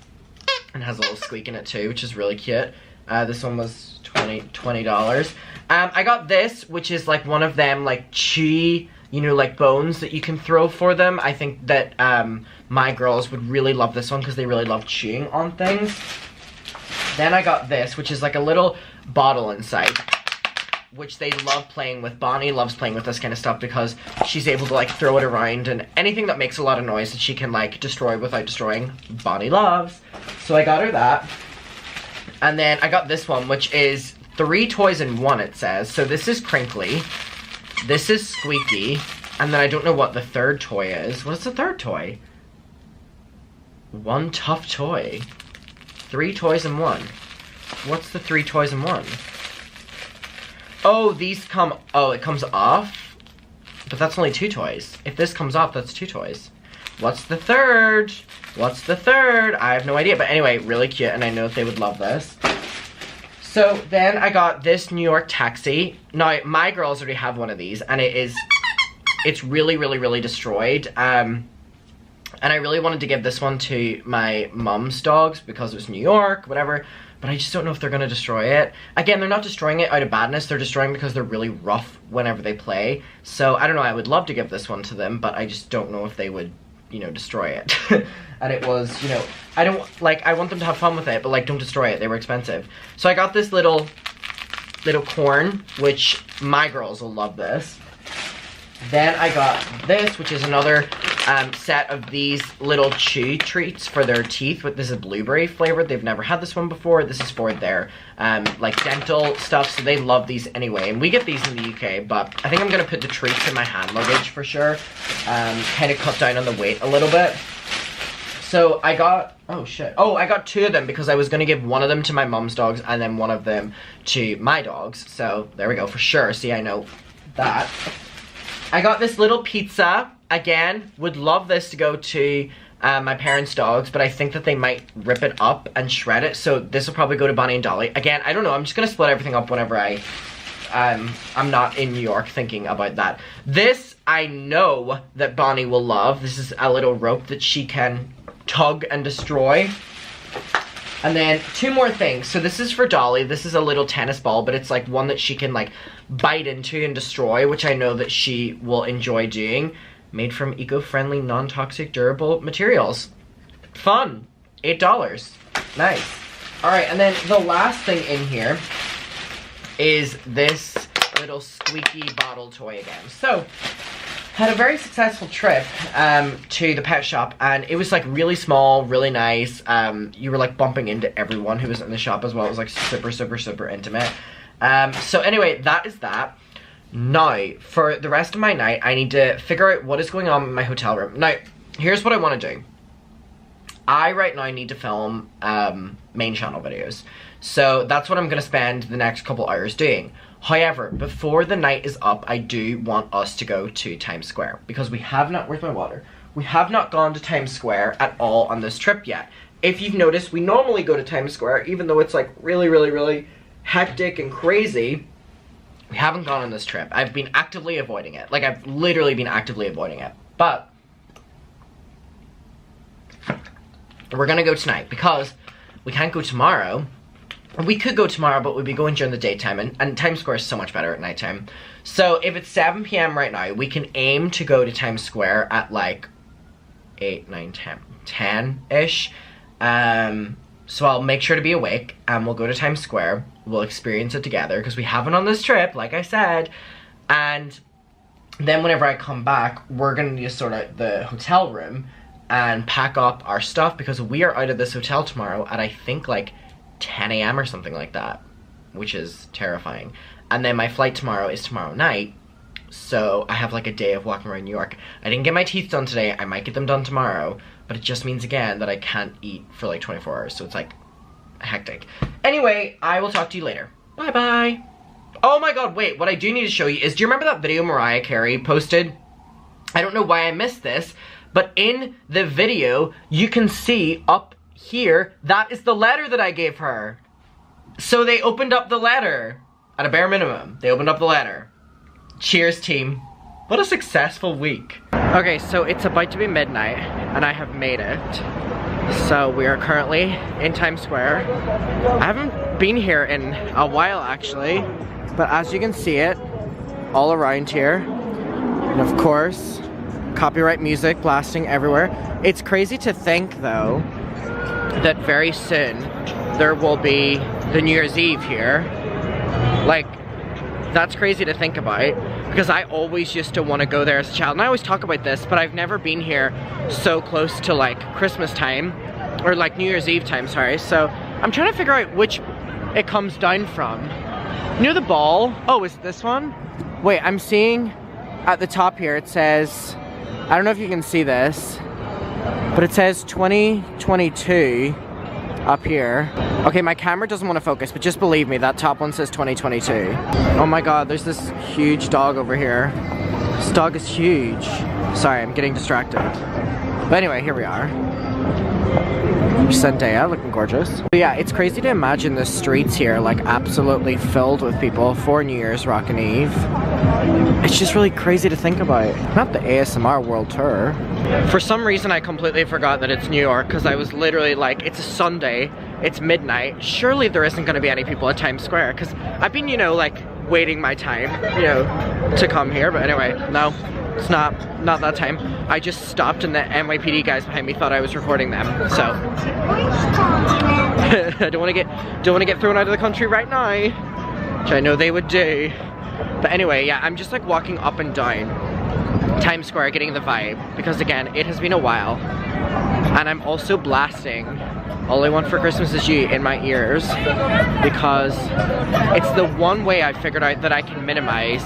Speaker 3: And has a little squeak in it too, which is really cute. This one was $20. I got this, which is like one of them like chewy, you know, like bones that you can throw for them. I think that my girls would really love this one because they really love chewing on things. Then I got this, which is like a little bottle inside, which they love playing with. Bonnie loves playing with this kind of stuff because she's able to like throw it around, and anything that makes a lot of noise that she can like destroy without destroying, Bonnie loves. So I got her that. And then I got this one, which is 3 toys in 1, it says. So this is Crinkly, this is Squeaky, and then I don't know what the 3rd toy is. What's the 3rd toy? 1 tough toy. 3 toys in 1. What's the 3 toys in 1? Oh, these come, oh, it comes off? But that's only 2 toys. If this comes off, that's 2 toys. What's the 3rd? What's the 3rd? I have no idea, but anyway, really cute, and I know that they would love this. So then I got this New York taxi. Now, my girls already have one of these, and it's really, really, really destroyed. And I really wanted to give this one to my mom's dogs because it was New York, whatever, but I just don't know if they're gonna destroy it. Again, they're not destroying it out of badness, they're destroying because they're really rough whenever they play. So I don't know, I would love to give this one to them, but I just don't know if they would, you know, destroy it. And it was, you know, I want them to have fun with it, but like, don't destroy it, they were expensive. So I got this little corn, which my girls will love this. Then I got this, which is another set of these little chew treats for their teeth. This is blueberry flavored. They've never had this one before. This is for their like dental stuff, so they love these anyway. And we get these in the UK, but I think I'm gonna put the treats in my hand luggage for sure. Kind of cut down on the weight a little bit. So I got, oh shit. Oh, I got 2 of them because I was gonna give one of them to my mom's dogs and then one of them to my dogs. So there we go, for sure. See, I know that. I got this little pizza. Again, would love this to go to my parents' dogs, but I think that they might rip it up and shred it. So this will probably go to Bonnie and Dolly. Again, I don't know. I'm just gonna split everything up whenever I'm not in New York thinking about that. This, I know that Bonnie will love. This is a little rope that she can tug and destroy. And then 2 more things. So this is for Dolly. This is a little tennis ball, but it's like one that she can like bite into and destroy, which I know that she will enjoy doing. Made from eco-friendly, non-toxic, durable materials. Fun. $8. Nice. Alright, and then the last thing in here is this little squeaky bottle toy again. So, had a very successful trip to the pet shop, and it was like really small, really nice. You were like bumping into everyone who was in the shop as well. It was like super, super, super intimate. So anyway, that is that. Now, for the rest of my night, I need to figure out what is going on in my hotel room. Now, here's what I want to do. I right now need to film main channel videos. So that's what I'm going to spend the next couple hours doing. However, before the night is up, I do want us to go to Times Square. Because we have not, where's my water? We have not gone to Times Square at all on this trip yet. If you've noticed, we normally go to Times Square, even though it's like really, really, really hectic and crazy. We haven't gone on this trip. I've been actively avoiding it. Like, I've literally been actively avoiding it. But we're gonna go tonight because we can't go tomorrow. We could go tomorrow, but we'd be going during the daytime, and Times Square is so much better at nighttime. So if it's 7 p.m. right now, we can aim to go to Times Square at like 8, 9, 10, 10-ish. So I'll make sure to be awake, and we'll go to Times Square. We'll experience it together, because we haven't on this trip, like I said. And then whenever I come back, we're gonna need to sort out the hotel room and pack up our stuff, because we are out of this hotel tomorrow at I think like 10 a.m. or something like that, which is terrifying. And then my flight tomorrow is tomorrow night, so I have like a day of walking around New York. I didn't get my teeth done today. I might get them done tomorrow, but it just means again that I can't eat for like 24 hours, so it's like hectic. Anyway, I will talk to you later. Bye bye. Oh my god, wait, what I do need to show you is, do you remember that video Mariah Carey posted? I don't know why I missed this, but in the video you can see up here, that is the letter that I gave her. So they opened up the letter. At a bare minimum, they opened up the letter. Cheers, team. What a successful week. Okay, so it's about to be midnight, and I have made it. So we are currently in Times Square. I haven't been here in a while, actually. But as you can see it, all around here. And of course, copyright music blasting everywhere. It's crazy to think, though, that very soon there will be the New Year's Eve here. Like, that's crazy to think about, because I always used to want to go there as a child, and I always talk about this, but I've never been here so close to like Christmas time, or like New Year's Eve time, sorry. So I'm trying to figure out which it comes down from. You know the ball? Oh, is it this one? Wait, I'm seeing at the top here, it says, I don't know if you can see this, but it says 2022 up here. Okay, my camera doesn't want to focus, but just believe me, that top one says 2022. Oh my god, there's this huge dog over here. This dog is huge. Sorry, I'm getting distracted. But anyway, here we are. Zendaya, looking gorgeous. But yeah, it's crazy to imagine the streets here like absolutely filled with people for New Year's Rockin' Eve. It's just really crazy to think about. Not the ASMR World Tour. For some reason I completely forgot that it's New York, because I was literally like, it's a Sunday, it's midnight, surely there isn't going to be any people at Times Square, because I've been, you know, like waiting my time, you know, to come here. But anyway, no, it's not that time. I just stopped and the NYPD guys behind me thought I was recording them, so I don't want to get thrown out of the country right now, which I know they would do. But anyway, yeah, I'm just like walking up and down Times Square getting the vibe, because again, it has been a while, and I'm also blasting All I Want for Christmas Is You in my ears, because it's the one way I figured out that I can minimize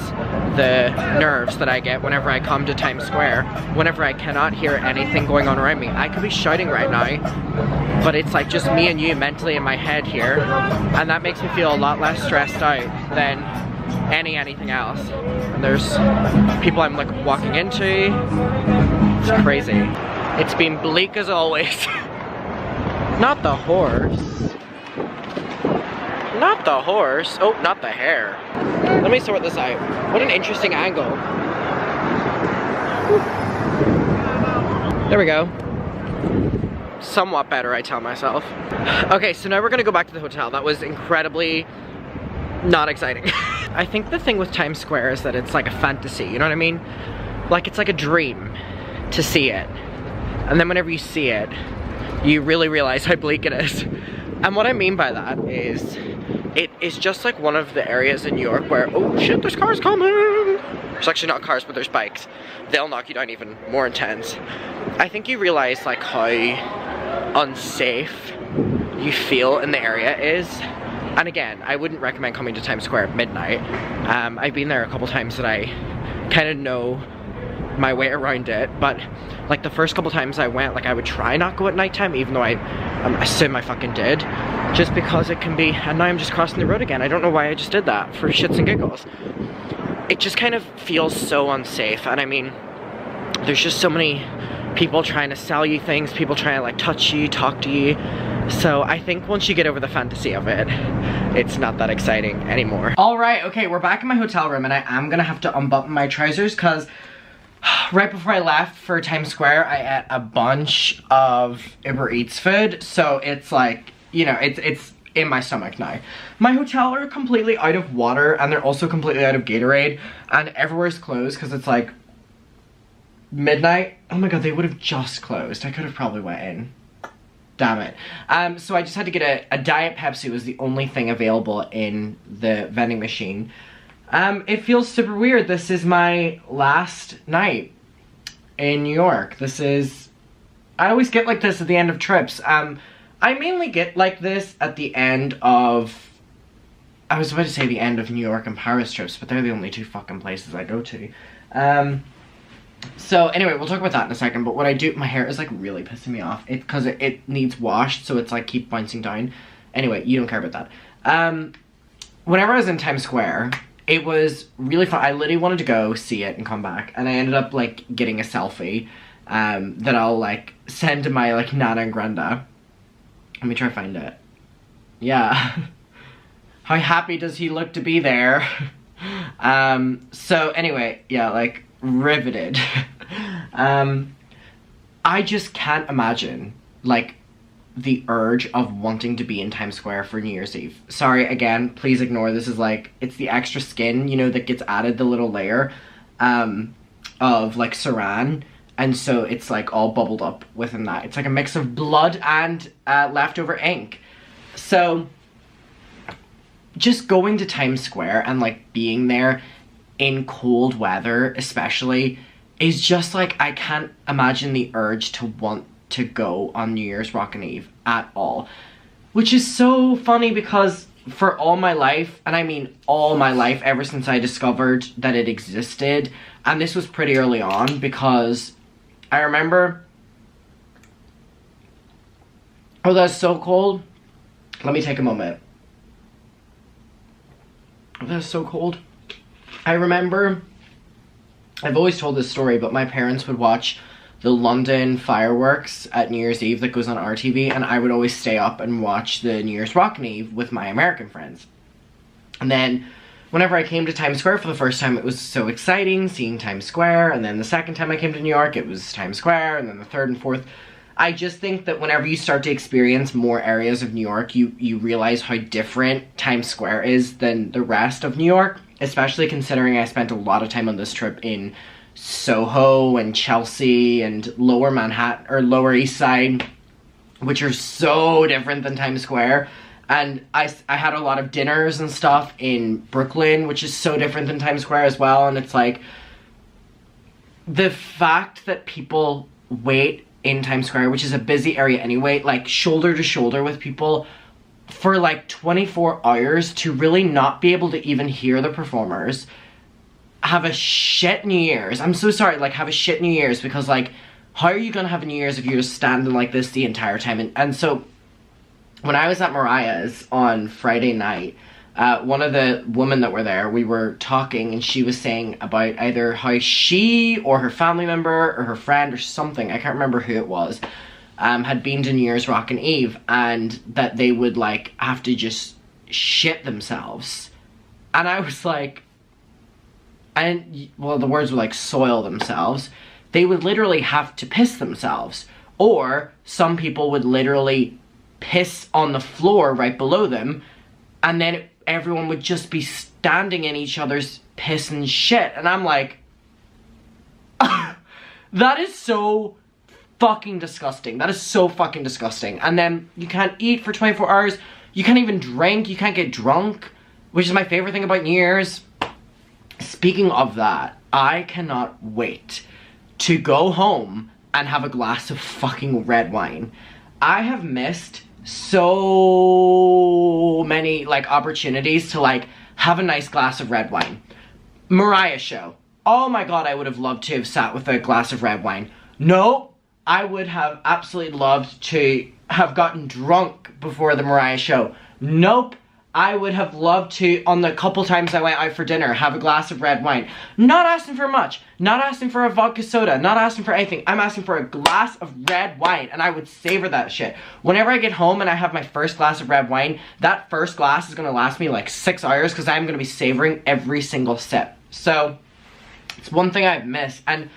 Speaker 3: the nerves that I get whenever I come to Times Square, whenever I cannot hear anything going on around me. I could be shouting right now, but it's like just me and you mentally in my head here, and that makes me feel a lot less stressed out than anything else. And there's people I'm like walking into. It's crazy. It's been bleak as always. Not the horse. Not the horse. Oh, not the hair. Let me sort this out. What an interesting angle. There we go. somewhat better, I tell myself. Okay, so now we're gonna go back to the hotel. That was incredibly not exciting. I think the thing with Times Square is that it's like a fantasy, you know what I mean? Like, it's like a dream to see it. And then whenever you see it, you really realize how bleak it is. And what I mean by that is, it is just like one of the areas in New York where, oh shit, there's cars coming! There's actually not cars, but there's bikes. They'll knock you down even more intense. I think you realize like how unsafe you feel in the area is. And again, I wouldn't recommend coming to Times Square at midnight. I've been there a couple times that I kind of know my way around it, but like the first couple times I went, like I would try not go at nighttime, even though I assume I fucking did, just because it can be, and now I'm just crossing the road again. I don't know why I just did that, for shits and giggles. It just kind of feels so unsafe, and I mean, there's just so many people trying to sell you things, people trying to like touch you, talk to you. So I think once you get over the fantasy of it, it's not that exciting anymore. All right, okay, we're back in my hotel room, and I am gonna have to unbutton my trousers because right before I left for Times Square, I ate a bunch of Uber Eats food, so it's like, you know, it's in my stomach now. My hotel are completely out of water, and they're also completely out of Gatorade, and everywhere's closed because it's like midnight. Oh my god, they would have just closed. I could have probably went in. Damn it. So I just had to get a Diet Pepsi. Was the only thing available in the vending machine. It feels super weird. This is my last night in New York. This is, I always get like this at the end of trips. I mainly get like this at the end of, I was about to say the end of New York and Paris trips, but they're the only two fucking places I go to. So anyway, we'll talk about that in a second, but what I do, my hair is like really pissing me off. Because it needs washed, so it's like keep bouncing down. Anyway, you don't care about that. Whenever I was in Times Square, it was really fun. I literally wanted to go see it and come back, and I ended up like getting a selfie that I'll like send to my like Nana and Granda. Let me try to find it. Yeah. How happy does he look to be there? So anyway, yeah, like riveted. I just can't imagine like the urge of wanting to be in Times Square for New Year's Eve. Sorry, again, please ignore, this is like, it's the extra skin, you know, that gets added, the little layer of like saran, and so it's like all bubbled up within that. It's like a mix of blood and leftover ink. So just going to Times Square and like being there in cold weather especially is just like, I can't imagine the urge to want to go on New Year's Rockin' Eve at all. Which is so funny because for all my life, and I mean all my life, ever since I discovered that it existed, and this was pretty early on because I remember, oh, that's so cold. Let me take a moment. Oh, that's so cold. I remember, I've always told this story, but my parents would watch the London fireworks at New Year's Eve that goes on RTV, and I would always stay up and watch the New Year's Rockin' Eve with my American friends. And then whenever I came to Times Square for the first time, it was so exciting seeing Times Square, and then the second time I came to New York, it was Times Square, and then the third and fourth. I just think that whenever you start to experience more areas of New York, you realize how different Times Square is than the rest of New York, especially considering I spent a lot of time on this trip in Soho and Chelsea and Lower Manhattan, or Lower East Side, which are so different than Times Square. And I had a lot of dinners and stuff in Brooklyn, which is so different than Times Square as well. And it's like, the fact that people wait in Times Square, which is a busy area anyway, like shoulder to shoulder with people for like 24 hours to really not be able to even hear the performers, have a shit New Year's. I'm so sorry, like have a shit New Year's, because like, how are you gonna have a New Year's if you're just standing like this the entire time? And so, when I was at Mariah's on Friday night, one of the women that were there, we were talking, and she was saying about either how she or her family member or her friend or something, I can't remember who it was, had been to New Year's Rockin' Eve, and that they would like have to just shit themselves. And I was like, and well, the words were like soil themselves. They would literally have to piss themselves, Or some people would literally piss on the floor right below them, and then everyone would just be standing in each other's piss and shit. And I'm like, that is so fucking disgusting. That is so fucking disgusting. And then you can't eat for 24 hours. You can't even drink. You can't get drunk, which is my favorite thing about New Year's. Speaking of that, I cannot wait to go home and have a glass of fucking red wine. I have missed so many, like, opportunities to, like, have a nice glass of red wine. Mariah show. Oh my god, I would have loved to have sat with a glass of red wine. No, I would have absolutely loved to have gotten drunk before the Mariah show. Nope. I would have loved to, on the couple times I went out for dinner, have a glass of red wine. Not asking for much. Not asking for a vodka soda. Not asking for anything. I'm asking for a glass of red wine, and I would savor that shit. Whenever I get home and I have my first glass of red wine, that first glass is going to last me like 6 hours because I'm going to be savoring every single sip. So, it's one thing I've missed. And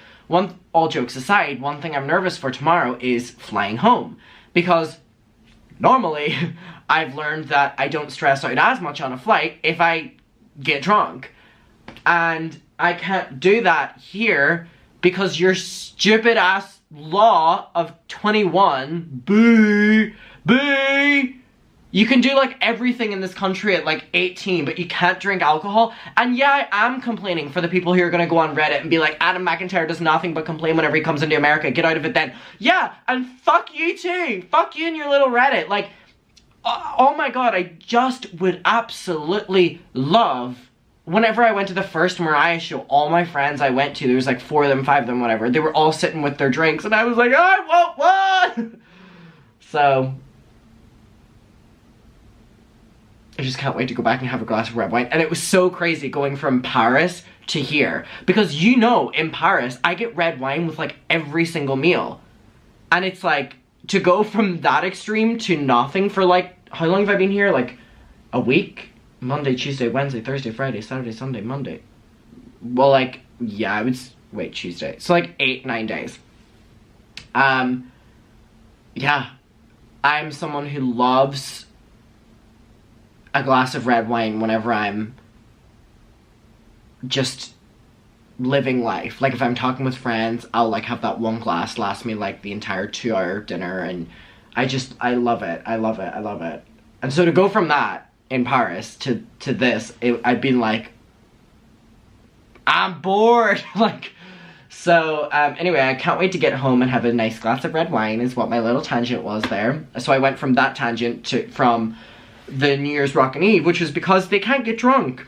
Speaker 3: all jokes aside, one thing I'm nervous for tomorrow is flying home. Because normally, I've learned that I don't stress out as much on a flight if I get drunk. And I can't do that here because your stupid ass law of 21, boo, you can do like everything in this country at like 18, but you can't drink alcohol. And yeah, I am complaining for the people who are gonna go on Reddit and be like, Adam McIntyre does nothing but complain whenever he comes into America, get out of it then. Yeah, and fuck you too. Fuck you and your little Reddit. Like, oh my god, I just would absolutely love, whenever I went to the first Mariah show, all my friends I went to, there was like 4 of them, 5 of them, whatever, they were all sitting with their drinks, and I was like, I want one! So, I just can't wait to go back and have a glass of red wine. And it was so crazy going from Paris to here, because you know, in Paris, I get red wine with like every single meal. And it's like, to go from that extreme to nothing for like, how long have I been here? Like, a week? Monday, Tuesday, Wednesday, Thursday, Friday, Saturday, Sunday, Monday. Well, like, yeah, I would, wait, Tuesday. So like 8-9 days. Yeah. I'm someone who loves a glass of red wine whenever I'm just living life. Like, if I'm talking with friends, I'll like have that one glass last me like the entire 2-hour dinner, and I love it. I love it. I love it. And so to go from that in Paris to this, I'd been like, I'm bored. Like, so anyway, I can't wait to get home and have a nice glass of red wine is what my little tangent was there. So I went from that tangent from the New Year's Rockin' Eve, which was because they can't get drunk.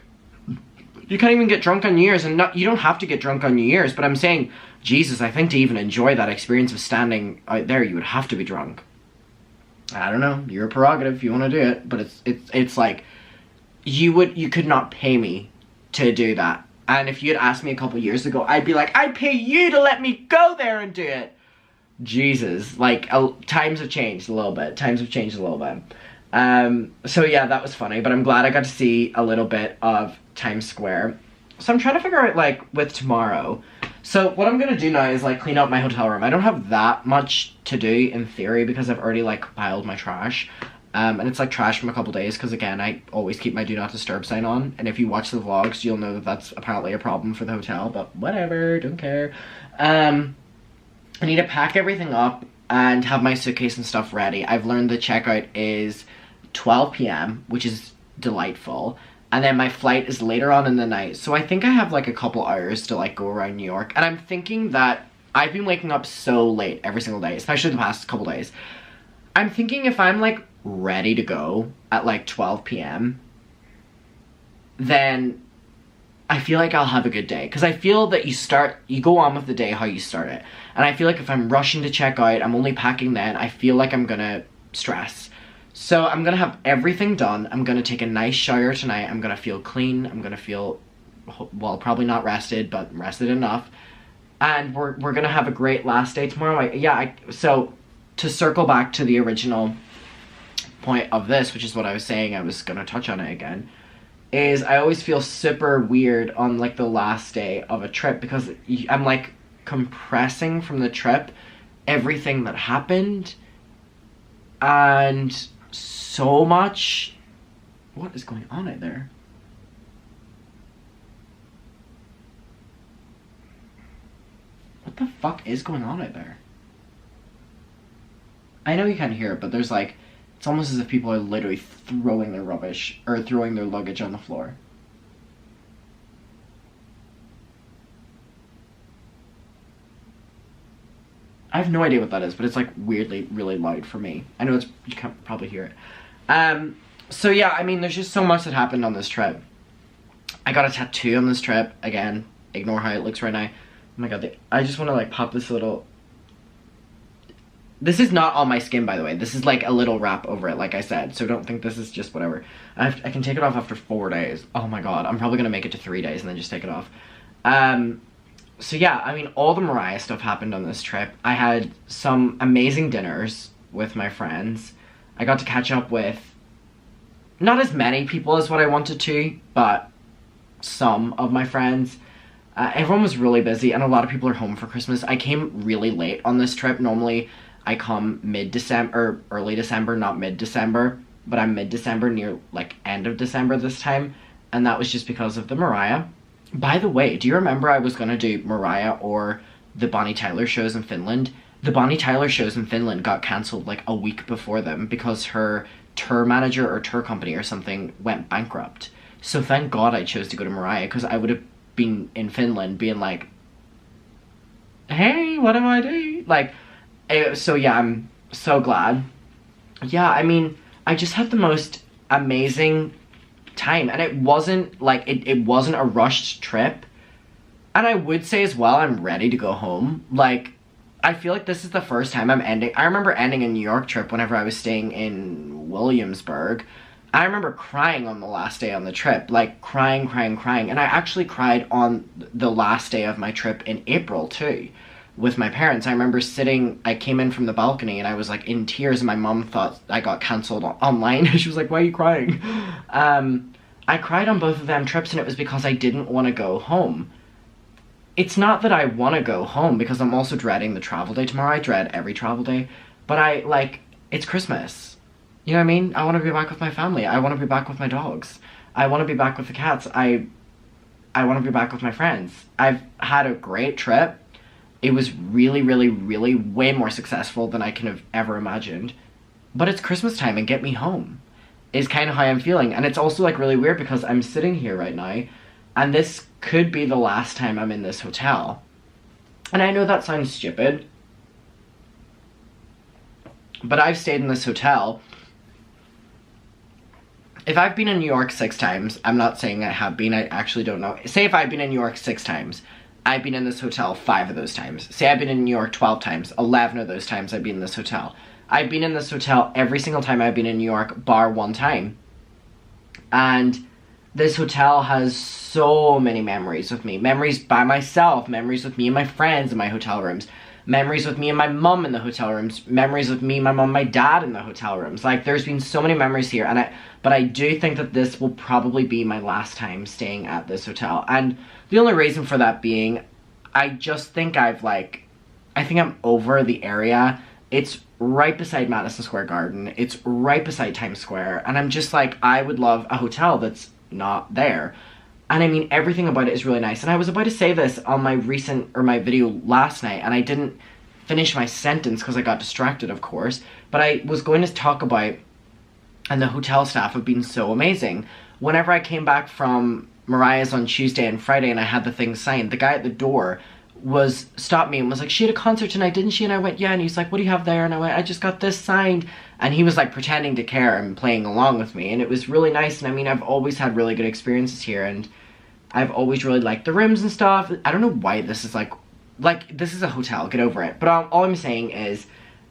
Speaker 3: You can't even get drunk on New Year's, and you don't have to get drunk on New Year's, but I'm saying, Jesus, I think to even enjoy that experience of standing out there, you would have to be drunk. I don't know, your prerogative if you want to do it, but it's like, you could not pay me to do that. And if you had asked me a couple years ago, I'd be like, I'd pay you to let me go there and do it. Jesus, like, times have changed a little bit. Times have changed a little bit. So yeah, that was funny, but I'm glad I got to see a little bit of Times Square. So I'm trying to figure out, like, with tomorrow. So what I'm gonna do now is, like, clean up my hotel room. I don't have that much to do, in theory, because I've already, like, piled my trash. And it's, like, trash from a couple days, because, again, I always keep my Do Not Disturb sign on. And if you watch the vlogs, you'll know that that's apparently a problem for the hotel, but whatever, don't care. I need to pack everything up and have my suitcase and stuff ready. I've learned the checkout is 12 p.m., which is delightful. And then my flight is later on in the night. So I think I have like a couple hours to like go around New York. And I'm thinking that I've been waking up so late every single day, especially the past couple days. I'm thinking if I'm like ready to go at like 12 p.m, then I feel like I'll have a good day. Because I feel that you go on with the day how you start it. And I feel like if I'm rushing to check out, I'm only packing then, I feel like I'm gonna stress. So I'm gonna have everything done. I'm gonna take a nice shower tonight. I'm gonna feel clean. I'm gonna feel, well, probably not rested, but rested enough. And we're gonna have a great last day tomorrow. So to circle back to the original point of this, which is what I was saying, I was gonna touch on it again, is I always feel super weird on like the last day of a trip because I'm like compressing from the trip everything that happened. And so much... What is going on out there? What the fuck is going on out there? I know you can't hear it, but there's like... It's almost as if people are literally throwing their rubbish, or throwing their luggage on the floor. I have no idea what that is, but it's like weirdly really loud for me. I know you can't probably hear it. So yeah, I mean, there's just so much that happened on this trip. I got a tattoo on this trip. Again, ignore how it looks right now. Oh my god, I just want to like pop this little... This is not on my skin, by the way. This is like a little wrap over it, like I said. So don't think this is just whatever. I can take it off after 4 days. Oh my god, I'm probably gonna make it to 3 days and then just take it off. So yeah, I mean, all the Mariah stuff happened on this trip. I had some amazing dinners with my friends. I got to catch up with not as many people as what I wanted to, but some of my friends. Everyone was really busy and a lot of people are home for Christmas. I came really late on this trip. Normally I come mid-December, or early December, not mid-December, but I'm mid-December, near like end of December this time, and that was just because of the Mariah. By the way, do you remember I was gonna do Mariah or the Bonnie Tyler shows in Finland? The Bonnie Tyler shows in Finland got cancelled like a week before them because her tour manager or tour company or something went bankrupt. So thank God I chose to go to Mariah, because I would have been in Finland being like, hey, what do I do? Like, so yeah, I'm so glad. Yeah, I mean, I just had the most amazing time, and it wasn't like, it wasn't a rushed trip. And I would say as well, I'm ready to go home. Like, I feel like this is the first time I'm ending. I remember ending a New York trip whenever I was staying in Williamsburg. I remember crying on the last day on the trip, like crying. And I actually cried on the last day of my trip in April too, with my parents. I remember I came in from the balcony and I was like in tears, and my mom thought I got cancelled online. She was like, why are you crying? I cried on both of them trips, and it was because I didn't want to go home. It's not that I want to go home, because I'm also dreading the travel day tomorrow. I dread every travel day, but it's Christmas. You know what I mean? I want to be back with my family. I want to be back with my dogs. I want to be back with the cats. I want to be back with my friends. I've had a great trip. It was really, really, really way more successful than I can have ever imagined. But it's Christmas time and get me home is kind of how I'm feeling. And it's also like really weird because I'm sitting here right now and this could be the last time I'm in this hotel. And I know that sounds stupid, but I've stayed in this hotel. If I've been in New York 6 times, I'm not saying I have been, I actually don't know. Say if I've been in New York 6 times, I've been in this hotel 5 of those times. Say I've been in New York 12 times, 11 of those times I've been in this hotel. I've been in this hotel every single time I've been in New York, bar one time. And this hotel has so many memories with me. Memories by myself, memories with me and my friends in my hotel rooms, memories with me and my mom in the hotel rooms, memories with me, my mom, my dad in the hotel rooms. Like, there's been so many memories here, but I do think that this will probably be my last time staying at this hotel. And the only reason for that being, I just think I think I'm over the area. It's right beside Madison Square Garden. It's right beside Times Square. And I'm just like, I would love a hotel that's not there. And I mean, everything about it is really nice. And I was about to say this on my my video last night, and I didn't finish my sentence because I got distracted, of course. But I was going to talk about, and the hotel staff have been so amazing. Whenever I came back from Mariah's on Tuesday and Friday and I had the thing signed, the guy at the door stopped me and was like, she had a concert tonight, didn't she? And I went, yeah. And he's like, what do you have there? And I went, I just got this signed. And he was like pretending to care and playing along with me, and it was really nice. And I mean, I've always had really good experiences here, and I've always really liked the rooms and stuff. I don't know why this is like this is a hotel, get over it. But all I'm saying is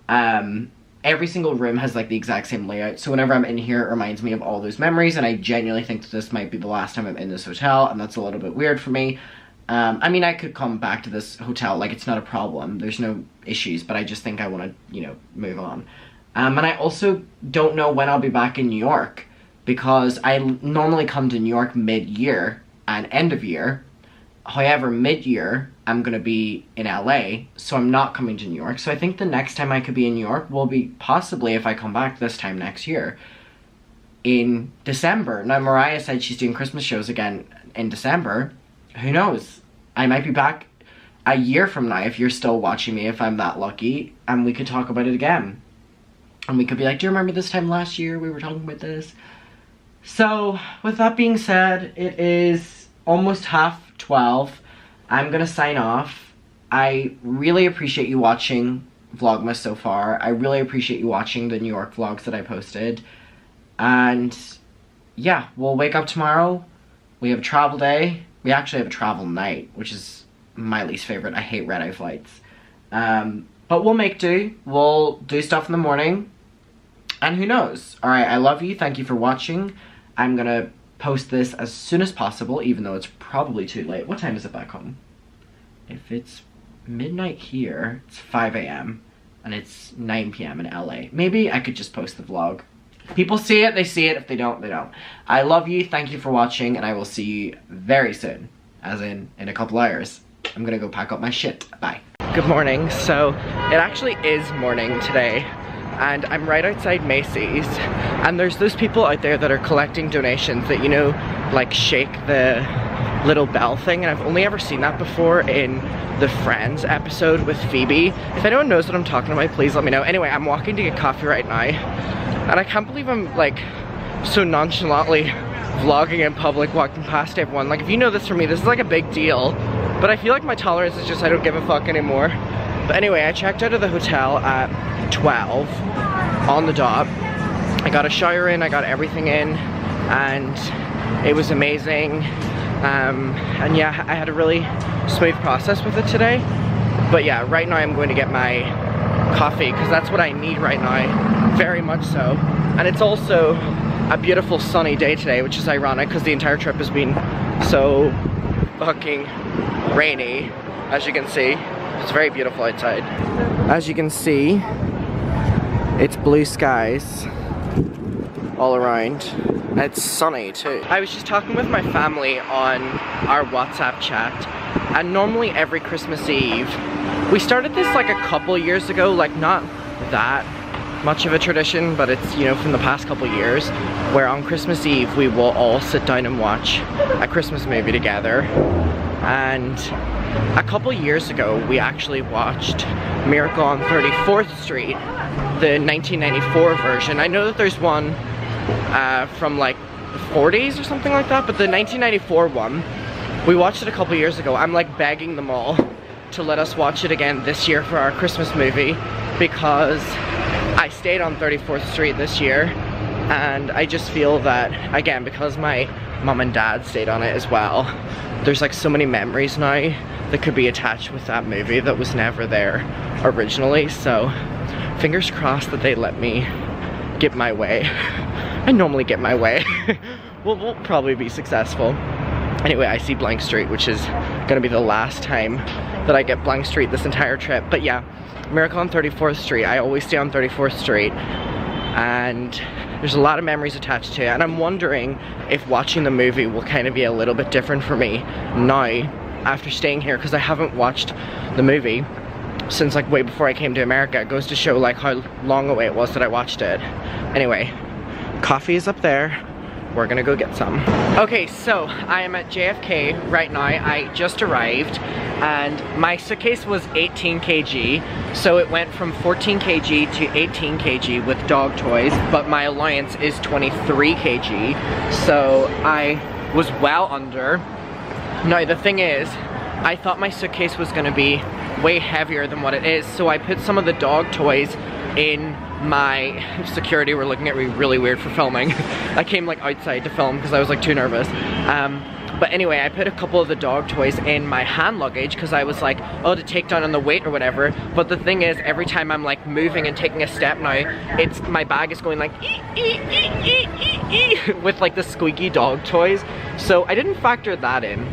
Speaker 3: every single room has like the exact same layout, so whenever I'm in here it reminds me of all those memories, and I genuinely think that this might be the last time I'm in this hotel, and that's a little bit weird for me. I mean, I could come back to this hotel, like, it's not a problem, there's no issues, but I just think I want to, you know, move on. And I also don't know when I'll be back in New York, because I normally come to New York mid-year and end of year.
Speaker 1: However, mid-year, I'm gonna be in LA, so I'm not coming to New York. So I think the next time I could be in New York will be possibly, if I come back this time next year, in December. Now, Mariah said she's doing Christmas shows again in December. Who knows? I might be back a year from now if you're still watching me, if I'm that lucky, and we could talk about it again. And we could be like, do you remember this time last year we were talking about this? So, with that being said, it is almost 12:30. I'm gonna sign off. I really appreciate you watching Vlogmas so far. I really appreciate you watching the New York vlogs that I posted. And yeah, we'll wake up tomorrow. We have a travel day. We actually have a travel night, which is my least favorite. I hate red-eye flights. But we'll make do. We'll do stuff in the morning. And who knows? Alright, I love you. Thank you for watching. I'm gonna post this as soon as possible, even though it's probably too late. What time is it back home? If it's midnight here, it's 5 a.m. and it's 9 p.m. in LA. Maybe I could just post the vlog. People see it, they see it. If they don't, they don't. I love you. Thank you for watching, and I will see you very soon. As in a couple hours. I'm gonna go pack up my shit. Bye.
Speaker 3: Good morning. So, it actually is morning today. And I'm right outside Macy's, and there's those people out there that are collecting donations that, you know, like shake the little bell thing, and I've only ever seen that before in the Friends episode with Phoebe. If anyone knows what I'm talking about, please let me know. Anyway, I'm walking to get coffee right now, and I can't believe I'm like so nonchalantly vlogging in public, walking past everyone. Like, if you know this from me, this is like a big deal, but I feel like my tolerance is just I don't give a fuck anymore. But anyway, I checked out of the hotel at 12 on the dot. I got a shower in, I got everything in, and it was amazing. And yeah, I had a really smooth process with it today. But yeah, right now I'm going to get my coffee because that's what I need right now, very much so. And it's also a beautiful sunny day today, which is ironic because the entire trip has been so fucking rainy, as you can see. It's very beautiful outside. As you can see, it's blue skies all around. And it's sunny too. I was just talking with my family on our WhatsApp chat, and normally every Christmas Eve, we started this like a couple years ago, like not that much of a tradition, but it's, you know, from the past couple years, where on Christmas Eve we will all sit down and watch a Christmas movie together. And a couple years ago, we actually watched Miracle on 34th Street, the 1994 version. I know that there's one from like the 40s or something like that, but the 1994 one, we watched it a couple years ago. I'm like begging them all to let us watch it again this year for our Christmas movie, because I stayed on 34th Street this year, and I just feel that, again, because my mom and dad stayed on it as well, there's like so many memories now that could be attached with that movie that was never there originally. So fingers crossed that they let me get my way. I normally get my way. we'll probably be successful. Anyway, I see Blank Street, which is gonna be the last time that I get Blank Street this entire trip. But yeah, Miracle on 34th Street. I always stay on 34th Street, and there's a lot of memories attached to it, and I'm wondering if watching the movie will kind of be a little bit different for me now after staying here, because I haven't watched the movie since like way before I came to America. It goes to show like how long away it was that I watched it. Anyway, coffee is up there. We're gonna go get some. Okay, so I am at JFK right now. I just arrived, and my suitcase was 18 kg, so it went from 14 kg to 18 kg with dog toys, but my allowance is 23 kg, so I was well under. Now the thing is, I thought my suitcase was gonna be way heavier than what it is, so I put some of the dog toys in my security. Were looking at me really weird for filming. I came like outside to film because I was like too nervous. But anyway, I put a couple of the dog toys in my hand luggage because I was like, oh, to take down on the weight or whatever. But the thing is, every time I'm like moving and taking a step now, it's my bag is going like with like the squeaky dog toys. So I didn't factor that in.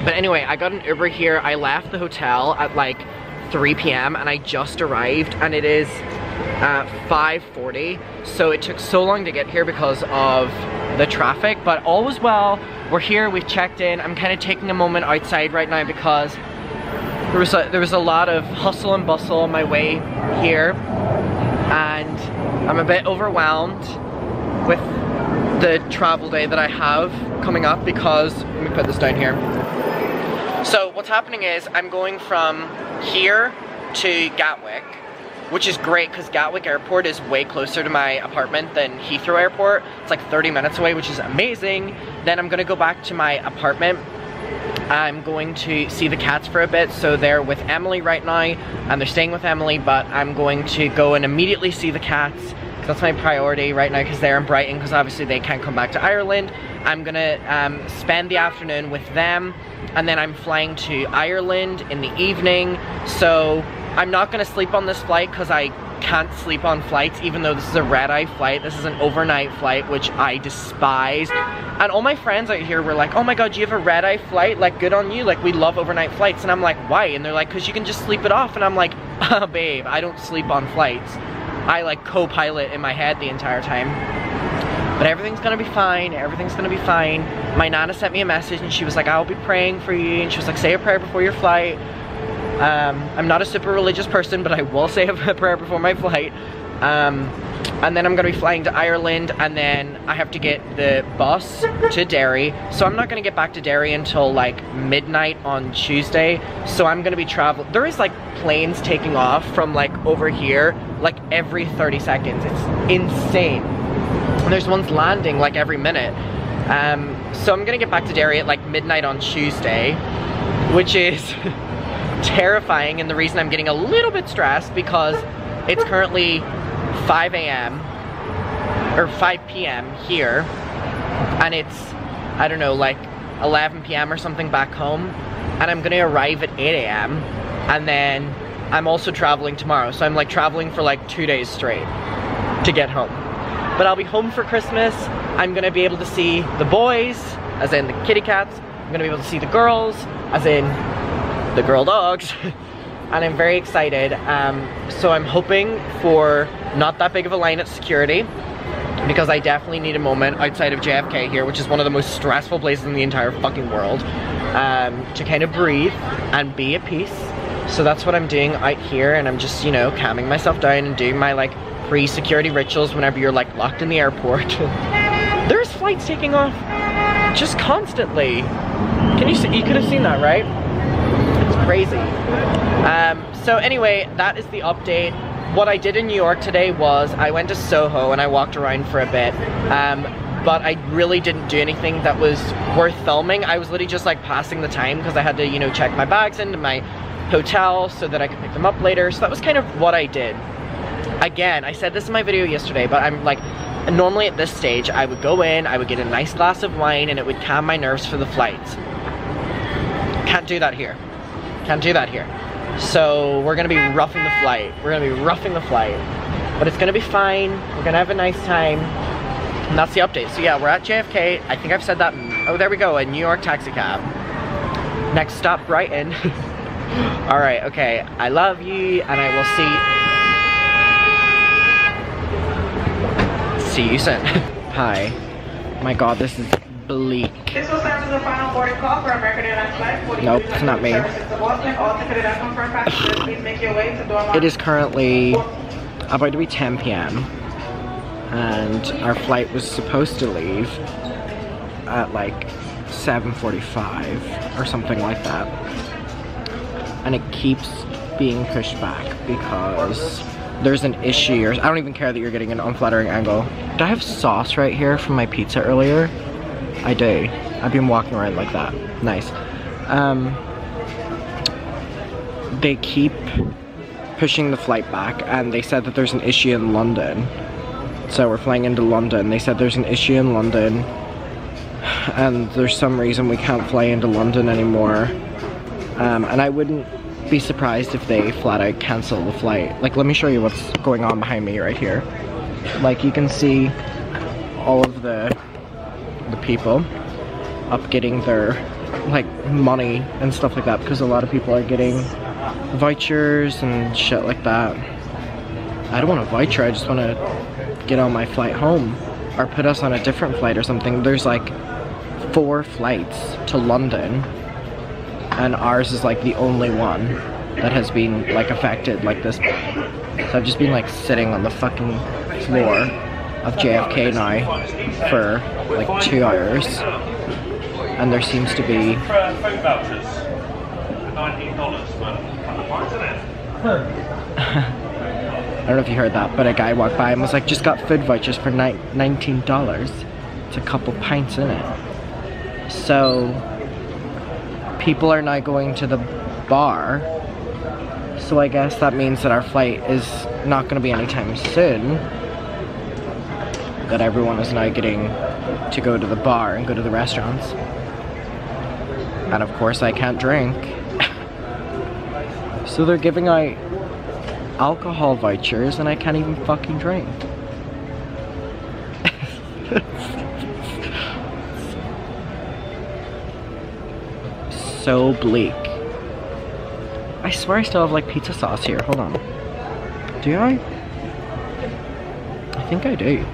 Speaker 3: But anyway, I got an Uber here. I left the hotel at like 3 p.m. and I just arrived, and it is 5:40, so it took so long to get here because of the traffic, but all was well. We're here, we've checked in. I'm kind of taking a moment outside right now because there was a lot of hustle and bustle on my way here, and I'm a bit overwhelmed with the travel day that I have coming up because, let me put this down here. So what's happening is I'm going from here to Gatwick, which is great because Gatwick Airport is way closer to my apartment than Heathrow Airport. It's like 30 minutes away, which is amazing. Then I'm gonna go back to my apartment. I'm going to see the cats for a bit. So they're with Emily right now, and they're staying with Emily, but I'm going to go and immediately see the cats. That's my priority right now because they're in Brighton, because obviously they can't come back to Ireland. I'm gonna spend the afternoon with them, and then I'm flying to Ireland in the evening. So I'm not gonna sleep on this flight because I can't sleep on flights, even though this is a red-eye flight. This is an overnight flight, which I despise. And all my friends out here were like, oh my god, you have a red-eye flight? Like, good on you. Like, we love overnight flights. And I'm like, why? And they're like, because you can just sleep it off. And I'm like, oh, babe, I don't sleep on flights. I like co-pilot in my head the entire time. But everything's gonna be fine. Everything's gonna be fine. My Nana sent me a message and she was like, I'll be praying for you. And she was like, say a prayer before your flight. I'm not a super religious person, but I will say a prayer before my flight. And then I'm gonna be flying to Ireland, and then I have to get the bus to Derry. So I'm not gonna get back to Derry until like midnight on Tuesday. So I'm gonna be traveling. There is like planes taking off from like over here, like every 30 seconds. It's insane. And there's ones landing like every minute. So I'm gonna get back to Derry at like midnight on Tuesday, which is terrifying, and the reason I'm getting a little bit stressed because it's currently 5 a.m. or 5 p.m. here, and it's, I don't know, like 11 p.m. or something back home, and I'm gonna arrive at 8 a.m. and then I'm also traveling tomorrow, so I'm like traveling for like 2 days straight to get home. But I'll be home for Christmas. I'm gonna be able to see the boys, as in the kitty cats. I'm gonna be able to see the girls, as in the girl dogs. And I'm very excited. So I'm hoping for not that big of a line at security, because I definitely need a moment outside of JFK here, which is one of the most stressful places in the entire fucking world, to kind of breathe and be at peace. So that's what I'm doing out here, and I'm just, you know, calming myself down and doing my like pre-security rituals whenever you're like locked in the airport. There's flights taking off just constantly. Can you see? You could have seen that, right? It's crazy. So anyway, that is the update. What I did in New York today was I went to Soho and I walked around for a bit, but I really didn't do anything that was worth filming. I was literally just like passing the time because I had to, you know, check my bags into my hotel so that I could pick them up later. So that was kind of what I did. Again, I said this in my video yesterday, but I'm like, normally at this stage, I would go in, I would get a nice glass of wine, and it would calm my nerves for the flights. Can't do that here. Can't do that here. So we're gonna be roughing the flight. We're gonna be roughing the flight. But it's gonna be fine. We're gonna have a nice time. And that's the update. So yeah, we're at JFK. I think I've said that. Oh, there we go, a New York taxi cab. Next stop, Brighton. All right, okay. I love you, and I will see you soon. Hi. My God, this is bleak.
Speaker 2: This will serve as a final boarding call for American Airlines flight.
Speaker 3: Nope, it's not me. It is currently about to be 10 p.m. and our flight was supposed to leave at like 7:45 or something like that. And it keeps being pushed back because there's an issue, or I don't even care that you're getting an unflattering angle. Do I have sauce right here from my pizza earlier? I do. I've been walking around like that. Nice. They keep pushing the flight back, and they said that there's an issue in London. So we're flying into London. They said there's an issue in London, and there's some reason we can't fly into London anymore. And I wouldn't be surprised if they flat out cancel the flight. Like, let me show you what's going on behind me right here. Like, you can see all of the people up getting their like money and stuff like that, because a lot of people are getting vouchers and shit like that. I don't want a voucher, I just want to get on my flight home. or put us on a different flight or something. There's like 4 flights to London, and ours is like the only one that has been like affected like this. So I've just been like sitting on the fucking floor of JFK now for like 2 hours, and there seems to be
Speaker 6: phone vouchers for $19
Speaker 3: I don't know if you heard that, but a guy walked by and was like, just got food vouchers for $19. It's a couple pints in it. So people are now going to the bar, so I guess that means that our flight is not going to be anytime soon, that everyone is now getting to go to the bar and go to the restaurants. And of course I can't drink. So they're giving out alcohol vouchers and I can't even fucking drink. So bleak. I swear I still have like pizza sauce here. Hold on. Do I? I think I do.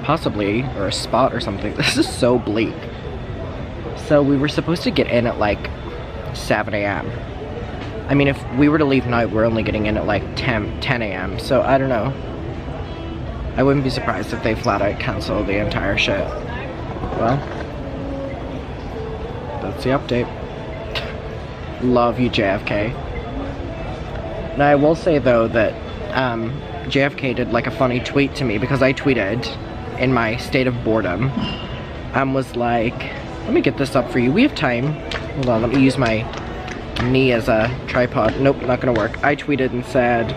Speaker 3: Possibly, or a spot or something. This is so bleak. So we were supposed to get in at like 7 a.m. I mean, if we were to leave now, we're only getting in at like 10 a.m. So I don't know. I wouldn't be surprised if they flat out cancel the entire shit. Well, that's the update. Love you, JFK. Now I will say though that JFK did like a funny tweet to me, because I tweeted in my state of boredom and was like, let me get this up for you. We have time. Hold on, let me use my knee as a tripod. Nope, not gonna work. I tweeted and said,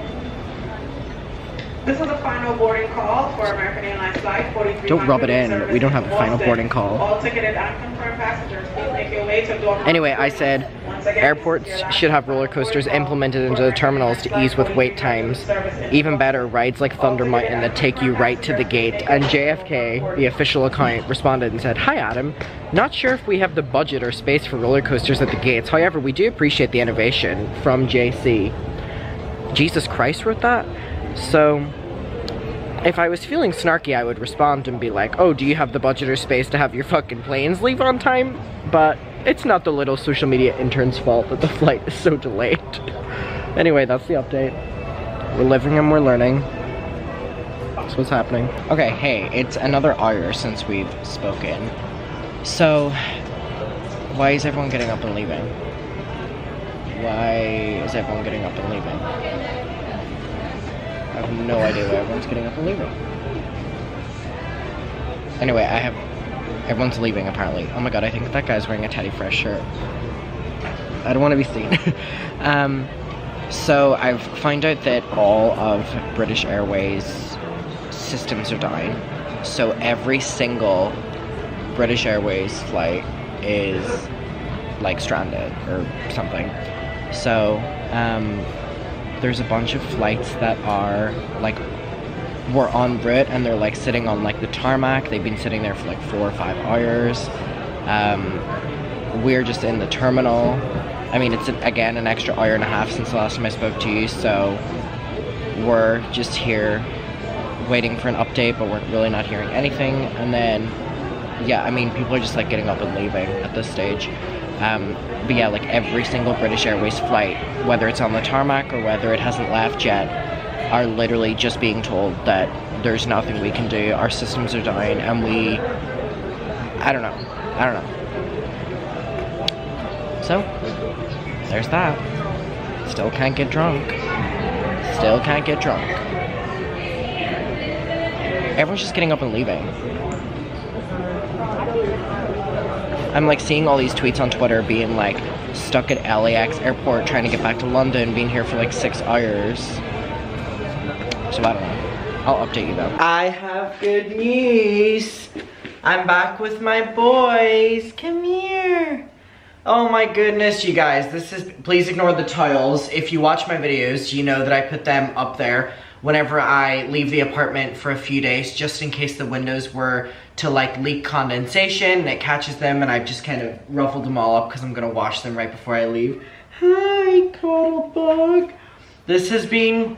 Speaker 2: this is the final boarding call for American Airlines flight 43.
Speaker 3: Don't rub it in. We don't have a final boarding call.
Speaker 2: All ticketed and confirmed passengers, please make your way to door.
Speaker 3: Anyway, I said airports should have roller coasters implemented into the terminals to ease with wait times. Even better, rides like Thunder Mountain that take you right to the gate. And JFK, the official account, responded and said, hi Adam, not sure if we have the budget or space for roller coasters at the gates. However, we do appreciate the innovation from JC. Jesus Christ wrote that? So if I was feeling snarky, I would respond and be like, oh, do you have the budget or space to have your fucking planes leave on time? But it's not the little social media intern's fault that the flight is so delayed. Anyway, that's the update. We're living and we're learning. That's what's happening. Okay, hey, it's another hour since we've spoken. So, why is everyone getting up and leaving? Why is everyone getting up and leaving? I have no idea why everyone's getting up and leaving. Anyway, everyone's leaving apparently. Oh my god, I think that guy's wearing a Teddy Fresh shirt. I don't want to be seen. So I've found out that all of British Airways systems are down. So every single British Airways flight is like stranded or something. So, there's a bunch of flights that are like were en route and they're like sitting on like the tarmac. They've been sitting there for like 4 or 5 hours. We're just in the terminal. I mean, it's again an extra hour and a half since the last time I spoke to you, so we're just here waiting for an update, but we're really not hearing anything. And then yeah, I mean, people are just like getting up and leaving at this stage. But yeah, like every single British Airways flight, whether it's on the tarmac or whether it hasn't left yet, are literally just being told that there's nothing we can do, our systems are down, and I don't know. So, there's that. Still can't get drunk. Still can't get drunk. Everyone's just getting up and leaving. I'm like seeing all these tweets on Twitter being like stuck at LAX airport trying to get back to London, being here for like 6 hours. So I don't know. I'll update you though. I have good news. I'm back with my boys. Come here. Oh my goodness, you guys. This is, please ignore the tiles. If you watch my videos, you know that I put them up there whenever I leave the apartment for a few days, just in case the windows were to like leak condensation and it catches them, and I've just kind of ruffled them all up because I'm gonna wash them right before I leave. Hi, Cuddlebug. This has been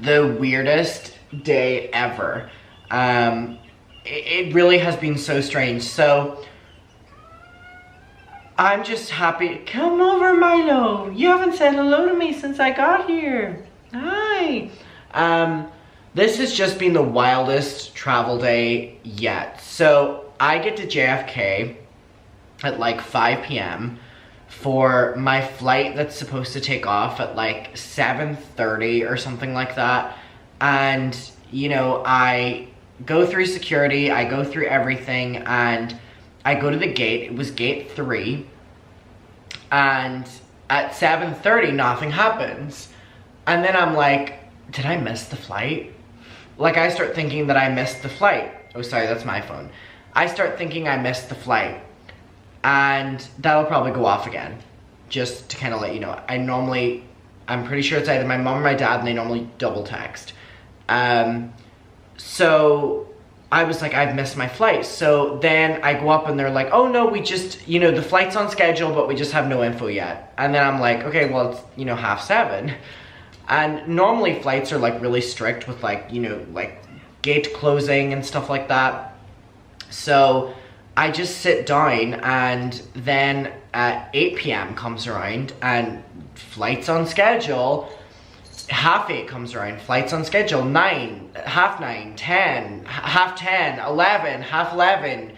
Speaker 3: the weirdest
Speaker 1: day ever. It really has been so strange. So I'm just happy. Come over, Milo. You haven't said hello to me since I got here. Hi. This has just been the wildest travel day yet. So I get to JFK at like 5 p.m. for my flight that's supposed to take off at like 7:30 or something like that. And, you know, I go through security, I go through everything, and I go to the gate. It was gate 3. And at 7:30, nothing happens. And then I'm like, did I miss the flight? Like, I start thinking that I missed the flight. Oh, sorry, that's my phone. I start thinking I missed the flight. And that'll probably go off again. Just to kind of let you know. I'm pretty sure it's either my mom or my dad, and they normally double text. So I was like, I've missed my flight. So then I go up and they're like, oh no, we just, you know, the flight's on schedule, but we just have no info yet. And then I'm like, okay, well, it's, you know, 7:30. And normally flights are like really strict with like, you know, like gate closing and stuff like that. So I just sit down, and then at 8 p.m. comes around and flight's on schedule. 8:30 comes around, flight's on schedule. 9, 9:30, 10, 10:30, 11, 11:30.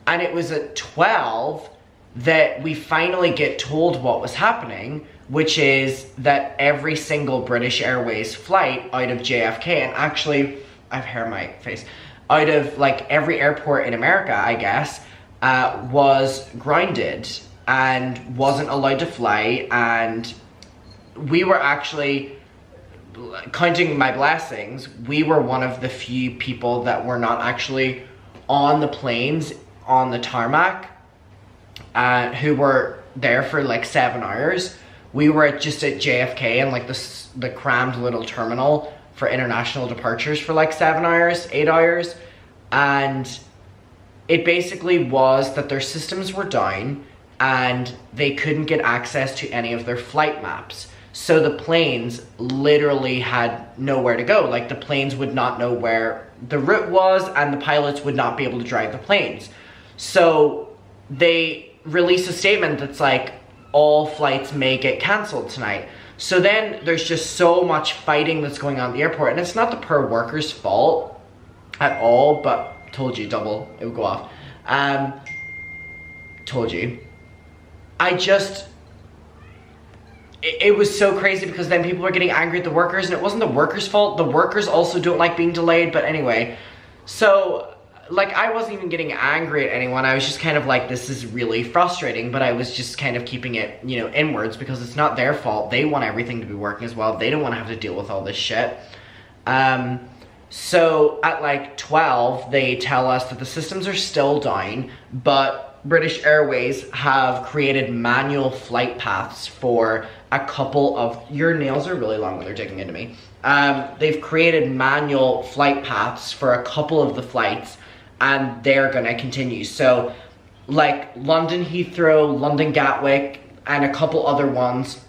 Speaker 1: And it was at 12 that we finally get told what was happening, which is that every single British Airways flight out of JFK, and actually, I have hair on my face, out of like every airport in America, I guess, was grounded and wasn't allowed to fly. And we were actually, counting my blessings, we were one of the few people that were not actually on the planes on the tarmac, who were there for like 7 hours. We were just at JFK and like the crammed little terminal for international departures for like 7 hours, 8 hours. And it basically was that their systems were down and they couldn't get access to any of their flight maps. So the planes literally had nowhere to go. Like, the planes would not know where the route was, and the pilots would not be able to drive the planes. So they released a statement that's like, all flights may get cancelled tonight. So then there's just so much fighting that's going on at the airport, and it's not the per worker's fault at all, but told you, double, it would go off. Told you. It was so crazy because then people were getting angry at the workers, and it wasn't the workers' fault. The workers also don't like being delayed, but anyway. So, like, I wasn't even getting angry at anyone. I was just kind of like, this is really frustrating, but I was just kind of keeping it, you know, inwards because it's not their fault. They want everything to be working as well. They don't want to have to deal with all this shit. So at like 12, they tell us that the systems are still down, but British Airways have created manual flight paths for a couple of, your nails are really long when they're digging into me. They've created manual flight paths for a couple of the flights, and they're gonna continue. So like London Heathrow, London Gatwick, and a couple other ones,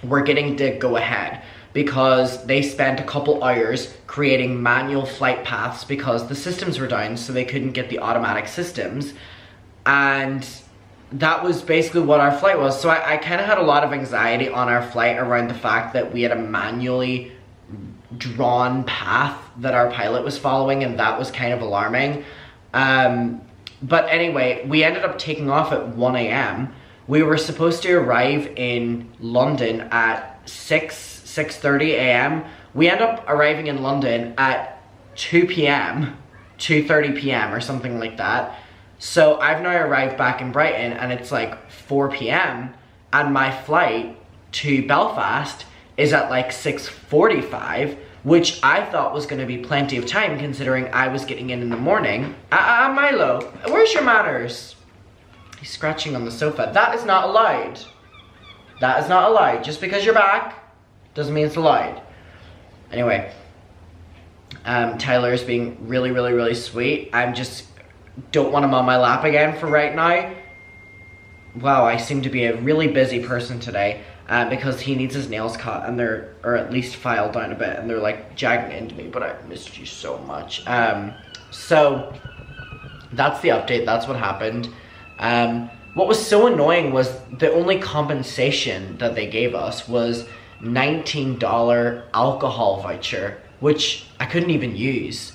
Speaker 1: we're getting to go ahead because they spent a couple hours creating manual flight paths because the systems were down, so they couldn't get the automatic systems. And that was basically what our flight was. So I kind of had a lot of anxiety on our flight around the fact that we had a manually drawn path that our pilot was following, and that was kind of alarming. But anyway, we ended up taking off at 1 a.m. We were supposed to arrive in London at 6:30 a.m. We end up arriving in London at 2 p.m., 2:30 p.m. or something like that. So I've now arrived back in Brighton, and it's like 4 p.m. and my flight to Belfast is at like 6:45, which I thought was going to be plenty of time considering I was getting in the morning. Milo, where's your manners? He's scratching on the sofa. That is not allowed. That is not allowed. Just because you're back doesn't mean it's allowed. Anyway, Tyler is being really, really, really sweet. I'm just don't want him on my lap again for right now. Wow, I seem to be a really busy person today. because he needs his nails cut and or at least filed down a bit, and they're like jagging into me, but I missed you so much. So that's the update, that's what happened. What was so annoying was the only compensation that they gave us was $19 alcohol voucher, which I couldn't even use.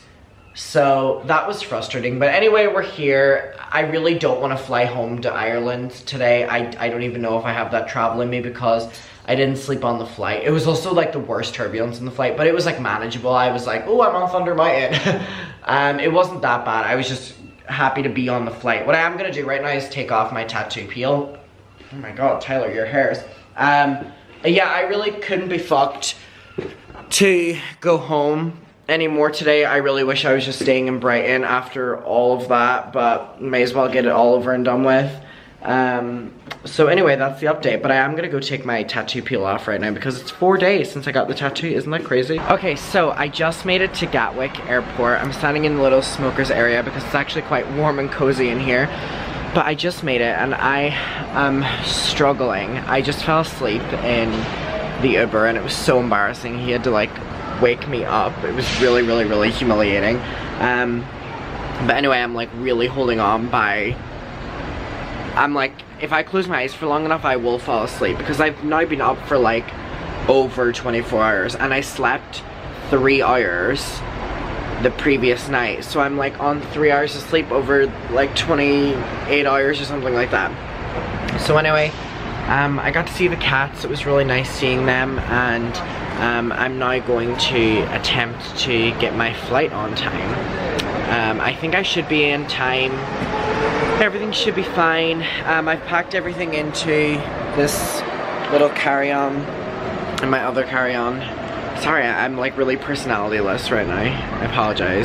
Speaker 1: So that was frustrating, but anyway, we're here. I really don't want to fly home to Ireland today. I don't even know if I have that travel in me because I didn't sleep on the flight. It was also like the worst turbulence in the flight, but it was like manageable. I was like, oh, I'm on Thunder Mountain. It wasn't that bad. I was just happy to be on the flight. What I am gonna do right now is take off my tattoo peel. Oh my god, Tyler, your hairs. Yeah, I really couldn't be fucked to go home anymore today. I really wish I was just staying in Brighton after all of that, but may as well get it all over and done with. So anyway, that's the update, but I am gonna go take my tattoo peel off right now because it's 4 days since I got the tattoo. Isn't that crazy? Okay, so I just made it to Gatwick Airport. I'm standing in the little smokers area because it's actually quite warm and cozy in here, but I just made it and I am struggling. I just fell asleep in the Uber and it was so embarrassing. He had to like wake me up. It was really, really, really humiliating. But anyway, I'm like really holding on by, I'm like, if I close my eyes for long enough, I will fall asleep because I've now been up for like over 24 hours and I slept 3 hours the previous night. So I'm like on 3 hours of sleep over like 28 hours or something like that. So anyway, I got to see the cats. It was really nice seeing them, and I'm now going to attempt to get my flight on time. I think I should be in time. Everything should be fine. I've packed everything into this little carry-on and my other carry-on. Sorry, I'm like really personality-less right now. I apologize.